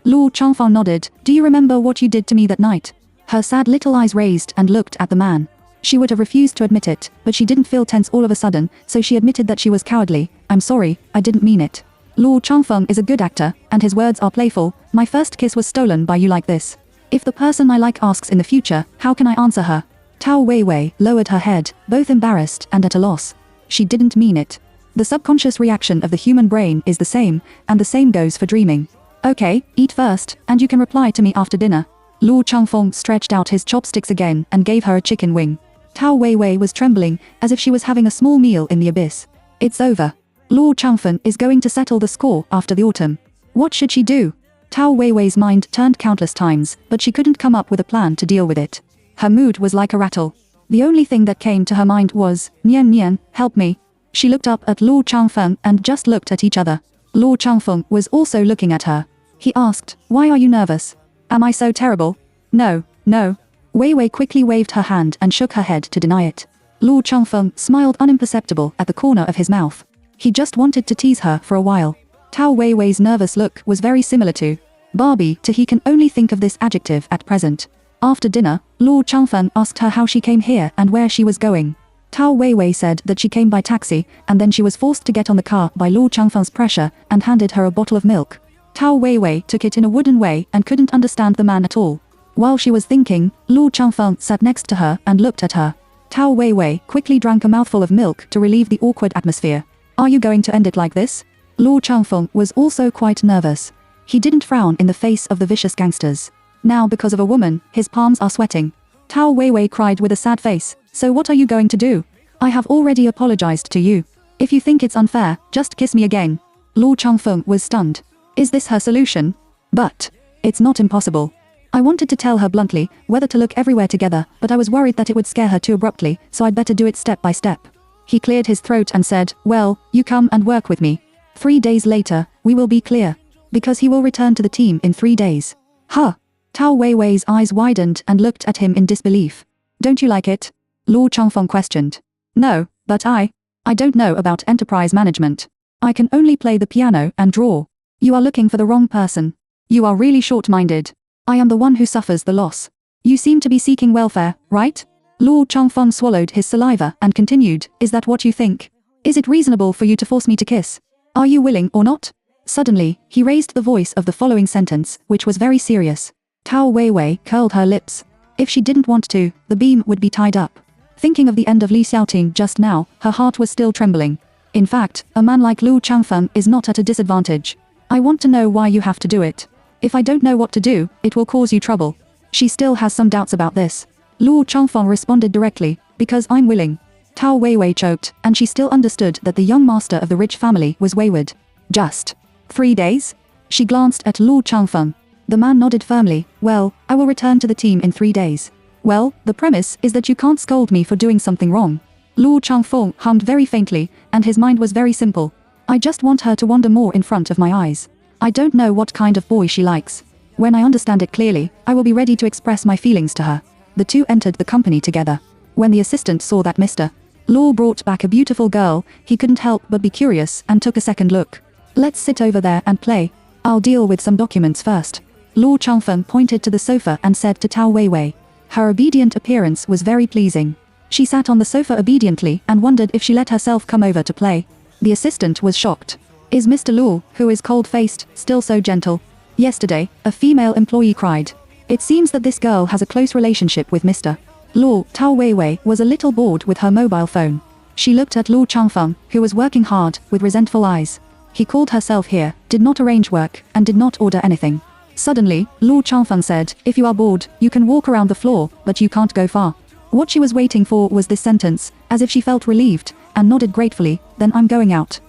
Lu Changfeng nodded, do you remember what you did to me that night? Her sad little eyes raised and looked at the man. She would have refused to admit it, but she didn't feel tense all of a sudden, so she admitted that she was cowardly. I'm sorry, I didn't mean it. Lu Changfeng is a good actor, and his words are playful. My first kiss was stolen by you like this. If the person I like asks in the future, how can I answer her? Tao Weiwei lowered her head, both embarrassed and at a loss. She didn't mean it. The subconscious reaction of the human brain is the same, and the same goes for dreaming. Okay, eat first, and you can reply to me after dinner. Luo Changfeng stretched out his chopsticks again and gave her a chicken wing. Tao Weiwei was trembling, as if she was having a small meal in the abyss. It's over. Luo Changfeng is going to settle the score after the autumn. What should she do? Tao Weiwei's mind turned countless times, but she couldn't come up with a plan to deal with it. Her mood was like a rattle. The only thing that came to her mind was, Nian Nian, help me. She looked up at Luo Changfeng and just looked at each other. Luo Changfeng was also looking at her. He asked, why are you nervous? Am I so terrible? No, no. Weiwei quickly waved her hand and shook her head to deny it. Luo Changfeng smiled unimperceptible at the corner of his mouth. He just wanted to tease her for a while. Tao Weiwei's nervous look was very similar to Barbie to he can only think of this adjective at present. After dinner, Luo Changfeng asked her how she came here and where she was going. Tao Weiwei said that she came by taxi, and then she was forced to get on the car by Luo Changfeng's pressure and handed her a bottle of milk. Tao Weiwei took it in a wooden way and couldn't understand the man at all. While she was thinking, Luo Changfeng sat next to her and looked at her. Tao Weiwei quickly drank a mouthful of milk to relieve the awkward atmosphere. Are you going to end it like this? Luo Changfeng was also quite nervous. He didn't frown in the face of the vicious gangsters. Now because of a woman, his palms are sweating. Tao Weiwei cried with a sad face, so what are you going to do? I have already apologized to you. If you think it's unfair, just kiss me again. Luo Changfeng was stunned. Is this her solution? But it's not impossible. I wanted to tell her bluntly whether to look everywhere together, but I was worried that it would scare her too abruptly, so I'd better do it step by step. He cleared his throat and said, well, you come and work with me. 3 days later, we will be clear. Because he will return to the team in 3 days. Huh? Tao Weiwei's eyes widened and looked at him in disbelief. Don't you like it? Luo Changfeng questioned. No, but I don't know about enterprise management. I can only play the piano and draw. You are looking for the wrong person. You are really short-minded. I am the one who suffers the loss. You seem to be seeking welfare, right? Luo Changfeng swallowed his saliva and continued, is that what you think? Is it reasonable for you to force me to kiss? Are you willing or not? Suddenly, he raised the voice of the following sentence, which was very serious. Tao Weiwei curled her lips. If she didn't want to, the beam would be tied up. Thinking of the end of Li Xiaoting just now, her heart was still trembling. In fact, a man like Luo Changfeng is not at a disadvantage. I want to know why you have to do it. If I don't know what to do, it will cause you trouble. She still has some doubts about this. Luo Changfeng responded directly, because I'm willing. Tao Weiwei choked, and she still understood that the young master of the rich family was wayward. Just 3 days? She glanced at Luo Changfeng. The man nodded firmly. Well, I will return to the team in 3 days. Well, the premise is that you can't scold me for doing something wrong. Luo Changfeng hummed very faintly, and his mind was very simple. I just want her to wander more in front of my eyes. I don't know what kind of boy she likes. When I understand it clearly, I will be ready to express my feelings to her. The two entered the company together. When the assistant saw that Mr. Luo brought back a beautiful girl, he couldn't help but be curious and took a second look. Let's sit over there and play. I'll deal with some documents first. Luo Changfeng pointed to the sofa and said to Tao Weiwei. Her obedient appearance was very pleasing. She sat on the sofa obediently and wondered if she let herself come over to play. The assistant was shocked. Is Mr. Luo, who is cold-faced, still so gentle? Yesterday, a female employee cried. It seems that this girl has a close relationship with Mr. Luo. Tao Weiwei was a little bored with her mobile phone. She looked at Luo Changfeng, who was working hard, with resentful eyes. He called herself here, did not arrange work, and did not order anything. Suddenly, Luo Changfeng said, if you are bored, you can walk around the floor, but you can't go far. What she was waiting for was this sentence, as if she felt relieved, and nodded gratefully, then I'm going out.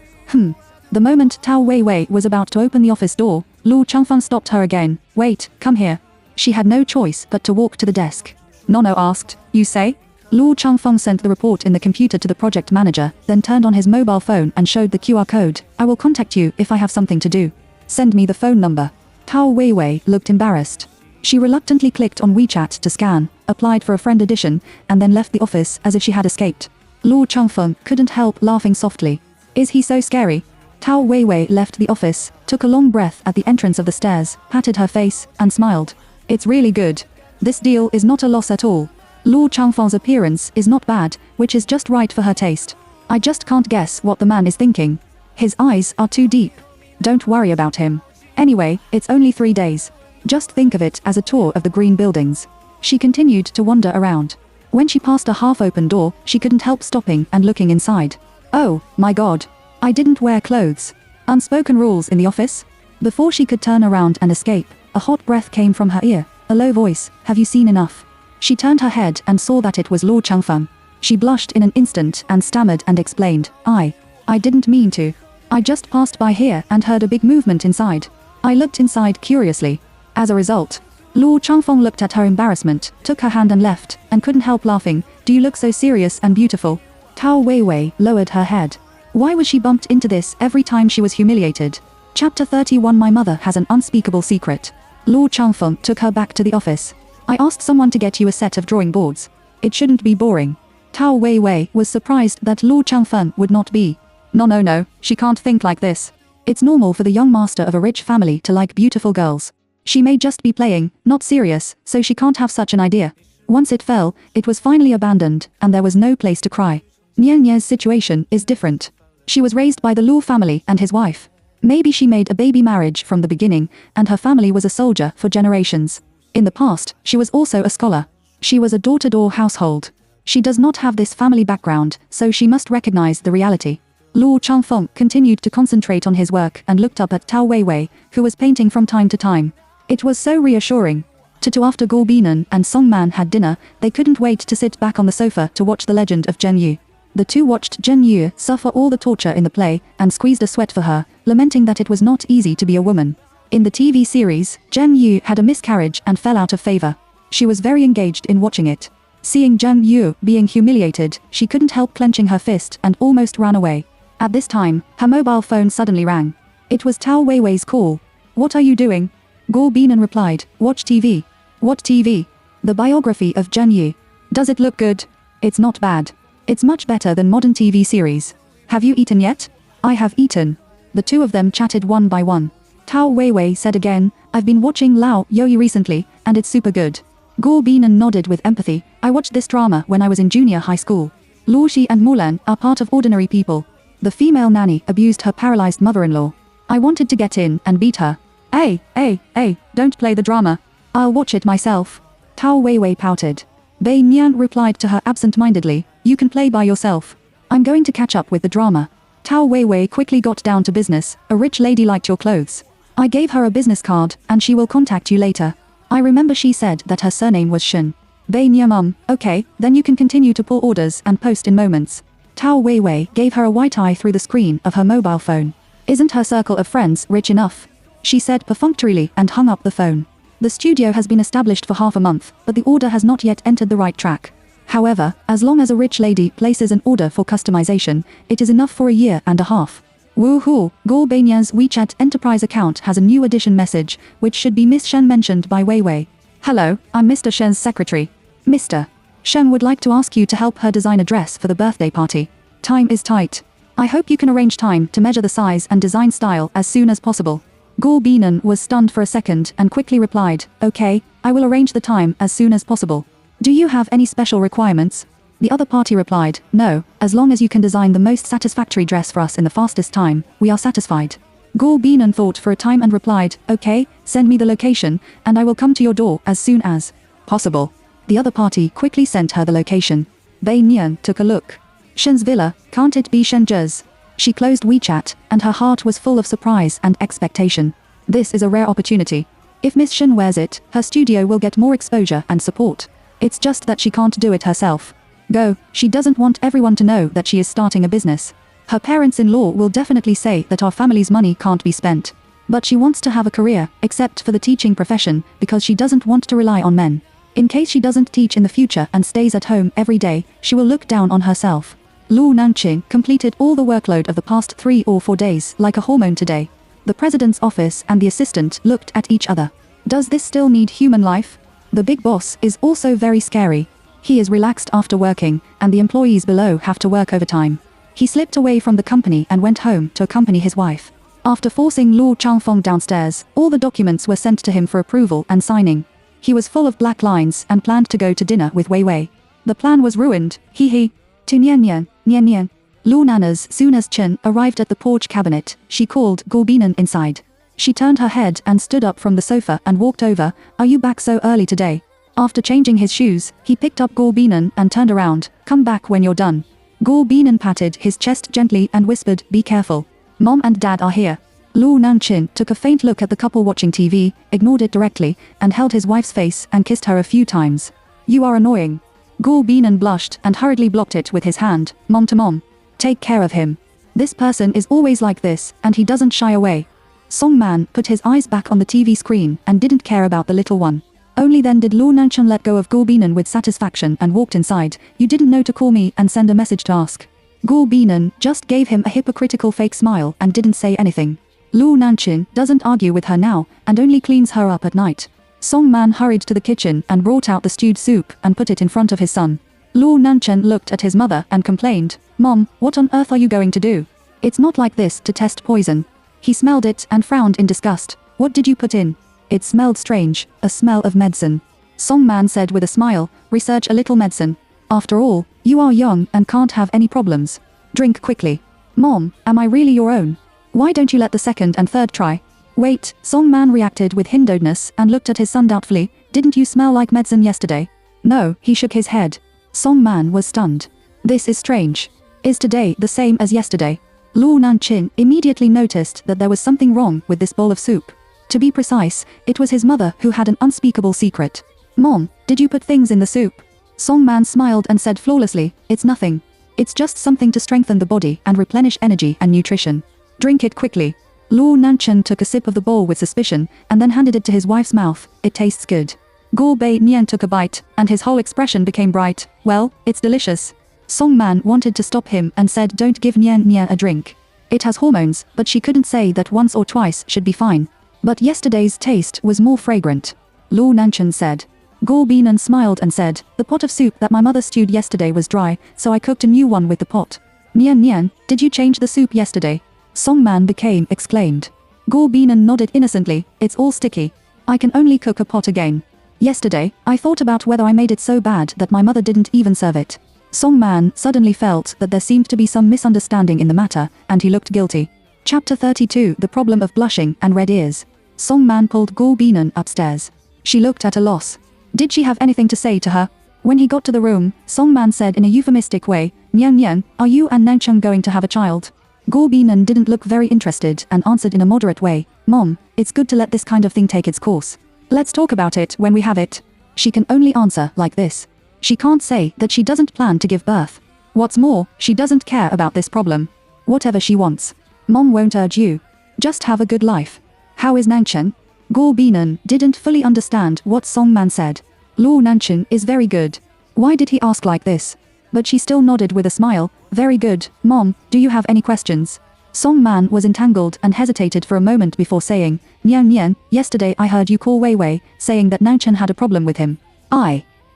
The moment Tao Weiwei was about to open the office door, Luo Changfeng stopped her again. Wait, come here. She had no choice but to walk to the desk. Nono asked, you say? Luo Changfeng sent the report in the computer to the project manager, then turned on his mobile phone and showed the QR code. I will contact you if I have something to do. Send me the phone number. Tao Weiwei looked embarrassed. She reluctantly clicked on WeChat to scan, applied for a friend addition, and then left the office as if she had escaped. Luo Changfeng couldn't help laughing softly. Is he so scary? Tao Weiwei left the office, took a long breath at the entrance of the stairs, patted her face, and smiled. It's really good. This deal is not a loss at all. Luo Changfeng's appearance is not bad, which is just right for her taste. I just can't guess what the man is thinking. His eyes are too deep. Don't worry about him. Anyway, it's only 3 days. Just think of it as a tour of the green buildings. She continued to wander around. When she passed a half-open door, she couldn't help stopping and looking inside. Oh, my God. I didn't wear clothes. Unspoken rules in the office? Before she could turn around and escape, a hot breath came from her ear. A low voice, have you seen enough? She turned her head and saw that it was Luo Changfeng. She blushed in an instant and stammered and explained, I didn't mean to. I just passed by here and heard a big movement inside. I looked inside curiously. As a result, Luo Changfeng looked at her embarrassment, took her hand and left, and couldn't help laughing. Do you look so serious and beautiful? Tao Weiwei lowered her head. Why was she bumped into this every time she was humiliated? Chapter 31. My mother has an unspeakable secret. Luo Changfeng took her back to the office. I asked someone to get you a set of drawing boards. It shouldn't be boring. Tao Weiwei was surprised that Luo Changfeng would not be. No, she can't think like this. It's normal for the young master of a rich family to like beautiful girls. She may just be playing, not serious, so she can't have such an idea. Once it fell, it was finally abandoned, and there was no place to cry. Nian Nian's situation is different. She was raised by the Luo family and his wife. Maybe she made a baby marriage from the beginning, and her family was a soldier for generations. In the past, she was also a scholar. She was a door-to-door household. She does not have this family background, so she must recognize the reality. Luo Changfeng continued to concentrate on his work and looked up at Tao Weiwei, who was painting from time to time. It was so reassuring. After Guo Binan and Song Man had dinner, they couldn't wait to sit back on the sofa to watch The Legend of Zhen Yu. The two watched Zhen Yu suffer all the torture in the play and squeezed a sweat for her, lamenting that it was not easy to be a woman. In the TV series, Zhen Yu had a miscarriage and fell out of favor. She was very engaged in watching it. Seeing Zhen Yu being humiliated, she couldn't help clenching her fist and almost ran away. At this time, her mobile phone suddenly rang. It was Tao Weiwei's call. What are you doing? Guo Binan replied, watch TV. What TV? The biography of Zhen Yu. Does it look good? It's not bad. It's much better than modern TV series. Have you eaten yet? I have eaten. The two of them chatted one by one. Tao Weiwei said again, I've been watching Lao Yoi recently, and it's super good. Guo Binan nodded with empathy. I watched this drama when I was in junior high school. Luo Xi and Mulan are part of ordinary people. The female nanny abused her paralyzed mother-in-law. I wanted to get in and beat her. Hey, don't play the drama. I'll watch it myself. Tao Weiwei pouted. Bei Nian replied to her absent-mindedly, you can play by yourself. I'm going to catch up with the drama. Tao Weiwei quickly got down to business. A rich lady liked your clothes. I gave her a business card, and she will contact you later. I remember she said that her surname was Shen. Bei Nian okay, then you can continue to pull orders and post in moments. Tao Weiwei gave her a white eye through the screen of her mobile phone. Isn't her circle of friends rich enough? She said perfunctorily and hung up the phone. The studio has been established for half a month, but the order has not yet entered the right track. However, as long as a rich lady places an order for customization, it is enough for a year and a half. Woohoo! Guo Bian's WeChat enterprise account has a new addition message, which should be Miss Shen mentioned by Weiwei. Hello, I'm Mr. Shen's secretary. Mr. Shen would like to ask you to help her design a dress for the birthday party. Time is tight. I hope you can arrange time to measure the size and design style as soon as possible. Guo Binan was stunned for a second and quickly replied, okay, I will arrange the time as soon as possible. Do you have any special requirements? The other party replied, no, as long as you can design the most satisfactory dress for us in the fastest time, we are satisfied. Guo Binan thought for a time and replied, okay, send me the location, and I will come to your door as soon as possible. The other party quickly sent her the location. Bei Nian took a look. Shen's villa, can't it be Shen's? She closed WeChat, and her heart was full of surprise and expectation. This is a rare opportunity. If Miss Shen wears it, her studio will get more exposure and support. It's just that she can't do it herself. Go, she doesn't want everyone to know that she is starting a business. Her parents-in-law will definitely say that our family's money can't be spent. But she wants to have a career, except for the teaching profession, because she doesn't want to rely on men. In case she doesn't teach in the future and stays at home every day, she will look down on herself. Luo Nanqing completed all the workload of the past 3 or 4 days like a hormone today. The president's office and the assistant looked at each other. Does this still need human life? The big boss is also very scary. He is relaxed after working, and the employees below have to work overtime. He slipped away from the company and went home to accompany his wife. After forcing Luo Changfeng downstairs, all the documents were sent to him for approval and signing. He was full of black lines and planned to go to dinner with Weiwei. The plan was ruined, he. To Nian Nian. Luo Nana's soon as Chen arrived at the porch cabinet, she called Guo Binan inside. She turned her head and stood up from the sofa and walked over. Are you back so early today? After changing his shoes, he picked up Gorbinan and turned around. Come back when you're done. Gorbinan patted his chest gently and whispered, be careful. Mom and Dad are here. Luo Nanchin took a faint look at the couple watching TV, ignored it directly, and held his wife's face and kissed her a few times. You are annoying. Gorbinan blushed and hurriedly blocked it with his hand. Mom to mom. Take care of him. This person is always like this, and he doesn't shy away. Song Man put his eyes back on the TV screen and didn't care about the little one. Only then did Luo Nanchin let go of Gorbinan with satisfaction and walked inside. You didn't know to call me and send a message to ask. Gorbinan just gave him a hypocritical fake smile and didn't say anything. Luo Nanchin doesn't argue with her now and only cleans her up at night. Song Man hurried to the kitchen and brought out the stewed soup and put it in front of his son. Luo Nanchin looked at his mother and complained, Mom, what on earth are you going to do? It's not like this to test poison. He smelled it and frowned in disgust. What did you put in? It smelled strange, a smell of medicine. Song Man said with a smile, research a little medicine. After all, you are young and can't have any problems. Drink quickly. Mom, am I really your own? Why don't you let the second and third try? Wait, Song Man reacted with hindowedness and looked at his son doubtfully. Didn't you smell like medicine yesterday? No, he shook his head. Song Man was stunned. This is strange. Is today the same as yesterday? Luo Nanchin immediately noticed that there was something wrong with this bowl of soup. To be precise, it was his mother who had an unspeakable secret. Mom, did you put things in the soup? Song Man smiled and said flawlessly, it's nothing. It's just something to strengthen the body and replenish energy and nutrition. Drink it quickly. Luo Nanchin took a sip of the bowl with suspicion and then handed it to his wife's mouth. It tastes good. Guo Bei Nian took a bite and his whole expression became bright. Well, it's delicious. Song Man wanted to stop him and said don't give Nian a drink. It has hormones, but she couldn't say that once or twice should be fine. But yesterday's taste was more fragrant. Luo Nanchin said. Gorbinan smiled and said, the pot of soup that my mother stewed yesterday was dry, so I cooked a new one with the pot. Nian, did you change the soup yesterday? Song Man became exclaimed. Gorbinan nodded innocently, it's all sticky. I can only cook a pot again. Yesterday, I thought about whether I made it so bad that my mother didn't even serve it. Song Man suddenly felt that there seemed to be some misunderstanding in the matter, and he looked guilty. Chapter 32 The Problem of Blushing and Red Ears. Song Man pulled Gorbinan upstairs. She looked at a loss. Did she have anything to say to her? When he got to the room, Song Man said in a euphemistic way, Nian, are you and Nanchin going to have a child? Gorbinan didn't look very interested and answered in a moderate way, Mom, it's good to let this kind of thing take its course. Let's talk about it when we have it. She can only answer like this. She can't say that she doesn't plan to give birth. What's more, she doesn't care about this problem. Whatever she wants. Mom won't urge you. Just have a good life. How is Nanchin? Gorbinan didn't fully understand what Song Man said. Luo Nanchin is very good. Why did he ask like this? But she still nodded with a smile. Very good, Mom, do you have any questions? Song Man was entangled and hesitated for a moment before saying, Nian, yesterday I heard you call Wei, saying that Nanchin had a problem with him.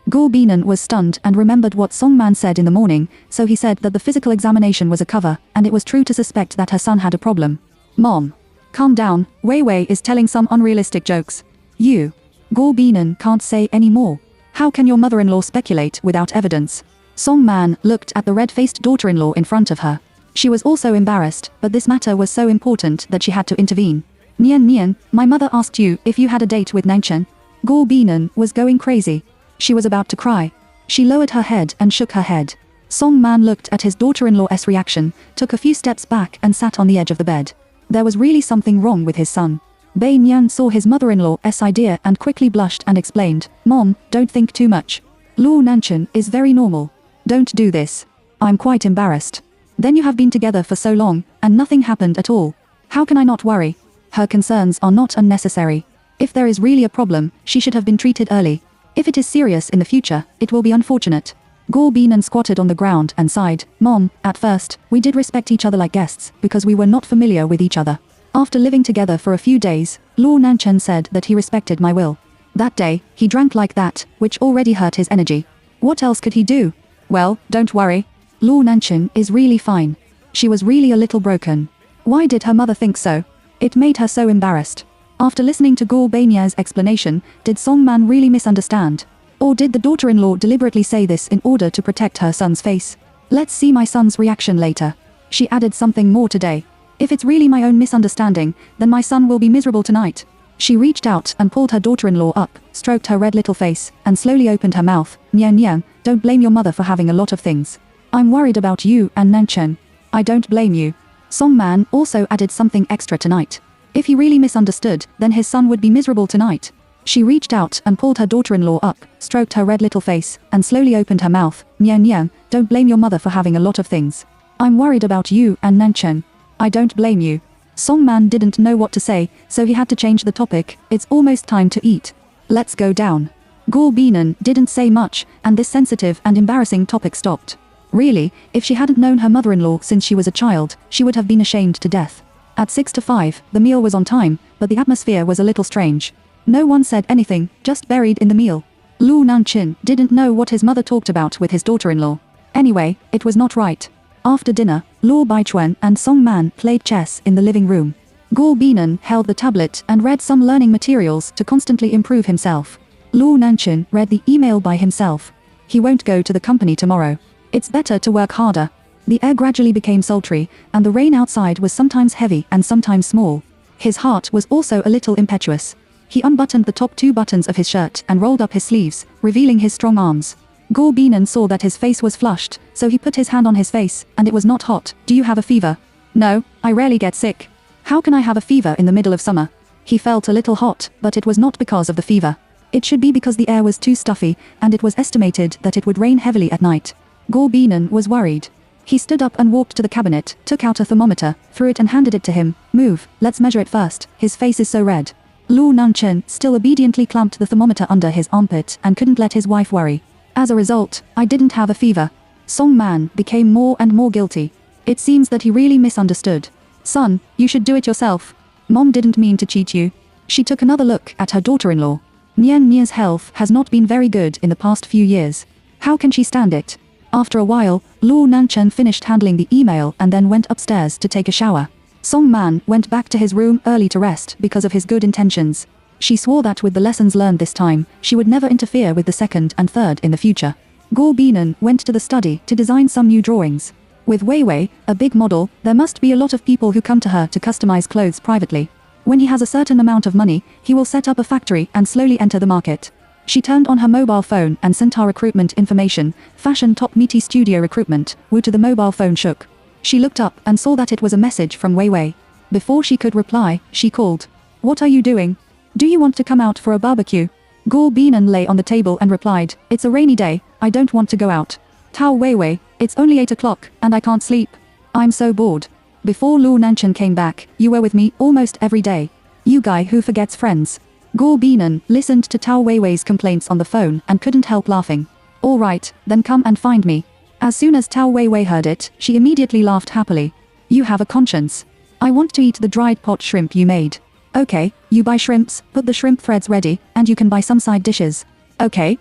Gorbinan was stunned and remembered what Song Man said in the morning, so he said that the physical examination was a cover, and it was true to suspect that her son had a problem. Mom. Calm down, Wei is telling some unrealistic jokes. You. Gorbinan can't say any more. How can your mother-in-law speculate without evidence? Song Man looked at the red-faced daughter-in-law in front of her. She was also embarrassed, but this matter was so important that she had to intervene. Nian, my mother asked you if you had a date with Nanchin. Gorbinan was going crazy. She was about to cry. She lowered her head and shook her head. Song Man looked at his daughter-in-law's reaction, took a few steps back and sat on the edge of the bed. There was really something wrong with his son. Bei Nian saw his mother-in-law's idea and quickly blushed and explained, Mom, don't think too much. Luo Nanchin is very normal. Don't do this. I'm quite embarrassed. Then you have been together for so long, and nothing happened at all. How can I not worry? Her concerns are not unnecessary. If there is really a problem, she should have been treated early. If it is serious in the future, it will be unfortunate. Gorbinan squatted on the ground and sighed, Mom, at first, we did respect each other like guests, because we were not familiar with each other. After living together for a few days, Luo Nanchin said that he respected my will. That day, he drank like that, which already hurt his energy. What else could he do? Well, don't worry. Luo Nanchin is really fine. She was really a little broken. Why did her mother think so? It made her so embarrassed. After listening to Guo Beinia's explanation, did Song Man really misunderstand? Or did the daughter-in-law deliberately say this in order to protect her son's face? Let's see my son's reaction later. She added something more today. If it's really my own misunderstanding, then my son will be miserable tonight. She reached out and pulled her daughter-in-law up, stroked her red little face, and slowly opened her mouth. Nian Nian, don't blame your mother for having a lot of things. I'm worried about you and Nanchen. I don't blame you. Song Man also added something extra tonight. If he really misunderstood, then his son would be miserable tonight. She reached out and pulled her daughter-in-law up, stroked her red little face, and slowly opened her mouth. Nian Nian, don't blame your mother for having a lot of things. I'm worried about you and Nanchen. I don't blame you. Song Man didn't know what to say, so he had to change the topic. It's almost time to eat. Let's go down. Gul Binan didn't say much, and this sensitive and embarrassing topic stopped. Really, if she hadn't known her mother-in-law since she was a child, she would have been ashamed to death. At 6 to 5, the meal was on time, but the atmosphere was a little strange. No one said anything, just buried in the meal. Lu Nanchin didn't know what his mother talked about with his daughter-in-law. Anyway, it was not right. After dinner, Luo Baichuan and Song Man played chess in the living room. Gul Binan held the tablet and read some learning materials to constantly improve himself. Luo Nanchin read the email by himself. He won't go to the company tomorrow. It's better to work harder. The air gradually became sultry, and the rain outside was sometimes heavy and sometimes small. His heart was also a little impetuous. He unbuttoned the top 2 buttons of his shirt and rolled up his sleeves, revealing his strong arms. Gul Binan saw that his face was flushed, so he put his hand on his face, and it was not hot. Do you have a fever? No, I rarely get sick. How can I have a fever in the middle of summer? He felt a little hot, but it was not because of the fever. It should be because the air was too stuffy, and it was estimated that it would rain heavily at night. Gul Binan was worried. He stood up and walked to the cabinet, took out a thermometer, threw it and handed it to him. Move, let's measure it first, his face is so red. Lu Nanchen still obediently clamped the thermometer under his armpit and couldn't let his wife worry. As a result, I didn't have a fever. Song Man became more and more guilty. It seems that he really misunderstood. Son, you should do it yourself. Mom didn't mean to cheat you. She took another look at her daughter-in-law. Nian Nia's health has not been very good in the past few years. How can she stand it? After a while, Luo Nanchen finished handling the email and then went upstairs to take a shower. Song Man went back to his room early to rest because of his good intentions. She swore that with the lessons learned this time, she would never interfere with the second and third in the future. Gul Binan went to the study to design some new drawings. With Wei Wei, a big model, there must be a lot of people who come to her to customize clothes privately. When he has a certain amount of money, he will set up a factory and slowly enter the market. She turned on her mobile phone and sent her recruitment information. Fashion top meaty studio recruitment. Wu to the mobile phone shook. She looked up and saw that it was a message from Wei Wei. Before she could reply, she called. What are you doing? Do you want to come out for a barbecue? Gul Binan lay on the table and replied, it's a rainy day, I don't want to go out. Tao Wei Wei, it's only 8 o'clock, and I can't sleep. I'm so bored. Before Luo Nanchen came back, you were with me almost every day. You guy who forgets friends. Gul Binan listened to Tao Wei Wei's complaints on the phone and couldn't help laughing. All right, then come and find me. As soon as Tao Wei Wei heard it, she immediately laughed happily. You have a conscience. I want to eat the dried pot shrimp you made. Okay, you buy shrimps, put the shrimp threads ready, and you can buy some side dishes. Okay.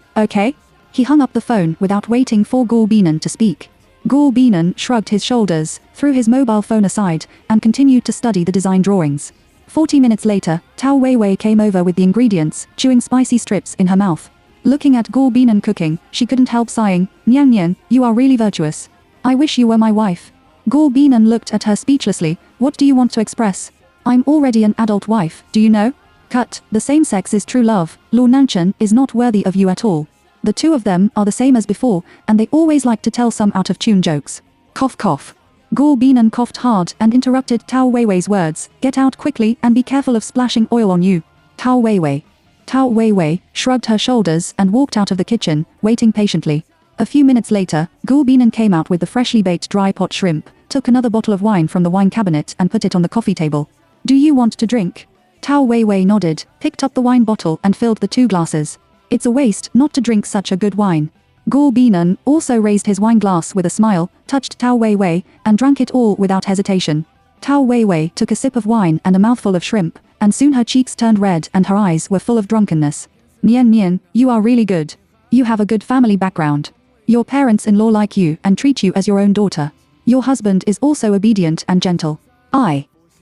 He hung up the phone without waiting for Gul Binan to speak. Gul Binan shrugged his shoulders, threw his mobile phone aside, and continued to study the design drawings. 40 minutes later, Tao Wei Wei came over with the ingredients, chewing spicy strips in her mouth. Looking at Gul Binan cooking, she couldn't help sighing. Nian Nian, you are really virtuous. I wish you were my wife. Gul Binan looked at her speechlessly. What do you want to express? I'm already an adult wife, do you know? Cut, the same sex is true love. Luo Nanchen is not worthy of you at all. The two of them are the same as before, and they always like to tell some out-of-tune jokes. Cough cough. Gul Binan coughed hard and interrupted Tao Wei Wei's words. Get out quickly and be careful of splashing oil on you. Tao Wei Wei. Tao Wei Wei shrugged her shoulders and walked out of the kitchen, waiting patiently. A few minutes later, Gul Binan came out with the freshly baked dry pot shrimp, took another bottle of wine from the wine cabinet and put it on the coffee table. Do you want to drink? Tao Wei Wei nodded, picked up the wine bottle and filled the 2 glasses. It's a waste not to drink such a good wine. Gul Binan also raised his wine glass with a smile, touched Tao Wei Wei, and drank it all without hesitation. Tao Wei Wei took a sip of wine and a mouthful of shrimp, and soon her cheeks turned red and her eyes were full of drunkenness. Nian Nian, you are really good. You have a good family background. Your parents-in-law like you and treat you as your own daughter. Your husband is also obedient and gentle.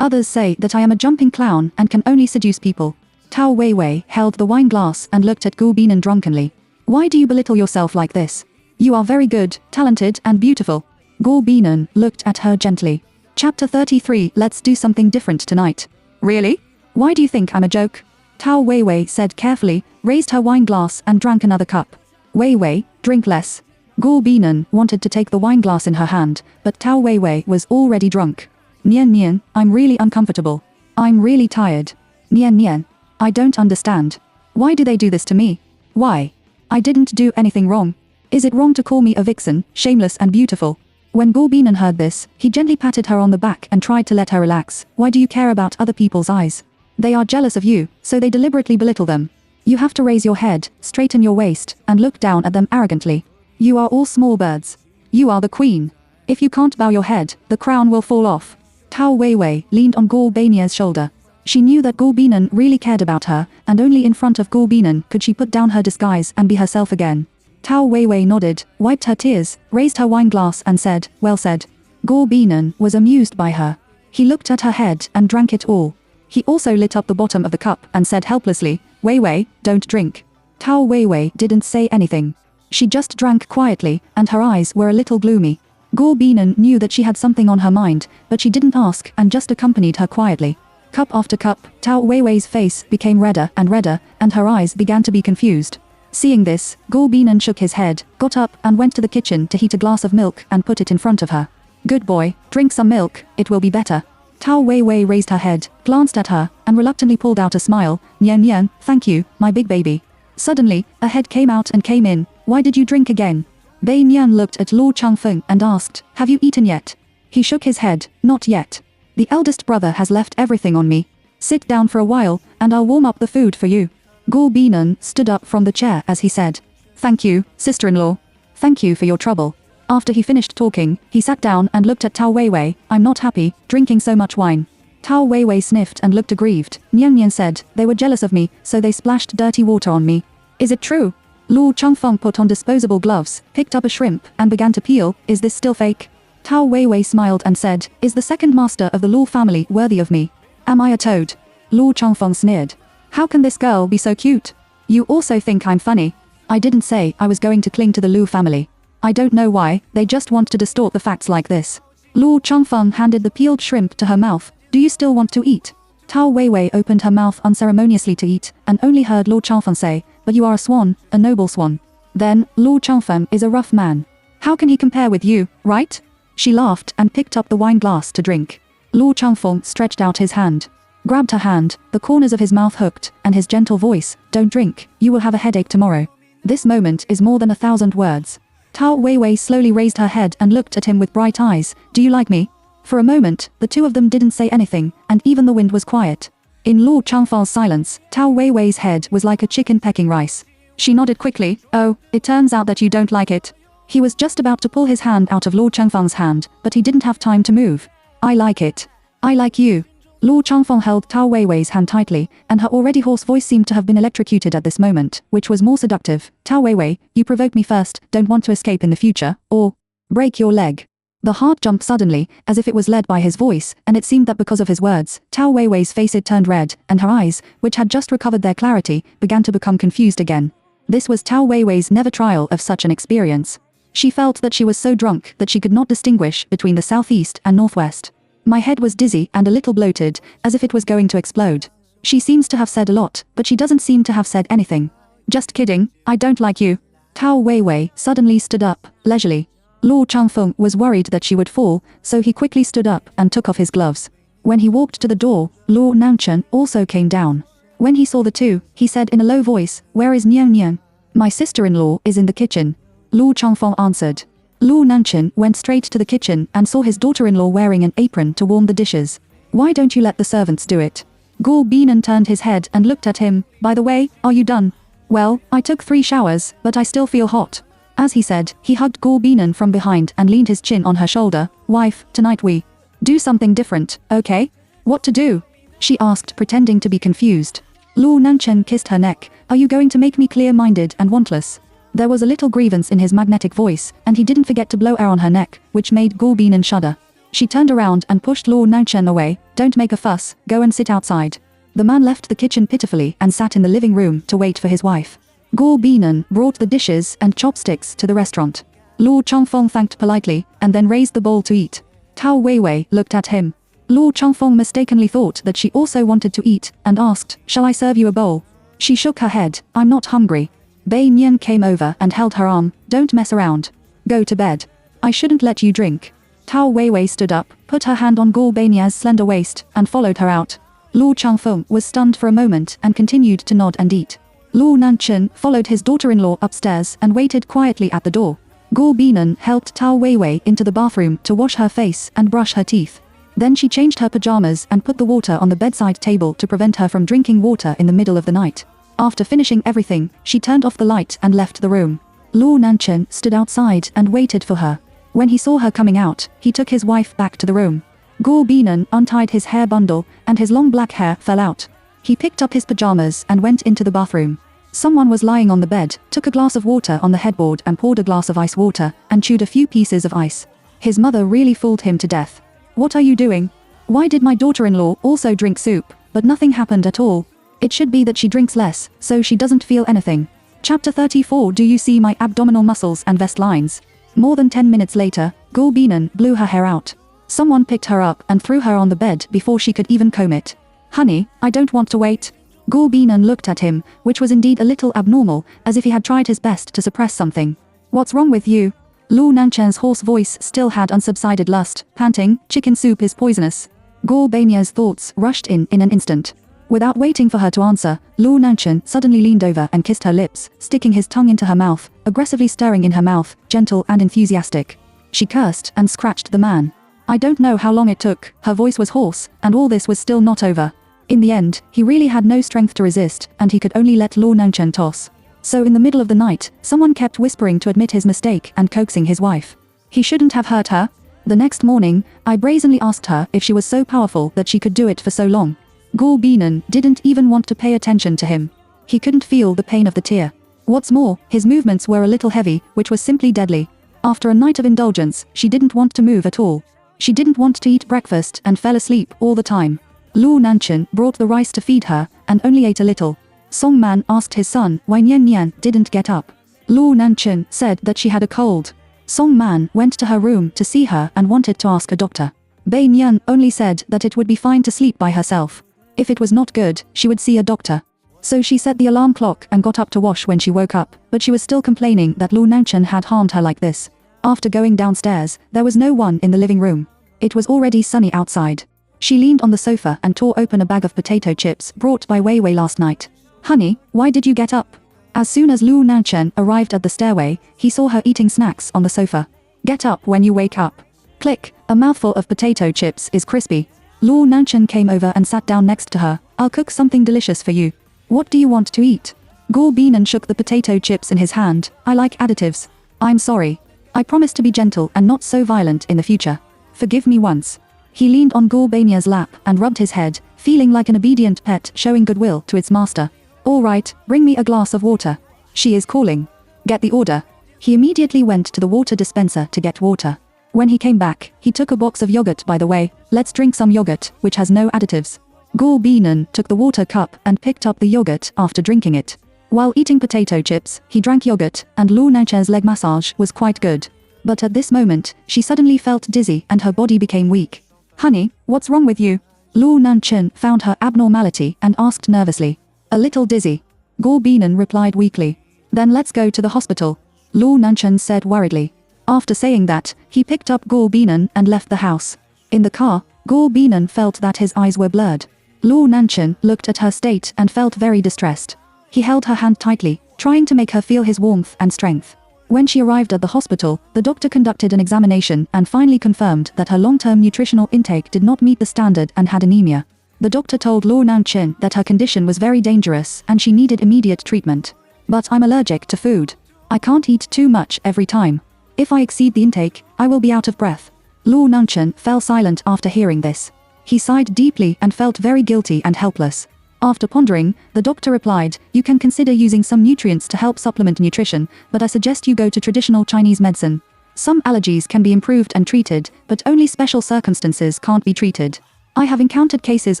Others say that I am a jumping clown and can only seduce people. Tao Wei Wei held the wine glass and looked at Gul Binan drunkenly. Why do you belittle yourself like this? You are very good, talented and beautiful. Gul Binan looked at her gently. Chapter 33. Let's do something different tonight. Really? Why do you think I'm a joke? Tao Weiwei said carefully, raised her wine glass and drank another cup. Weiwei, drink less. Gu Binan wanted to take the wine glass in her hand, but Tao Weiwei was already drunk. Nian Nian, I'm really uncomfortable. I'm really tired. Nian Nian, I don't understand. Why do they do this to me? Why? I didn't do anything wrong. Is it wrong to call me a vixen, shameless and beautiful? When Gu Binan heard this, he gently patted her on the back and tried to let her relax. Why do you care about other people's eyes? They are jealous of you, so they deliberately belittle them. You have to raise your head, straighten your waist, and look down at them arrogantly. You are all small birds. You are the queen. If you can't bow your head, the crown will fall off. Tao Weiwei leaned on Gu Bania's shoulder. She knew that Gu Binan really cared about her, and only in front of Gu Binan could she put down her disguise and be herself again. Tao Weiwei nodded, wiped her tears, raised her wine glass and said, well said. Gu Binan was amused by her. He looked at her head and drank it all. He also lit up the bottom of the cup and said helplessly, Weiwei, don't drink. Tao Weiwei didn't say anything. She just drank quietly, and her eyes were a little gloomy. Gu Binan knew that she had something on her mind, but she didn't ask and just accompanied her quietly. Cup after cup, Tao Weiwei's face became redder, and her eyes began to be confused. Seeing this, Gu Binan shook his head, got up and went to the kitchen to heat a glass of milk and put it in front of her. Good boy, drink some milk, it will be better. Tao Weiwei raised her head, glanced at her, and reluctantly pulled out a smile. Nian Nian, thank you, my big baby. Suddenly, a head came out and came in. Why did you drink again? Bei Nian looked at Luo Changfeng and asked, have you eaten yet? He shook his head, not yet. The eldest brother has left everything on me. Sit down for a while, and I'll warm up the food for you. Gu Binan stood up from the chair as he said, thank you, sister-in-law. Thank you for your trouble. After he finished talking, he sat down and looked at Tao Weiwei. I'm not happy, drinking so much wine. Tao Weiwei sniffed and looked aggrieved. Nian Nian said, they were jealous of me, so they splashed dirty water on me. Is it true? Luo Changfeng put on disposable gloves, picked up a shrimp, and began to peel. Is this still fake? Tao Weiwei smiled and said, is the second master of the Luo family worthy of me? Am I a toad? Luo Changfeng sneered. How can this girl be so cute? You also think I'm funny? I didn't say I was going to cling to the Luo family. I don't know why, they just want to distort the facts like this. Luo Changfeng handed the peeled shrimp to her mouth. Do you still want to eat? Tao Weiwei opened her mouth unceremoniously to eat, and only heard Luo Changfeng say, but you are a swan, a noble swan. Then, Luo Changfeng is a rough man. How can he compare with you, right? She laughed and picked up the wine glass to drink. Luo Changfeng stretched out his hand, grabbed her hand, the corners of his mouth hooked, and his gentle voice, don't drink, you will have a headache tomorrow. This moment is more than 1,000 words. Tao Weiwei slowly raised her head and looked at him with bright eyes. Do you like me? For a moment, the two of them didn't say anything, and even the wind was quiet. In Luo Changfeng's silence, Tao Weiwei's head was like a chicken pecking rice. She nodded quickly. Oh, it turns out that you don't like it. He was just about to pull his hand out of Luo Changfeng's hand, but he didn't have time to move. I like it. I like you. Luo Changfeng held Tao Weiwei's hand tightly, and her already hoarse voice seemed to have been electrocuted at this moment, which was more seductive. Tao Weiwei, you provoked me first, don't want to escape in the future, or break your leg. The heart jumped suddenly, as if it was led by his voice, and it seemed that because of his words, Tao Weiwei's face had turned red, and her eyes, which had just recovered their clarity, began to become confused again. This was Tao Weiwei's never trial of such an experience. She felt that she was so drunk that she could not distinguish between the southeast and northwest. My head was dizzy and a little bloated, as if it was going to explode. She seems to have said a lot, but she doesn't seem to have said anything. Just kidding, I don't like you. Tao Weiwei suddenly stood up, leisurely. Luo Changfeng was worried that she would fall, so he quickly stood up and took off his gloves. When he walked to the door, Luo Nanchen also came down. When he saw the two, he said in a low voice, where is Nian Nian? My sister-in-law is in the kitchen. Luo Changfeng answered. Luo Nanchen went straight to the kitchen and saw his daughter-in-law wearing an apron to warm the dishes. Why don't you let the servants do it? Gu Binan turned his head and looked at him. By the way, are you done? Well, I took 3 showers, but I still feel hot. As he said, he hugged Gu Binan from behind and leaned his chin on her shoulder. Wife, tonight we do something different, okay? What to do? She asked, pretending to be confused. Luo Nanchen kissed her neck. Are you going to make me clear-minded and wantless? There was a little grievance in his magnetic voice, and he didn't forget to blow air on her neck, which made Gu Binan shudder. She turned around and pushed Luo Nanchen away. Don't make a fuss, go and sit outside. The man left the kitchen pitifully and sat in the living room to wait for his wife. Gu Binan brought the dishes and chopsticks to the restaurant. Luo Changfeng thanked politely, and then raised the bowl to eat. Tao Weiwei looked at him. Luo Changfeng mistakenly thought that she also wanted to eat, and asked, "Shall I serve you a bowl?" She shook her head. "I'm not hungry." Bei Nian came over and held her arm. "Don't mess around. Go to bed. I shouldn't let you drink." Tao Weiwei stood up, put her hand on Guo Beinia's slender waist, and followed her out. Luo Changfeng was stunned for a moment and continued to nod and eat. Luo Nanchen followed his daughter-in-law upstairs and waited quietly at the door. Guo Binan helped Tao Weiwei into the bathroom to wash her face and brush her teeth. Then she changed her pajamas and put the water on the bedside table to prevent her from drinking water in the middle of the night. After finishing everything, she turned off the light and left the room. Luo Nanchen stood outside and waited for her. When he saw her coming out, he took his wife back to the room. Guo Binan untied his hair bundle, and his long black hair fell out. He picked up his pajamas and went into the bathroom. Someone was lying on the bed, took a glass of water on the headboard and poured a glass of ice water, and chewed a few pieces of ice. His mother really fooled him to death. "What are you doing? Why did my daughter-in-law also drink soup, but nothing happened at all? It should be that she drinks less, so she doesn't feel anything." Chapter 34. Do you see my abdominal muscles and vest lines? More than 10 minutes later, Guo Binan blew her hair out. Someone picked her up and threw her on the bed before she could even comb it. "Honey, I don't want to wait." Guo Binan looked at him, which was indeed a little abnormal, as if he had tried his best to suppress something. "What's wrong with you?" Luo Nanchen's hoarse voice still had unsubsided lust, panting, "Chicken soup is poisonous." Guo Beinia's thoughts rushed in an instant. Without waiting for her to answer, Luo Nanchen suddenly leaned over and kissed her lips, sticking his tongue into her mouth, aggressively stirring in her mouth, gentle and enthusiastic. She cursed and scratched the man. I don't know how long it took, her voice was hoarse, and all this was still not over. In the end, he really had no strength to resist, and he could only let Luo Nanchen toss. So in the middle of the night, someone kept whispering to admit his mistake and coaxing his wife. He shouldn't have hurt her. The next morning, I brazenly asked her if she was so powerful that she could do it for so long. Guo Binan didn't even want to pay attention to him. He couldn't feel the pain of the tear. What's more, his movements were a little heavy, which was simply deadly. After a night of indulgence, she didn't want to move at all. She didn't want to eat breakfast and fell asleep all the time. Luo Nanchen brought the rice to feed her, and only ate a little. Song Man asked his son why Nian Nian didn't get up. Luo Nanchen said that she had a cold. Song Man went to her room to see her and wanted to ask a doctor. Bei Nian only said that it would be fine to sleep by herself. If it was not good, she would see a doctor. So she set the alarm clock and got up to wash when she woke up, but she was still complaining that Luo Nanchen had harmed her like this. After going downstairs, there was no one in the living room. It was already sunny outside. She leaned on the sofa and tore open a bag of potato chips brought by Wei Wei last night. "Honey, why did you get up?" As soon as Luo Nanchen arrived at the stairway, he saw her eating snacks on the sofa. "Get up when you wake up." Click, a mouthful of potato chips is crispy. Luo Nanchen came over and sat down next to her. "I'll cook something delicious for you. What do you want to eat?" Guo Binan shook the potato chips in his hand. "I like additives. I'm sorry. I promise to be gentle and not so violent in the future. Forgive me once." He leaned on Guo Beinia's lap and rubbed his head, feeling like an obedient pet showing goodwill to its master. "All right, bring me a glass of water. She is calling. Get the order." He immediately went to the water dispenser to get water. When he came back, he took a box of yogurt by the way. "Let's drink some yogurt, which has no additives." Guo Binan took the water cup and picked up the yogurt after drinking it. While eating potato chips, he drank yogurt, and Luo Nanchen's leg massage was quite good. But at this moment, she suddenly felt dizzy and her body became weak. "Honey, what's wrong with you?" Luo Nanchen found her abnormality and asked nervously. "A little dizzy." Guo Binan replied weakly. "Then let's go to the hospital," Luo Nanchen said worriedly. After saying that, he picked up Guo Binan and left the house. In the car, Guo Binan felt that his eyes were blurred. Luo Nanchen looked at her state and felt very distressed. He held her hand tightly, trying to make her feel his warmth and strength. When she arrived at the hospital, the doctor conducted an examination and finally confirmed that her long-term nutritional intake did not meet the standard and had anemia. The doctor told Luo Nanchen that her condition was very dangerous and she needed immediate treatment. "But I'm allergic to food. I can't eat too much every time. If I exceed the intake, I will be out of breath." Luo Nanchen fell silent after hearing this. He sighed deeply and felt very guilty and helpless. After pondering, the doctor replied, "You can consider using some nutrients to help supplement nutrition, but I suggest you go to traditional Chinese medicine. Some allergies can be improved and treated, but only special circumstances can't be treated. I have encountered cases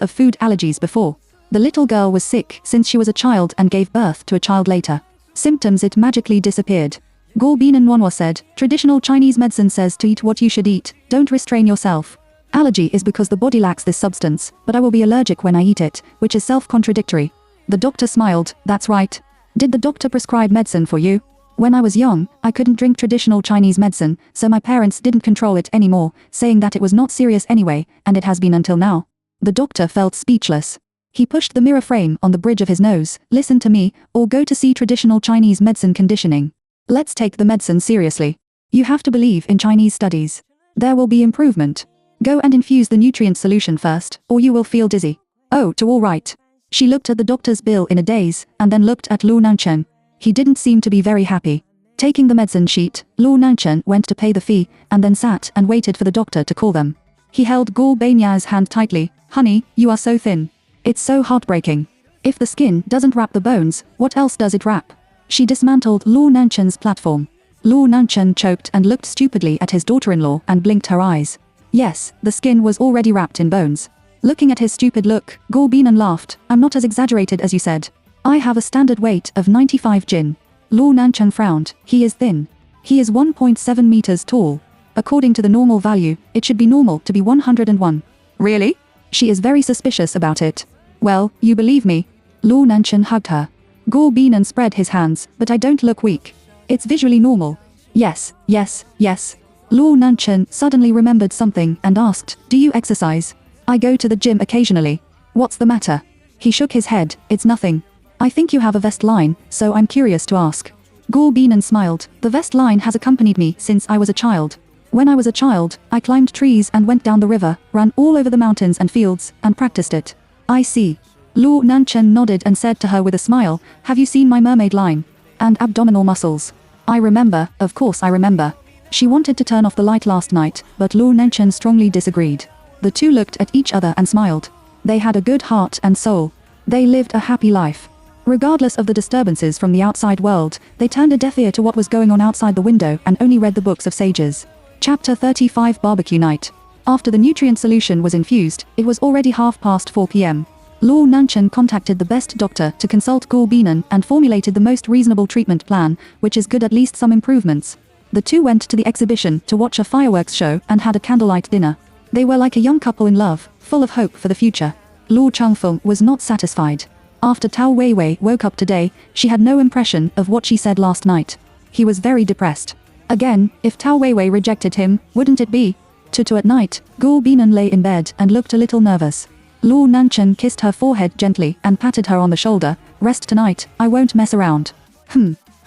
of food allergies before. The little girl was sick since she was a child and gave birth to a child later. Symptoms it magically disappeared." Guo Binan Wanhua said, "Traditional Chinese medicine says to eat what you should eat, don't restrain yourself." Allergy is because the body lacks this substance, but I will be allergic when I eat it, which is self-contradictory. The doctor smiled. That's right. Did the doctor prescribe medicine for you? When I was young, I couldn't drink traditional Chinese medicine, so my parents didn't control it anymore, saying that it was not serious anyway, and it has been until now. The doctor felt speechless. He pushed the mirror frame on the bridge of his nose. Listen to me, or go to see traditional Chinese medicine conditioning. Let's take the medicine seriously. You have to believe in Chinese studies. There will be improvement. Go and infuse the nutrient solution first, or you will feel dizzy. Oh, all right. She looked at the doctor's bill in a daze, and then looked at Lu Nanchen. He didn't seem to be very happy. Taking the medicine sheet, Lu Nanchen went to pay the fee, and then sat and waited for the doctor to call them. He held Gu Beinya's hand tightly. Honey, you are so thin. It's so heartbreaking. If the skin doesn't wrap the bones, what else does it wrap? She dismantled Lu Nanchen's platform. Lu Nanchen choked and looked stupidly at his daughter-in-law and blinked her eyes. Yes, the skin was already wrapped in bones. Looking at his stupid look, Gu Beinan laughed. I'm not as exaggerated as you said. I have a standard weight of 95 jin. Lu Nanchen frowned. He is thin. He is 1.7 meters tall. According to the normal value, it should be normal to be 101. Really? She is very suspicious about it. Well, you believe me. Lu Nanchen hugged her. Gu Beinan spread his hands, but I don't look weak. It's visually normal. Yes, yes, yes. Lu Nanchen suddenly remembered something and asked, do you exercise? I go to the gym occasionally. What's the matter? He shook his head. It's nothing. I think you have a vest line, so I'm curious to ask. Gu Beinan smiled. The vest line has accompanied me since I was a child. When I was a child, I climbed trees and went down the river, ran all over the mountains and fields, and practiced it. I see. Lu Nanchen nodded and said to her with a smile, have you seen my mermaid line? And abdominal muscles. I remember, of course I remember. She wanted to turn off the light last night, but Lu Nanchen strongly disagreed. The two looked at each other and smiled. They had a good heart and soul. They lived a happy life. Regardless of the disturbances from the outside world, they turned a deaf ear to what was going on outside the window and only read the books of sages. Chapter 35 Barbecue Night. After the nutrient solution was infused, it was already 4:30 p.m. Lu Nanchen contacted the best doctor to consult Gu Beinan and formulated the most reasonable treatment plan, which is good at least some improvements. The two went to the exhibition to watch a fireworks show and had a candlelight dinner. They were like a young couple in love, full of hope for the future. Lu Changfeng was not satisfied. After Tao Weiwei woke up today, she had no impression of what she said last night. He was very depressed. Again, if Tao Weiwei rejected him, wouldn't it be? At night, Gu Beinan lay in bed and looked a little nervous. Lu Nanchen kissed her forehead gently and patted her on the shoulder. Rest tonight, I won't mess around.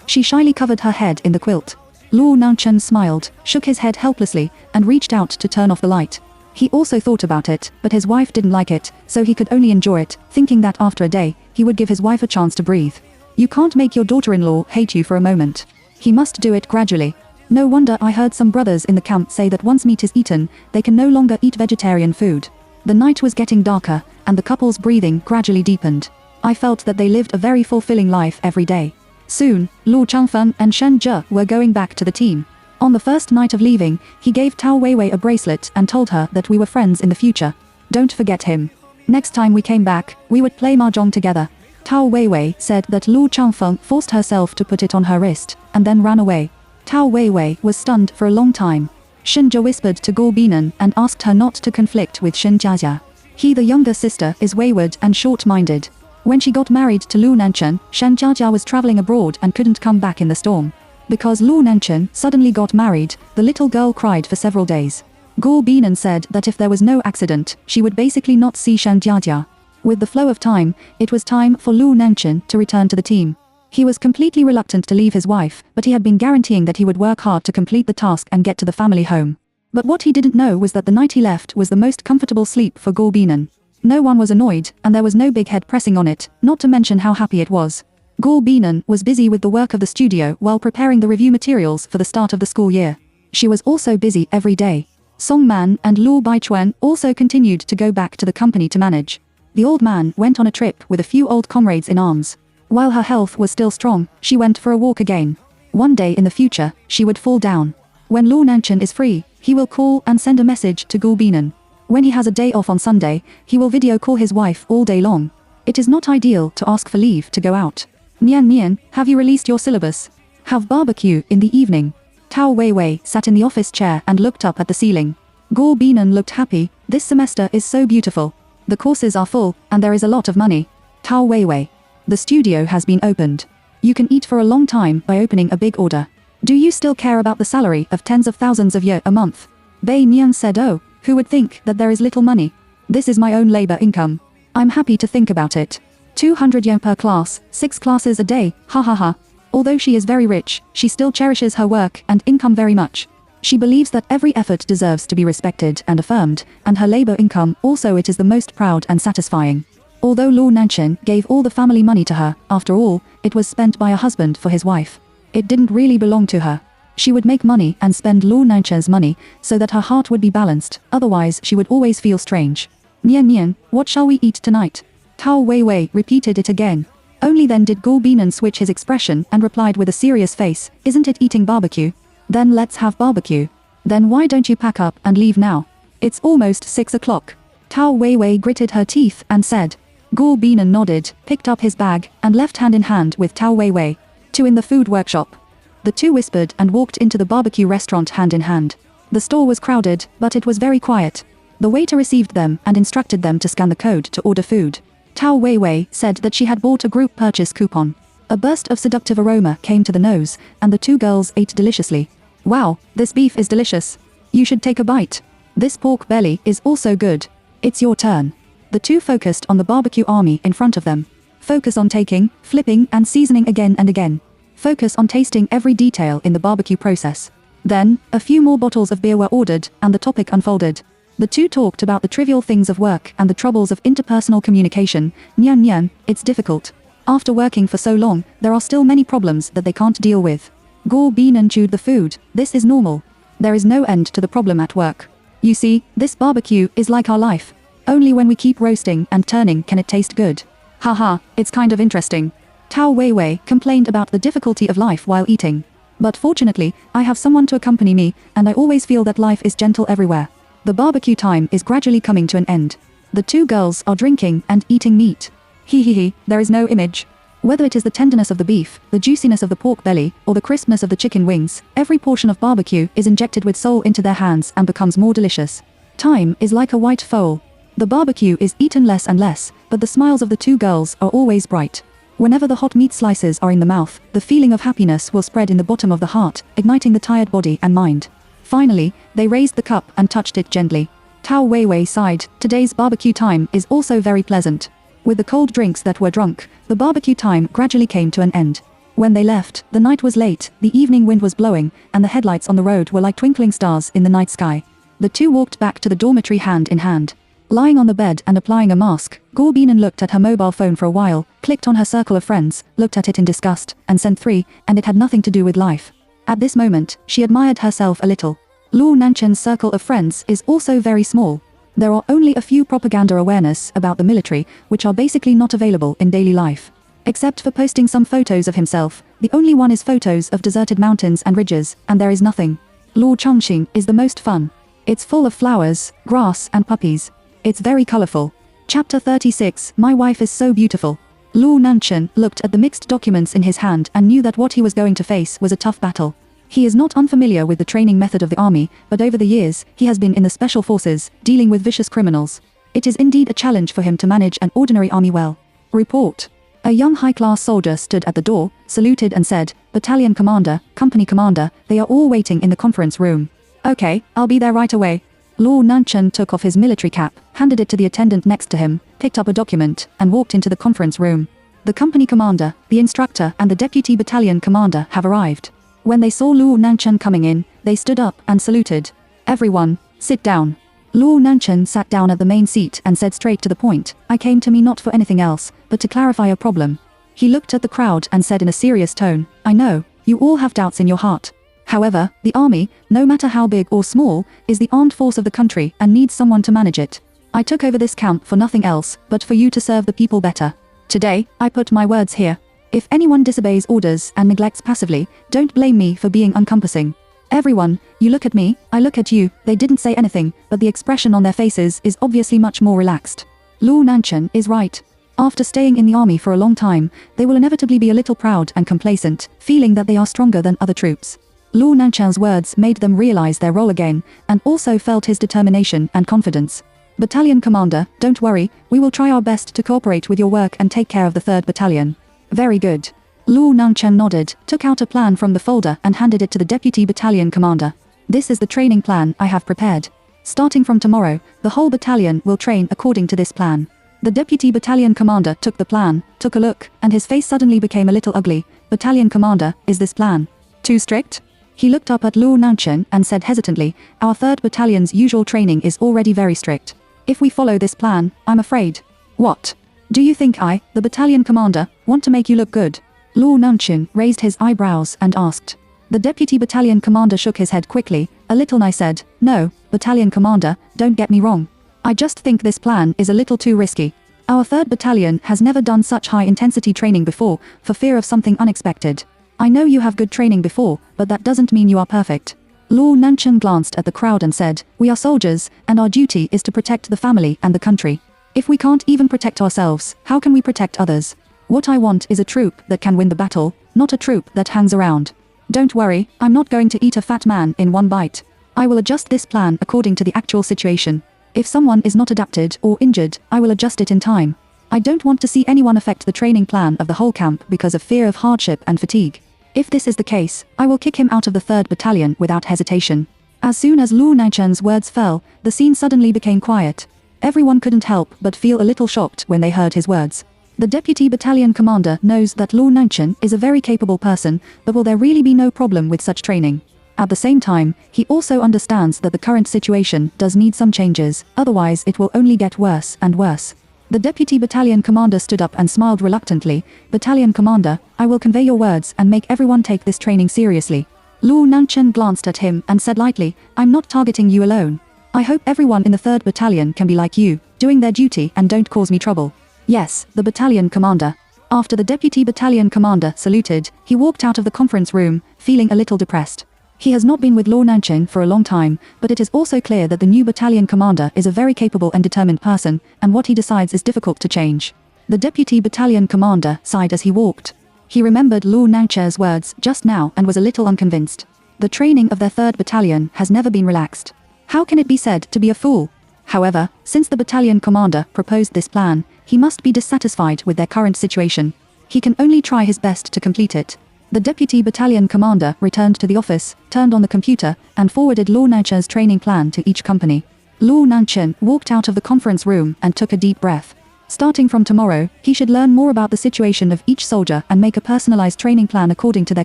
She shyly covered her head in the quilt. Lu Nanchen smiled, shook his head helplessly, and reached out to turn off the light. He also thought about it, but his wife didn't like it, so he could only enjoy it, thinking that after a day, he would give his wife a chance to breathe. You can't make your daughter-in-law hate you for a moment. He must do it gradually. No wonder I heard some brothers in the camp say that once meat is eaten, they can no longer eat vegetarian food. The night was getting darker, and the couple's breathing gradually deepened. I felt that they lived a very fulfilling life every day. Soon, Lu Changfeng and Shen Zhe were going back to the team. On the first night of leaving, he gave Tao Weiwei a bracelet and told her that we were friends in the future. Don't forget him. Next time we came back, we would play mahjong together. Tao Weiwei said that Lu Changfeng forced herself to put it on her wrist, and then ran away. Tao Weiwei was stunned for a long time. Shen Zhe whispered to Gu Beinan and asked her not to conflict with Shen Jiajia. He, the younger sister, is wayward and short-minded. When she got married to Lu Nanchen, Shen Jiajia was traveling abroad and couldn't come back in the storm. Because Lu Nanchen suddenly got married, the little girl cried for several days. Gu Beinan said that if there was no accident, she would basically not see Shen Jiajia. With the flow of time, it was time for Lu Nanchen to return to the team. He was completely reluctant to leave his wife, but he had been guaranteeing that he would work hard to complete the task and get to the family home. But what he didn't know was that the night he left was the most comfortable sleep for Gu Beinan. No one was annoyed, and there was no big head pressing on it, not to mention how happy it was. Gu Beinan was busy with the work of the studio while preparing the review materials for the start of the school year. She was also busy every day. Song Man and Lu Baichuan also continued to go back to the company to manage. The old man went on a trip with a few old comrades in arms. While her health was still strong, she went for a walk again. One day in the future, she would fall down. When Lu Nanchen is free, he will call and send a message to Gu Beinan. When he has a day off on Sunday, he will video call his wife all day long. It is not ideal to ask for leave to go out. Nian Nian, have you released your syllabus? Have barbecue in the evening. Tao Weiwei sat in the office chair and looked up at the ceiling. Gu Beinan looked happy. This semester is so beautiful. The courses are full, and there is a lot of money. Tao Weiwei. The studio has been opened. You can eat for a long time by opening a big order. Do you still care about the salary of tens of thousands of yuan a month? Bei Nian said, oh, who would think that there is little money? This is my own labor income. I'm happy to think about it. 200 yuan per class, 6 classes a day, ha ha ha. Although she is very rich, she still cherishes her work and income very much. She believes that every effort deserves to be respected and affirmed, and her labor income also it is the most proud and satisfying. Although Luo Nanchen gave all the family money to her, after all, it was spent by a husband for his wife. It didn't really belong to her. She would make money and spend Luo Nanchen's money so that her heart would be balanced, otherwise she would always feel strange. Nian Nian, what shall we eat tonight? Tao Weiwei repeated it again. Only then did Guo Binan switch his expression and replied with a serious face, isn't it eating barbecue? Then let's have barbecue. Then why don't you pack up and leave now? It's almost 6 o'clock. Tao Weiwei gritted her teeth and said. Guo Binan nodded, picked up his bag, and left hand in hand with Tao Weiwei. To in the food workshop. The two whispered and walked into the barbecue restaurant hand in hand. The store was crowded, but it was very quiet. The waiter received them and instructed them to scan the code to order food. Tao Weiwei said that she had bought a group purchase coupon. A burst of seductive aroma came to the nose, and the two girls ate deliciously. Wow, this beef is delicious. You should take a bite. This pork belly is also good. It's your turn. The two focused on the barbecue army in front of them. Focus on taking, flipping and seasoning again and again. Focus on tasting every detail in the barbecue process. Then, a few more bottles of beer were ordered, and the topic unfolded. The two talked about the trivial things of work and the troubles of interpersonal communication. Nian Nian, it's difficult. After working for so long, there are still many problems that they can't deal with. Guo Binan chewed the food. This is normal. There is no end to the problem at work. You see, this barbecue is like our life. Only when we keep roasting and turning can it taste good. Haha, it's kind of interesting. Tao Weiwei complained about the difficulty of life while eating. But fortunately, I have someone to accompany me, and I always feel that life is gentle everywhere. The barbecue time is gradually coming to an end. The two girls are drinking and eating meat. He, there is no image. Whether it is the tenderness of the beef, the juiciness of the pork belly, or the crispness of the chicken wings, every portion of barbecue is injected with soul into their hands and becomes more delicious. Time is like a white foal. The barbecue is eaten less and less, but the smiles of the two girls are always bright. Whenever the hot meat slices are in the mouth, the feeling of happiness will spread in the bottom of the heart, igniting the tired body and mind. Finally, they raised the cup and touched it gently. Tao Weiwei sighed, today's barbecue time is also very pleasant. With the cold drinks that were drunk, the barbecue time gradually came to an end. When they left, the night was late, the evening wind was blowing, and the headlights on the road were like twinkling stars in the night sky. The two walked back to the dormitory hand in hand. Lying on the bed and applying a mask, Guo Binan looked at her mobile phone for a while, clicked on her circle of friends, looked at it in disgust, and sent 3, and it had nothing to do with life. At this moment, she admired herself a little. Luo Nanchen's circle of friends is also very small. There are only a few propaganda awareness about the military, which are basically not available in daily life. Except for posting some photos of himself, the only one is photos of deserted mountains and ridges, and there is nothing. Luo Chongqing is the most fun. It's full of flowers, grass and puppies. It's very colorful. Chapter 36, My wife is so beautiful. Luo Nanchen looked at the mixed documents in his hand and knew that what he was going to face was a tough battle. He is not unfamiliar with the training method of the army, but over the years, he has been in the special forces, dealing with vicious criminals. It is indeed a challenge for him to manage an ordinary army well. Report. A young high-class soldier stood at the door, saluted and said, Battalion Commander, Company Commander, they are all waiting in the conference room. Okay, I'll be there right away. Luo Nanchen took off his military cap, handed it to the attendant next to him, picked up a document, and walked into the conference room. The company commander, the instructor and the deputy battalion commander have arrived. When they saw Luo Nanchen coming in, they stood up and saluted. Everyone, sit down. Luo Nanchen sat down at the main seat and said straight to the point, I came to me not for anything else, but to clarify a problem. He looked at the crowd and said in a serious tone, I know, you all have doubts in your heart. However, the army, no matter how big or small, is the armed force of the country and needs someone to manage it. I took over this camp for nothing else, but for you to serve the people better. Today, I put my words here. If anyone disobeys orders and neglects passively, don't blame me for being encompassing. Everyone, you look at me, I look at you, they didn't say anything, but the expression on their faces is obviously much more relaxed. Luo Nanchen is right. After staying in the army for a long time, they will inevitably be a little proud and complacent, feeling that they are stronger than other troops. Luo Nanchen's words made them realize their role again, and also felt his determination and confidence. Battalion Commander, don't worry, we will try our best to cooperate with your work and take care of the 3rd Battalion. Very good. Luo Nangchen nodded, took out a plan from the folder and handed it to the Deputy Battalion Commander. This is the training plan I have prepared. Starting from tomorrow, the whole battalion will train according to this plan. The Deputy Battalion Commander took the plan, took a look, and his face suddenly became a little ugly. Battalion Commander, is this plan too strict? He looked up at Luo Nangchen and said hesitantly, our 3rd Battalion's usual training is already very strict. If we follow this plan, I'm afraid. What? Do you think I, the Battalion Commander, want to make you look good? Luo Nangchen raised his eyebrows and asked. The Deputy Battalion Commander shook his head quickly, a little I said, no, Battalion Commander, don't get me wrong. I just think this plan is a little too risky. Our 3rd Battalion has never done such high-intensity training before, for fear of something unexpected. I know you have good training before, but that doesn't mean you are perfect. Luo Nangchen glanced at the crowd and said, we are soldiers, and our duty is to protect the family and the country. If we can't even protect ourselves, how can we protect others? What I want is a troop that can win the battle, not a troop that hangs around. Don't worry, I'm not going to eat a fat man in one bite. I will adjust this plan according to the actual situation. If someone is not adapted or injured, I will adjust it in time. I don't want to see anyone affect the training plan of the whole camp because of fear of hardship and fatigue. If this is the case, I will kick him out of the 3rd Battalion without hesitation. As soon as Luo Nangchen's words fell, the scene suddenly became quiet. Everyone couldn't help but feel a little shocked when they heard his words. The Deputy Battalion Commander knows that Luo Nangchen is a very capable person, but will there really be no problem with such training? At the same time, he also understands that the current situation does need some changes, otherwise it will only get worse and worse. The Deputy Battalion Commander stood up and smiled reluctantly. Battalion Commander, I will convey your words and make everyone take this training seriously. Luo Nangchen glanced at him and said lightly, I'm not targeting you alone. I hope everyone in the 3rd Battalion can be like you, doing their duty and don't cause me trouble. Yes, the Battalion Commander. After the Deputy Battalion Commander saluted, he walked out of the conference room, feeling a little depressed. He has not been with Luo Nangchen for a long time, but it is also clear that the new battalion commander is a very capable and determined person, and what he decides is difficult to change. The deputy battalion commander sighed as he walked. He remembered Luo Nangchen's words just now and was a little unconvinced. The training of their 3rd battalion has never been relaxed. How can it be said to be a fool? However, since the battalion commander proposed this plan, he must be dissatisfied with their current situation. He can only try his best to complete it. The deputy battalion commander returned to the office, turned on the computer, and forwarded Luo Nangchen's training plan to each company. Luo Nangchen walked out of the conference room and took a deep breath. Starting from tomorrow, he should learn more about the situation of each soldier and make a personalized training plan according to their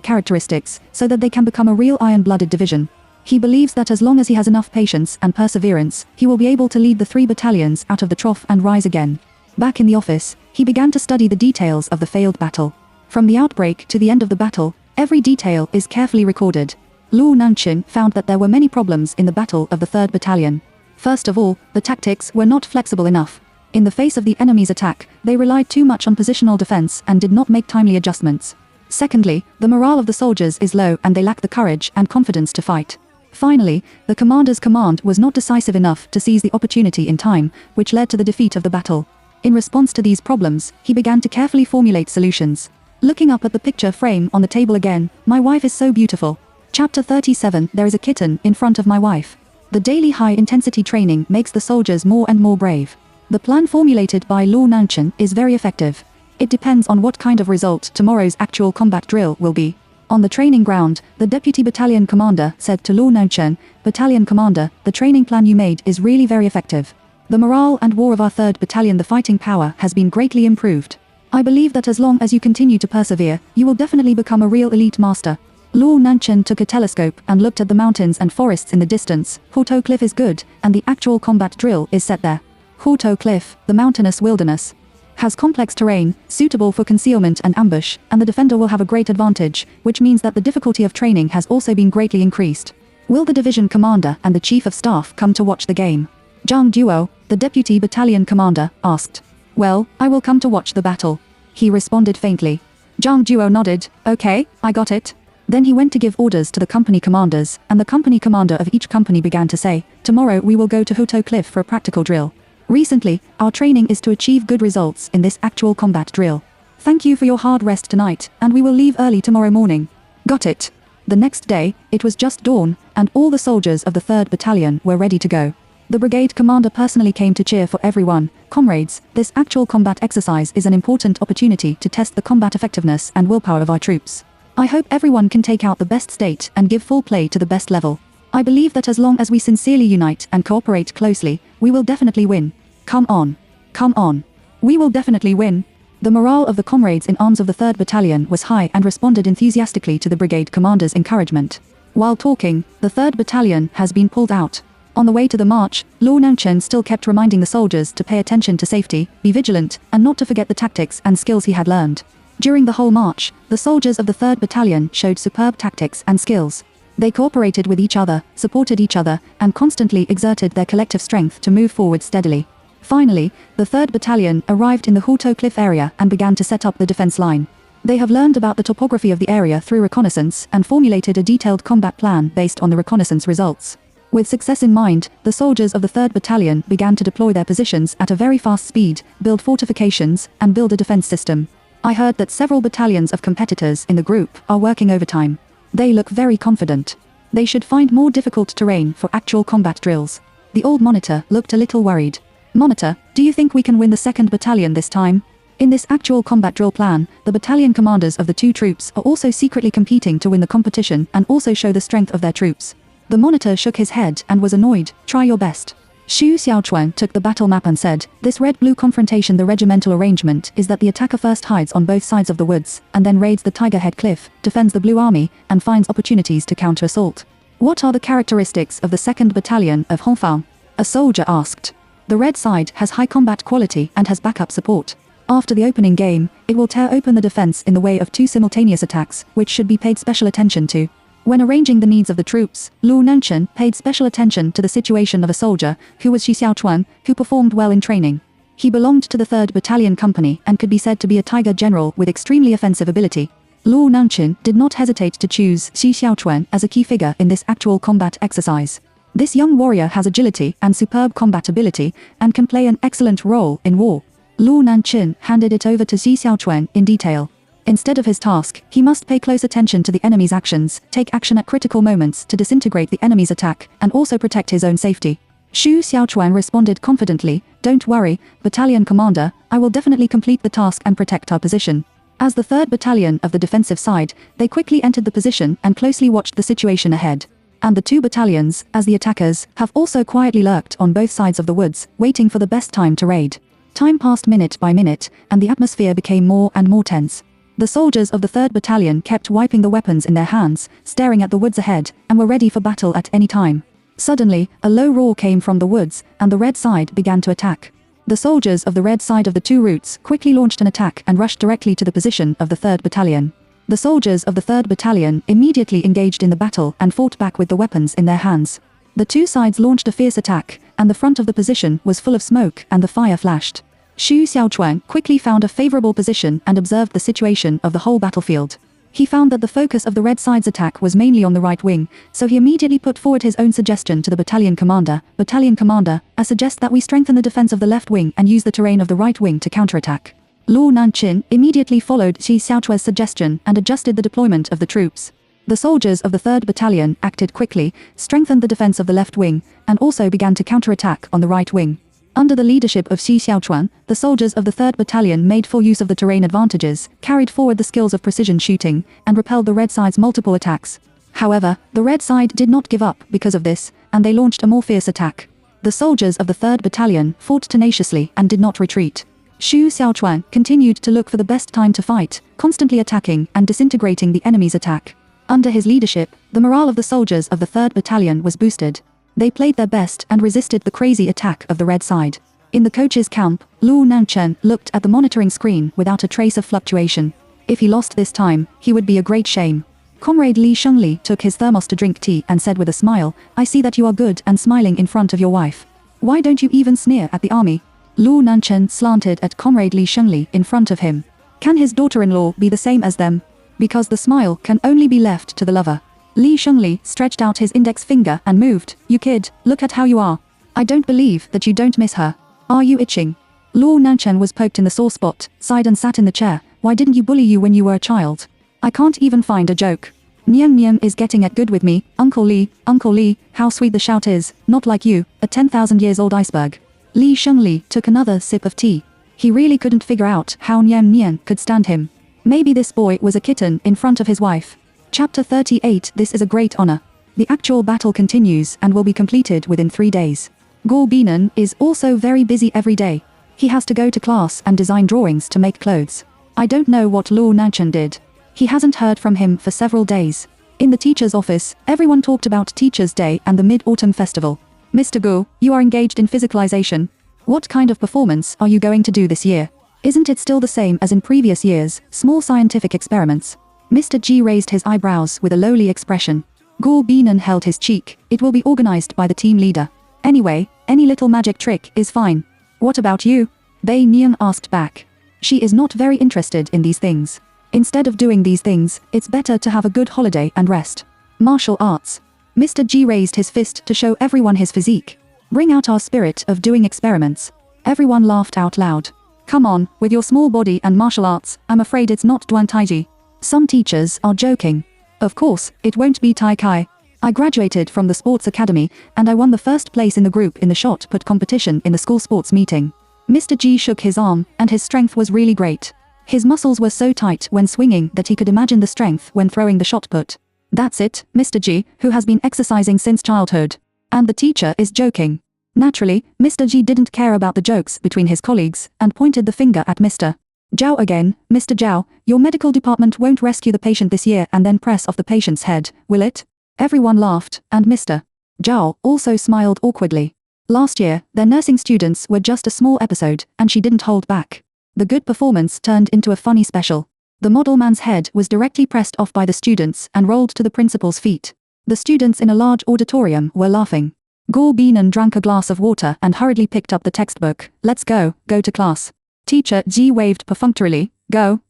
characteristics, so that they can become a real iron-blooded division. He believes that as long as he has enough patience and perseverance, he will be able to lead the 3 battalions out of the trough and rise again. Back in the office, he began to study the details of the failed battle. From the outbreak to the end of the battle, every detail is carefully recorded. Luo Nangchen found that there were many problems in the battle of the 3rd battalion. First of all, the tactics were not flexible enough. In the face of the enemy's attack, they relied too much on positional defense and did not make timely adjustments. Secondly, the morale of the soldiers is low and they lack the courage and confidence to fight. Finally, the commander's command was not decisive enough to seize the opportunity in time, which led to the defeat of the battle. In response to these problems, he began to carefully formulate solutions. Looking up at the picture frame on the table again, my wife is so beautiful. Chapter 37, there is a kitten in front of my wife. The daily high-intensity training makes the soldiers more and more brave. The plan formulated by Luo Nangchen is very effective. It depends on what kind of result tomorrow's actual combat drill will be. On the training ground, the deputy battalion commander said to Luo Nangchen, Battalion commander, the training plan you made is really very effective. The morale and war of our 3rd battalion, the fighting power, has been greatly improved. I believe that as long as you continue to persevere, you will definitely become a real elite master. Luo Nangchen took a telescope and looked at the mountains and forests in the distance. Huotou Cliff is good, and the actual combat drill is set there. Huotou Cliff, the mountainous wilderness, has complex terrain, suitable for concealment and ambush, and the defender will have a great advantage, which means that the difficulty of training has also been greatly increased. Will the division commander and the chief of staff come to watch the game? Zhang Duo, the deputy battalion commander, asked. Well, I will come to watch the battle. He responded faintly. Zhang Duo nodded, okay, I got it. Then he went to give orders to the company commanders, and the company commander of each company began to say, tomorrow we will go to Huotou Cliff for a practical drill. Recently, our training is to achieve good results in this actual combat drill. Thank you for your hard rest tonight, and we will leave early tomorrow morning. Got it. The next day, it was just dawn, and all the soldiers of the 3rd battalion were ready to go. The brigade commander personally came to cheer for everyone. Comrades, this actual combat exercise is an important opportunity to test the combat effectiveness and willpower of our troops. I hope everyone can take out the best state and give full play to the best level. I believe that as long as we sincerely unite and cooperate closely, we will definitely win. Come on. Come on. We will definitely win. The morale of the comrades in arms of the 3rd Battalion was high and responded enthusiastically to the brigade commander's encouragement. While talking, the 3rd Battalion has been pulled out. On the way to the march, Luo Nanchen still kept reminding the soldiers to pay attention to safety, be vigilant, and not to forget the tactics and skills he had learned. During the whole march, the soldiers of the 3rd Battalion showed superb tactics and skills. They cooperated with each other, supported each other, and constantly exerted their collective strength to move forward steadily. Finally, the 3rd Battalion arrived in the Huto Cliff area and began to set up the defense line. They have learned about the topography of the area through reconnaissance and formulated a detailed combat plan based on the reconnaissance results. With success in mind, the soldiers of the 3rd Battalion began to deploy their positions at a very fast speed, build fortifications, and build a defense system. I heard that several battalions of competitors in the group are working overtime. They look very confident. They should find more difficult terrain for actual combat drills. The old monitor looked a little worried. Monitor, do you think we can win the 2nd Battalion this time? In this actual combat drill plan, the battalion commanders of the two troops are also secretly competing to win the competition and also show the strength of their troops. The monitor shook his head and was annoyed. Try your best. Xu Xiaochuan took the battle map and said, this red-blue confrontation, the regimental arrangement is that the attacker first hides on both sides of the woods, and then raids the Tiger Head Cliff, defends the Blue Army, and finds opportunities to counter-assault. What are the characteristics of the 2nd Battalion of Hongfang? A soldier asked. The red side has high combat quality and has backup support. After the opening game, it will tear open the defense in the way of 2 simultaneous attacks, which should be paid special attention to. When arranging the needs of the troops, Luo Nanchen paid special attention to the situation of a soldier, who was Xi Xiaochuan, who performed well in training. He belonged to the 3rd Battalion Company and could be said to be a tiger general with extremely offensive ability. Luo Nanchen did not hesitate to choose Xi Xiaochuan as a key figure in this actual combat exercise. This young warrior has agility and superb combat ability, and can play an excellent role in war. Luo Nanchen handed it over to Xi Xiaochuan in detail. Instead of his task, he must pay close attention to the enemy's actions, take action at critical moments to disintegrate the enemy's attack, and also protect his own safety. Xu Xiaochuan responded confidently, don't worry, Battalion Commander, I will definitely complete the task and protect our position. As the 3rd Battalion of the defensive side, they quickly entered the position and closely watched the situation ahead. And the 2 battalions, as the attackers, have also quietly lurked on both sides of the woods, waiting for the best time to raid. Time passed minute by minute, and the atmosphere became more and more tense. The soldiers of the 3rd Battalion kept wiping the weapons in their hands, staring at the woods ahead, and were ready for battle at any time. Suddenly, a low roar came from the woods, and the red side began to attack. The soldiers of the red side of the 2 routes quickly launched an attack and rushed directly to the position of the 3rd Battalion. The soldiers of the 3rd Battalion immediately engaged in the battle and fought back with the weapons in their hands. The 2 sides launched a fierce attack, and the front of the position was full of smoke and the fire flashed. Xu Xiaochuan quickly found a favorable position and observed the situation of the whole battlefield. He found that the focus of the red side's attack was mainly on the right wing, so he immediately put forward his own suggestion to the battalion commander. Battalion commander, I suggest that we strengthen the defense of the left wing and use the terrain of the right wing to counterattack. Luo Nanchen immediately followed Xi Xiaochuan's suggestion and adjusted the deployment of the troops. The soldiers of the 3rd Battalion acted quickly, strengthened the defense of the left wing, and also began to counterattack on the right wing. Under the leadership of Xi Xiaochuan, the soldiers of the 3rd Battalion made full use of the terrain advantages, carried forward the skills of precision shooting, and repelled the red side's multiple attacks. However, the red side did not give up because of this, and they launched a more fierce attack. The soldiers of the 3rd Battalion fought tenaciously and did not retreat. Xu Xiaochuan continued to look for the best time to fight, constantly attacking and disintegrating the enemy's attack. Under his leadership, the morale of the soldiers of the 3rd Battalion was boosted. They played their best and resisted the crazy attack of the red side. In the coach's camp, Luo Nanchen looked at the monitoring screen without a trace of fluctuation. If he lost this time, he would be a great shame. Comrade Li Shengli took his thermos to drink tea and said with a smile, I see that you are good and smiling in front of your wife. Why don't you even sneer at the army? Luo Nanchen slanted at Comrade Li Shengli in front of him. Can his daughter-in-law be the same as them? Because the smile can only be left to the lover. Li Shengli stretched out his index finger and moved. You kid, look at how you are. I don't believe that you don't miss her. Are you itching? Luo Nanchen was poked in the sore spot, sighed and sat in the chair. Why didn't you bully you when you were a child? I can't even find a joke. Nian Nian is getting at good with me, Uncle Li, how sweet the shout is, not like you, a 10,000 years old iceberg. Li Shengli took another sip of tea. He really couldn't figure out how Nian Nian could stand him. Maybe this boy was a kitten in front of his wife. Chapter 38. This is a great honor. The actual battle continues and will be completed within 3 days. Guo Binan is also very busy every day. He has to go to class and design drawings to make clothes. I don't know what Luo Nanchen did. He hasn't heard from him for several days. In the teacher's office, everyone talked about Teacher's Day and the Mid-Autumn Festival. Mr. Guo, you are engaged in physicalization. What kind of performance are you going to do this year? Isn't it still the same as in previous years, small scientific experiments? Mr. G raised his eyebrows with a lowly expression. Guo Binan held his cheek. It will be organized by the team leader. Anyway, any little magic trick is fine. What about you? Bei Nian asked back. She is not very interested in these things. Instead of doing these things, it's better to have a good holiday and rest. Martial arts. Mr. G raised his fist to show everyone his physique. Bring out our spirit of doing experiments. Everyone laughed out loud. Come on, with your small body and martial arts, I'm afraid it's not Duan Taiji. Some teachers are joking. Of course, it won't be Tai Kai. I graduated from the sports academy, and I won the first place in the group in the shot put competition in the school sports meeting. Mr. G shook his arm, and his strength was really great. His muscles were so tight when swinging that he could imagine the strength when throwing the shot put. That's it, Mr. G, who has been exercising since childhood. And the teacher is joking. Naturally, Mr. G didn't care about the jokes between his colleagues, and pointed the finger at Mr. Zhao again. Mr. Zhao, your medical department won't rescue the patient this year and then press off the patient's head, will it? Everyone laughed, and Mr. Zhao also smiled awkwardly. Last year, their nursing students were just a small episode, and she didn't hold back. The good performance turned into a funny special. The model man's head was directly pressed off by the students and rolled to the principal's feet. The students in a large auditorium were laughing. Guo Binan drank a glass of water and hurriedly picked up the textbook. Let's go to class. Teacher Ji waved perfunctorily. Go.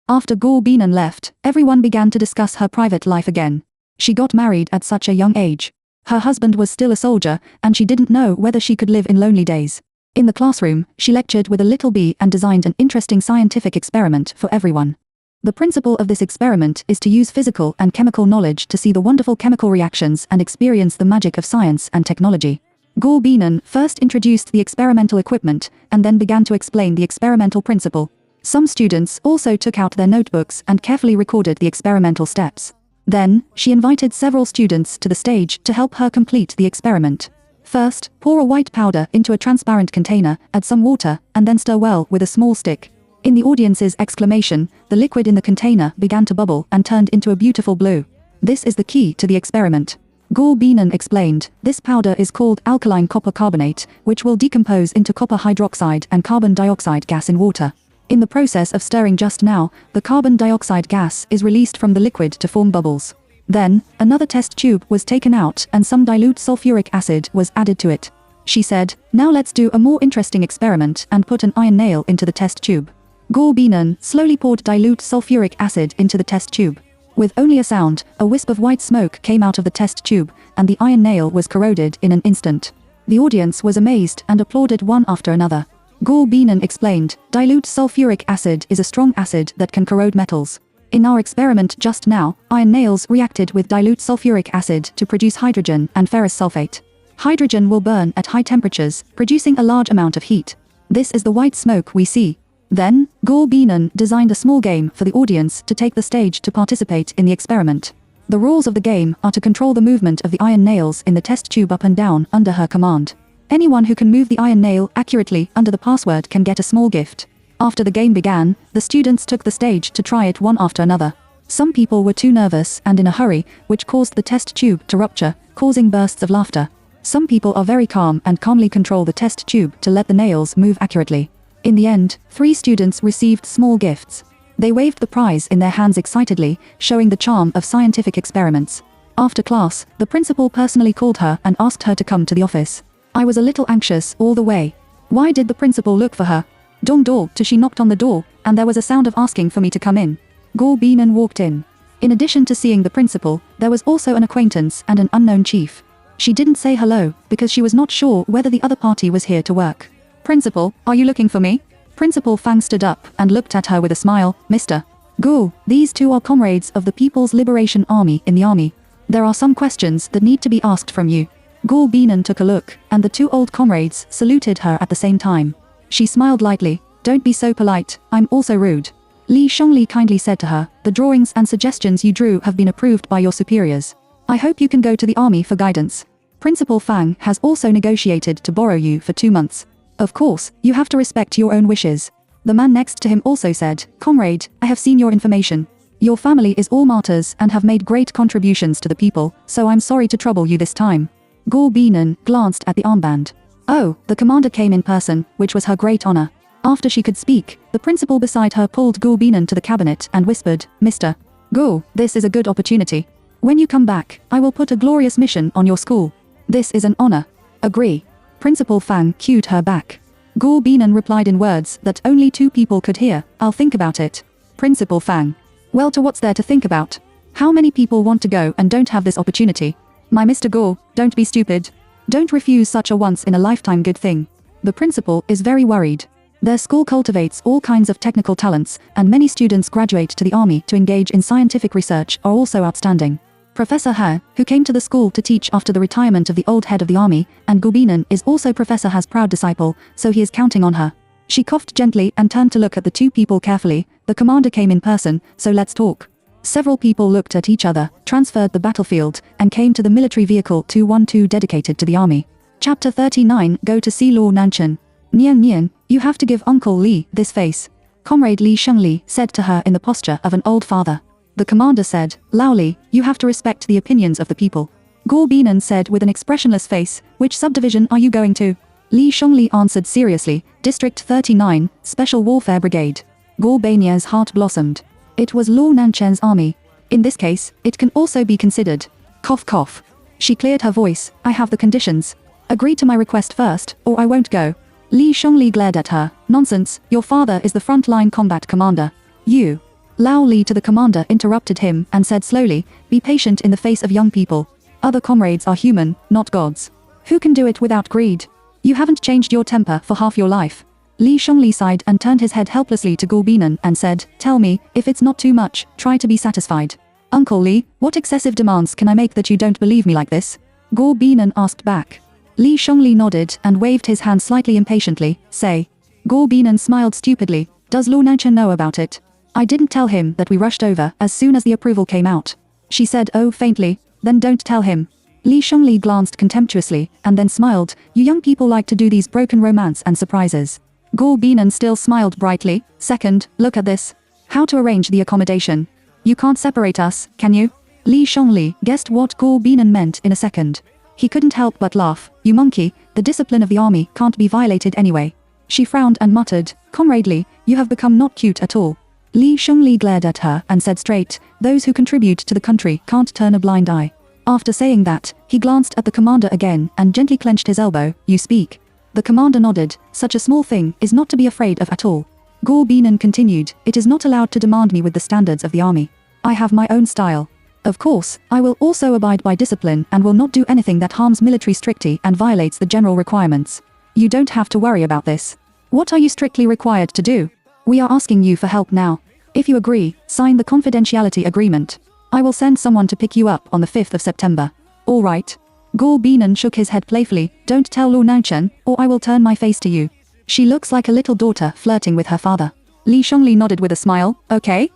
After Guo Binan left, everyone began to discuss her private life again. She got married at such a young age. Her husband was still a soldier, and she didn't know whether she could live in lonely days. In the classroom, she lectured with a little bee and designed an interesting scientific experiment for everyone. The principle of this experiment is to use physical and chemical knowledge to see the wonderful chemical reactions and experience the magic of science and technology. Guo Binan first introduced the experimental equipment and then began to explain the experimental principle. Some students also took out their notebooks and carefully recorded the experimental steps. Then, she invited several students to the stage to help her complete the experiment. First, pour a white powder into a transparent container, add some water, and then stir well with a small stick. In the audience's exclamation, the liquid in the container began to bubble and turned into a beautiful blue. This is the key to the experiment. Guo Binan explained, this powder is called alkaline copper carbonate, which will decompose into copper hydroxide and carbon dioxide gas in water. In the process of stirring just now, the carbon dioxide gas is released from the liquid to form bubbles. Then, another test tube was taken out and some dilute sulfuric acid was added to it. She said, now let's do a more interesting experiment and put an iron nail into the test tube. Guo Binan slowly poured dilute sulfuric acid into the test tube. With only a sound, a wisp of white smoke came out of the test tube, and the iron nail was corroded in an instant. The audience was amazed and applauded one after another. Guo Binan explained, dilute sulfuric acid is a strong acid that can corrode metals. In our experiment just now, iron nails reacted with dilute sulfuric acid to produce hydrogen and ferrous sulfate. Hydrogen will burn at high temperatures, producing a large amount of heat. This is the white smoke we see. Then, Guo Binan designed a small game for the audience to take the stage to participate in the experiment. The rules of the game are to control the movement of the iron nails in the test tube up and down under her command. Anyone who can move the iron nail accurately under the password can get a small gift. After the game began, the students took the stage to try it one after another. Some people were too nervous and in a hurry, which caused the test tube to rupture, causing bursts of laughter. Some people are very calm and calmly control the test tube to let the nails move accurately. In the end, 3 students received small gifts. They waved the prize in their hands excitedly, showing the charm of scientific experiments. After class, the principal personally called her and asked her to come to the office. I was a little anxious all the way. Why did the principal look for her? Dong dong, she knocked on the door, and there was a sound of asking for me to come in. Guo Binan walked in. In addition to seeing the principal, there was also an acquaintance and an unknown chief. She didn't say hello, because she was not sure whether the other party was here to work. Principal, are you looking for me? Principal Fang stood up and looked at her with a smile. Mr. Gu, these two are comrades of the People's Liberation Army in the army. There are some questions that need to be asked from you. Gu Binan took a look, and the two old comrades saluted her at the same time. She smiled lightly. Don't be so polite, I'm also rude. Li Shongli kindly said to her, the drawings and suggestions you drew have been approved by your superiors. I hope you can go to the army for guidance. Principal Fang has also negotiated to borrow you for 2 months. Of course, you have to respect your own wishes. The man next to him also said, Comrade, I have seen your information. Your family is all martyrs and have made great contributions to the people, so I'm sorry to trouble you this time. Gu Binan glanced at the armband. Oh, the commander came in person, which was her great honor. After she could speak, the principal beside her pulled Gu Binan to the cabinet and whispered, Mr. Gu, this is a good opportunity. When you come back, I will put a glorious mission on your school. This is an honor. Agree. Principal Fang cued her back. Gu Binan replied in words that only 2 people could hear, I'll think about it. Principal Fang. Well, to what's there to think about? How many people want to go and don't have this opportunity? My Mr. Gu, don't be stupid. Don't refuse such a once-in-a-lifetime good thing. The principal is very worried. Their school cultivates all kinds of technical talents, and many students graduate to the army to engage in scientific research are also outstanding. Professor He, who came to the school to teach after the retirement of the old head of the army, and Gu Binan is also Professor He's proud disciple, so he is counting on her. She coughed gently and turned to look at the 2 people carefully. The commander came in person, so let's talk. Several people looked at each other, transferred the battlefield, and came to the military vehicle 212 dedicated to the army. Chapter 39, Go to see Luo Nanchen. Nian Nian, you have to give Uncle Li this face. Comrade Li Shengli said to her in the posture of an old father. The commander said, Lao Li, you have to respect the opinions of the people. Gu Binan said with an expressionless face, which subdivision are you going to? Li Shengli answered seriously, District 39, Special Warfare Brigade. Gu Banier's heart blossomed. It was Luo Nanchen's army. In this case, it can also be considered. Cough cough. She cleared her voice, I have the conditions. Agree to my request first, or I won't go. Li Shengli glared at her, nonsense, your father is the front-line combat commander. You. Lao Li to the commander interrupted him and said slowly, be patient in the face of young people. Other comrades are human, not gods. Who can do it without greed? You haven't changed your temper for half your life. Li Shengli sighed and turned his head helplessly to Gu Binan and said, tell me, if it's not too much, try to be satisfied. Uncle Li, what excessive demands can I make that you don't believe me like this? Gu Binan asked back. Li Shengli nodded and waved his hand slightly impatiently, say. Gu Binan smiled stupidly, does Luo Nanchen know about it? I didn't tell him that we rushed over as soon as the approval came out. She said oh faintly, then don't tell him. Li Shengli glanced contemptuously, and then smiled, you young people like to do these broken romance and surprises. Gu Binan still smiled brightly, second, look at this. How to arrange the accommodation. You can't separate us, can you? Li Shengli guessed what Gu Binan meant in a second. He couldn't help but laugh, you monkey, the discipline of the army can't be violated anyway. She frowned and muttered, Comrade Li, you have become not cute at all. Li Shengli glared at her and said straight, those who contribute to the country can't turn a blind eye. After saying that, he glanced at the commander again and gently clenched his elbow, you speak. The commander nodded, such a small thing is not to be afraid of at all. Gu Binan continued, it is not allowed to demand me with the standards of the army. I have my own style. Of course, I will also abide by discipline and will not do anything that harms military strictly and violates the general requirements. You don't have to worry about this. What are you strictly required to do? We are asking you for help now. If you agree, sign the confidentiality agreement. I will send someone to pick you up on the 5th of September. All right. Gu Binan shook his head playfully, don't tell Luo Nanchen, or I will turn my face to you. She looks like a little daughter flirting with her father. Li Shengli nodded with a smile, okay,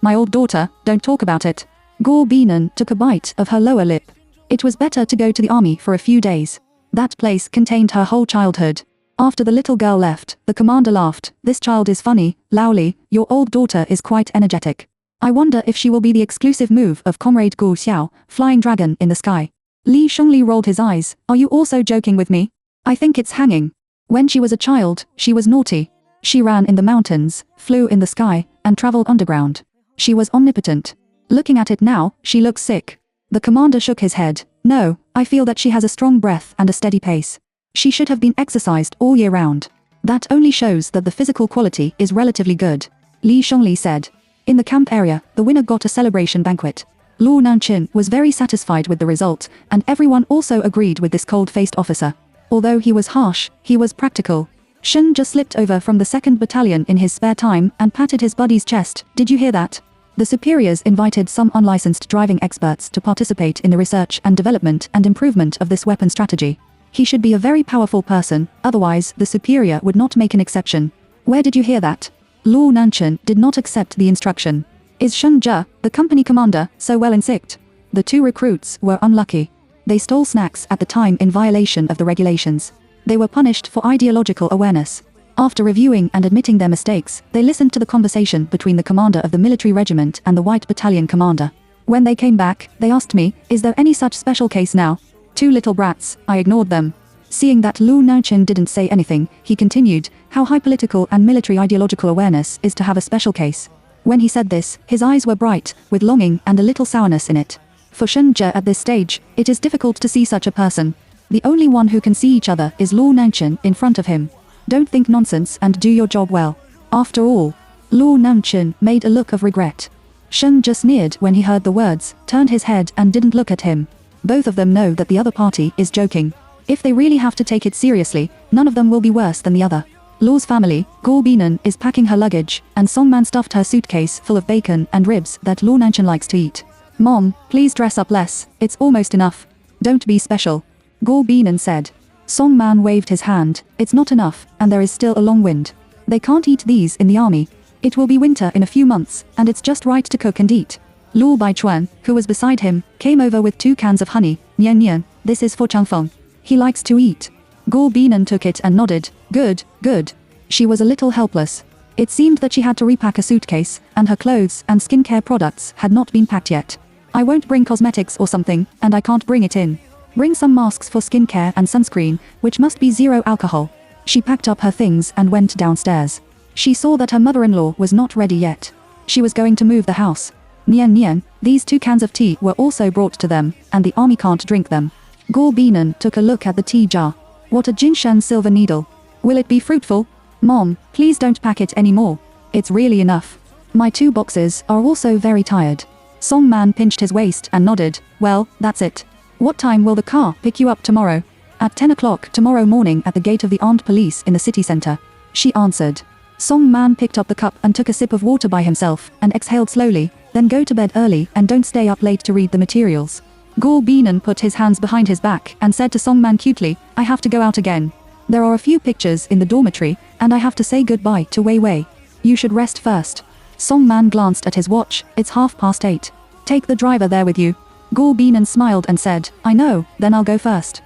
my old daughter, don't talk about it. Gu Binan took a bite of her lower lip. It was better to go to the army for a few days. That place contained her whole childhood. After the little girl left, the commander laughed, this child is funny, Lao Li, your old daughter is quite energetic. I wonder if she will be the exclusive move of Comrade Gu Xiao, flying dragon in the sky. Li Shengli rolled his eyes, are you also joking with me? I think it's hanging. When she was a child, she was naughty. She ran in the mountains, flew in the sky, and traveled underground. She was omnipotent. Looking at it now, she looks sick. The commander shook his head, no, I feel that she has a strong breath and a steady pace. She should have been exercised all year round. That only shows that the physical quality is relatively good. Li Shengli said. In the camp area, the winner got a celebration banquet. Luo Nanchen was very satisfied with the result, and everyone also agreed with this cold-faced officer. Although he was harsh, he was practical. Shen just slipped over from the 2nd Battalion in his spare time and patted his buddy's chest. Did you hear that? The superiors invited some unlicensed driving experts to participate in the research and development and improvement of this weapon strategy. He should be a very powerful person, otherwise the superior would not make an exception. Where did you hear that? Luo Nanchen did not accept the instruction. Is Shen Zhe, the company commander, so well insicked? The 2 recruits were unlucky. They stole snacks at the time in violation of the regulations. They were punished for ideological awareness. After reviewing and admitting their mistakes, they listened to the conversation between the commander of the military regiment and the White Battalion commander. When they came back, they asked me, is there any such special case now? 2 little brats, I ignored them. Seeing that Luo Nanchen didn't say anything, he continued, how high political and military ideological awareness is to have a special case. When he said this, his eyes were bright, with longing and a little sourness in it. For Shen Zhe at this stage, it is difficult to see such a person. The only one who can see each other is Luo Nanchen in front of him. Don't think nonsense and do your job well. After all, Luo Nanchen made a look of regret. Shen just sneered when he heard the words, turned his head and didn't look at him. Both of them know that the other party is joking. If they really have to take it seriously, none of them will be worse than the other. Luo's family, Guo Binan, is packing her luggage, and Songman stuffed her suitcase full of bacon and ribs that Luo Nanchen likes to eat. Mom, please dress up less, it's almost enough. Don't be special. Guo Binan said. Songman waved his hand, it's not enough, and there is still a long wind. They can't eat these in the army. It will be winter in a few months, and it's just right to cook and eat. Luo Baichuan, who was beside him, came over with 2 cans of honey. Nian Nian, this is for Changfeng. He likes to eat. Guo Binan took it and nodded. Good, good. She was a little helpless. It seemed that she had to repack a suitcase, and her clothes and skincare products had not been packed yet. I won't bring cosmetics or something, and I can't bring it in. Bring some masks for skincare and sunscreen, which must be 0 alcohol. She packed up her things and went downstairs. She saw that her mother-in-law was not ready yet. She was going to move the house. Nian Nian, these 2 cans of tea were also brought to them, and the army can't drink them. Guo Binan took a look at the tea jar. What a Jinshan silver needle. Will it be fruitful? Mom, please don't pack it anymore. It's really enough. My 2 boxes are also very tired. Songman pinched his waist and nodded. Well, that's it. What time will the car pick you up tomorrow? At 10 o'clock tomorrow morning at the gate of the armed police in the city center. She answered. Songman picked up the cup and took a sip of water by himself and exhaled slowly, then go to bed early and don't stay up late to read the materials. Guo Binan put his hands behind his back and said to Songman cutely, I have to go out again. There are a few pictures in the dormitory, and I have to say goodbye to Wei Wei. You should rest first. Songman glanced at his watch, it's 8:30. Take the driver there with you. Guo Binan smiled and said, I know, then I'll go first.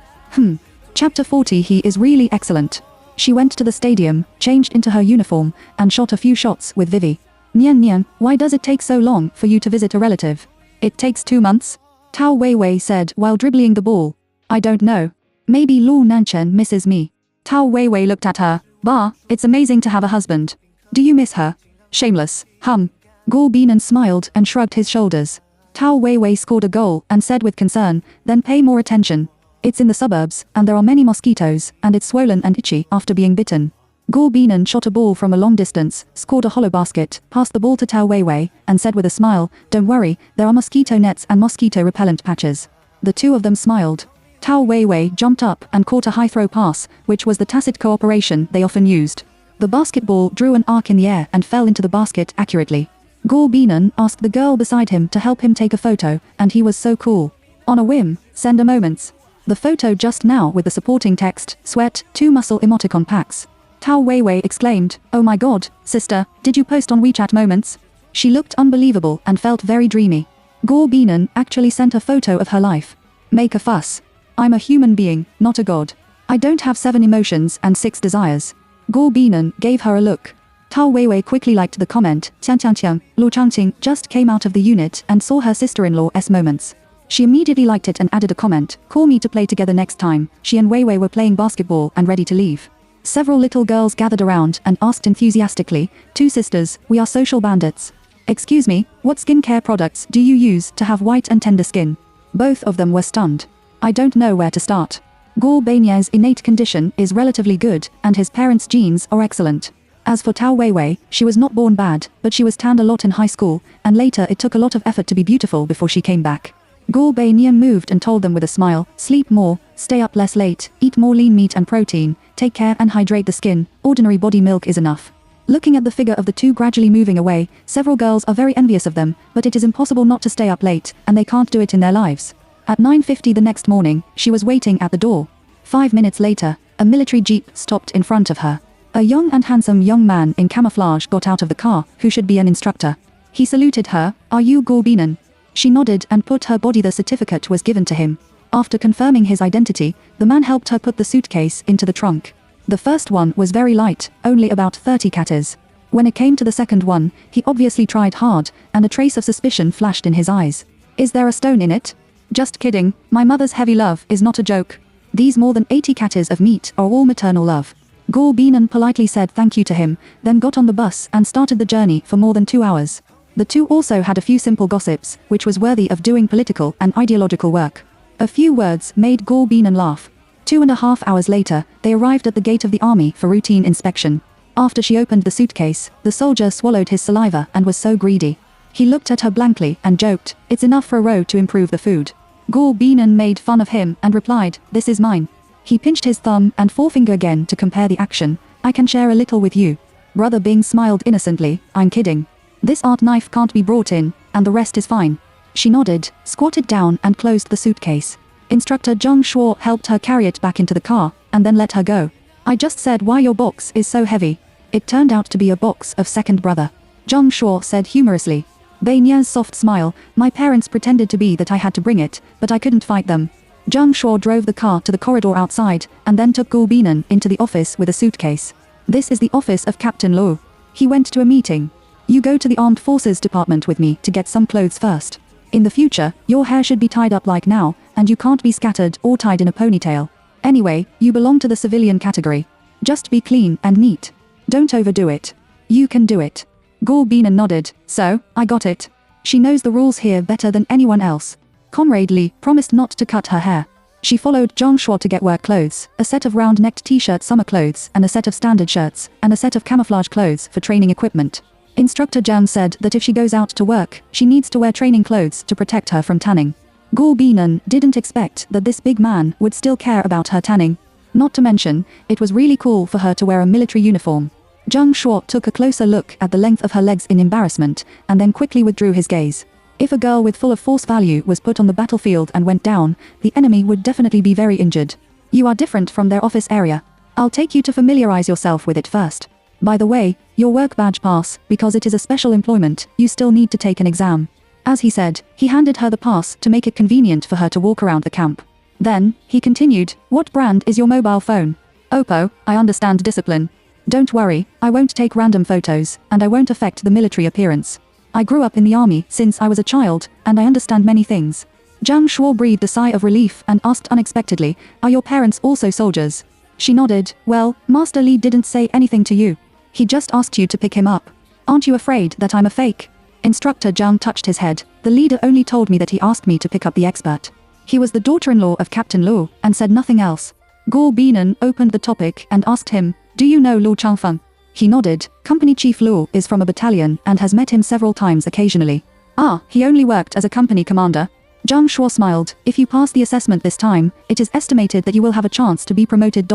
Chapter 40. He is really excellent. She went to the stadium, changed into her uniform, and shot a few shots with Vivi. Nian Nian, why does it take so long for you to visit a relative? It takes 2 months. Tao Weiwei said while dribbling the ball. I don't know. Maybe Luo Nanchen misses me. Tao Weiwei looked at her. Bah, it's amazing to have a husband. Do you miss her? Shameless. Guo Binan smiled and shrugged his shoulders. Tao Weiwei scored a goal and said with concern, then pay more attention. It's in the suburbs, and there are many mosquitoes, and it's swollen and itchy after being bitten. Guo Binan shot a ball from a long distance, scored a hollow basket, passed the ball to Tao Weiwei, and said with a smile, don't worry, there are mosquito nets and mosquito repellent patches. The 2 of them smiled. Tao Weiwei jumped up and caught a high throw pass, which was the tacit cooperation they often used. The basketball drew an arc in the air and fell into the basket accurately. Guo Binan asked the girl beside him to help him take a photo, and he was so cool. On a whim, send a moments. The photo just now with the supporting text, sweat, 2 muscle emoticon packs. Tao Weiwei exclaimed, oh my god, sister, did you post on WeChat moments? She looked unbelievable and felt very dreamy. Guo Binan actually sent a photo of her life. Make a fuss. I'm a human being, not a god. I don't have 7 emotions and 6 desires. Guo Binan gave her a look. Tao Weiwei quickly liked the comment, Tiang, Luo Changqing just came out of the unit and saw her sister-in-law's moments. She immediately liked it and added a comment, call me to play together next time. She and Weiwei were playing basketball and ready to leave. Several little girls gathered around and asked enthusiastically, 2 sisters, we are social bandits. Excuse me, what skincare products do you use to have white and tender skin? Both of them were stunned. I don't know where to start. Guo Bainie's innate condition is relatively good, and his parents' genes are excellent. As for Tao Weiwei, she was not born bad, but she was tanned a lot in high school, and later it took a lot of effort to be beautiful before she came back. Guo Beinian moved and told them with a smile, sleep more, stay up less late, eat more lean meat and protein, take care and hydrate the skin, ordinary body milk is enough. Looking at the figure of the two gradually moving away, several girls are very envious of them, but it is impossible not to stay up late, and they can't do it in their lives. At 9:50 the next morning, she was waiting at the door. 5 minutes later, a military jeep stopped in front of her. A young and handsome young man in camouflage got out of the car, who should be an instructor. He saluted her, "Are you Guo Binan?" She nodded and put her body. The certificate was given to him. After confirming his identity, the man helped her put the suitcase into the trunk. The first one was very light, only about 30 katas. When it came to the second one, he obviously tried hard, and a trace of suspicion flashed in his eyes. "Is there a stone in it?" "Just kidding, my mother's heavy love is not a joke. These more than 80 katas of meat are all maternal love." Guo Binan politely said thank you to him, then got on the bus and started the journey for more than 2 hours. The two also had a few simple gossips, which was worthy of doing political and ideological work. A few words made Guo Binan laugh. 2.5 hours later, they arrived at the gate of the army for routine inspection. After she opened the suitcase, the soldier swallowed his saliva and was so greedy. He looked at her blankly and joked, "It's enough for a row to improve the food." Guo Binan made fun of him and replied, "This is mine." He pinched his thumb and forefinger again to compare the action. "I can share a little with you." Brother Bing smiled innocently, "I'm kidding. This art knife can't be brought in, and the rest is fine." She nodded, squatted down and closed the suitcase. Instructor Zhang Shuo helped her carry it back into the car, and then let her go. "I just said why your box is so heavy." It turned out to be a box of second brother. Zhang Shuo said humorously. Beinian's soft smile, "My parents pretended to be that I had to bring it, but I couldn't fight them." Zhang Shuo drove the car to the corridor outside, and then took Guo Binan into the office with a suitcase. "This is the office of Captain Luo. He went to a meeting. You go to the Armed Forces Department with me to get some clothes first. In the future, your hair should be tied up like now, and you can't be scattered or tied in a ponytail. Anyway, you belong to the civilian category. Just be clean and neat. Don't overdo it. You can do it." Guo Binan nodded, "So, I got it." She knows the rules here better than anyone else. Comrade Li promised not to cut her hair. She followed Zhang Shuo to get work clothes, a set of round-necked t-shirt summer clothes and a set of standard shirts, and a set of camouflage clothes for training equipment. Instructor Zhang said that if she goes out to work, she needs to wear training clothes to protect her from tanning. Guo Binan didn't expect that this big man would still care about her tanning. Not to mention, it was really cool for her to wear a military uniform. Zhang Shuo took a closer look at the length of her legs in embarrassment, and then quickly withdrew his gaze. If a girl with full of force value was put on the battlefield and went down, the enemy would definitely be very injured. "You are different from their office area. I'll take you to familiarize yourself with it first. By the way, your work badge pass, because it is a special employment, you still need to take an exam." As he said, he handed her the pass to make it convenient for her to walk around the camp. Then, he continued, "What brand is your mobile phone?" "Oppo, I understand discipline. Don't worry, I won't take random photos, and I won't affect the military appearance. I grew up in the army since I was a child, and I understand many things." Zhang Shuo breathed a sigh of relief and asked unexpectedly, "Are your parents also soldiers?" She nodded, "Well, Master Li didn't say anything to you. He just asked you to pick him up. Aren't you afraid that I'm a fake?" Instructor Zhang touched his head. "The leader only told me that he asked me to pick up the expert. He was the daughter-in-law of Captain Luo, and said nothing else." Guo Binan opened the topic and asked him, "Do you know Luo Changfeng?" He nodded. Company Chief Luo is from a battalion and has met him several times occasionally. "Ah, he only worked as a company commander." Zhang Shuo smiled. "If you pass the assessment this time, it is estimated that you will have a chance to be promoted.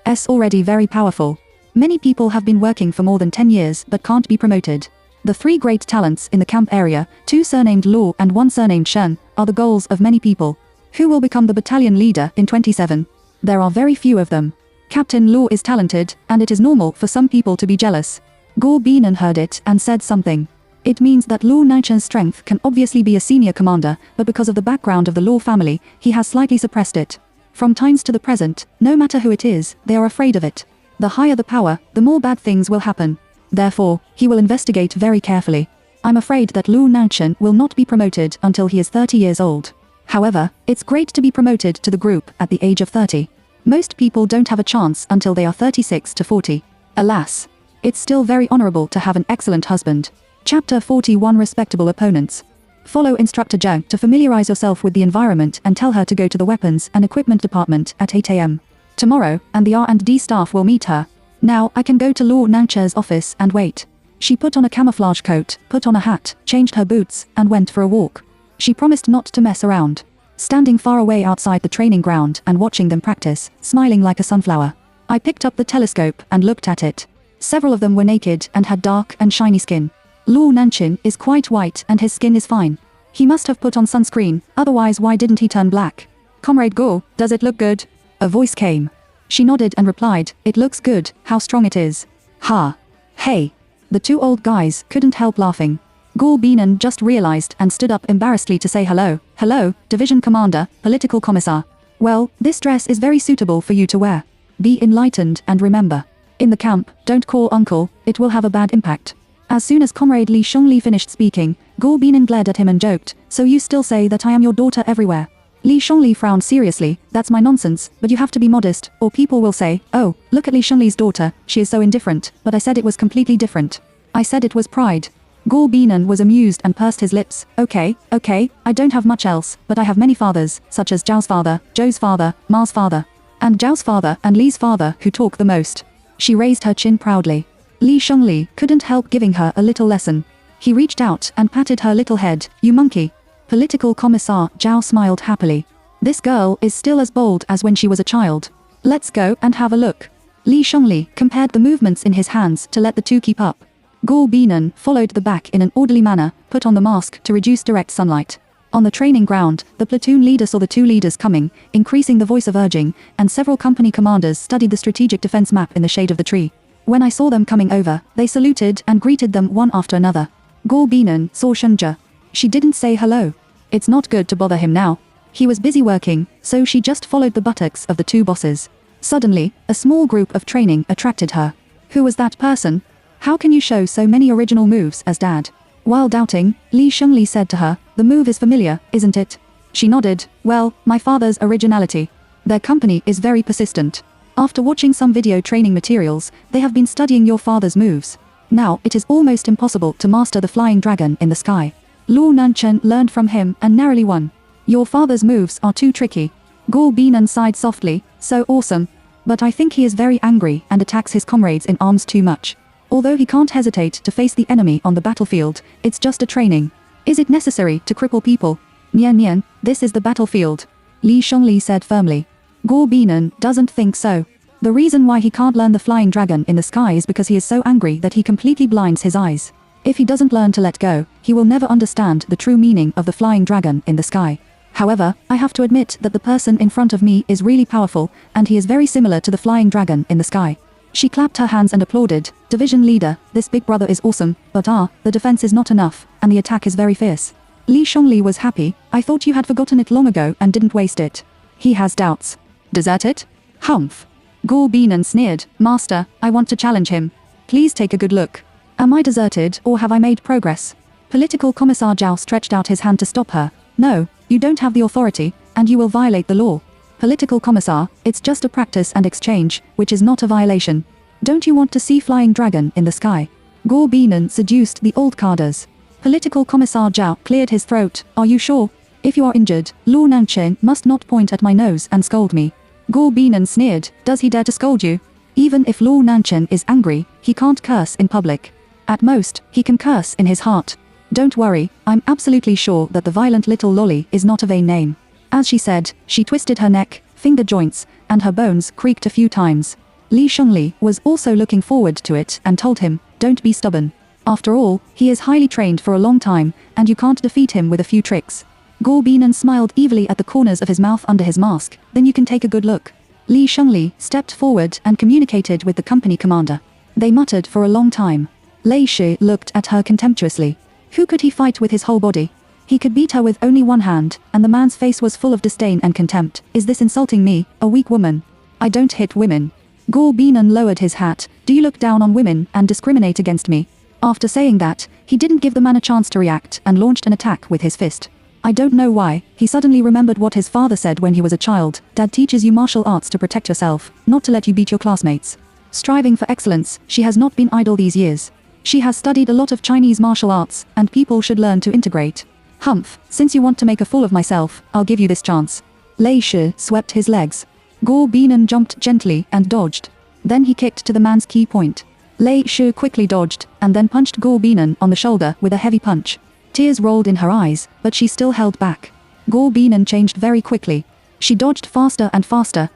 It's already very powerful. Many people have been working for more than 10 years but can't be promoted. The 3 great talents in the camp area, 2 surnamed Luo and 1 surnamed Shen, are the goals of many people. Who will become the battalion leader in 27? There are very few of them. Captain Luo is talented, and it is normal for some people to be jealous." Guo Binan heard it and said something. "It means that Luo Naichen's strength can obviously be a senior commander, but because of the background of the Luo family, he has slightly suppressed it. From times to the present, no matter who it is, they are afraid of it. The higher the power, the more bad things will happen. Therefore, he will investigate very carefully. I'm afraid that Luo Naichen will not be promoted until he is 30 years old. However, it's great to be promoted to the group at the age of 30. Most people don't have a chance until they are 36 to 40. Alas. It's still very honorable to have an excellent husband." Chapter 41 Respectable Opponents. Follow Instructor Zhang to familiarize yourself with the environment and tell her to go to the Weapons and Equipment Department at 8 a.m. tomorrow, and the R&D staff will meet her. Now, I can go to Luo Naiche's office and wait. She put on a camouflage coat, put on a hat, changed her boots, and went for a walk. She promised not to mess around. Standing far away outside the training ground and watching them practice, smiling like a sunflower. I picked up the telescope and looked at it. Several of them were naked and had dark and shiny skin. Luo Nanshan is quite white and his skin is fine. He must have put on sunscreen, otherwise why didn't he turn black? Comrade Guo, does it look good? A voice came. She nodded and replied, it looks good, how strong it is. Ha. Hey. The two old guys couldn't help laughing. Guo Binan just realized and stood up embarrassedly to say hello. Hello, Division Commander, Political Commissar. Well, this dress is very suitable for you to wear. Be enlightened and remember. In the camp, don't call uncle, it will have a bad impact. As soon as Comrade Li Shongli finished speaking, Guo Binan glared at him and joked, so you still say that I am your daughter everywhere. Li Shongli frowned seriously, that's my nonsense, but you have to be modest, or people will say, oh, look at Li Shongli's daughter, she is so indifferent, but I said it was completely different. I said it was pride. Guo Binan was amused and pursed his lips, okay, I don't have much else, but I have many fathers, such as Zhao's father, Zhou's father, Ma's father, and Zhao's father and Li's father who talk the most. She raised her chin proudly. Li Shongli couldn't help giving her a little lesson. He reached out and patted her little head, you monkey. Political Commissar Zhao smiled happily. This girl is still as bold as when she was a child. Let's go and have a look. Li Shongli compared the movements in his hands to let the two keep up. Guo Binan followed the back in an orderly manner, put on the mask to reduce direct sunlight. On the training ground, the platoon leader saw the two leaders coming, increasing the voice of urging, and several company commanders studied the strategic defense map in the shade of the tree. When I saw them coming over, they saluted and greeted them one after another. Guo Binan saw Shunja. She didn't say hello. It's not good to bother him now. He was busy working, so she just followed the buttocks of the two bosses. Suddenly, a small group of training attracted her. Who was that person? How can you show so many original moves as dad? While doubting, Li Shongli said to her, the move is familiar, isn't it? She nodded, well, my father's originality. Their company is very persistent. After watching some video training materials, they have been studying your father's moves. Now it is almost impossible to master the flying dragon in the sky. Luo Nanshan learned from him and narrowly won. Your father's moves are too tricky. Guo Binan sighed softly, so awesome. But I think he is very angry and attacks his comrades in arms too much. Although he can't hesitate to face the enemy on the battlefield, it's just a training. Is it necessary to cripple people? Nian Nian, this is the battlefield. Li Shongli said firmly. Guo Binan doesn't think so. The reason why he can't learn the flying dragon in the sky is because he is so angry that he completely blinds his eyes. If he doesn't learn to let go, he will never understand the true meaning of the flying dragon in the sky. However, I have to admit that the person in front of me is really powerful, and he is very similar to the flying dragon in the sky. She clapped her hands and applauded. Division leader, this big brother is awesome, but the defense is not enough, and the attack is very fierce. Li Shongli was happy. I thought you had forgotten it long ago and didn't waste it. He has doubts. Deserted? Humph. Guo Binan sneered, Master, I want to challenge him. Please take a good look. Am I deserted or have I made progress? Political Commissar Zhao stretched out his hand to stop her. No, you don't have the authority, and you will violate the law. Political Commissar, it's just a practice and exchange, which is not a violation. Don't you want to see flying dragon in the sky? Guo Binan seduced the old cadres. Political Commissar Zhao cleared his throat. Are you sure? If you are injured, Luo Nanshan must not point at my nose and scold me. Guo Binan sneered. Does he dare to scold you? Even if Luo Nanshan is angry, he can't curse in public. At most, he can curse in his heart. Don't worry, I'm absolutely sure that the violent little lolly is not a vain name. As she said, she twisted her neck, finger joints, and her bones creaked a few times. Li Shongli was also looking forward to it and told him, don't be stubborn. After all, he is highly trained for a long time, and you can't defeat him with a few tricks. Guo Binan smiled evilly at the corners of his mouth under his mask, then you can take a good look. Li Shongli stepped forward and communicated with the company commander. They muttered for a long time. Lei Shi looked at her contemptuously. Who could he fight with his whole body? He could beat her with only one hand, and the man's face was full of disdain and contempt. Is this insulting me, a weak woman? I don't hit women. Guo Binan lowered his hat. Do you look down on women and discriminate against me? After saying that, he didn't give the man a chance to react and launched an attack with his fist. I don't know why, he suddenly remembered what his father said when he was a child. Dad teaches you martial arts to protect yourself, not to let you beat your classmates. Striving for excellence, she has not been idle these years. She has studied a lot of Chinese martial arts, and people should learn to integrate. Humph, since you want to make a fool of myself, I'll give you this chance. Lei Shi swept his legs. Guo Binan jumped gently and dodged. Then he kicked to the man's key point. Lei Shi quickly dodged, and then punched Guo Binan on the shoulder with a heavy punch. Tears rolled in her eyes, but she still held back. Go Binan changed very quickly. She dodged faster,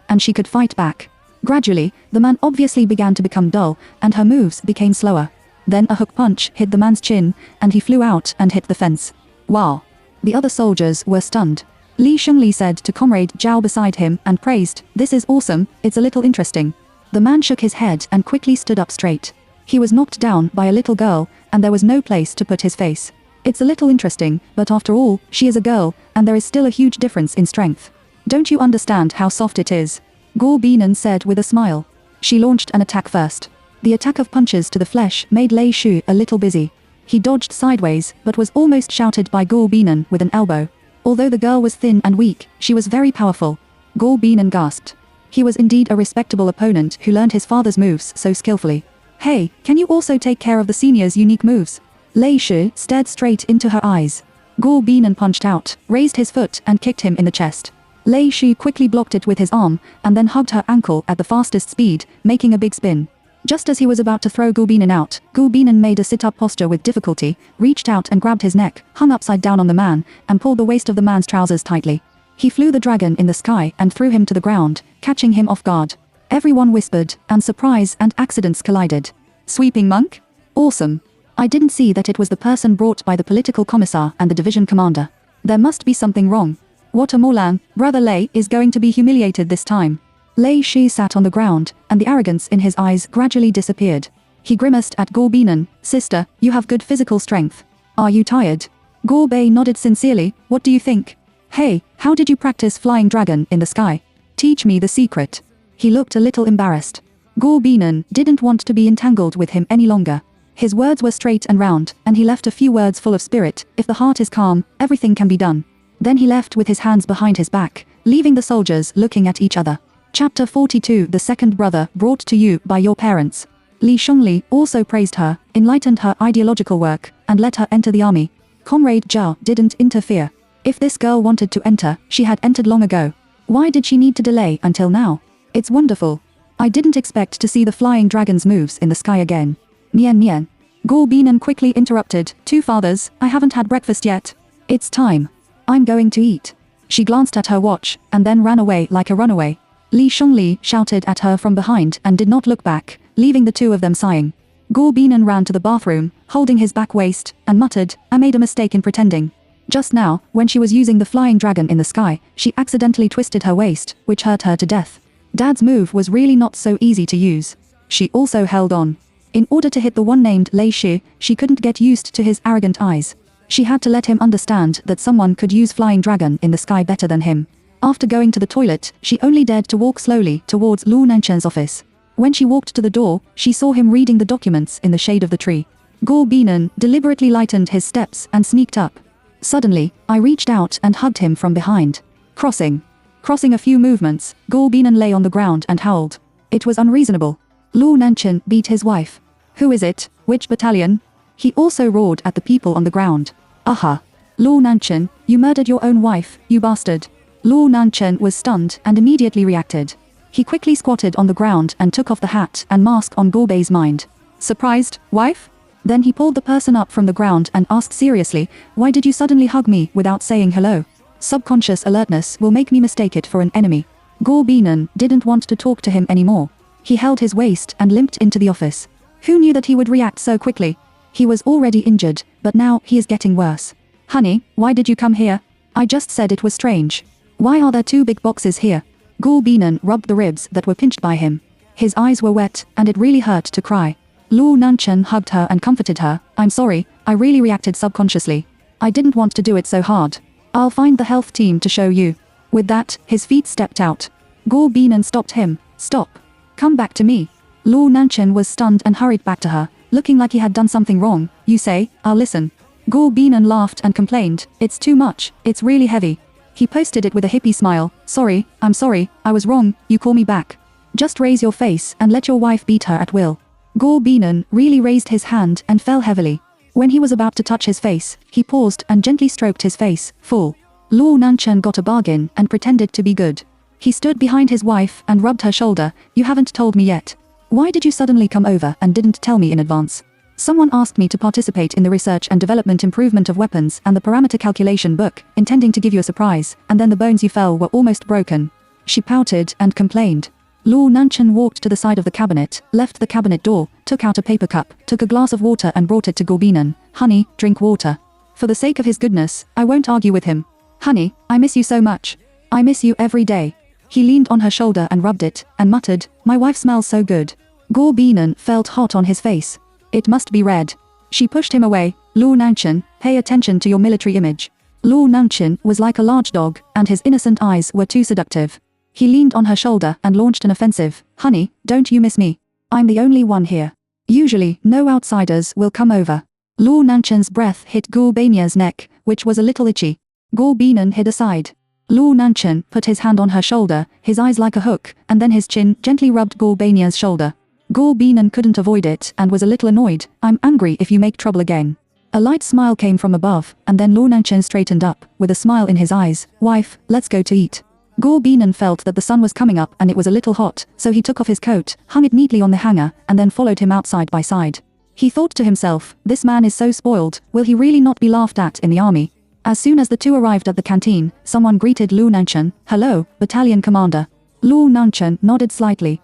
and she could fight back. Gradually, the man obviously began to become dull, and her moves became slower. Then a hook punch hit the man's chin, and he flew out and hit the fence. Wow! The other soldiers were stunned. Li Shengli said to Comrade Zhao beside him and praised, "This is awesome, it's a little interesting." The man shook his head and quickly stood up straight. He was knocked down by a little girl, and there was no place to put his face. It's a little interesting, but after all, she is a girl, and there is still a huge difference in strength. Don't you understand how soft it is? Go Binan said with a smile. She launched an attack first. The attack of punches to the flesh made Lei Shu a little busy. He dodged sideways, but was almost shouted by Go Binan with an elbow. Although the girl was thin and weak, she was very powerful. Go Binan gasped. He was indeed a respectable opponent who learned his father's moves so skillfully. Hey, can you also take care of the senior's unique moves? Lei Shu stared straight into her eyes. Go Binan punched out, raised his foot and kicked him in the chest. Lei Shu quickly blocked it with his arm, and then hugged her ankle at the fastest speed, making a big spin. Just as he was about to throw Go Binan out, Go Binan made a sit-up posture with difficulty, reached out and grabbed his neck, hung upside down on the man, and pulled the waist of the man's trousers tightly. He flew the dragon in the sky and threw him to the ground, catching him off guard. Everyone whispered, and surprise and accidents collided. Sweeping monk? Awesome. I didn't see that it was the person brought by the political commissar and the division commander. There must be something wrong. What a moron, Brother Lei is going to be humiliated this time. Lei Shi sat on the ground, and the arrogance in his eyes gradually disappeared. He grimaced at Go Binan. "Sister, you have good physical strength. Are you tired?" Go Bei nodded sincerely. "What do you think? Hey, how did you practice flying dragon in the sky? Teach me the secret." He looked a little embarrassed. Go Binan didn't want to be entangled with him any longer. His words were straight and round, and he left a few words full of spirit. If the heart is calm, everything can be done. Then he left with his hands behind his back, leaving the soldiers looking at each other. Chapter 42 The second brother brought to you by your parents. Li Shengli also praised her, enlightened her ideological work, and let her enter the army. Comrade Zhao didn't interfere. If this girl wanted to enter, she had entered long ago. Why did she need to delay until now? It's wonderful. I didn't expect to see the flying dragon's moves in the sky again. Nian Nian. Go Binan quickly interrupted. "Two fathers, I haven't had breakfast yet. It's time. I'm going to eat." She glanced at her watch, and then ran away like a runaway. Li Shengli shouted at her from behind and did not look back, leaving the two of them sighing. Go Binan ran to the bathroom, holding his back waist, and muttered, "I made a mistake in pretending." Just now, when she was using the flying dragon in the sky, she accidentally twisted her waist, which hurt her to death. Dad's move was really not so easy to use. She also held on. In order to hit the one named Lei Shi, she couldn't get used to his arrogant eyes. She had to let him understand that someone could use flying dragon in the sky better than him. After going to the toilet, she only dared to walk slowly towards Lu Nanchen's office. When she walked to the door, she saw him reading the documents in the shade of the tree. Go Binan deliberately lightened his steps and sneaked up. Suddenly, I reached out and hugged him from behind. Crossing a few movements, Go Binan lay on the ground and howled. It was unreasonable. Lu Nanchen beat his wife. Who is it? Which battalion? He also roared at the people on the ground. Aha! Lu Nanchen, you murdered your own wife, you bastard. Lu Nanchen was stunned and immediately reacted. He quickly squatted on the ground and took off the hat and mask on Go Bei's mind. Surprised, wife? Then he pulled the person up from the ground and asked seriously, "Why did you suddenly hug me without saying hello?" Subconscious alertness will make me mistake it for an enemy. Go Binan didn't want to talk to him anymore. He held his waist and limped into the office. Who knew that he would react so quickly? He was already injured, but now he is getting worse. "Honey, why did you come here?" "I just said it was strange." "Why are there two big boxes here?" Go Binan rubbed the ribs that were pinched by him. His eyes were wet, and it really hurt to cry. Lu Nanchen hugged her and comforted her. "I'm sorry, I really reacted subconsciously. I didn't want to do it so hard. I'll find the health team to show you." With that, his feet stepped out. Go Binan stopped him. "Stop. Come back to me." Lu Nanchen was stunned and hurried back to her, looking like he had done something wrong. "You say, I'll listen." Go Binan laughed and complained, "It's too much, it's really heavy." He posted it with a hippie smile. "Sorry, I'm sorry, I was wrong, you call me back. Just raise your face and let your wife beat her at will." Go Binan really raised his hand and fell heavily. When he was about to touch his face, he paused and gently stroked his face, full. Lu Nanchen got a bargain and pretended to be good. He stood behind his wife and rubbed her shoulder. "You haven't told me yet. Why did you suddenly come over and didn't tell me in advance?" Someone asked me to participate in the research and development improvement of weapons and the parameter calculation book, intending to give you a surprise, and then the bones you fell were almost broken. She pouted and complained. Luo Nanchen walked to the side of the cabinet, left the cabinet door, took out a paper cup, took a glass of water and brought it to Gorbinan. Honey, drink water. For the sake of his goodness, I won't argue with him. Honey, I miss you so much. I miss you every day. He leaned on her shoulder and rubbed it, and muttered, my wife smells so good. Gorbinan felt hot on his face. It must be red. She pushed him away. Luo Nanchen, pay attention to your military image. Luo Nanchen was like a large dog, and his innocent eyes were too seductive. He leaned on her shoulder and launched an offensive. Honey, don't you miss me? I'm the only one here. Usually, no outsiders will come over. Luo Nanchen's breath hit Gorbanya's neck, which was a little itchy. Gorbinan hid aside. Luo Nanchen put his hand on her shoulder, his eyes like a hook, and then his chin gently rubbed Gorbanya's shoulder. Gorbinan couldn't avoid it and was a little annoyed. I'm angry if you make trouble again. A light smile came from above, and then Luo Nanchen straightened up, with a smile in his eyes. Wife, let's go to eat. Gorbinan felt that the sun was coming up and it was a little hot, so he took off his coat, hung it neatly on the hanger, and then followed him out side by side. He thought to himself, this man is so spoiled, will he really not be laughed at in the army? As soon as the two arrived at the canteen, someone greeted Luo Nanchen. Hello, battalion commander. Luo Nanchen nodded slightly.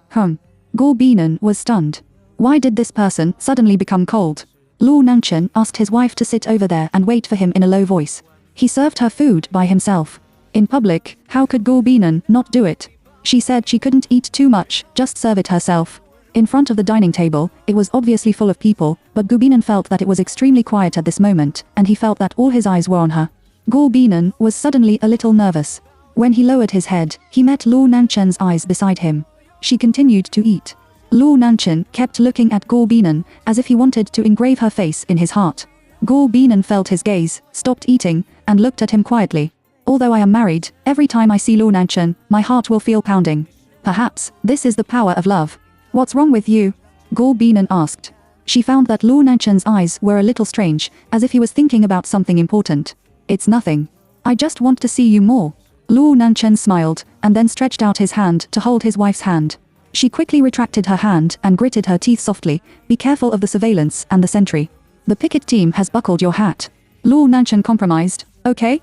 Gorbinan was stunned. Why did this person suddenly become cold? Luo Nanchen asked his wife to sit over there and wait for him in a low voice. He served her food by himself. In public, how could Gorbinan not do it? She said she couldn't eat too much, just serve it herself. In front of the dining table, it was obviously full of people, but Gorbinan felt that it was extremely quiet at this moment, and he felt that all his eyes were on her. Gorbinan was suddenly a little nervous. When he lowered his head, he met Luo Nanchen's eyes beside him. She continued to eat. Luo Nanchen kept looking at Gorbinan, as if he wanted to engrave her face in his heart. Gorbinan felt his gaze, stopped eating, and looked at him quietly. Although I am married, every time I see Luo Nanchen, my heart will feel pounding. Perhaps, this is the power of love. What's wrong with you? Gorbinan asked. She found that Luo Nanchen's eyes were a little strange, as if he was thinking about something important. It's nothing. I just want to see you more. Luo Nanchen smiled, and then stretched out his hand to hold his wife's hand. She quickly retracted her hand and gritted her teeth softly. Be careful of the surveillance and the sentry. The picket team has buckled your hat. Luo Nanchen compromised. Okay,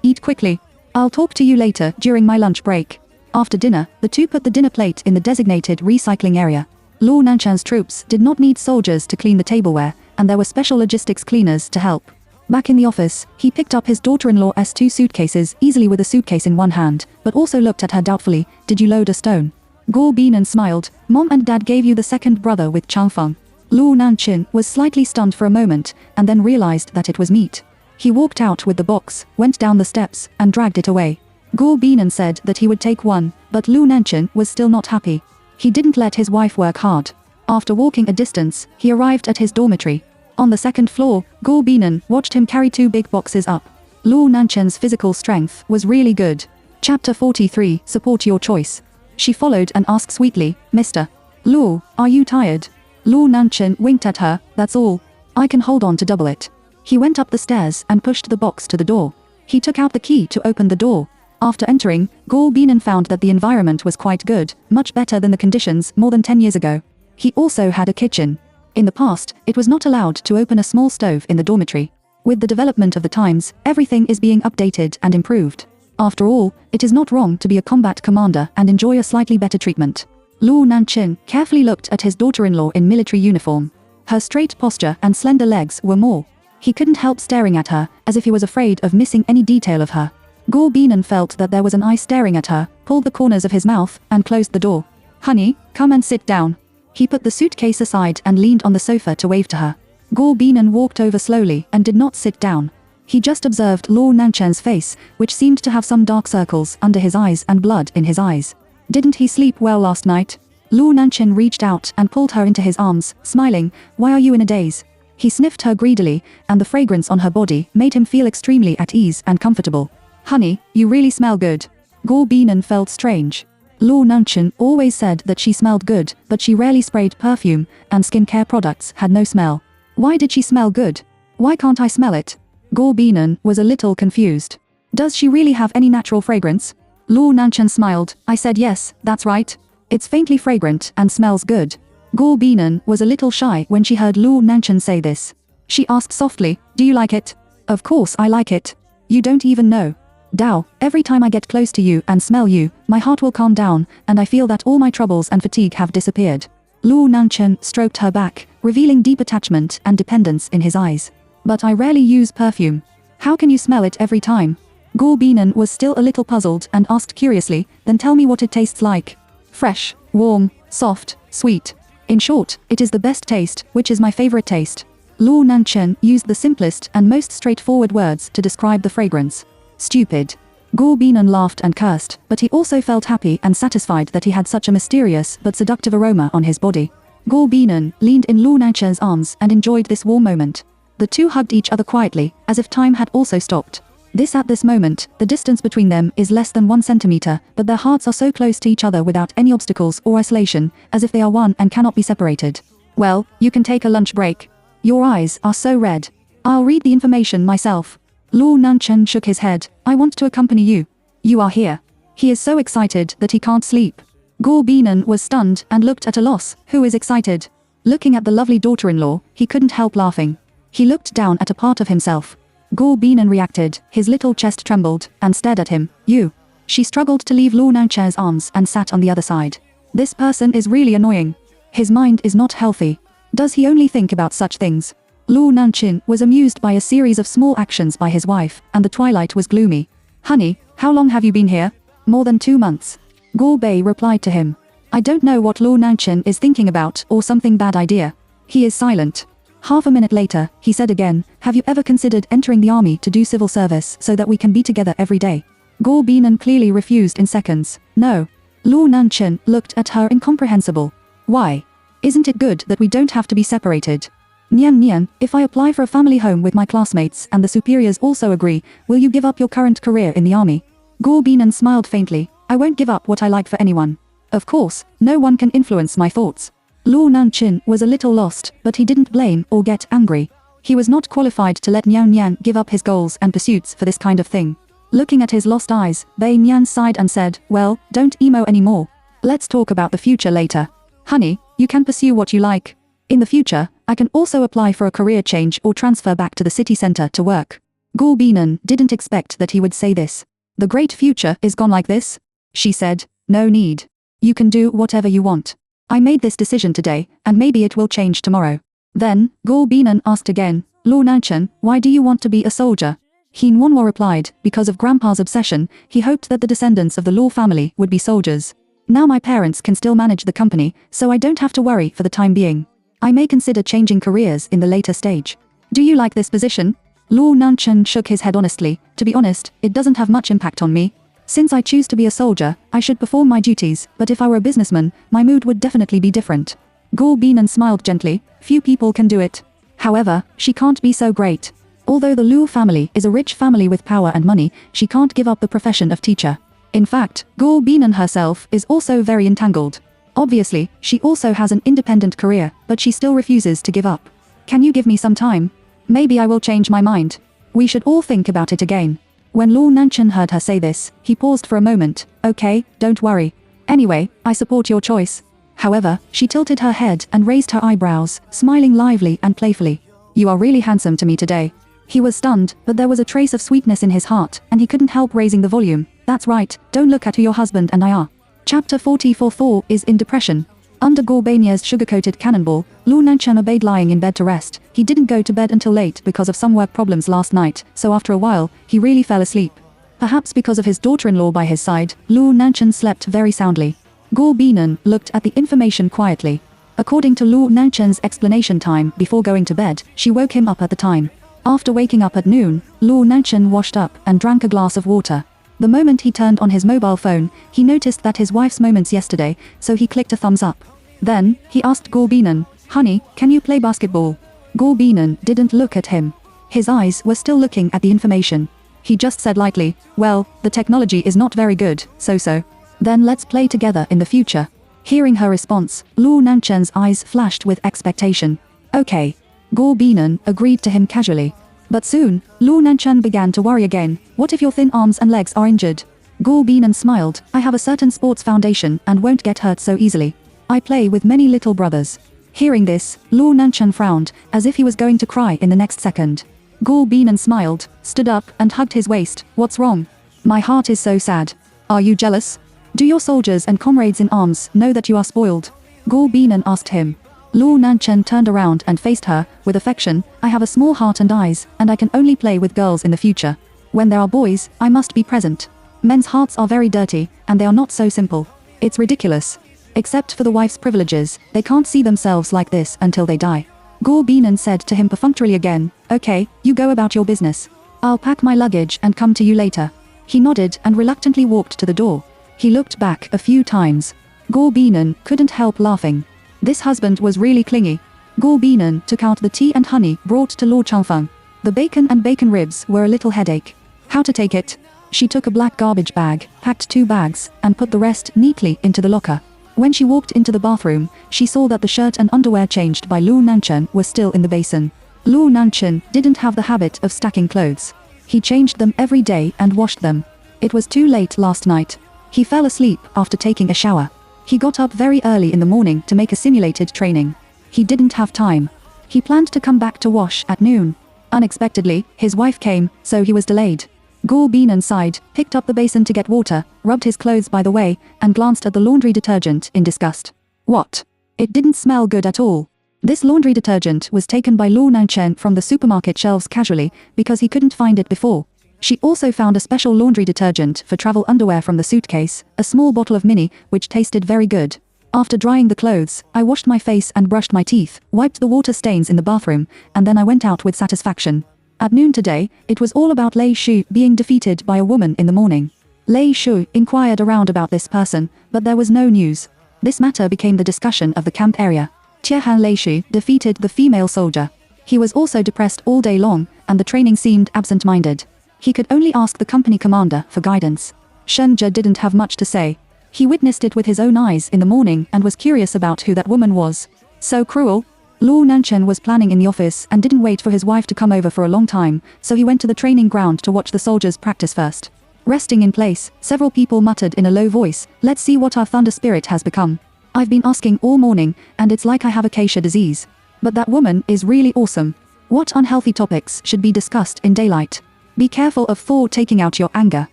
eat quickly. I'll talk to you later during my lunch break. After dinner, the two put the dinner plate in the designated recycling area. Luo Nanchen's troops did not need soldiers to clean the tableware, and there were special logistics cleaners to help. Back in the office, he picked up his daughter-in-law's two suitcases easily with a suitcase in one hand, but also looked at her doubtfully. Did you load a stone? Gorbinan smiled. Mom and Dad gave you the second brother with Changfeng. Luo Nanchen was slightly stunned for a moment, and then realized that it was meat. He walked out with the box, went down the steps, and dragged it away. Gorbinan said that he would take one, but Luo Nanchen was still not happy. He didn't let his wife work hard. After walking a distance, he arrived at his dormitory. On the second floor, Gorbinan watched him carry two big boxes up. Luo Nanchen's physical strength was really good. Chapter 43, Support Your Choice. She followed and asked sweetly, Mr. Luo, are you tired? Luo Nanchen winked at her. That's all. I can hold on to double it. He went up the stairs and pushed the box to the door. He took out the key to open the door. After entering, Gorbinan found that the environment was quite good, much better than the conditions more than 10 years ago. He also had a kitchen. In the past, it was not allowed to open a small stove in the dormitory. With the development of the times, everything is being updated and improved. After all, it is not wrong to be a combat commander and enjoy a slightly better treatment. Luo Nanchen carefully looked at his daughter-in-law in military uniform. Her straight posture and slender legs were more. He couldn't help staring at her, as if he was afraid of missing any detail of her. Gorbinan felt that there was an eye staring at her, pulled the corners of his mouth, and closed the door. Honey, come and sit down. He put the suitcase aside and leaned on the sofa to wave to her. Gorbinan walked over slowly and did not sit down. He just observed Luo Nanchen's face, which seemed to have some dark circles under his eyes and blood in his eyes. Didn't he sleep well last night? Luo Nanchen reached out and pulled her into his arms, smiling. Why are you in a daze? He sniffed her greedily, and the fragrance on her body made him feel extremely at ease and comfortable. Honey, you really smell good. Gorbinan felt strange. Luo Nanchen always said that she smelled good, but she rarely sprayed perfume, and skincare products had no smell. Why did she smell good? Why can't I smell it? Gorbinan was a little confused. Does she really have any natural fragrance? Luo Nanchen smiled. I said yes, that's right. It's faintly fragrant and smells good. Guo Binan was a little shy when she heard Lu Nanchen say this. She asked softly, "Do you like it?" "Of course I like it. You don't even know. Dao, every time I get close to you and smell you, my heart will calm down, and I feel that all my troubles and fatigue have disappeared." Lu Nanchen stroked her back, revealing deep attachment and dependence in his eyes. "But I rarely use perfume. How can you smell it every time?" Guo Binan was still a little puzzled and asked curiously, "Then tell me what it tastes like." "Fresh, warm, soft, sweet. In short, it is the best taste, which is my favorite taste." Lu Nanchen used the simplest and most straightforward words to describe the fragrance. "Stupid." Guo Binan laughed and cursed, but he also felt happy and satisfied that he had such a mysterious but seductive aroma on his body. Guo Binan leaned in Lu Nanchen's arms and enjoyed this warm moment. The two hugged each other quietly, as if time had also stopped. At this moment, the distance between them is less than 1 centimeter, but their hearts are so close to each other without any obstacles or isolation, as if they are one and cannot be separated. "Well, you can take a lunch break. Your eyes are so red. I'll read the information myself." Lu Nanchen shook his head. "I want to accompany you. You are here." He is so excited that he can't sleep. Guo Binan was stunned and looked at a loss. Who is excited? Looking at the lovely daughter-in-law, he couldn't help laughing. He looked down at a part of himself. Guo Binan reacted, his little chest trembled, and stared at him. "You." She struggled to leave Lu Nanchen's arms and sat on the other side. This person is really annoying. His mind is not healthy. Does he only think about such things? Lu Nanchen was amused by a series of small actions by his wife, and the twilight was gloomy. "Honey, how long have you been here?" "More than 2 months. Guo Bei replied to him. "I don't know what Lu Nanchen is thinking about, or something bad idea." He is silent. Half a minute later, he said again, "Have you ever considered entering the army to do civil service so that we can be together every day?" Guo Binan clearly refused in seconds. "No." Lu Nanchen looked at her incomprehensible. "Why? Isn't it good that we don't have to be separated?" "Nian Nian, if I apply for a family home with my classmates and the superiors also agree, will you give up your current career in the army?" Guo Binan smiled faintly. "I won't give up what I like for anyone. Of course, no one can influence my thoughts." Lu Nanchen was a little lost, but he didn't blame or get angry. He was not qualified to let Nian Nian give up his goals and pursuits for this kind of thing. Looking at his lost eyes, Bei Nian sighed and said, "Well, don't emo anymore. Let's talk about the future later. Honey, you can pursue what you like. In the future, I can also apply for a career change or transfer back to the city center to work." Guo Binan didn't expect that he would say this. "The great future is gone like this?" She said, "No need. You can do whatever you want. I made this decision today, and maybe it will change tomorrow." Then, Guo Binan asked again, "Lu Nanchen, why do you want to be a soldier?" Hin Wanhua replied, "Because of Grandpa's obsession, he hoped that the descendants of the Luo family would be soldiers. Now my parents can still manage the company, so I don't have to worry for the time being. I may consider changing careers in the later stage." "Do you like this position?" Lu Nanchen shook his head honestly. "To be honest, it doesn't have much impact on me. Since I choose to be a soldier, I should perform my duties, but if I were a businessman, my mood would definitely be different." Guo Binan smiled gently. "Few people can do it. However, she can't be so great. Although the Luo family is a rich family with power and money, she can't give up the profession of teacher. In fact, Guo Binan herself is also very entangled. Obviously, she also has an independent career, but she still refuses to give up. Can you give me some time? Maybe I will change my mind. We should all think about it again." When Lu Nanchen heard her say this, he paused for a moment. "Okay, don't worry. Anyway, I support your choice." However, she tilted her head and raised her eyebrows, smiling lively and playfully. "You are really handsome to me today." He was stunned, but there was a trace of sweetness in his heart, and he couldn't help raising the volume. "That's right, don't look at who your husband and I are." Chapter 44. Thor is in depression. Under Gorbania's sugar-coated cannonball, Lu Nanchen obeyed lying in bed to rest. He didn't go to bed until late because of some work problems last night, so after a while, he really fell asleep. Perhaps because of his daughter-in-law by his side, Lu Nanchen slept very soundly. Guo Binan looked at the information quietly. According to Lu Nanchen's explanation time before going to bed, she woke him up at the time. After waking up at noon, Lu Nanchen washed up and drank a glass of water. The moment he turned on his mobile phone, he noticed that his wife's moments yesterday, so he clicked a thumbs up. Then, he asked Guo Binan, "Honey, can you play basketball?" Guo Binan didn't look at him. His eyes were still looking at the information. He just said lightly, "Well, the technology is not very good, so. Then let's play together in the future." Hearing her response, Lu Nanchen's eyes flashed with expectation. "Okay." Guo Binan agreed to him casually. But soon, Lu Nanchen began to worry again. "What if your thin arms and legs are injured?" Guo Binan smiled. "I have a certain sports foundation and won't get hurt so easily." I play with many little brothers. Hearing this, Luo Nanchen frowned, as if he was going to cry in the next second. Guo Binan smiled, stood up and hugged his waist. What's wrong? My heart is so sad. Are you jealous? Do your soldiers and comrades in arms know that you are spoiled? Guo Binan asked him. Luo Nanchen turned around and faced her, with affection. I have a small heart and eyes, and I can only play with girls in the future. When there are boys, I must be present. Men's hearts are very dirty, and they are not so simple. It's ridiculous. Except for the wife's privileges, they can't see themselves like this until they die. Guo Binan said to him perfunctorily again, okay, you go about your business. I'll pack my luggage and come to you later. He nodded and reluctantly walked to the door. He looked back a few times. Guo Binan couldn't help laughing. This husband was really clingy. Guo Binan took out the tea and honey brought to Luo Changfeng. The bacon and bacon ribs were a little headache. How to take it? She took a black garbage bag, packed 2 bags, and put the rest neatly into the locker. When she walked into the bathroom, she saw that the shirt and underwear changed by Luo Nanchen were still in the basin. Luo Nanchen didn't have the habit of stacking clothes. He changed them every day and washed them. It was too late last night. He fell asleep after taking a shower. He got up very early in the morning to make a simulated training. He didn't have time. He planned to come back to wash at noon. Unexpectedly, his wife came, so he was delayed. Guo Binan sighed, picked up the basin to get water, rubbed his clothes by the way, and glanced at the laundry detergent in disgust. What? It didn't smell good at all. This laundry detergent was taken by Luo Nanchen from the supermarket shelves casually, because he couldn't find it before. She also found a special laundry detergent for travel underwear from the suitcase, a small bottle of mini, which tasted very good. After drying the clothes, I washed my face and brushed my teeth, wiped the water stains in the bathroom, and then I went out with satisfaction. At noon today, it was all about Lei Shu being defeated by a woman in the morning. Lei Shu inquired around about this person, but there was no news. This matter became the discussion of the camp area. Tiehan Lei Shu defeated the female soldier. He was also depressed all day long, and the training seemed absent-minded. He could only ask the company commander for guidance. Shen Zhe didn't have much to say. He witnessed it with his own eyes in the morning and was curious about who that woman was. So cruel. Luo Nanchen was planning in the office and didn't wait for his wife to come over for a long time, so he went to the training ground to watch the soldiers practice first. Resting in place, several people muttered in a low voice, let's see what our thunder spirit has become. I've been asking all morning, and it's like I have acacia disease. But that woman is really awesome. What unhealthy topics should be discussed in daylight? Be careful of Thor taking out your anger.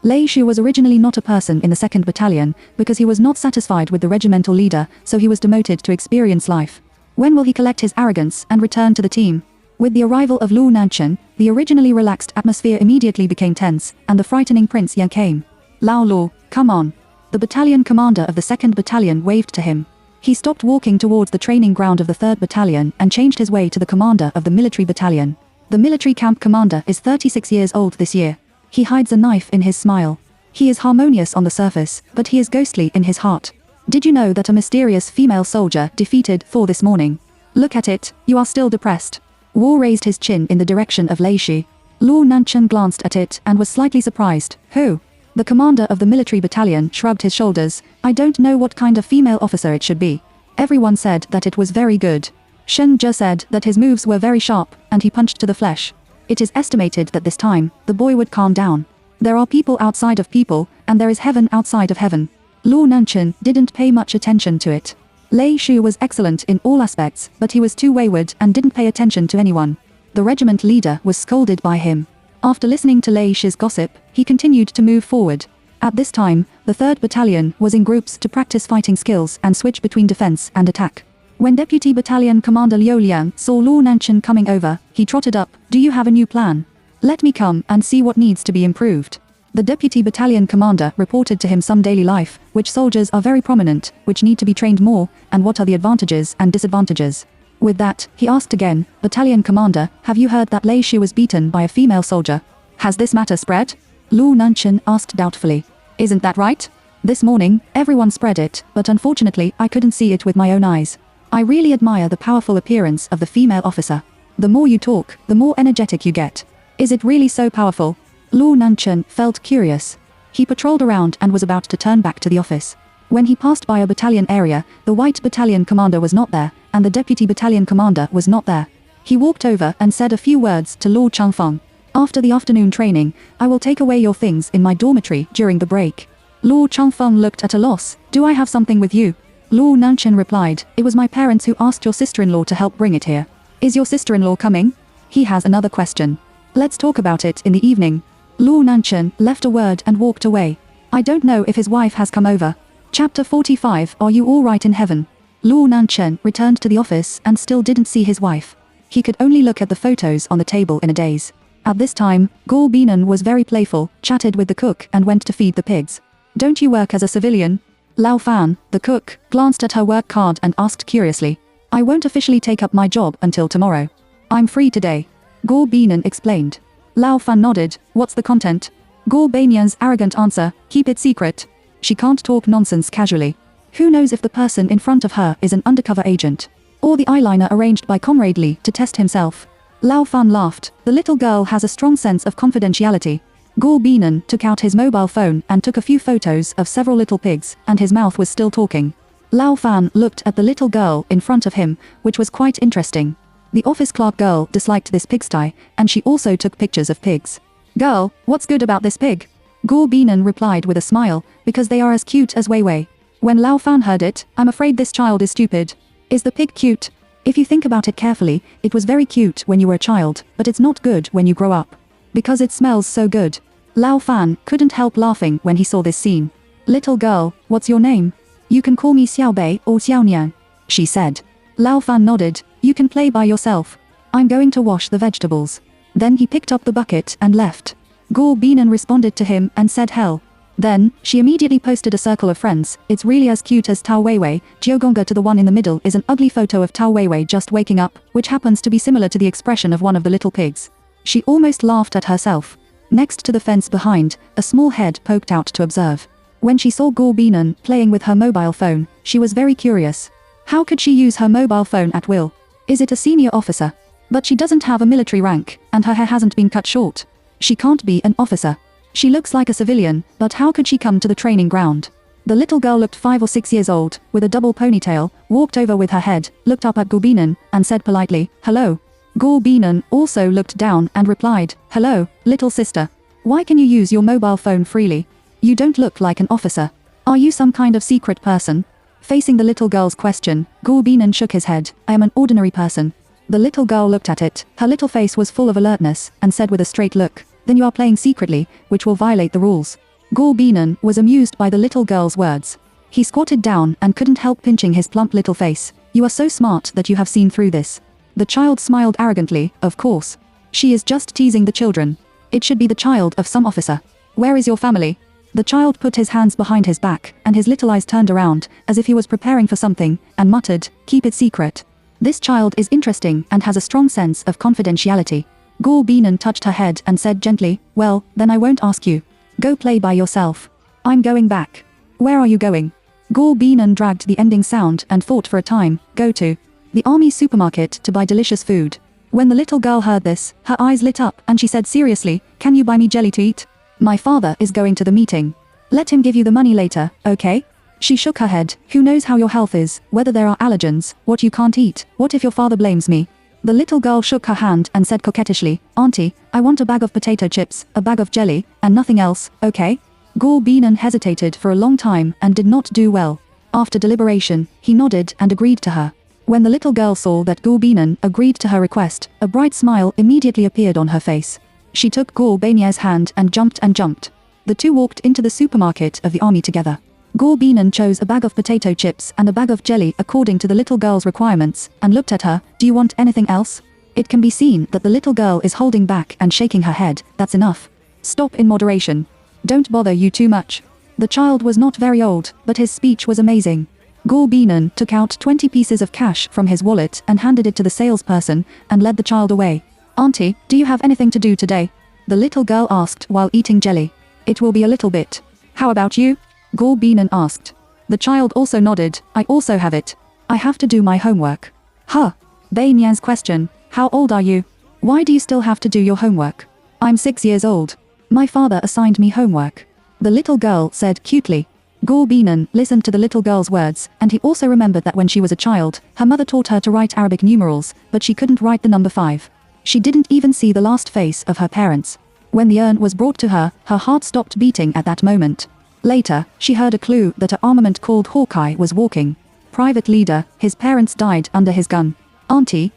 Lei Shu was originally not a person in the 2nd Battalion, because he was not satisfied with the regimental leader, so he was demoted to experience life. When will he collect his arrogance and return to the team? With the arrival of Luo Nanchen, the originally relaxed atmosphere immediately became tense, and the frightening Prince Yang came. Lao Luo, come on. The battalion commander of the 2nd Battalion waved to him. He stopped walking towards the training ground of the 3rd Battalion and changed his way to the commander of the military battalion. The military camp commander is 36 years old this year. He hides a knife in his smile. He is harmonious on the surface, but he is ghostly in his heart. Did you know that a mysterious female soldier defeated Thor this morning? Look at it, you are still depressed. Wu raised his chin in the direction of Lei Shu. Luo Nanchen glanced at it and was slightly surprised. Who? The commander of the military battalion shrugged his shoulders. I don't know what kind of female officer it should be. Everyone said that it was very good. Shen Zhe said that his moves were very sharp, and he punched to the flesh. It is estimated that this time, the boy would calm down. There are people outside of people, and there is heaven outside of heaven. Luo Nanchen didn't pay much attention to it. Lei Shu was excellent in all aspects, but he was too wayward and didn't pay attention to anyone. The regiment leader was scolded by him. After listening to Lei Shu's gossip, he continued to move forward. At this time, the 3rd Battalion was in groups to practice fighting skills and switch between defense and attack. When Deputy Battalion Commander Liu Liang saw Luo Nanchen coming over, he trotted up. Do you have a new plan? Let me come and see what needs to be improved. The Deputy Battalion Commander reported to him some daily life, which soldiers are very prominent, which need to be trained more, and what are the advantages and disadvantages. With that, he asked again, Battalion Commander, have you heard that Lei Shu was beaten by a female soldier? Has this matter spread? Luo Nanchen asked doubtfully. Isn't that right? This morning, everyone spread it, but unfortunately I couldn't see it with my own eyes. I really admire the powerful appearance of the female officer. The more you talk, the more energetic you get. Is it really so powerful? Luo Nanchen felt curious. He patrolled around and was about to turn back to the office. When he passed by a battalion area, the white battalion commander was not there, and the deputy battalion commander was not there. He walked over and said a few words to Luo Changfeng. After the afternoon training, I will take away your things in my dormitory during the break. Luo Changfeng looked at a loss. Do I have something with you? Luo Nanchen replied, "It was my parents who asked your sister-in-law to help bring it here. Is your sister-in-law coming? He has another question. Let's talk about it in the evening." Luo Nanchen left a word and walked away. I don't know if his wife has come over. Chapter 45. Are you all right in heaven? Luo Nanchen returned to the office and still didn't see his wife. He could only look at the photos on the table in a daze. At this time, Guo Binan was very playful, chatted with the cook and went to feed the pigs. "Don't you work as a civilian?" Lao Fan, the cook, glanced at her work card and asked curiously. "I won't officially take up my job until tomorrow. I'm free today." Guo Binan explained. Lao Fan nodded. "What's the content?" Guo Banyan's arrogant answer, "Keep it secret." She can't talk nonsense casually. Who knows if the person in front of her is an undercover agent? Or the eyeliner arranged by Comrade Li to test himself. Lao Fan laughed. The little girl has a strong sense of confidentiality. Guo Binan took out his mobile phone and took a few photos of several little pigs, and his mouth was still talking. Lao Fan looked at the little girl in front of him, which was quite interesting. The office clerk girl disliked this pigsty, and she also took pictures of pigs. "Girl, what's good about this pig?" Guo Binan replied with a smile, "Because they are as cute as Wei Wei." When Lao Fan heard it, "I'm afraid this child is stupid." Is the pig cute? If you think about it carefully, it was very cute when you were a child, but it's not good when you grow up. Because it smells so good. Lao Fan couldn't help laughing when he saw this scene. "Little girl, what's your name?" "You can call me Xiao Bei or Xiao Nian," she said. Lao Fan nodded. "You can play by yourself. I'm going to wash the vegetables." Then he picked up the bucket and left. Guo Binan responded to him and said hell. Then, she immediately posted a circle of friends. "It's really as cute as Tao Weiwei." Jiugonga to the one in the middle is an ugly photo of Tao Weiwei just waking up, which happens to be similar to the expression of one of the little pigs. She almost laughed at herself. Next to the fence behind, a small head poked out to observe. When she saw Guo Binan playing with her mobile phone, she was very curious. How could she use her mobile phone at will? Is it a senior officer? But she doesn't have a military rank, and her hair hasn't been cut short. She can't be an officer. She looks like a civilian, but how could she come to the training ground? The little girl looked 5 or 6 years old, with a double ponytail, walked over with her head, looked up at Guo Binan, and said politely, "Hello." Guo Binan also looked down and replied, "Hello, little sister. Why can you use your mobile phone freely? You don't look like an officer. Are you some kind of secret person?" Facing the little girl's question, Guo Binan shook his head. "I am an ordinary person." The little girl looked at it, her little face was full of alertness, and said with a straight look, "Then you are playing secretly, which will violate the rules." Guo Binan was amused by the little girl's words. He squatted down and couldn't help pinching his plump little face. "You are so smart that you have seen through this." The child smiled arrogantly. "Of course. She is just teasing the children. It should be the child of some officer. Where is your family?" The child put his hands behind his back, and his little eyes turned around, as if he was preparing for something, and muttered, "Keep it secret." This child is interesting and has a strong sense of confidentiality. Guo Binan touched her head and said gently, "Well, then I won't ask you. Go play by yourself. I'm going back." "Where are you going?" Guo Binan dragged the ending sound and thought for a time. "Go to the army supermarket to buy delicious food." When the little girl heard this, her eyes lit up and she said seriously, "Can you buy me jelly to eat? My father is going to the meeting. Let him give you the money later, okay?" She shook her head. "Who knows how your health is, whether there are allergens, what you can't eat, what if your father blames me?" The little girl shook her hand and said coquettishly, "Auntie, I want a bag of potato chips, a bag of jelly, and nothing else, okay?" Guo Binan hesitated for a long time and did not do well. After deliberation, he nodded and agreed to her. When the little girl saw that Guo Binan agreed to her request, a bright smile immediately appeared on her face. She took Guo Banya's hand and jumped. The two walked into the supermarket of the army together. Guo Binan chose a bag of potato chips and a bag of jelly according to the little girl's requirements, and looked at her. "Do you want anything else?" It can be seen that the little girl is holding back and shaking her head. "That's enough. Stop in moderation. Don't bother you too much." The child was not very old, but his speech was amazing. Guo Binan took out 20 pieces of cash from his wallet and handed it to the salesperson, and led the child away. "Auntie, do you have anything to do today?" the little girl asked while eating jelly. "It will be a little bit." "How about you?" Guo Binan asked. The child also nodded. "I also have it. I have to do my homework." "Huh. Bei Nian's question, how old are you? Why do you still have to do your homework?" "I'm 6 years old. My father assigned me homework," the little girl said cutely. Guo Binan listened to the little girl's words, and he also remembered that when she was a child, her mother taught her to write Arabic numerals, but she couldn't write the number 5. She didn't even see the last face of her parents. When the urn was brought to her, her heart stopped beating at that moment. Later, she heard a clue that an armament called Hawkeye was walking. private leader, his parents died under his gun. Auntie,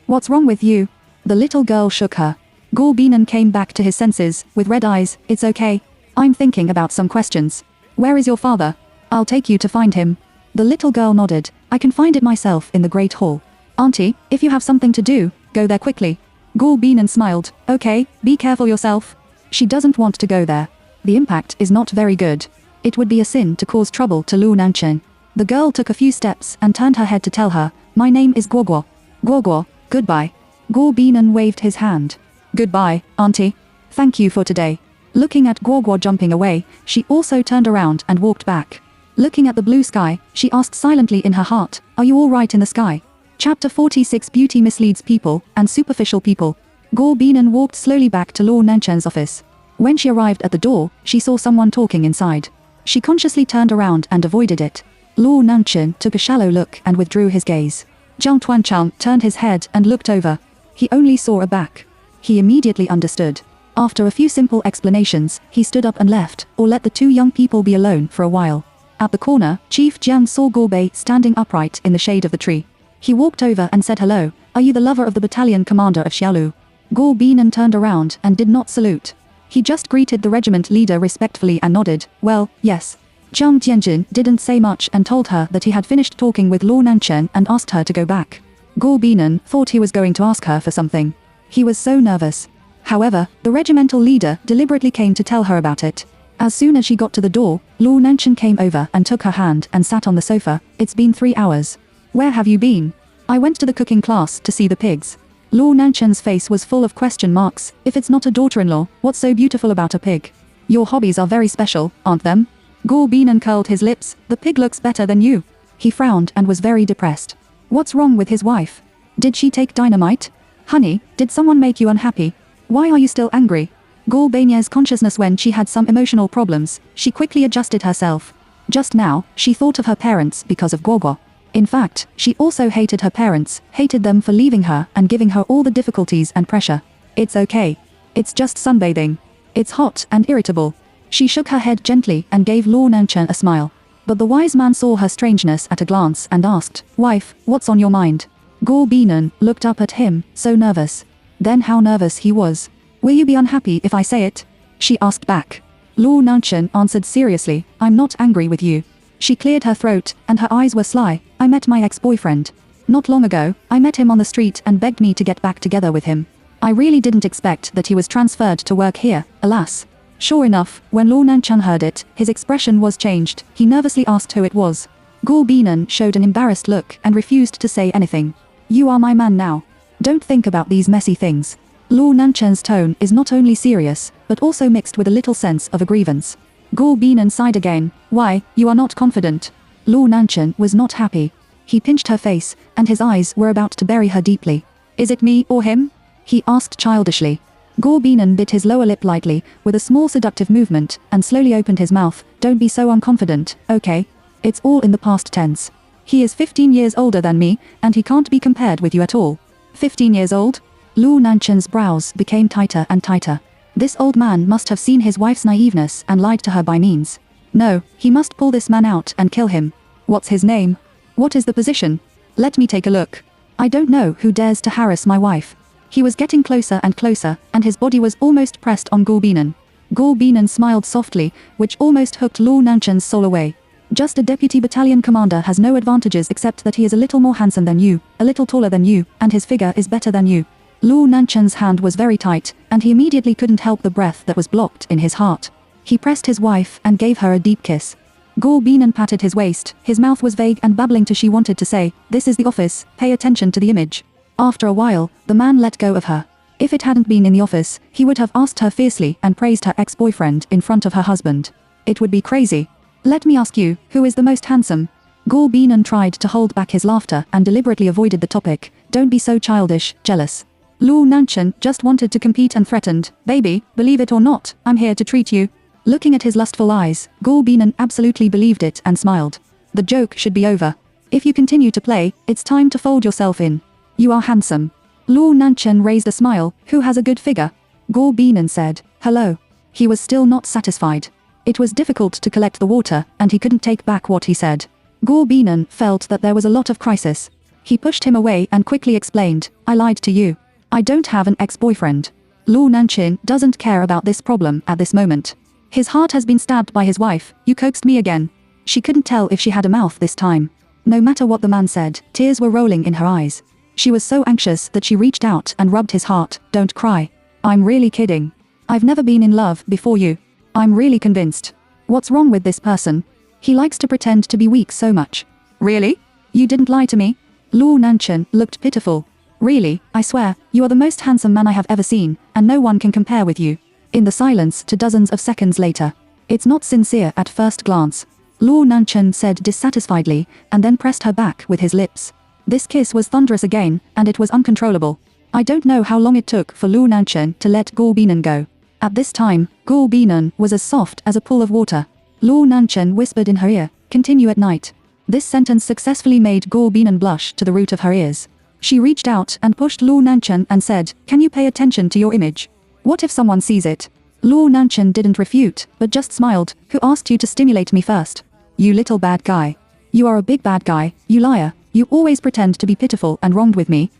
what's wrong with you? The little girl shook her. Gorbinan came back to his senses, with red eyes. It's okay. I'm thinking about some questions. Where is your father? I'll take you to find him. The little girl nodded. I can find it myself in the Great Hall. Auntie, if you have something to do, go there quickly. Gorbinan smiled. Okay, be careful yourself. She doesn't want to go there. The impact is not very good. It would be a sin to cause trouble to Lu Nanchen. The girl took a few steps and turned her head to tell her, my name is Guoguo. Guoguo, goodbye. Gorbinan waved his hand. Goodbye, auntie. Thank you for today. Looking at Guoguo jumping away, she also turned around and walked back. Looking at the blue sky, she asked silently in her heart, are you all right in the sky? Chapter 46 Beauty misleads people and superficial people. Gorbinan walked slowly back to Lu Nanchen's office. When she arrived at the door, she saw someone talking inside. She consciously turned around and avoided it. Lu Nanchen took a shallow look and withdrew his gaze. Jiang Tuanchang turned his head and looked over. He only saw a back. He immediately understood. After a few simple explanations, he stood up and left, or let the two young people be alone for a while. At the corner, Chief Jiang saw Gorbei standing upright in the shade of the tree. He walked over and said hello, are you the lover of the battalion commander of Xiaolu? Gorbinan turned around and did not salute. He just greeted the regiment leader respectfully and nodded, well, yes. Jiang Jianjin didn't say much and told her that he had finished talking with Lu Nanchen and asked her to go back. Gorbinan thought he was going to ask her for something. He was so nervous. However, the regimental leader deliberately came to tell her about it. As soon as she got to the door, Lu Nanchen came over and took her hand and sat on the sofa. It's been 3 hours. Where have you been? I went to the cooking class to see the pigs. Lu Nanchen's face was full of question marks. If it's not a daughter-in-law, what's so beautiful about a pig? Your hobbies are very special, aren't them? Gorbinan curled his lips. The pig looks better than you. He frowned and was very depressed. What's wrong with his wife? Did she take dynamite? Honey, did someone make you unhappy? Why are you still angry? Gorbanier's consciousness when she had some emotional problems, she quickly adjusted herself. Just now, she thought of her parents because of Guoguo. In fact, she also hated her parents, hated them for leaving her and giving her all the difficulties and pressure. It's okay. It's just sunbathing. It's hot and irritable. She shook her head gently and gave Lu Nanchen a smile. But the wise man saw her strangeness at a glance and asked, wife, what's on your mind? Gorbinan looked up at him, so nervous. Then how nervous he was. Will you be unhappy if I say it? She asked back. Lu Nanchen answered seriously, I'm not angry with you. She cleared her throat, and her eyes were sly. I met my ex-boyfriend. Not long ago, I met him on the street and begged me to get back together with him. I really didn't expect that he was transferred to work here, alas. Sure enough, when Lu Nanchen heard it, his expression was changed. He nervously asked who it was. Gorbinan showed an embarrassed look and refused to say anything. You are my man now. Don't think about these messy things. Lu Nanchen's tone is not only serious, but also mixed with a little sense of a grievance. Gorbinan sighed again. Why, you are not confident. Lu Nanchen was not happy. He pinched her face, and his eyes were about to bury her deeply. Is it me or him? He asked childishly. Gorbinan bit his lower lip lightly, with a small seductive movement, and slowly opened his mouth. Don't be so unconfident, okay? It's all in the past tense. He is 15 years older than me, and he can't be compared with you at all. 15 years old? Lu Nanchen's brows became tighter and tighter. This old man must have seen his wife's naiveness and lied to her by means. No, he must pull this man out and kill him. What's his name? What is the position? Let me take a look. I don't know who dares to harass my wife. He was getting closer and closer, and his body was almost pressed on Gorbinan. Gorbinan smiled softly, which almost hooked Lu Nanchen's soul away. Just a deputy battalion commander has no advantages except that he is a little more handsome than you, a little taller than you, and his figure is better than you. Lu Nanchen's hand was very tight, and he immediately couldn't help the breath that was blocked in his heart. He pressed his wife and gave her a deep kiss. Gorbinan patted his waist. His mouth was vague and babbling to she wanted to say, this is the office, pay attention to the image. After a while, the man let go of her. If it hadn't been in the office, he would have asked her fiercely and praised her ex-boyfriend in front of her husband. It would be crazy. Let me ask you, who is the most handsome? Gorbinan tried to hold back his laughter and deliberately avoided the topic. Don't be so childish, jealous. Lu Nanchen just wanted to compete and threatened, baby, believe it or not, I'm here to treat you. Looking at his lustful eyes, Gorbinan absolutely believed it and smiled. The joke should be over. If you continue to play, it's time to fold yourself in. You are handsome. Lu Nanchen raised a smile. Who has a good figure? Gorbinan said, hello. He was still not satisfied. It was difficult to collect the water, and he couldn't take back what he said. Gor Binan felt that there was a lot of crisis. He pushed him away and quickly explained, I lied to you. I don't have an ex-boyfriend. Luo Nanchin doesn't care about this problem at this moment. His heart has been stabbed by his wife. You coaxed me again. She couldn't tell if she had a mouth this time. No matter what the man said, tears were rolling in her eyes. She was so anxious that she reached out and rubbed his heart. Don't cry. I'm really kidding. I've never been in love before you. I'm really convinced. What's wrong with this person? He likes to pretend to be weak so much. Really? You didn't lie to me? Luo Nanchin looked pitiful. Really, I swear, you are the most handsome man I have ever seen, and no one can compare with you. In the silence to dozens of seconds later. It's not sincere at first glance. Luo Nanchin said dissatisfiedly, and then pressed her back with his lips. This kiss was thunderous again, and it was uncontrollable. I don't know how long it took for Luo Nanchin to let Gor Binan go. At this time, Gor Binan was as soft as a pool of water. Luo Nanchin whispered in her ear, continue at night. This sentence successfully made Gor Binan blush to the root of her ears. She reached out and pushed Luo Nanchin and said, can you pay attention to your image? What if someone sees it? Luo Nanchin didn't refute, but just smiled. Who asked you to stimulate me first? You little bad guy. You are a big bad guy, you liar. You always pretend to be pitiful and wronged with me,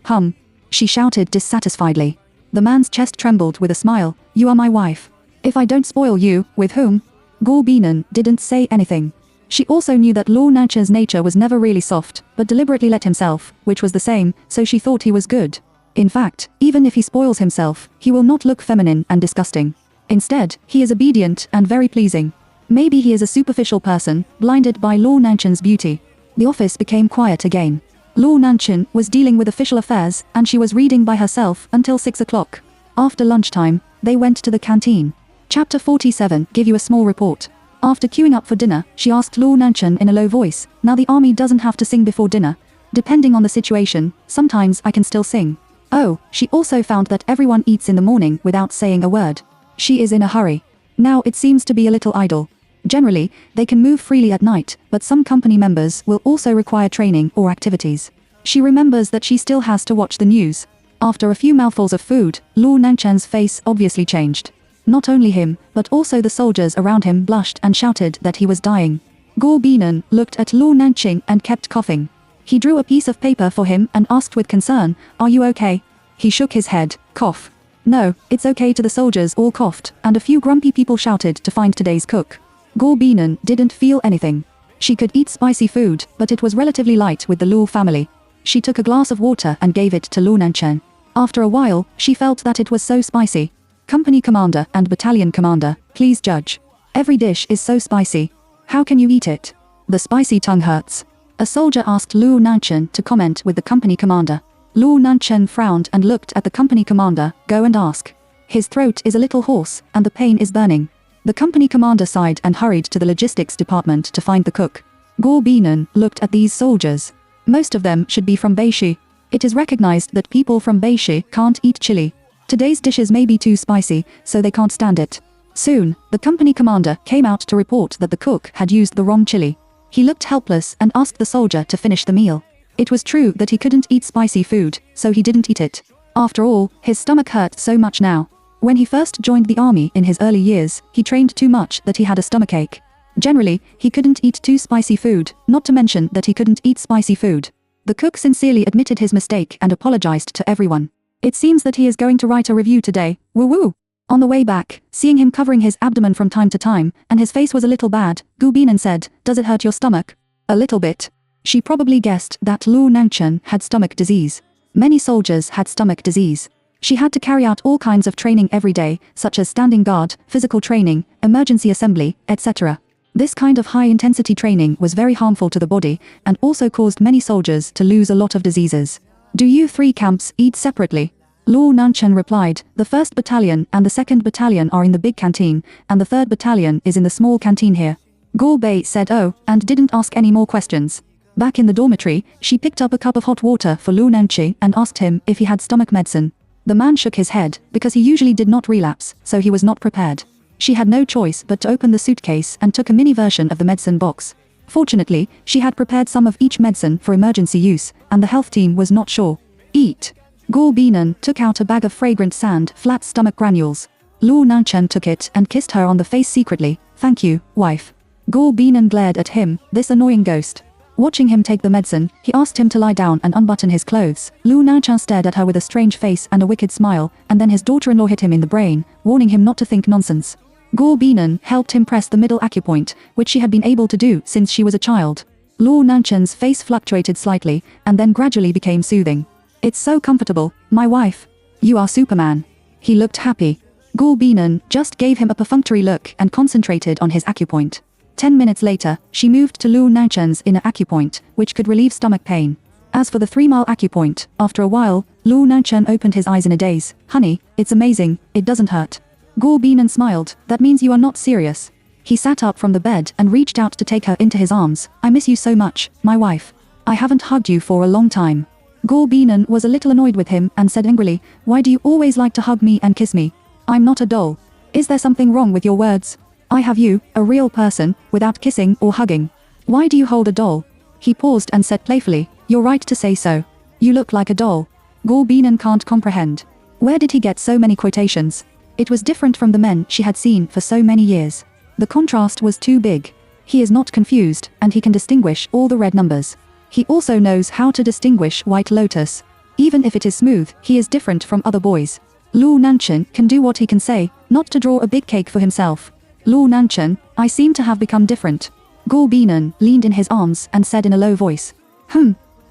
She shouted dissatisfiedly. The man's chest trembled with a smile. You are my wife. If I don't spoil you, with whom? Gor Binan didn't say anything. She also knew that Luo Nanchin's nature was never really soft, but deliberately let himself, which was the same, so she thought he was good. In fact, even if he spoils himself, he will not look feminine and disgusting. Instead, he is obedient and very pleasing. Maybe he is a superficial person, blinded by Luo Nanchin's beauty. The office became quiet again. Luo Nanchin was dealing with official affairs, and she was reading by herself until 6 o'clock. After lunchtime, they went to the canteen. Chapter 47, give you a small report. After queuing up for dinner, she asked Luo Nanchin in a low voice, now the army doesn't have to sing before dinner. Depending on the situation, sometimes I can still sing. Oh, she also found that everyone eats in the morning without saying a word. She is in a hurry. Now it seems to be a little idle. Generally, they can move freely at night, but some company members will also require training or activities. She remembers that she still has to watch the news. After a few mouthfuls of food, Luo Nanchin's face obviously changed. Not only him, but also the soldiers around him blushed and shouted that he was dying. Gor Binan looked at Luo Nanchin and kept coughing. He drew a piece of paper for him and asked with concern, are you okay? He shook his head, cough. No, it's okay to the soldiers all coughed, and a few grumpy people shouted to find today's cook. Gor Binan didn't feel anything. She could eat spicy food, but it was relatively light with the Luo family. She took a glass of water and gave it to Luo Nanchin. After a while, she felt that it was so spicy. Company commander and battalion commander, please judge. Every dish is so spicy. How can you eat it? The spicy tongue hurts. A soldier asked Luo Nanchin to comment with the company commander. Luo Nanchin frowned and looked at the company commander, go and ask. His throat is a little hoarse, and the pain is burning. The company commander sighed and hurried to the logistics department to find the cook. Gor Binan looked at these soldiers. Most of them should be from Beishi. It is recognized that people from Beishi can't eat chili. Today's dishes may be too spicy, so they can't stand it. Soon, the company commander came out to report that the cook had used the wrong chili. He looked helpless and asked the soldier to finish the meal. It was true that he couldn't eat spicy food, so he didn't eat it. After all, his stomach hurt so much now. When he first joined the army in his early years, he trained too much that he had a stomachache. Generally, he couldn't eat too spicy food, not to mention that he couldn't eat spicy food. The cook sincerely admitted his mistake and apologized to everyone. It seems that he is going to write a review today, woo-woo. On the way back, seeing him covering his abdomen from time to time, and his face was a little bad, Gor Binan said, does it hurt your stomach? A little bit. She probably guessed that Luo Nanchin had stomach disease. Many soldiers had stomach disease. She had to carry out all kinds of training every day, such as standing guard, physical training, emergency assembly, etc. This kind of high-intensity training was very harmful to the body, and also caused many soldiers to lose a lot of diseases. Do you 3 camps eat separately? Luo Nanchin replied, the 1st battalion and the 2nd battalion are in the big canteen, and the 3rd battalion is in the small canteen here. Gor Bei said oh, and didn't ask any more questions. Back in the dormitory, she picked up a cup of hot water for Luo Nanchin and asked him if he had stomach medicine. The man shook his head, because he usually did not relapse, so he was not prepared. She had no choice but to open the suitcase and took a mini version of the medicine box. Fortunately, she had prepared some of each medicine for emergency use, and the health team was not sure. Eat. Gor Binan took out a bag of fragrant sand, flat stomach granules. Luo Nanchin took it and kissed her on the face secretly. Thank you, wife. Gor Binan glared at him, this annoying ghost. Watching him take the medicine, he asked him to lie down and unbutton his clothes. Lu Nanchen stared at her with a strange face and a wicked smile, and then his daughter-in-law hit him in the brain, warning him not to think nonsense. Guo Binan helped him press the middle acupoint, which she had been able to do since she was a child. Lu Nanchen's face fluctuated slightly, and then gradually became soothing. It's so comfortable, my wife. You are Superman. He looked happy. Guo Binan just gave him a perfunctory look and concentrated on his acupoint. 10 minutes later, she moved to Lu Nanchen's inner acupoint, which could relieve stomach pain. As for the 3-mile acupoint, after a while, Lu Nanchen opened his eyes in a daze. Honey, it's amazing, it doesn't hurt. Guo Binan smiled. That means you are not serious. He sat up from the bed and reached out to take her into his arms. I miss you so much, my wife. I haven't hugged you for a long time. Guo Binan was a little annoyed with him and said angrily, why do you always like to hug me and kiss me? I'm not a doll. Is there something wrong with your words? I have you, a real person, without kissing or hugging. Why do you hold a doll? He paused and said playfully, you're right to say so. You look like a doll. Guo Binan can't comprehend. Where did he get so many quotations? It was different from the men she had seen for so many years. The contrast was too big. He is not confused, and he can distinguish all the red numbers. He also knows how to distinguish White Lotus. Even if it is smooth, he is different from other boys. Lu Nanchen can do what he can say, not to draw a big cake for himself. Lu Nanchen, I seem to have become different. Guo Binan leaned in his arms and said in a low voice.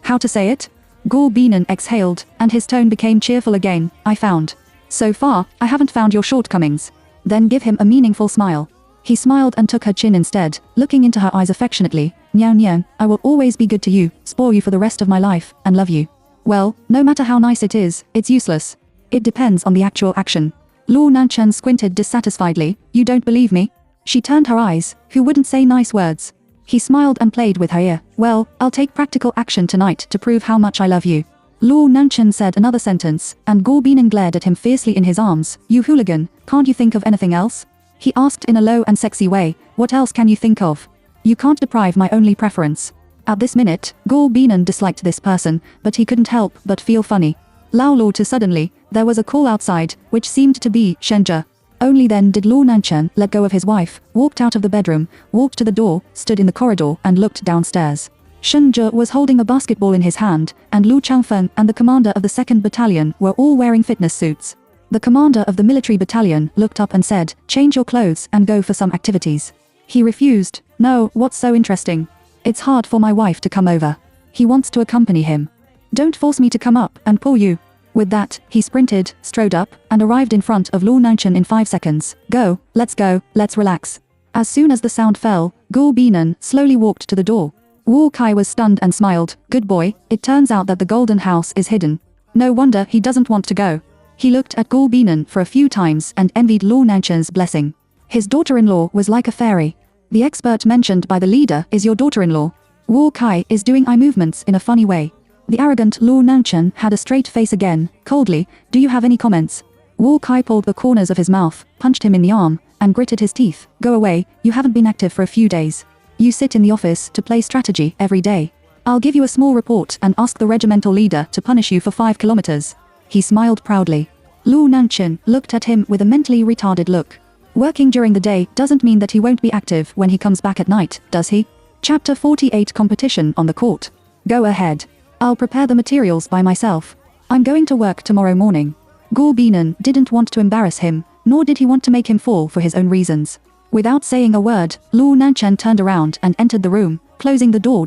How to say it? Guo Binan exhaled, and his tone became cheerful again. I found. So far, I haven't found your shortcomings. Then give him a meaningful smile. He smiled and took her chin instead, looking into her eyes affectionately. Niao Niao, I will always be good to you, spoil you for the rest of my life, and love you. Well, no matter how nice it is, it's useless. It depends on the actual action. Lu Nanchen squinted dissatisfiedly. You don't believe me? She turned her eyes. Who wouldn't say nice words? He smiled and played with her ear. Well, I'll take practical action tonight to prove how much I love you. Lu Nanchen said another sentence, and Guo Binan glared at him fiercely in his arms. You hooligan, can't you think of anything else? He asked in a low and sexy way. What else can you think of? You can't deprive my only preference. At this minute, Guo Binan disliked this person, but he couldn't help but feel funny. Lao Lu to suddenly, there was a call outside, which seemed to be Shenja. Only then did Lu Nanchen let go of his wife, walked out of the bedroom, walked to the door, stood in the corridor and looked downstairs. Shenja was holding a basketball in his hand, and Lu Changfeng and the commander of the 2nd Battalion were all wearing fitness suits. The commander of the military battalion looked up and said, change your clothes and go for some activities. He refused. No, what's so interesting? It's hard for my wife to come over. He wants to accompany him. Don't force me to come up and pull you. With that, he sprinted, strode up, and arrived in front of Lu Nanchen in 5 seconds. Go, let's relax. As soon as the sound fell, Guo Binan slowly walked to the door. Wu Kai was stunned and smiled. Good boy, it turns out that the golden house is hidden. No wonder he doesn't want to go. He looked at Guo Binan for a few times and envied Lu Nanchen's blessing. His daughter-in-law was like a fairy. The expert mentioned by the leader is your daughter-in-law. Wu Kai is doing eye movements in a funny way. The arrogant Lu Nanchen had a straight face again, coldly. Do you have any comments? Wu Kai pulled the corners of his mouth, punched him in the arm, and gritted his teeth. Go away, you haven't been active for a few days. You sit in the office to play strategy every day. I'll give you a small report and ask the regimental leader to punish you for 5 kilometers. He smiled proudly. Lu Nanchen looked at him with a mentally retarded look. Working during the day doesn't mean that he won't be active when he comes back at night, does he? Chapter 48 Competition on the Court. Go ahead. I'll prepare the materials by myself. I'm going to work tomorrow morning. Guo Binan didn't want to embarrass him, nor did he want to make him fall for his own reasons. Without saying a word, Lu Nanchen turned around and entered the room, closing the door.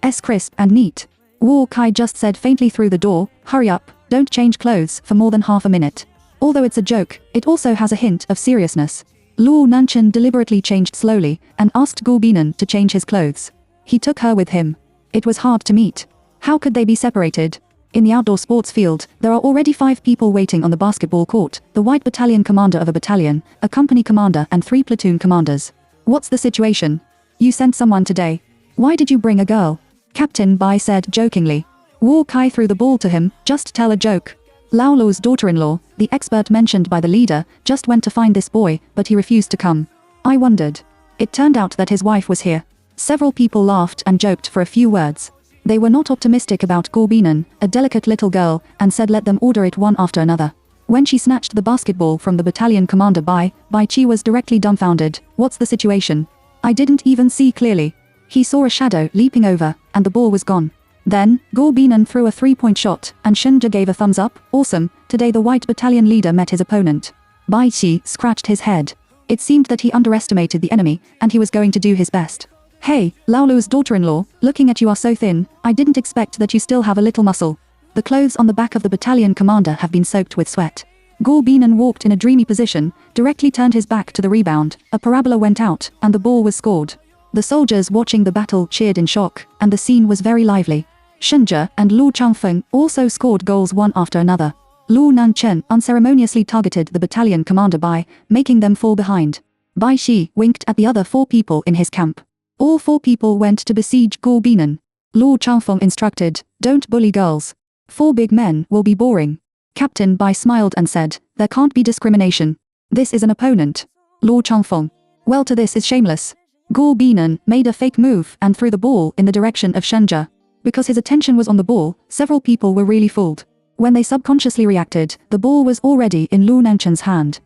It's crisp and neat. Wu Kai just said faintly through the door, hurry up, don't change clothes for more than half a minute. Although it's a joke, it also has a hint of seriousness. Lu Nanchen deliberately changed slowly, and asked Guo Binan to change his clothes. He took her with him. It was hard to meet. How could they be separated? In the outdoor sports field, there are already 5 people waiting on the basketball court, the White Battalion commander of a battalion, a company commander and 3 platoon commanders. What's the situation? You sent someone today. Why did you bring a girl? Captain Bai said jokingly. Wu Kai threw the ball to him. Just tell a joke. Lao Lu's daughter-in-law, the expert mentioned by the leader, just went to find this boy, but he refused to come. I wondered. It turned out that his wife was here. Several people laughed and joked for a few words. They were not optimistic about Guo Binan, a delicate little girl, and said let them order it one after another. When she snatched the basketball from the battalion commander Bai Chi was directly dumbfounded. What's the situation? I didn't even see clearly. He saw a shadow leaping over, and the ball was gone. Then, Guo Binan threw a 3-point shot, and Shenja gave a thumbs up. Awesome, today the white battalion leader met his opponent. Bai Qi scratched his head. It seemed that he underestimated the enemy, and he was going to do his best. Hey, Lao Lu's daughter-in-law, looking at you are so thin, I didn't expect that you still have a little muscle. The clothes on the back of the battalion commander have been soaked with sweat. Guo Binan walked in a dreamy position, directly turned his back to the rebound, a parabola went out, and the ball was scored. The soldiers watching the battle cheered in shock, and the scene was very lively. Shenja and Lu Changfeng also scored goals one after another. Lu Nanchen unceremoniously targeted the battalion commander by making them fall behind. Bai Shi winked at the other 4 people in his camp. All 4 people went to besiege Guo Binan. Lu Changfeng instructed, "Don't bully girls. 4 big men will be boring." Captain Bai smiled and said, "There can't be discrimination. This is an opponent." Lu Changfeng. "Well, to this is shameless." Guo Binan made a fake move and threw the ball in the direction of Shenja. Because his attention was on the ball, several people were really fooled. When they subconsciously reacted, the ball was already in Lu Nanchen's hand.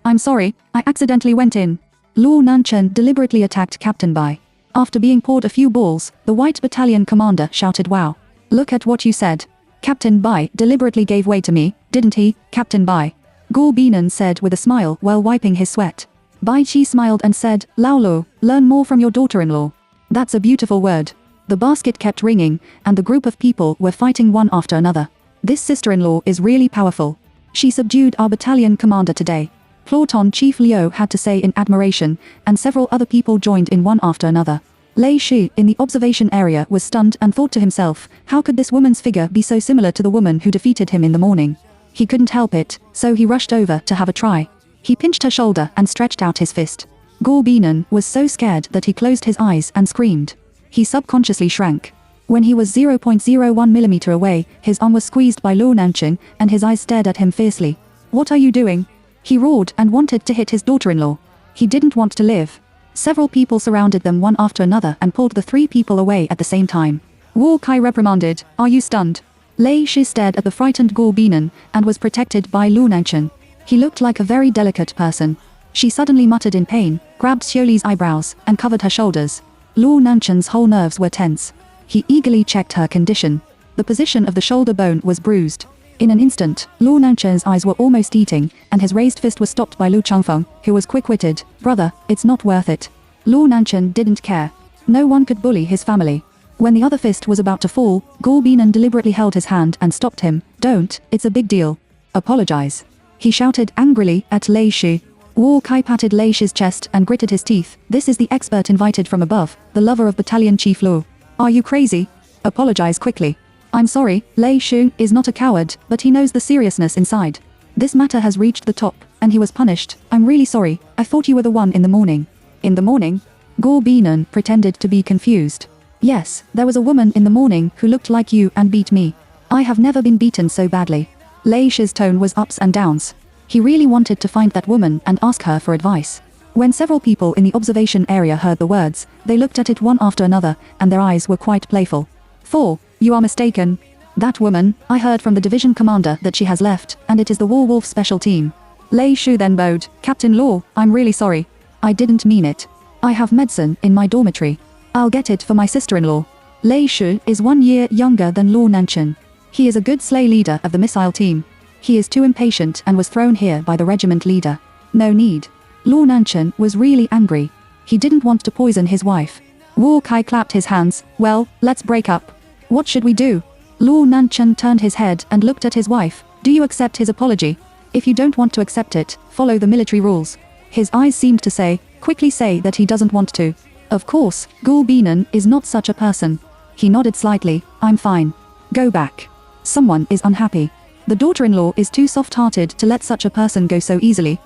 I'm sorry, I accidentally went in." Lu Nanchen deliberately attacked Captain Bai. After being poured a few balls, the white battalion commander shouted, "Wow. Look at what you said. Captain Bai deliberately gave way to me, didn't he, Captain Bai?" Guo Binan said with a smile while wiping his sweat. Bai Qi smiled and said, "Lao Lu, learn more from your daughter-in-law. That's a beautiful word." The basket kept ringing, and the group of people were fighting one after another. "This sister-in-law is really powerful. She subdued our battalion commander today." Plauton Chief Liu had to say in admiration, and several other people joined in one after another. Lei Shi in the observation area was stunned and thought to himself, how could this woman's figure be so similar to the woman who defeated him in the morning? He couldn't help it, so he rushed over to have a try. He pinched her shoulder and stretched out his fist. Guo Binan was so scared that he closed his eyes and screamed. He subconsciously shrank. When he was 0.01 millimeter away, his arm was squeezed by Lu Nanchen, and his eyes stared at him fiercely. "What are you doing?" He roared and wanted to hit his daughter-in-law. He didn't want to live. Several people surrounded them one after another and pulled the 3 people away at the same time. Wu Kai reprimanded, "Are you stunned?" Lei Shi stared at the frightened Guo Binan, and was protected by Lu Nanchen. He looked like a very delicate person. She suddenly muttered in pain, grabbed Xiuli's eyebrows, and covered her shoulders. Lu Nanchen's whole nerves were tense. He eagerly checked her condition. The position of the shoulder bone was bruised. In an instant, Lu Nanchen's eyes were almost eating, and his raised fist was stopped by Lu Changfeng, who was quick-witted. "Brother, it's not worth it." Lu Nanchen didn't care. No one could bully his family. When the other fist was about to fall, Guo Binan deliberately held his hand and stopped him. "Don't, it's a big deal. Apologize." He shouted angrily at Lei Shi. Wu Kai patted Lei Shi's chest and gritted his teeth. "This is the expert invited from above, the lover of Battalion Chief Lu. Are you crazy? Apologize quickly." "I'm sorry, Lei Shi is not a coward, but he knows the seriousness inside. This matter has reached the top, and he was punished. I'm really sorry, I thought you were the one in the morning." "In the morning?" Guo Binan pretended to be confused. "Yes, there was a woman in the morning who looked like you and beat me. I have never been beaten so badly." Lei Shi's tone was ups and downs. He really wanted to find that woman and ask her for advice. When several people in the observation area heard the words, they looked at it one after another, and their eyes were quite playful. "4. You are mistaken. That woman, I heard from the division commander that she has left, and it is the Werewolf special team." Lei Shi then bowed. "Captain Law, I'm really sorry. I didn't mean it. I have medicine in my dormitory. I'll get it for my sister-in-law." Lei Shi is 1 year younger than Lu Nanchen. He is a good sleigh leader of the missile team. He is too impatient and was thrown here by the regiment leader. No need. Lu Nanchen was really angry. He didn't want to poison his wife. Wu Kai clapped his hands. "Well, let's break up. What should we do?" Lu Nanchen turned his head and looked at his wife. "Do you accept his apology? If you don't want to accept it, follow the military rules." His eyes seemed to say, quickly say that he doesn't want to. Of course, Guo Binan is not such a person. He nodded slightly. "I'm fine. Go back. Someone is unhappy. The daughter-in-law is too soft-hearted to let such a person go so easily."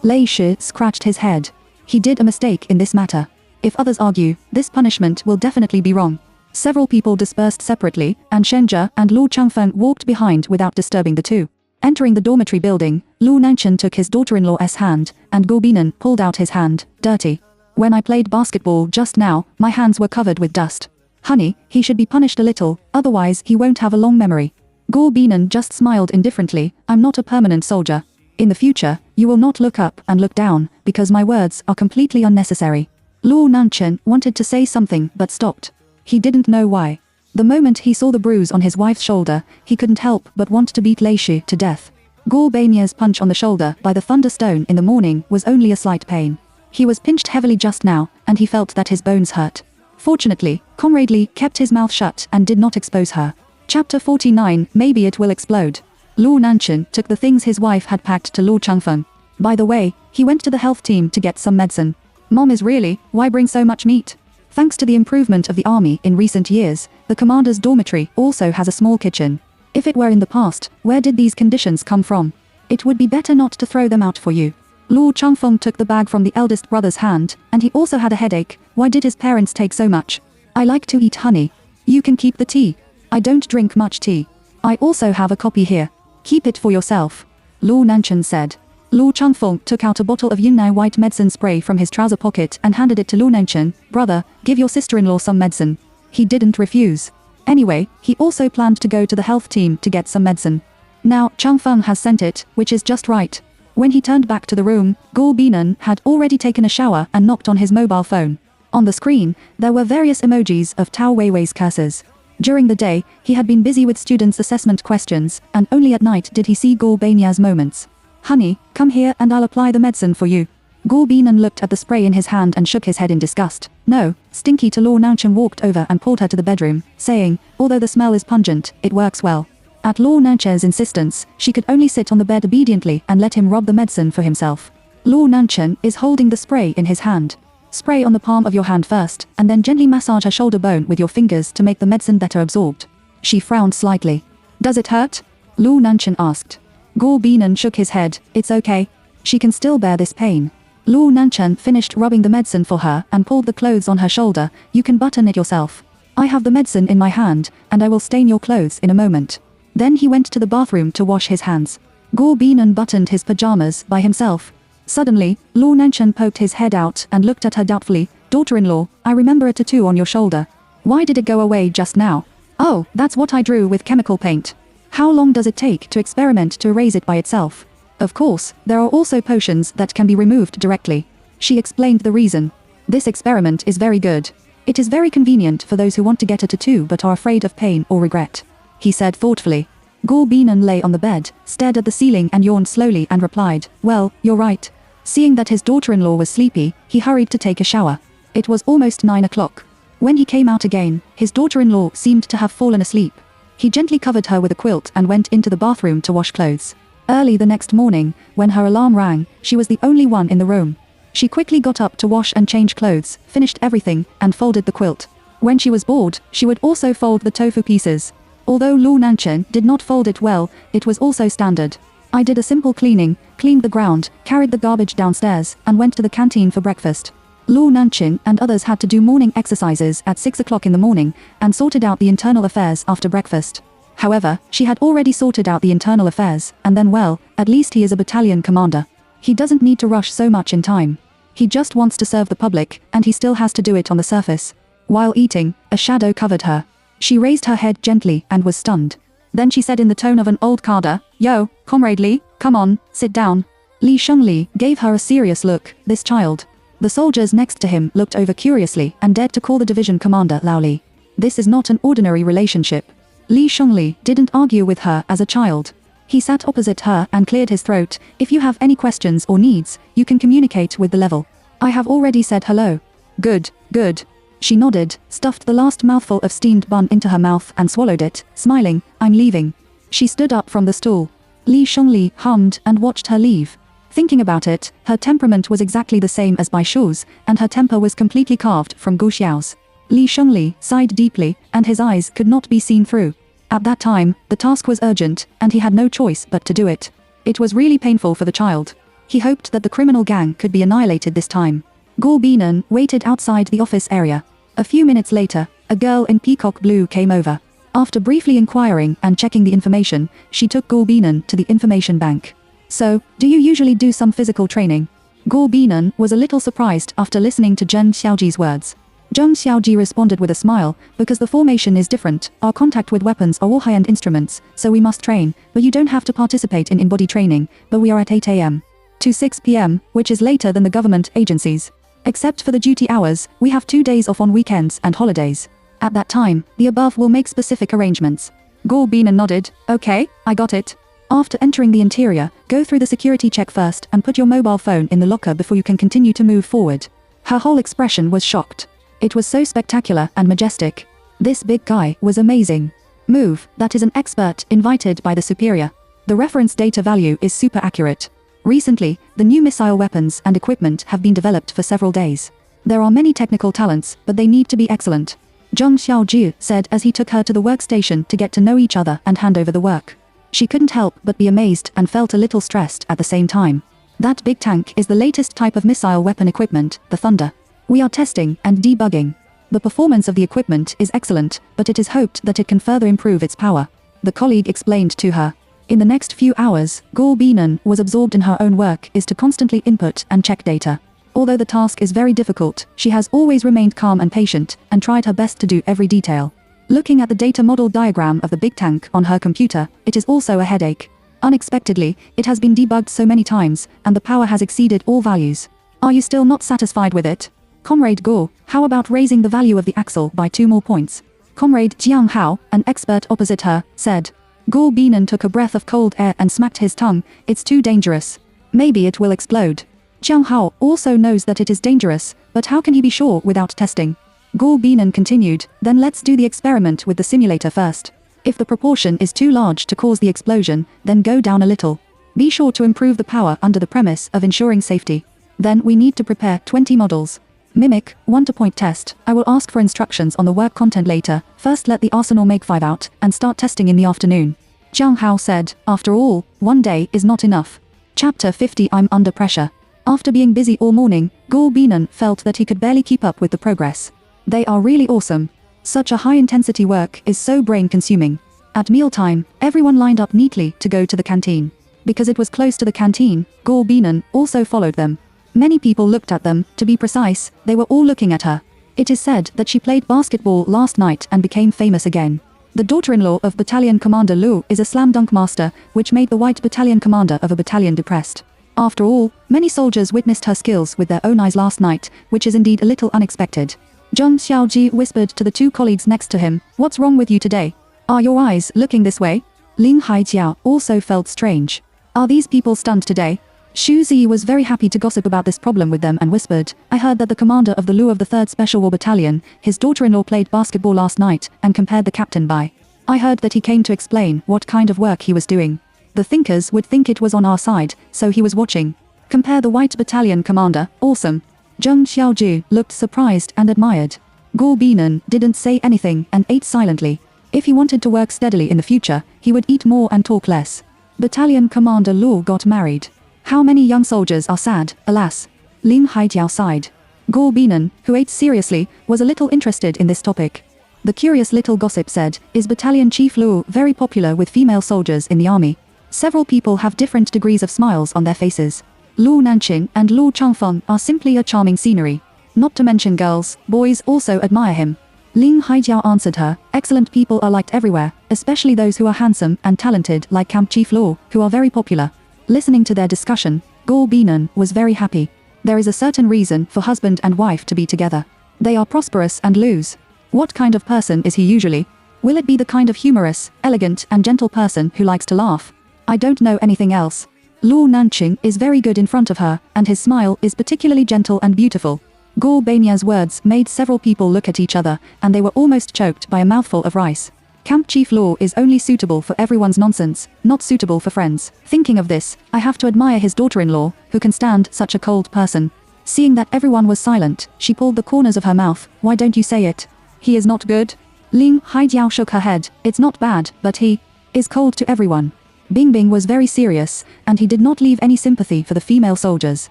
Lei Shi scratched his head. He did a mistake in this matter. If others argue, this punishment will definitely be wrong. Several people dispersed separately, and Shenja and Lu Changfeng walked behind without disturbing the two. Entering the dormitory building, Lu Nanchen took his daughter-in-law's hand, and Guo Binan pulled out his hand. "Dirty. When I played basketball just now, my hands were covered with dust. Honey, he should be punished a little, otherwise he won't have a long memory." Guo Binan just smiled indifferently. "I'm not a permanent soldier. In the future, you will not look up and look down, because my words are completely unnecessary." Luo Nanchen wanted to say something but stopped. He didn't know why. The moment he saw the bruise on his wife's shoulder, he couldn't help but want to beat Lei Shi to death. Guo Banya's punch on the shoulder by the thunderstone in the morning was only a slight pain. He was pinched heavily just now, and he felt that his bones hurt. Fortunately, Comrade Li kept his mouth shut and did not expose her. Chapter 49, Maybe It Will Explode. Luo Nanchen took the things his wife had packed to Luo Changfeng. By the way, he went to the health team to get some medicine. Mom is really, why bring so much meat? Thanks to the improvement of the army in recent years, the commander's dormitory also has a small kitchen. If it were in the past, where did these conditions come from? It would be better not to throw them out for you. Luo Changfeng took the bag from the eldest brother's hand, and he also had a headache. Why did his parents take so much? I like to eat honey. You can keep the tea. I don't drink much tea. I also have a copy here. Keep it for yourself. Luo Nanchen said. Luo Changfeng took out a bottle of Yunnan white medicine spray from his trouser pocket and handed it to Luo Nanchen. Brother, give your sister-in-law some medicine. He didn't refuse. Anyway, he also planned to go to the health team to get some medicine. Now, Changfeng has sent it, which is just right. When he turned back to the room, Guo Binan had already taken a shower and knocked on his mobile phone. On the screen, there were various emojis of Tao Weiwei's curses. During the day, he had been busy with students' assessment questions, and only at night did he see Guo Banya's moments. Honey, come here and I'll apply the medicine for you. Guo Binan looked at the spray in his hand and shook his head in disgust. No, Stinky to Luo Nanchen walked over and pulled her to the bedroom, saying, although the smell is pungent, it works well. At Luo Nanchen's insistence, she could only sit on the bed obediently and let him rub the medicine for himself. Luo Nanchen is holding the spray in his hand. Spray on the palm of your hand first, and then gently massage her shoulder bone with your fingers to make the medicine better absorbed. She frowned slightly. Does it hurt? Luo Nanchen asked. Guo Binan shook his head. It's okay. She can still bear this pain. Luo Nanchen finished rubbing the medicine for her and pulled the clothes on her shoulder. You can button it yourself. I have the medicine in my hand, and I will stain your clothes in a moment. Then he went to the bathroom to wash his hands. Guo Binan buttoned his pajamas by himself. Suddenly, Luo Nanchen poked his head out and looked at her doubtfully. Daughter-in-law, I remember a tattoo on your shoulder. Why did it go away just now? Oh, that's what I drew with chemical paint. How long does it take to experiment to erase it by itself? Of course, there are also potions that can be removed directly. She explained the reason. This experiment is very good. It is very convenient for those who want to get a tattoo but are afraid of pain or regret. He said thoughtfully. Guo Binan lay on the bed, stared at the ceiling and yawned slowly and replied, well, you're right. Seeing that his daughter-in-law was sleepy, he hurried to take a shower. It was almost 9 o'clock. When he came out again, his daughter-in-law seemed to have fallen asleep. He gently covered her with a quilt and went into the bathroom to wash clothes. Early the next morning, when her alarm rang, she was the only one in the room. She quickly got up to wash and change clothes, finished everything, and folded the quilt. When she was bored, she would also fold the tofu pieces. Although Luo Nanchen did not fold it well, it was also standard. I did a simple cleaning, cleaned the ground, carried the garbage downstairs, and went to the canteen for breakfast. Luo Nanchen and others had to do morning exercises at 6 o'clock in the morning, and sorted out the internal affairs after breakfast. However, she had already sorted out the internal affairs, and then well, at least he is a battalion commander. He doesn't need to rush so much in time. He just wants to serve the public, and he still has to do it on the surface. While eating, a shadow covered her. She raised her head gently and was stunned. Then she said in the tone of an old carder, Yo, Comrade Li, come on, sit down. Li Shengli gave her a serious look. This child. The soldiers next to him looked over curiously and dared to call the division commander Lao Li. This is not an ordinary relationship. Li Shengli didn't argue with her as a child. He sat opposite her and cleared his throat. If you have any questions or needs, you can communicate with the level. I have already said hello. Good, good. She nodded, stuffed the last mouthful of steamed bun into her mouth and swallowed it, smiling. I'm leaving. She stood up from the stool. Li Shengli hummed and watched her leave. Thinking about it, her temperament was exactly the same as Bai Shu's, and her temper was completely carved from Gu Xiao's. Li Shengli sighed deeply, and his eyes could not be seen through. At that time, the task was urgent, and he had no choice but to do it. It was really painful for the child. He hoped that the criminal gang could be annihilated this time. Guo Binan waited outside the office area. A few minutes later, a girl in peacock blue came over. After briefly inquiring and checking the information, she took Guo Binan to the information bank. So, do you usually do some physical training? Guo Binan was a little surprised after listening to Zheng Xiaoji's words. Zheng Xiaoji responded with a smile, because the formation is different, our contact with weapons are all high-end instruments, so we must train, but you don't have to participate in in-body training, but we are at 8 a.m. to 6 p.m., which is later than the government agencies. Except for the duty hours, we have 2 days off on weekends and holidays. At that time, the above will make specific arrangements. Go Binan nodded. Okay, I got it. After entering the interior, go through the security check first and put your mobile phone in the locker before you can continue to move forward. Her whole expression was shocked. It was so spectacular and majestic. This big guy was amazing. Move, that is an expert invited by the superior. The reference data value is super accurate. Recently, the new missile weapons and equipment have been developed for several days. There are many technical talents, but they need to be excellent. Zheng Xiaoji said as he took her to the workstation to get to know each other and hand over the work. She couldn't help but be amazed and felt a little stressed at the same time. That big tank is the latest type of missile weapon equipment, the Thunder. We are testing and debugging. The performance of the equipment is excellent, but it is hoped that it can further improve its power. The colleague explained to her. In the next few hours, Go Binan was absorbed in her own work is to constantly input and check data. Although the task is very difficult, she has always remained calm and patient, and tried her best to do every detail. Looking at the data model diagram of the big tank on her computer, it is also a headache. Unexpectedly, it has been debugged so many times, and the power has exceeded all values. Are you still not satisfied with it? Comrade Go, how about raising the value of the axle by 2 more points? Comrade Jiang Hao, an expert opposite her, said. Go Binan took a breath of cold air and smacked his tongue. It's too dangerous. Maybe it will explode. Jiang Hao also knows that it is dangerous, but how can he be sure without testing? Go Binan continued, then let's do the experiment with the simulator first. If the proportion is too large to cause the explosion, then go down a little. Be sure to improve the power under the premise of ensuring safety. Then we need to prepare 20 models. Mimic, 1-point test. I will ask for instructions on the work content later. First let the arsenal make 5 out, and start testing in the afternoon. Jiang Hao said, after all, 1 day is not enough. Chapter 50 I'm under pressure. After being busy all morning, Go Binan felt that he could barely keep up with the progress. They are really awesome. Such a high-intensity work is so brain-consuming. At mealtime, everyone lined up neatly to go to the canteen. Because it was close to the canteen, Go Binan also followed them. Many people looked at them, to be precise, they were all looking at her. It is said that she played basketball last night and became famous again. The daughter-in-law of Battalion Commander Lu is a slam dunk master, which made the white battalion commander of a battalion depressed. After all, many soldiers witnessed her skills with their own eyes last night, which is indeed a little unexpected. Zheng Xiaoji whispered to the 2 colleagues next to him, what's wrong with you today? Are your eyes looking this way? Ling Haijiao also felt strange. Are these people stunned today? Xu Zi was very happy to gossip about this problem with them and whispered, I heard that the commander of the Lu of the 3rd Special War Battalion, his daughter-in-law played basketball last night, and compared the captain by. I heard that he came to explain what kind of work he was doing. The thinkers would think it was on our side, so he was watching. Compare the white battalion commander, awesome. Zheng Xiaoji looked surprised and admired. Go Binan didn't say anything and ate silently. If he wanted to work steadily in the future, he would eat more and talk less. Battalion Commander Lu got married. How many young soldiers are sad, alas. Ling Haijiao sighed. Go Binan, who ate seriously, was a little interested in this topic. The curious little gossip said, is Battalion Chief Lu very popular with female soldiers in the army? Several people have different degrees of smiles on their faces. Lu Nanqing and Lu Changfeng are simply a charming scenery. Not to mention girls, boys also admire him. Ling Haijiao answered her, excellent people are liked everywhere, especially those who are handsome and talented like Camp Chief Lu, who are very popular. Listening to their discussion, Go Binan was very happy. There is a certain reason for husband and wife to be together. They are prosperous and lose. What kind of person is he usually? Will it be the kind of humorous, elegant and gentle person who likes to laugh? I don't know anything else. Lu Nanqing is very good in front of her, and his smile is particularly gentle and beautiful. Go Banya's words made several people look at each other, and they were almost choked by a mouthful of rice. Camp Chief Lu is only suitable for everyone's nonsense, not suitable for friends. Thinking of this, I have to admire his daughter-in-law, who can stand such a cold person. Seeing that everyone was silent, she pulled the corners of her mouth. Why don't you say it? He is not good? Ling Haijiao shook her head. It's not bad, but he is cold to everyone. Bingbing was very serious, and he did not leave any sympathy for the female soldiers.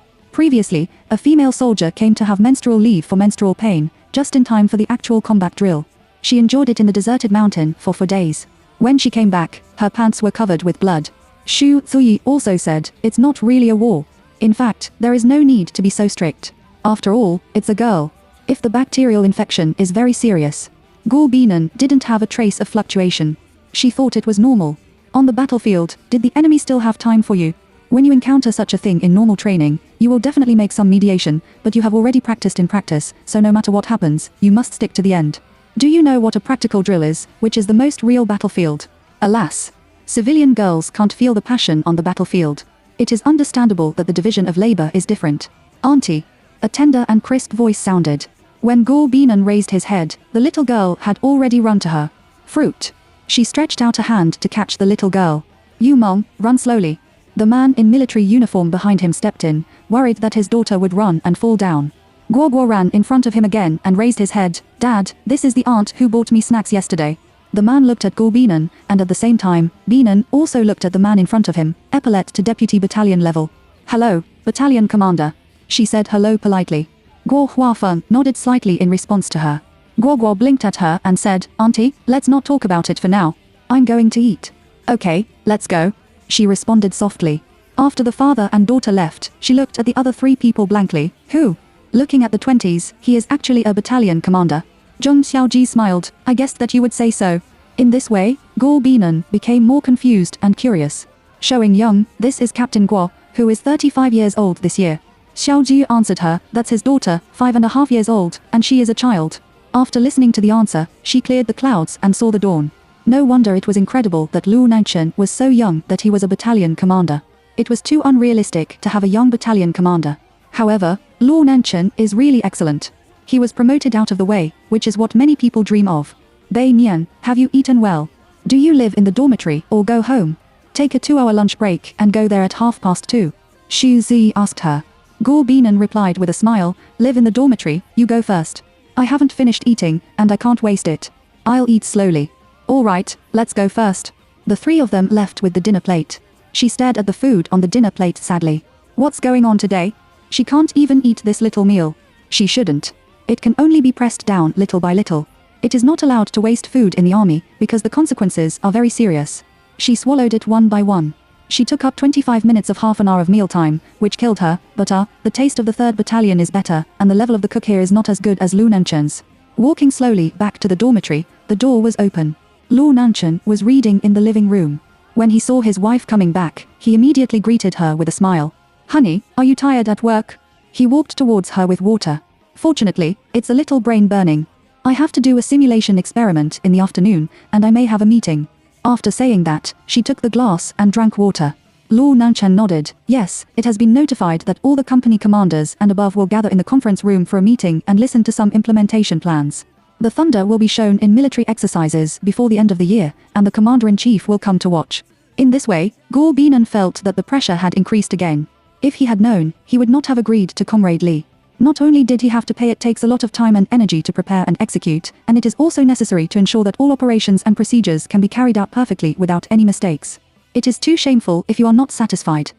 Previously, a female soldier came to have menstrual leave for menstrual pain, just in time for the actual combat drill. She endured it in the deserted mountain for 4 days. When she came back, her pants were covered with blood. Xu Zuyi also said, it's not really a war. In fact, there is no need to be so strict. After all, it's a girl. If the bacterial infection is very serious. Go Binan didn't have a trace of fluctuation. She thought it was normal. On the battlefield, did the enemy still have time for you? When you encounter such a thing in normal training, you will definitely make some mediation, but you have already practiced in practice, so no matter what happens, you must stick to the end. Do you know what a practical drill is, which is the most real battlefield? Alas, civilian girls can't feel the passion on the battlefield. It is understandable that the division of labor is different. Auntie. A tender and crisp voice sounded. When Gur Binan raised his head, the little girl had already run to her. Fruit. She stretched out a hand to catch the little girl. You Mong, run slowly. The man in military uniform behind him stepped in, worried that his daughter would run and fall down. Guo ran in front of him again and raised his head. Dad, this is the aunt who bought me snacks yesterday. The man looked at Gur Binan, and at the same time, Binan also looked at the man in front of him, epaulette to deputy battalion level. Hello, battalion commander. She said hello politely. Guo Huafeng nodded slightly in response to her. Guo blinked at her and said, Auntie, let's not talk about it for now. I'm going to eat. Okay, let's go. She responded softly. After the father and daughter left, she looked at the other three people blankly. Who? Looking at the 20s, he is actually a battalion commander. Zheng Xiaoji smiled. I guessed that you would say so. In this way, Gur Binan became more confused and curious. Showing young, this is Captain Guo, who is 35 years old this year. Xiaoji answered her, that's his daughter, 5.5 years old, and she is a child. After listening to the answer, she cleared the clouds and saw the dawn. No wonder it was incredible that Lu Nanchen was so young that he was a battalion commander. It was too unrealistic to have a young battalion commander. However, Lu Nanchen is really excellent. He was promoted out of the way, which is what many people dream of. Bei Nian, have you eaten well? Do you live in the dormitory or go home? Take a 2-hour lunch break and go there at 2:30. Xu Zi asked her. Gur Binan replied with a smile, live in the dormitory, you go first. I haven't finished eating, and I can't waste it. I'll eat slowly. All right, let's go first. The three of them left with the dinner plate. She stared at the food on the dinner plate sadly. What's going on today? She can't even eat this little meal. She shouldn't. It can only be pressed down little by little. It is not allowed to waste food in the army, because the consequences are very serious. She swallowed it one by one. She took up 25 minutes of half an hour of mealtime, which killed her, but the taste of the 3rd battalion is better, and the level of the cook here is not as good as Lu Nanchen's. Walking slowly back to the dormitory, the door was open. Lu Nanchen was reading in the living room. When he saw his wife coming back, he immediately greeted her with a smile. Honey, are you tired at work? He walked towards her with water. Fortunately, it's a little brain burning. I have to do a simulation experiment in the afternoon, and I may have a meeting. After saying that, she took the glass and drank water. Lu Nanchen nodded. Yes, it has been notified that all the company commanders and above will gather in the conference room for a meeting and listen to some implementation plans. The thunder will be shown in military exercises before the end of the year, and the commander-in-chief will come to watch. In this way, Gur Binan felt that the pressure had increased again. If he had known, he would not have agreed to Comrade Li. Not only did he have to pay, it takes a lot of time and energy to prepare and execute, and it is also necessary to ensure that all operations and procedures can be carried out perfectly without any mistakes. It is too shameful if you are not satisfied.